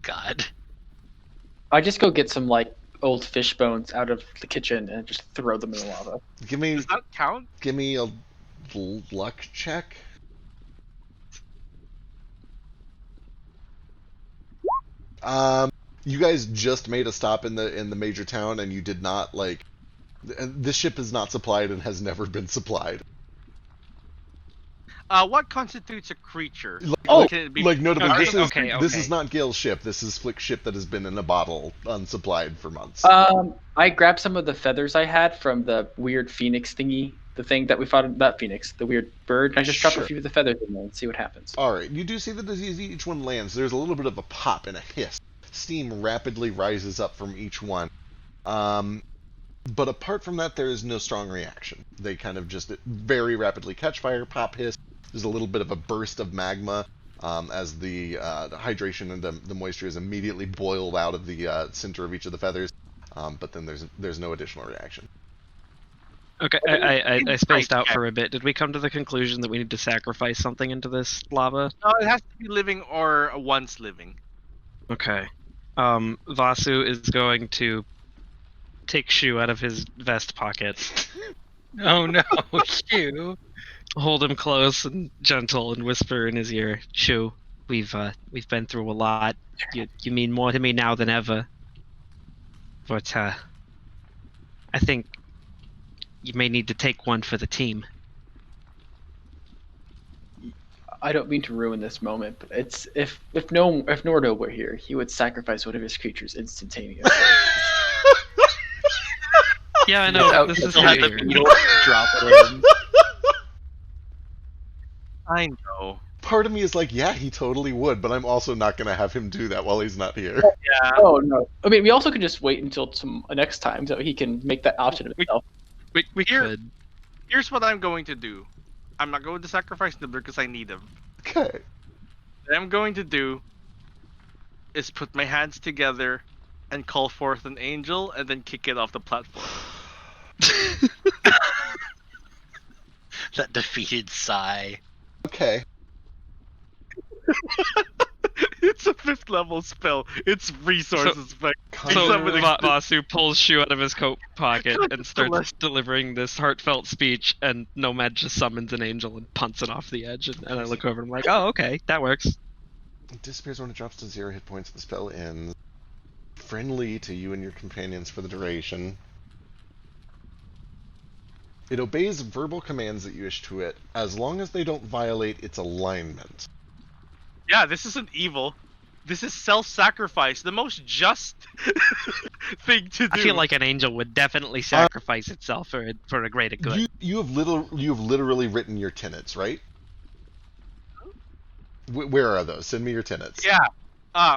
God. I just go get some like old fish bones out of the kitchen and just throw them in the lava. Give me Does that count? a luck check. You guys just made a stop in the major town, and you did not like. This ship is not supplied and has never been supplied. What constitutes a creature? Oh, Can it be Like notably, Okay, this okay. is not Gale's ship. This is Flick's ship that has been in a bottle, unsupplied for months. I grabbed some of the feathers I had from the weird phoenix thingy. The thing that we fought, that phoenix, the weird bird. And I just dropped Sure. a few of the feathers in there and see what happens. All right, you do see that as each one lands, there's a little bit of a pop and a hiss. Steam rapidly rises up from each one. But apart from that, there is no strong reaction. They kind of just very rapidly catch fire, pop, hiss. There's a little bit of a burst of magma as the hydration and the moisture is immediately boiled out of the center of each of the feathers. But then there's no additional reaction. Okay, I spaced out for a bit. Did we come to the conclusion that we need to sacrifice something into this lava? No, it has to be living or once living. Okay. Vasu is going to take Shu out of his vest pocket, Oh no, Shu. hold him close and gentle, and whisper in his ear, "Shu, we've been through a lot. You mean more to me now than ever. But I think you may need to take one for the team." I don't mean to ruin this moment, but it's if Nordo were here, he would sacrifice one of his creatures instantaneously. Yeah, I know. Without- This is He'll have weird. the beetle drop it in. I know. Part of me is like, yeah, he totally would, but I'm also not going to have him do that while he's not here. Yeah. Oh no! I mean, we also could just wait until next time so he can make that option of himself. We Here- could. Here's what I'm going to do. I'm not going to sacrifice Nibbler because I need him. Okay. What I'm going to do is put my hands together and call forth an angel and then kick it off the platform. That defeated sigh. Okay. It's a 5th level spell. It's resources. but So Conjure- Vasu pulls Shu out of his coat pocket and starts delivering this heartfelt speech, and Nomad just summons an angel and punts it off the edge. And I look over and I'm like, oh, okay, that works. It disappears when it drops to 0 hit points. The spell ends. Friendly to you and your companions for the duration. It obeys verbal commands that you issue to it, as long as they don't violate its alignment. yeah, this isn't evil. This is self-sacrifice, the most just thing to do. I feel like an angel would definitely sacrifice itself for a greater good. You have literally written your tenets, right? Where are those? Send me your tenets. Yeah.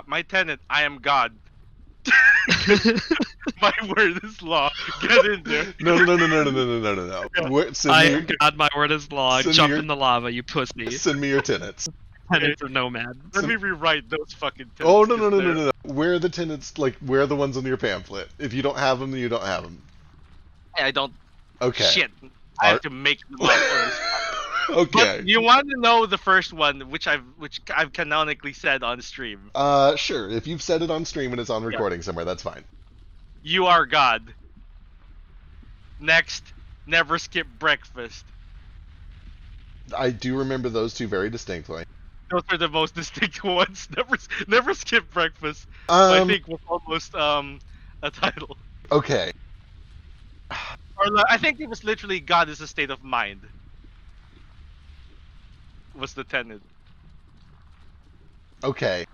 My tenet, I am God. My word is law. Get in there. No. Send I me am God, my word is law. send me Jump your- in the lava, you pussy. Send me your tenets. Tenants of Nomad. Let me rewrite those fucking tenets. Oh no. 'cause they're- Where are the tenets? Like, where are the ones on your pamphlet? If you don't have them, then you don't have them. I don't. Okay. Shit. I have to make them up on the spot. Okay. But you want to know the first one, which I've canonically said on stream. Sure. If you've said it on stream and it's on recording somewhere, that's fine. You are God. Next, never skip breakfast. I do remember those two very distinctly. Those are the most distinct ones. Never skip breakfast. I think was almost a title. Okay. Or I think it was literally God is a state of mind. Was the tenet. Okay.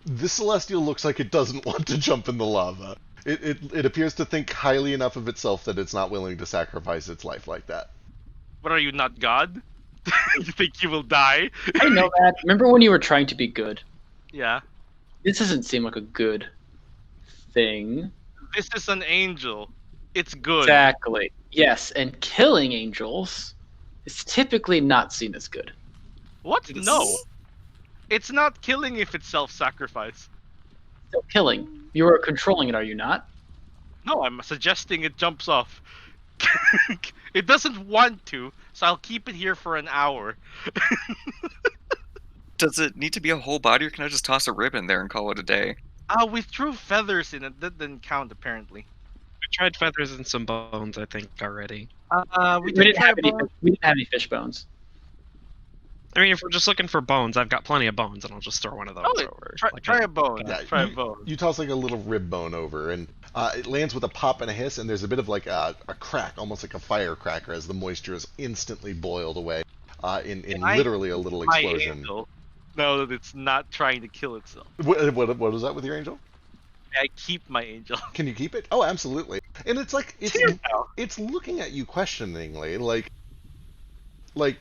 This celestial looks like it doesn't want to jump in the lava. It appears to think highly enough of itself that it's not willing to sacrifice its life like that. But are you not God? You think you will die? I know that. Remember when you were trying to be good? Yeah. This doesn't seem like a good thing. This is an angel. It's good. Exactly. Yes, and killing angels is typically not seen as good. What? No. It's not killing if it's self-sacrifice. Still killing. You are controlling it, are you not? No, I'm suggesting it jumps off. It doesn't want to, so I'll keep it here for an hour. Does it need to be a whole body, or can I just toss a rib in there and call it a day? We threw feathers in it. That didn't count, apparently. We tried feathers and some bones, I think, already. We didn't have any fish bones. I mean, if we're just looking for bones, I've got plenty of bones, and I'll just throw one of those over. Try a bone. Yeah, Try a bone. You toss like a little rib bone over, and it lands with a pop and a hiss, and there's a bit of like a crack, almost like a firecracker, as the moisture is instantly boiled away in literally a little My explosion. angel. No, that it's not trying to kill itself. What is that with your angel? I keep my angel. Can you keep it? Oh, absolutely. And it's like Here now. it's looking at you questioningly, like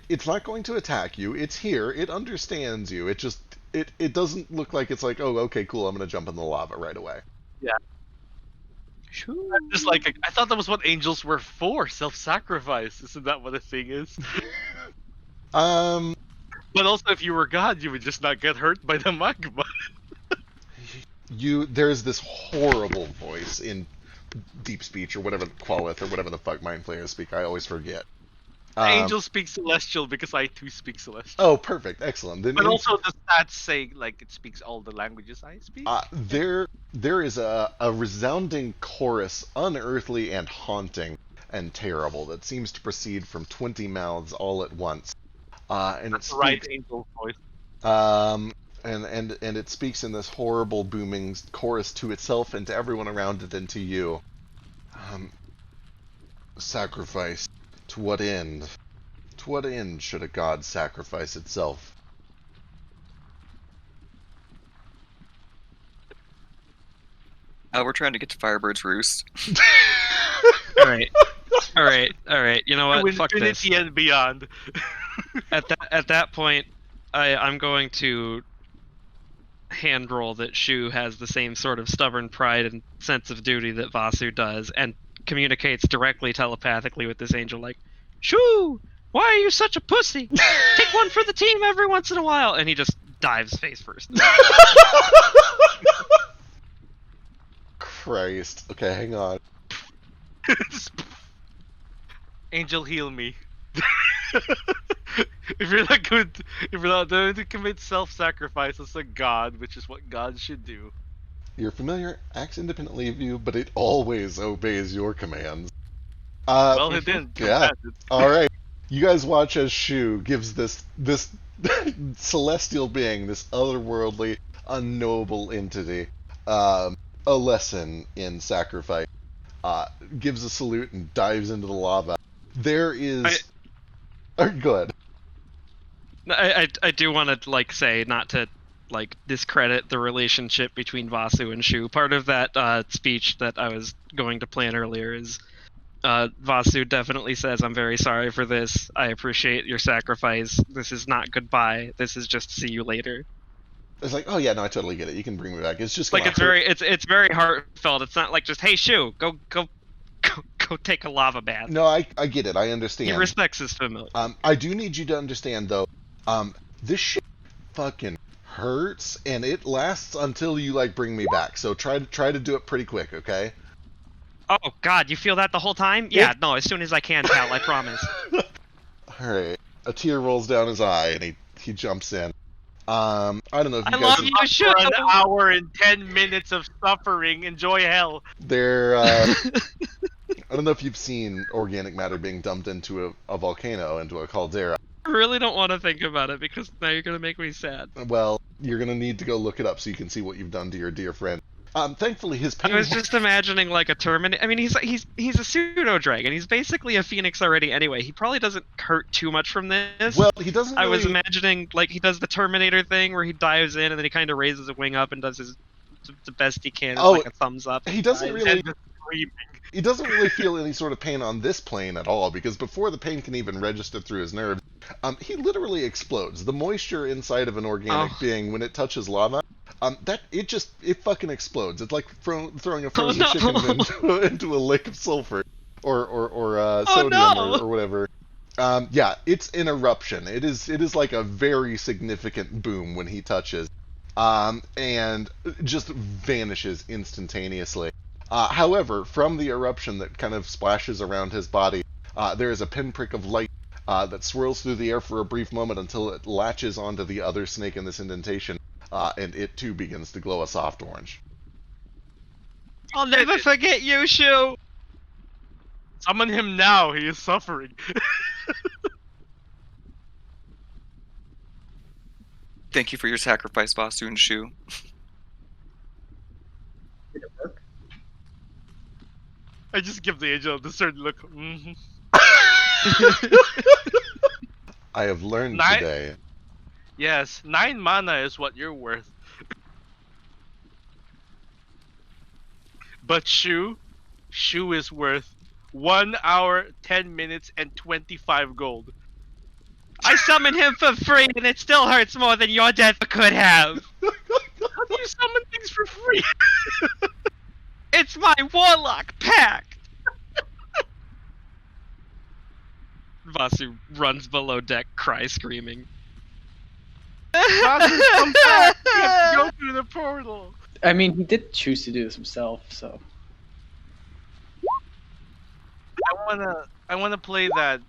it's not going to attack you. It's here. It understands you. It just it doesn't look like it's like, oh, okay, cool. I'm gonna jump in the lava right away. I'm just like, I thought that was what angels were for, self-sacrifice. Isn't that what a thing is? But also, if you were God, you would just not get hurt by the magma. There's this horrible voice in deep speech or whatever Qualith or whatever the fuck mind players speak. I always forget. Angels speak celestial because I too speak celestial. Oh, perfect, excellent. Then But also the stats say like it speaks all the languages I speak. there is a resounding chorus, unearthly and haunting and terrible, that seems to proceed from 20 mouths all at once. And That's it the right speaks, angel voice. and it speaks in this horrible booming chorus to itself and to everyone around it and to you. Sacrifice. To what end? To what end should a god sacrifice itself? We're trying to get to Firebird's Roost. All right. You know To what? Fuck this. infinity and beyond. At that point, I'm going to hand roll that Shu has the same sort of stubborn pride and sense of duty that Vasu does, and communicates directly telepathically with this angel, like, Shu, why are you such a pussy? Take one for the team every once in a while, and he just dives face first. Christ. Okay, hang on. Angel, heal me. If you're not going to commit self-sacrifice as a god, which is what gods should do. Your familiar acts independently of you, but it always obeys your commands. Well, it didn't. Yeah. Alright. You guys watch as Shu gives this celestial being, this otherworldly, unknowable entity, a lesson in sacrifice. Gives a salute and dives into the lava. There is... Good. I do want to say, not to discredit the relationship between Vasu and Shu. Part of that speech that I was going to plan earlier is Vasu definitely says, I'm very sorry for this. I appreciate your sacrifice. This is not goodbye. This is just see you later. It's like, oh yeah, no, I totally get it. You can bring me back. It's just it's very heartfelt. It's not like just, hey Shu, go take a lava bath. No, I get it. I understand. He respects his familiar. I do need you to understand though. This shit fucking hurts, and it lasts until you bring me back. So try to do it pretty quick, okay? Oh God, you feel that the whole time? Yeah, no, as soon as I can, pal. I promise. All right. A tear rolls down his eye, and he jumps in. I don't know if you I guys. love you, Shu. For an hour and 10 minutes of suffering, enjoy hell. I don't know if you've seen organic matter being dumped into a volcano, into a caldera. I really don't want to think about it because now you're gonna make me sad. Well, you're gonna need to go look it up so you can see what you've done to your dear friend. Thankfully, his pain. I was just imagining a Terminator. I mean, he's a pseudo dragon. He's basically a phoenix already. Anyway, he probably doesn't hurt too much from this. Well, he doesn't. I was imagining he does the Terminator thing where he dives in and then he kind of raises a wing up and does the best he can. Oh, a thumbs up. He doesn't really. Screaming. He doesn't really feel any sort of pain on this plane at all, because before the pain can even register through his nerves, he literally explodes. The moisture inside of an organic being, when it touches lava, it fucking explodes. It's like throwing a frozen chicken into a lake of sulfur, or sodium, or whatever. Yeah, it's an eruption. It is like a very significant boom when he touches, and just vanishes instantaneously. However, from the eruption that kind of splashes around his body, there is a pinprick of light that swirls through the air for a brief moment until it latches onto the other snake in this indentation, and it too begins to glow a soft orange. I'll never forget you, Shu! Summon him now, he is suffering. Thank you for your sacrifice, Vasu and Shu. Did it work? I just give the angel a certain look. Mm-hmm. I have learned today. Yes, 9 mana is what you're worth. But Shu is worth 1 hour, 10 minutes, and 25 gold. I summoned him for free and it still hurts more than your death could have! How do you summon things for free? It's my warlock pact! Vasu runs below deck, screaming. Vasu, come back! You have to go through the portal! I mean, he did choose to do this himself, so. I wanna play that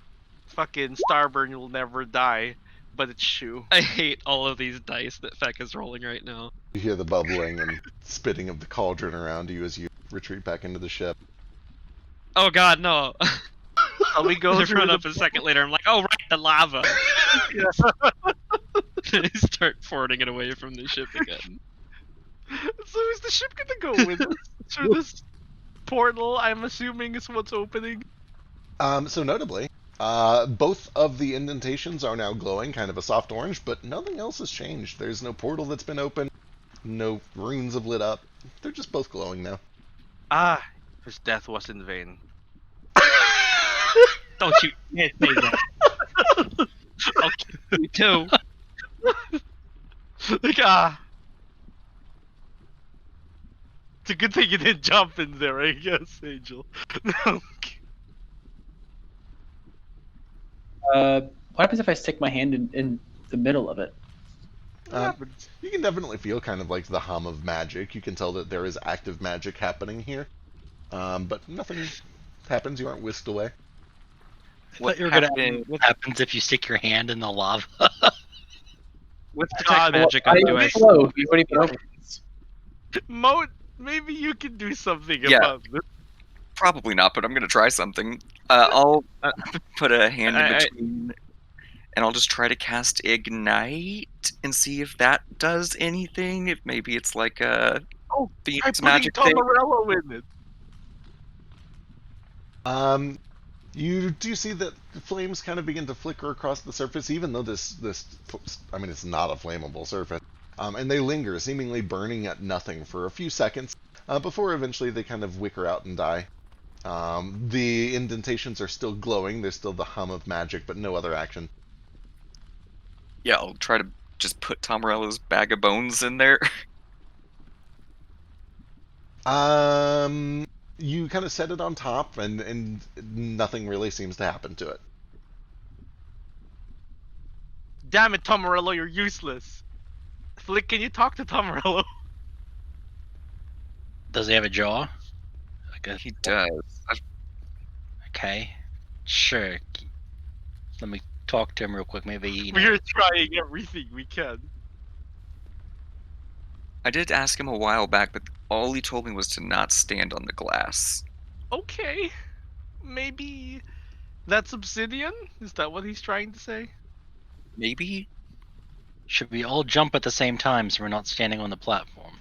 fucking Starburn will never die, but it's Shu. I hate all of these dice that Feck is rolling right now. You hear the bubbling and spitting of the cauldron around you as you retreat back into the ship. Oh God, no! We go They run up a second later. I'm like, oh right, the lava. Then I start forwarding it away from the ship again. So is the ship gonna go with us through this portal? I'm assuming is what's opening. So notably, both of the indentations are now glowing, kind of a soft orange, but nothing else has changed. There's no portal that's been opened, no runes have lit up. They're just both glowing now. Ah, his death was in vain. Don't you can't say that. I'll kill you too. Like it's a good thing you didn't jump in there, I guess, Angel. What happens if I stick my hand in the middle of it? What happens? You can definitely feel kind of like the hum of magic. You can tell that there is active magic happening here. But nothing happens. You aren't whisked away. I What thought you were gonna happened? what happens if you stick your hand in the lava? With detect God, magic, I do I? float. What do you mean? Moat, maybe you can do something Yeah. about this. Probably not, but I'm gonna try something. I'll put a hand in I- between, and I'll just try to cast Ignite and see if that does anything. If maybe it's like a Oh, try Phoenix putting magic thing. Tomarello in it. You do see that flames kind of begin to flicker across the surface, even though I mean, it's not a flammable surface. And they linger, seemingly burning at nothing for a few seconds, before eventually they kind of wicker out and die. The indentations are still glowing. There's still the hum of magic, but no other action. Yeah, I'll try to just put Tomarello's bag of bones in there. You kind of set it on top, and nothing really seems to happen to it. Damn it, Tomarello, you're useless. Flick, can you talk to Tomarello? Does he have a jaw? Like a, He does. okay, sure. Let me talk to him real quick. Maybe he knows. We're trying everything we can. I did ask him a while back, but all he told me was to not stand on the glass. Okay, maybe that's obsidian? Is that what he's trying to say? Maybe? Should we all jump at the same time so we're not standing on the platform?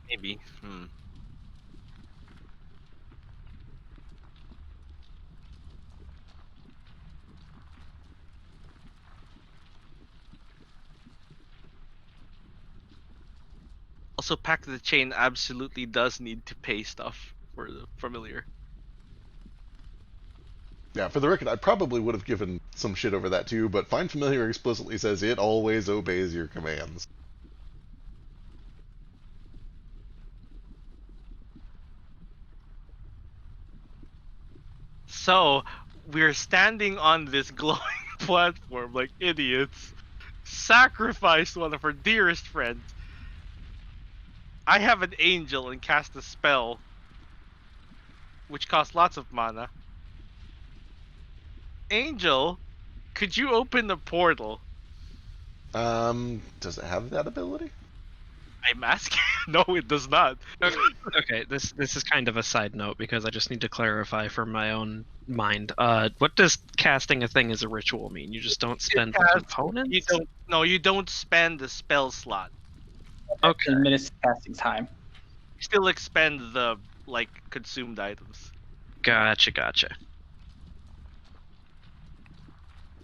Maybe. Also, Pack the Chain absolutely does need to pay stuff for the familiar. Yeah, for the record, I probably would have given some shit over that too, but Find Familiar explicitly says it always obeys your commands. So, we're standing on this glowing platform like idiots. Sacrificed one of our dearest friends. I have an angel and cast a spell, which costs lots of mana. Angel, could you open the portal? Does it have that ability? I'm asking. No, it does not. Okay, this is kind of a side note because I just need to clarify for my own mind. What does casting a thing as a ritual mean? You just don't spend the components? You don't. No, you don't spend the spell slot. Okay. 10 minutes casting time. You still expend the consumed items. Gotcha.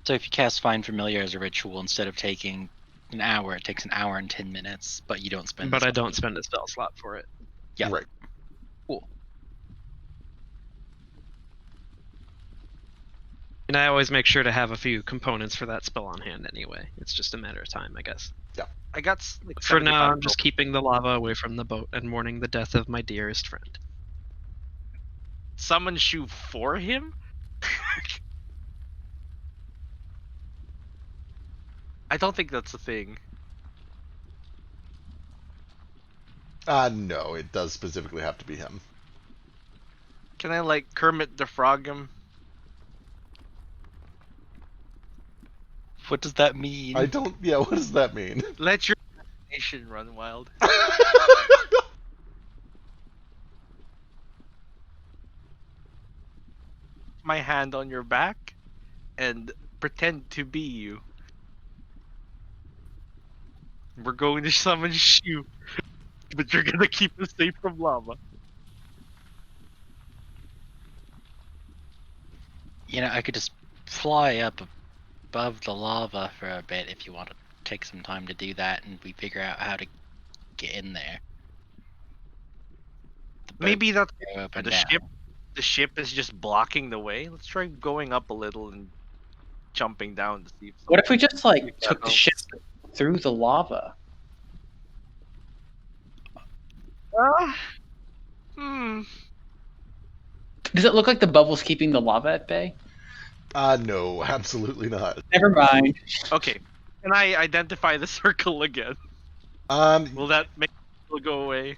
So if you cast Find Familiar as a ritual, instead of taking an hour, it takes an hour and 10 minutes, but you don't spend. But I don't spend a spell slot for it. Yeah. Right. Cool. And I always make sure to have a few components for that spell on hand anyway. It's just a matter of time, I guess. I got For now, 75 I'm just keeping the lava away from the boat and mourning the death of my dearest friend. summon Shu for him. I don't think that's a thing. No, it does specifically have to be him. Can I Kermit the Frog him? What does that mean? I don't. Yeah, what does that mean? Let your imagination run wild. My hand on your back and pretend to be you. We're going to summon Shu, but you're gonna keep us safe from lava. You know, I could just fly up above the lava for a bit if you wanted. take some time to do that, and we figure out how to get in there. The boat Maybe that's can go up and the down. ship. The ship is just blocking the way. Let's try going up a little and jumping down to see if. What if we just See if like that took the helps. ship through the lava? Hmm. Does it look like the bubble's keeping the lava at bay? No, absolutely not. Never mind. Okay. Can I identify the circle again? Will that make it go away?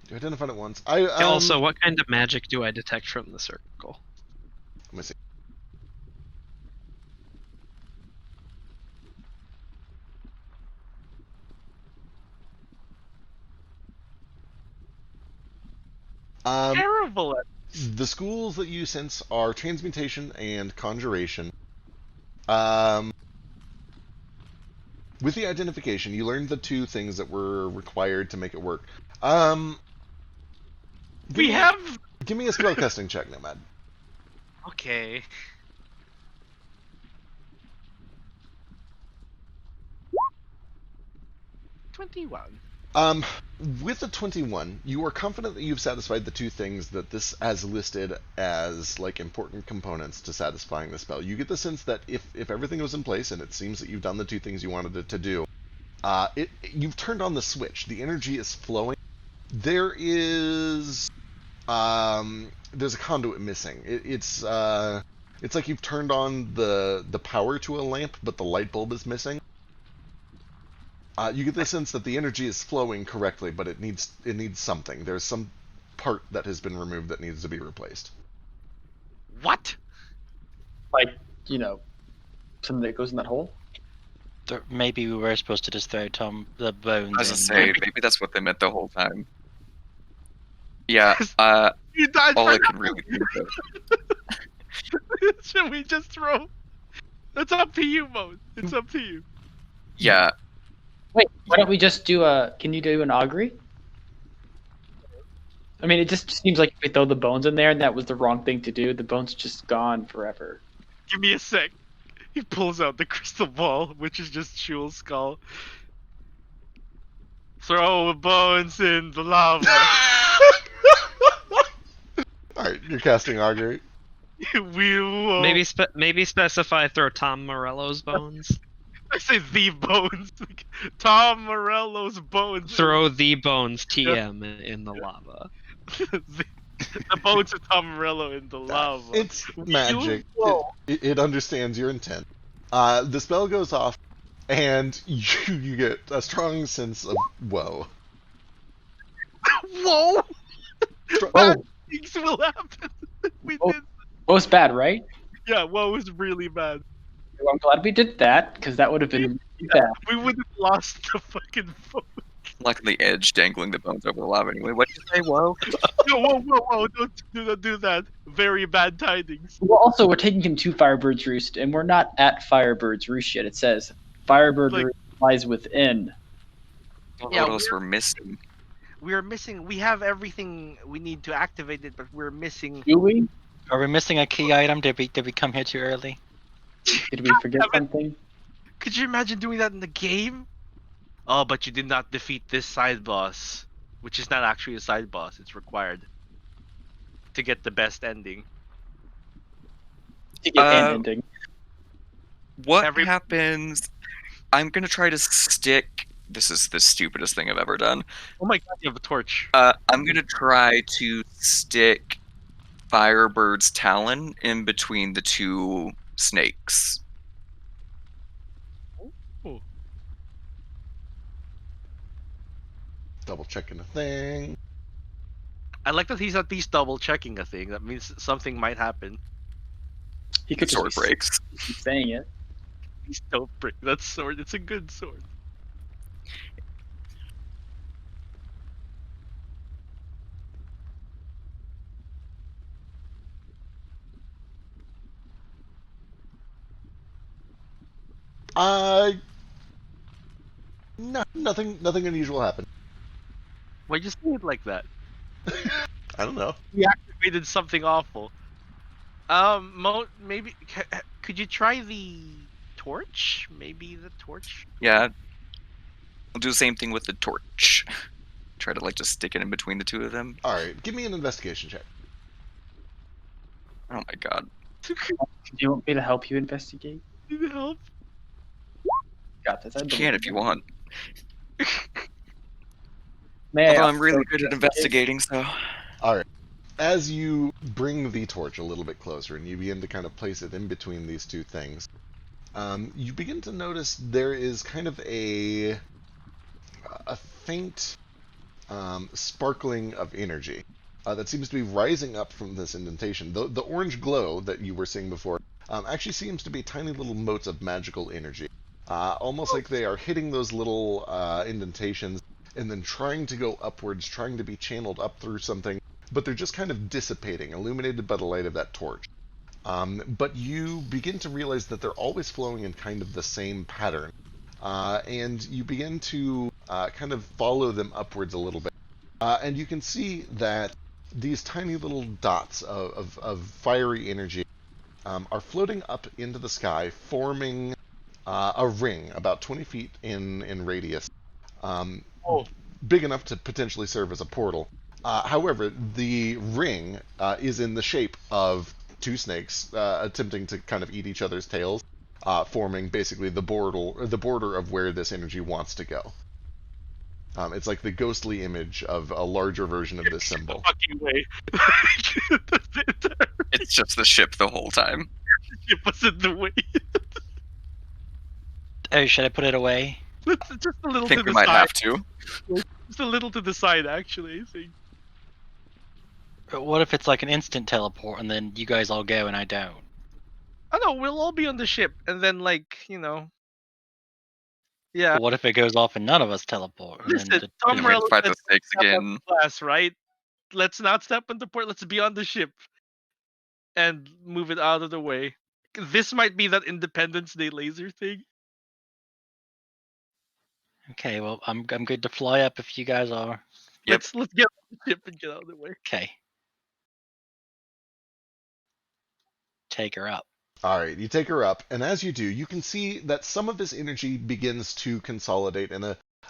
You identified it once. I Also, what kind of magic do I detect from the circle? Let me see. Terrible. The schools that you sense are transmutation and conjuration. With the identification, you learned the two things that were required to make it work. Give me a spellcasting check, Nomad. Okay. With the 21, you are confident that you've satisfied the two things that this has listed as like important components to satisfying the spell. You get the sense that if everything was in place, and it seems that you've done the two things you wanted it to do, you've turned on the switch. The energy is flowing. There is there's a conduit missing. It's like you've turned on the power to a lamp, but the light bulb is missing. You get the sense that the energy is flowing correctly, but it needs something. There's some part that has been removed that needs to be replaced. What? Like, something that goes in that hole? Maybe we were supposed to just throw Tom the bones I was in. gonna say, maybe that's what they meant the whole time. Yeah, You died all for I can really think of. Should we just throw? It's up to you, Mo. It's up to you. Yeah, Wait, why don't we just do can you do an augury? I mean, it just seems like if we throw the bones in there and that was the wrong thing to do, the bones just gone forever. Give me a sec. He pulls out the crystal ball, which is just Shul's skull. Throw bones in the lava. Alright, you're casting augury. We will. Maybe specify throw Tom Morello's bones. I say the bones. Tom Morello's bones. Throw the bones TM in the lava. the bones of Tom Morello in the lava. It's magic. will. It understands your intent. The spell goes off, and you get a strong sense of woe. Whoa! Bad things will happen. We did. Woe's bad, right? Yeah, woe was really bad. Well, I'm glad we did that, because that would have been really bad. We would have lost the fucking phone. luckily Edge dangling the bones over the lava anyway. What'd you say, whoa? No, whoa, don't do that. Very bad tidings. Well, also, we're taking him to Firebird's Roost, and we're not at Firebird's Roost yet. It says Firebird Roost lies within. What Yeah, else we're missing? We're missing. We have everything we need to activate it, but we're missing. Do we? Are we missing a key item? Did we come here too early? Did we forget something? Could you imagine doing that in the game? Oh, but you did not defeat this side boss, which is not actually a side boss. It's required to get the best ending. To get an ending. What happens? I'm gonna try to stick. This is the stupidest thing I've ever done. Oh my god, you have a torch. I'm gonna try to stick Firebird's talon in between the two snakes. Ooh. Double checking a thing. I like that he's at least double checking a thing. That means something might happen. He could Sword just be breaks. saying it. Please don't break that sword. It's a good sword. Nothing unusual happened. Why'd you say it like that? I don't know. We activated something awful. Maybe Could you try the torch? Maybe the torch. Yeah, I'll do the same thing with the torch. Try to like just stick it in between the two of them. All right, give me an investigation check. Oh my god. Do you want me to help you investigate? Need help? Got this. I You believe can in if you you. want. May I Although I'm also really good at investigate? investigating, so. All right. As you bring the torch a little bit closer and you begin to kind of place it in between these two things, you begin to notice there is kind of a faint sparkling of energy that seems to be rising up from this indentation. The orange glow that you were seeing before actually seems to be tiny little motes of magical energy, almost like they are hitting those little indentations and then trying to go upwards, trying to be channeled up through something, but they're just kind of dissipating, illuminated by the light of that torch. But you begin to realize that they're always flowing in kind of the same pattern. And you begin to kind of follow them upwards a little bit. And you can see that these tiny little dots of fiery energy are floating up into the sky, forming a ring about 20 feet in radius, um, Oh. big enough to potentially serve as a portal. However, the ring is in the shape of two snakes attempting to kind of eat each other's tails, forming basically the border of where this energy wants to go. It's like the ghostly image of a larger version of this symbol. Fucking way. It's just the ship the whole time. It was in the way. Oh, should I put it away? Just a I little think to we the might side. have to. Just a little to the side, actually. I think. But what if it's like an instant teleport and then you guys all go and I don't? Oh no, we'll all be on the ship, and then yeah. But what if it goes off and none of us teleport? And then Listen, Tom And we have to fight Morello the said snakes step on again. the glass, right? Let's not step on the port. Let's be on the ship and move it out of the way. This might be that Independence Day laser thing. Okay, well, I'm good to fly up if you guys are. Yep. Let's get on the ship and get out of the way. Okay. Take her up. All right, you take her up, and as you do, you can see that some of this energy begins to consolidate in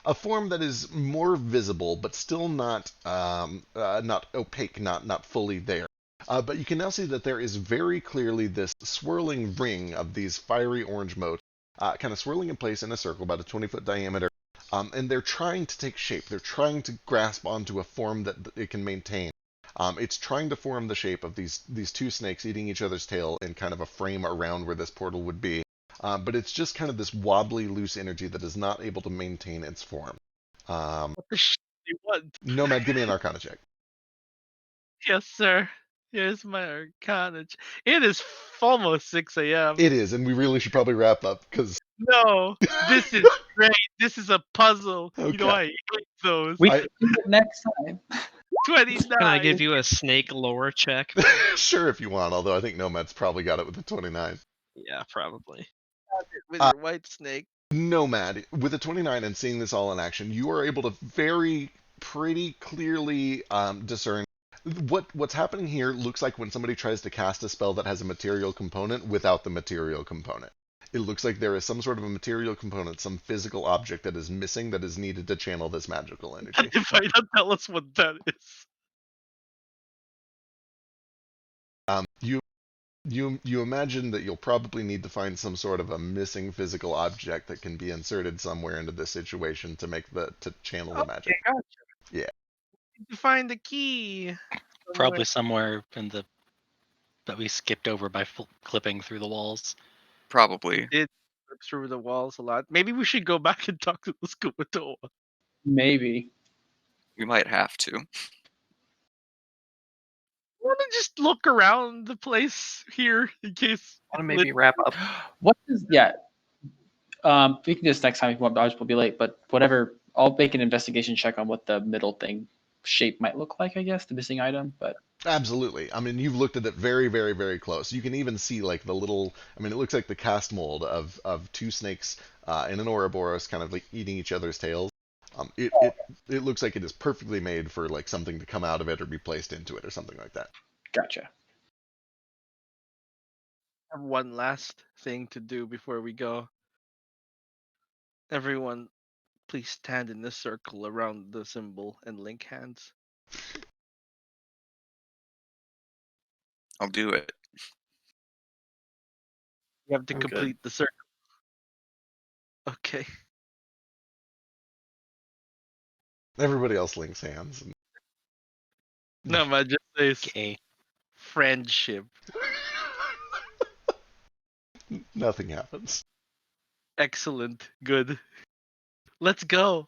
a form that is more visible, but still not not opaque, not fully there. But you can now see that there is very clearly this swirling ring of these fiery orange motes, kind of swirling in place in a circle about a 20-foot diameter, and they're trying to take shape. They're trying to grasp onto a form that it can maintain. It's trying to form the shape of these two snakes eating each other's tail in kind of a frame around where this portal would be. But it's just kind of this wobbly, loose energy that is not able to maintain its form. What the shit do you want? Nomad, give me an Arcana check. Yes, sir. Here's my Arcana. It is almost 6 a.m. It is, and we really should probably wrap up because No, this is great. This is a puzzle. You know, Okay. I hate those. We I- can do it next time. 29. Can I give you a snake lore check? sure if you want. Although I think Nomad's probably got it with a 29. Yeah, probably. with Uh, your white snake? Nomad, with a 29 and seeing this all in action, you are able to pretty clearly discern what's happening here. Looks like when somebody tries to cast a spell that has a material component without the material component. It looks like there is some sort of a material component, some physical object that is missing that is needed to channel this magical energy. If I don't tell us what that is. You imagine that you'll probably need to find some sort of a missing physical object that can be inserted somewhere into this situation to channel the magic. Gotcha. Yeah. To find the key. Probably somewhere in the that we skipped over by clipping through the walls. Probably. Did flip through the walls a lot. Maybe we should go back and talk to the Scuba. Maybe. We might have to. Want to just look around the place here in case. Want to maybe wrap up? What is yeah? We can do this next time if you want. Ours will be late, but whatever. I'll make an investigation check on what the middle thing shape might look like. I guess the missing item, but Absolutely. I mean, you've looked at it very, very, very close. You can even see like the little. I mean, it looks like the cast mold of two snakes in an Ouroboros, kind of like eating each other's tails. It looks like it is perfectly made for like something to come out of it or be placed into it or something like that. gotcha. have one last thing to do before we go. Everyone, please stand in a circle around the symbol and link hands. I'll do it. You have to I'm good. complete the circle. Okay. Everybody else links hands. And... No, man, just says Okay. friendship. Nothing happens. Excellent. Good. Let's go.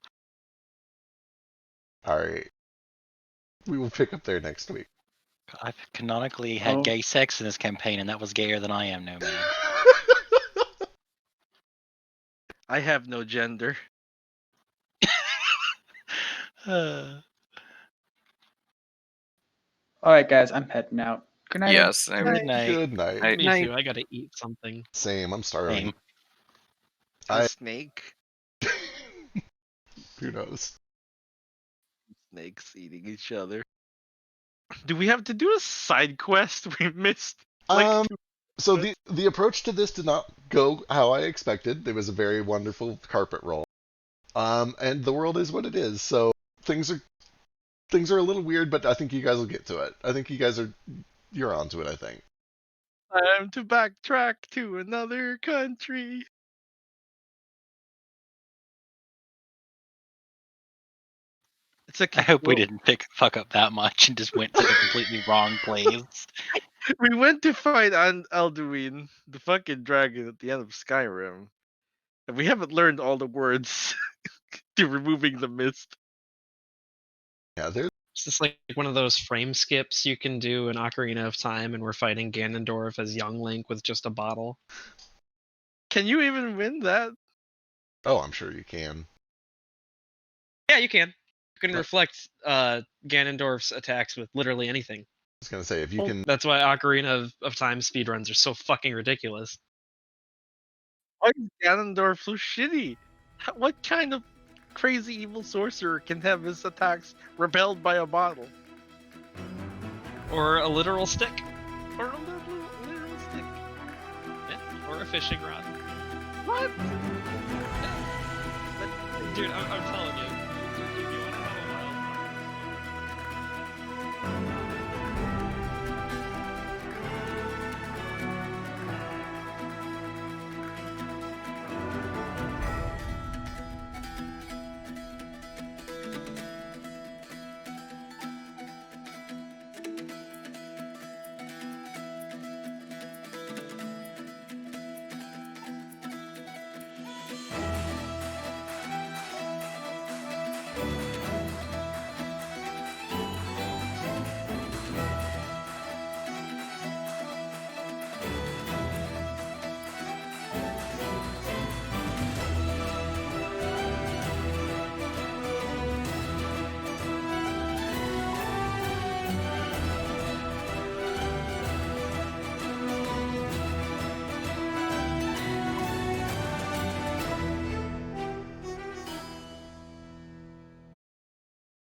All right. We will pick up there next week. I've canonically had Oh. gay sex in this campaign, and that was gayer than I am, no man. I have no gender. Uh, All right, guys, I'm heading out. Good night. Yes, I Good night. Good night. I- Me Night. too. I gotta eat something. Same. I'm starving. Same. A I- snake. Who knows? Snakes eating each other. Do we have to do a side quest? We missed. Um, two- So the approach to this did not go how I expected. There was a very wonderful carpet roll. And the world is what it is. So things are a little weird, but I think you guys will get to it. I think you're onto it, I think. Time to backtrack to another country. It's okay. I hope we Well, didn't fuck up that much and just went to the completely wrong place. We went to fight on Alduin, the fucking dragon at the end of Skyrim. And we haven't learned all the words to removing the mist. Yeah, there's It's just like one of those frame skips you can do in Ocarina of Time, and we're fighting Ganondorf as young Link with just a bottle. Can you even win that? Oh, I'm sure you can. Yeah, you can. You can But- reflect Ganondorf's attacks with literally anything. I was gonna say if you can. That's why Ocarina of Time speedruns are so fucking ridiculous. Why is Ganondorf so shitty? What kind of crazy evil sorcerer can have his attacks repelled by a bottle? Or a literal stick. Or a literal stick? Yeah, or a fishing rod. What? Dude, I'm telling you.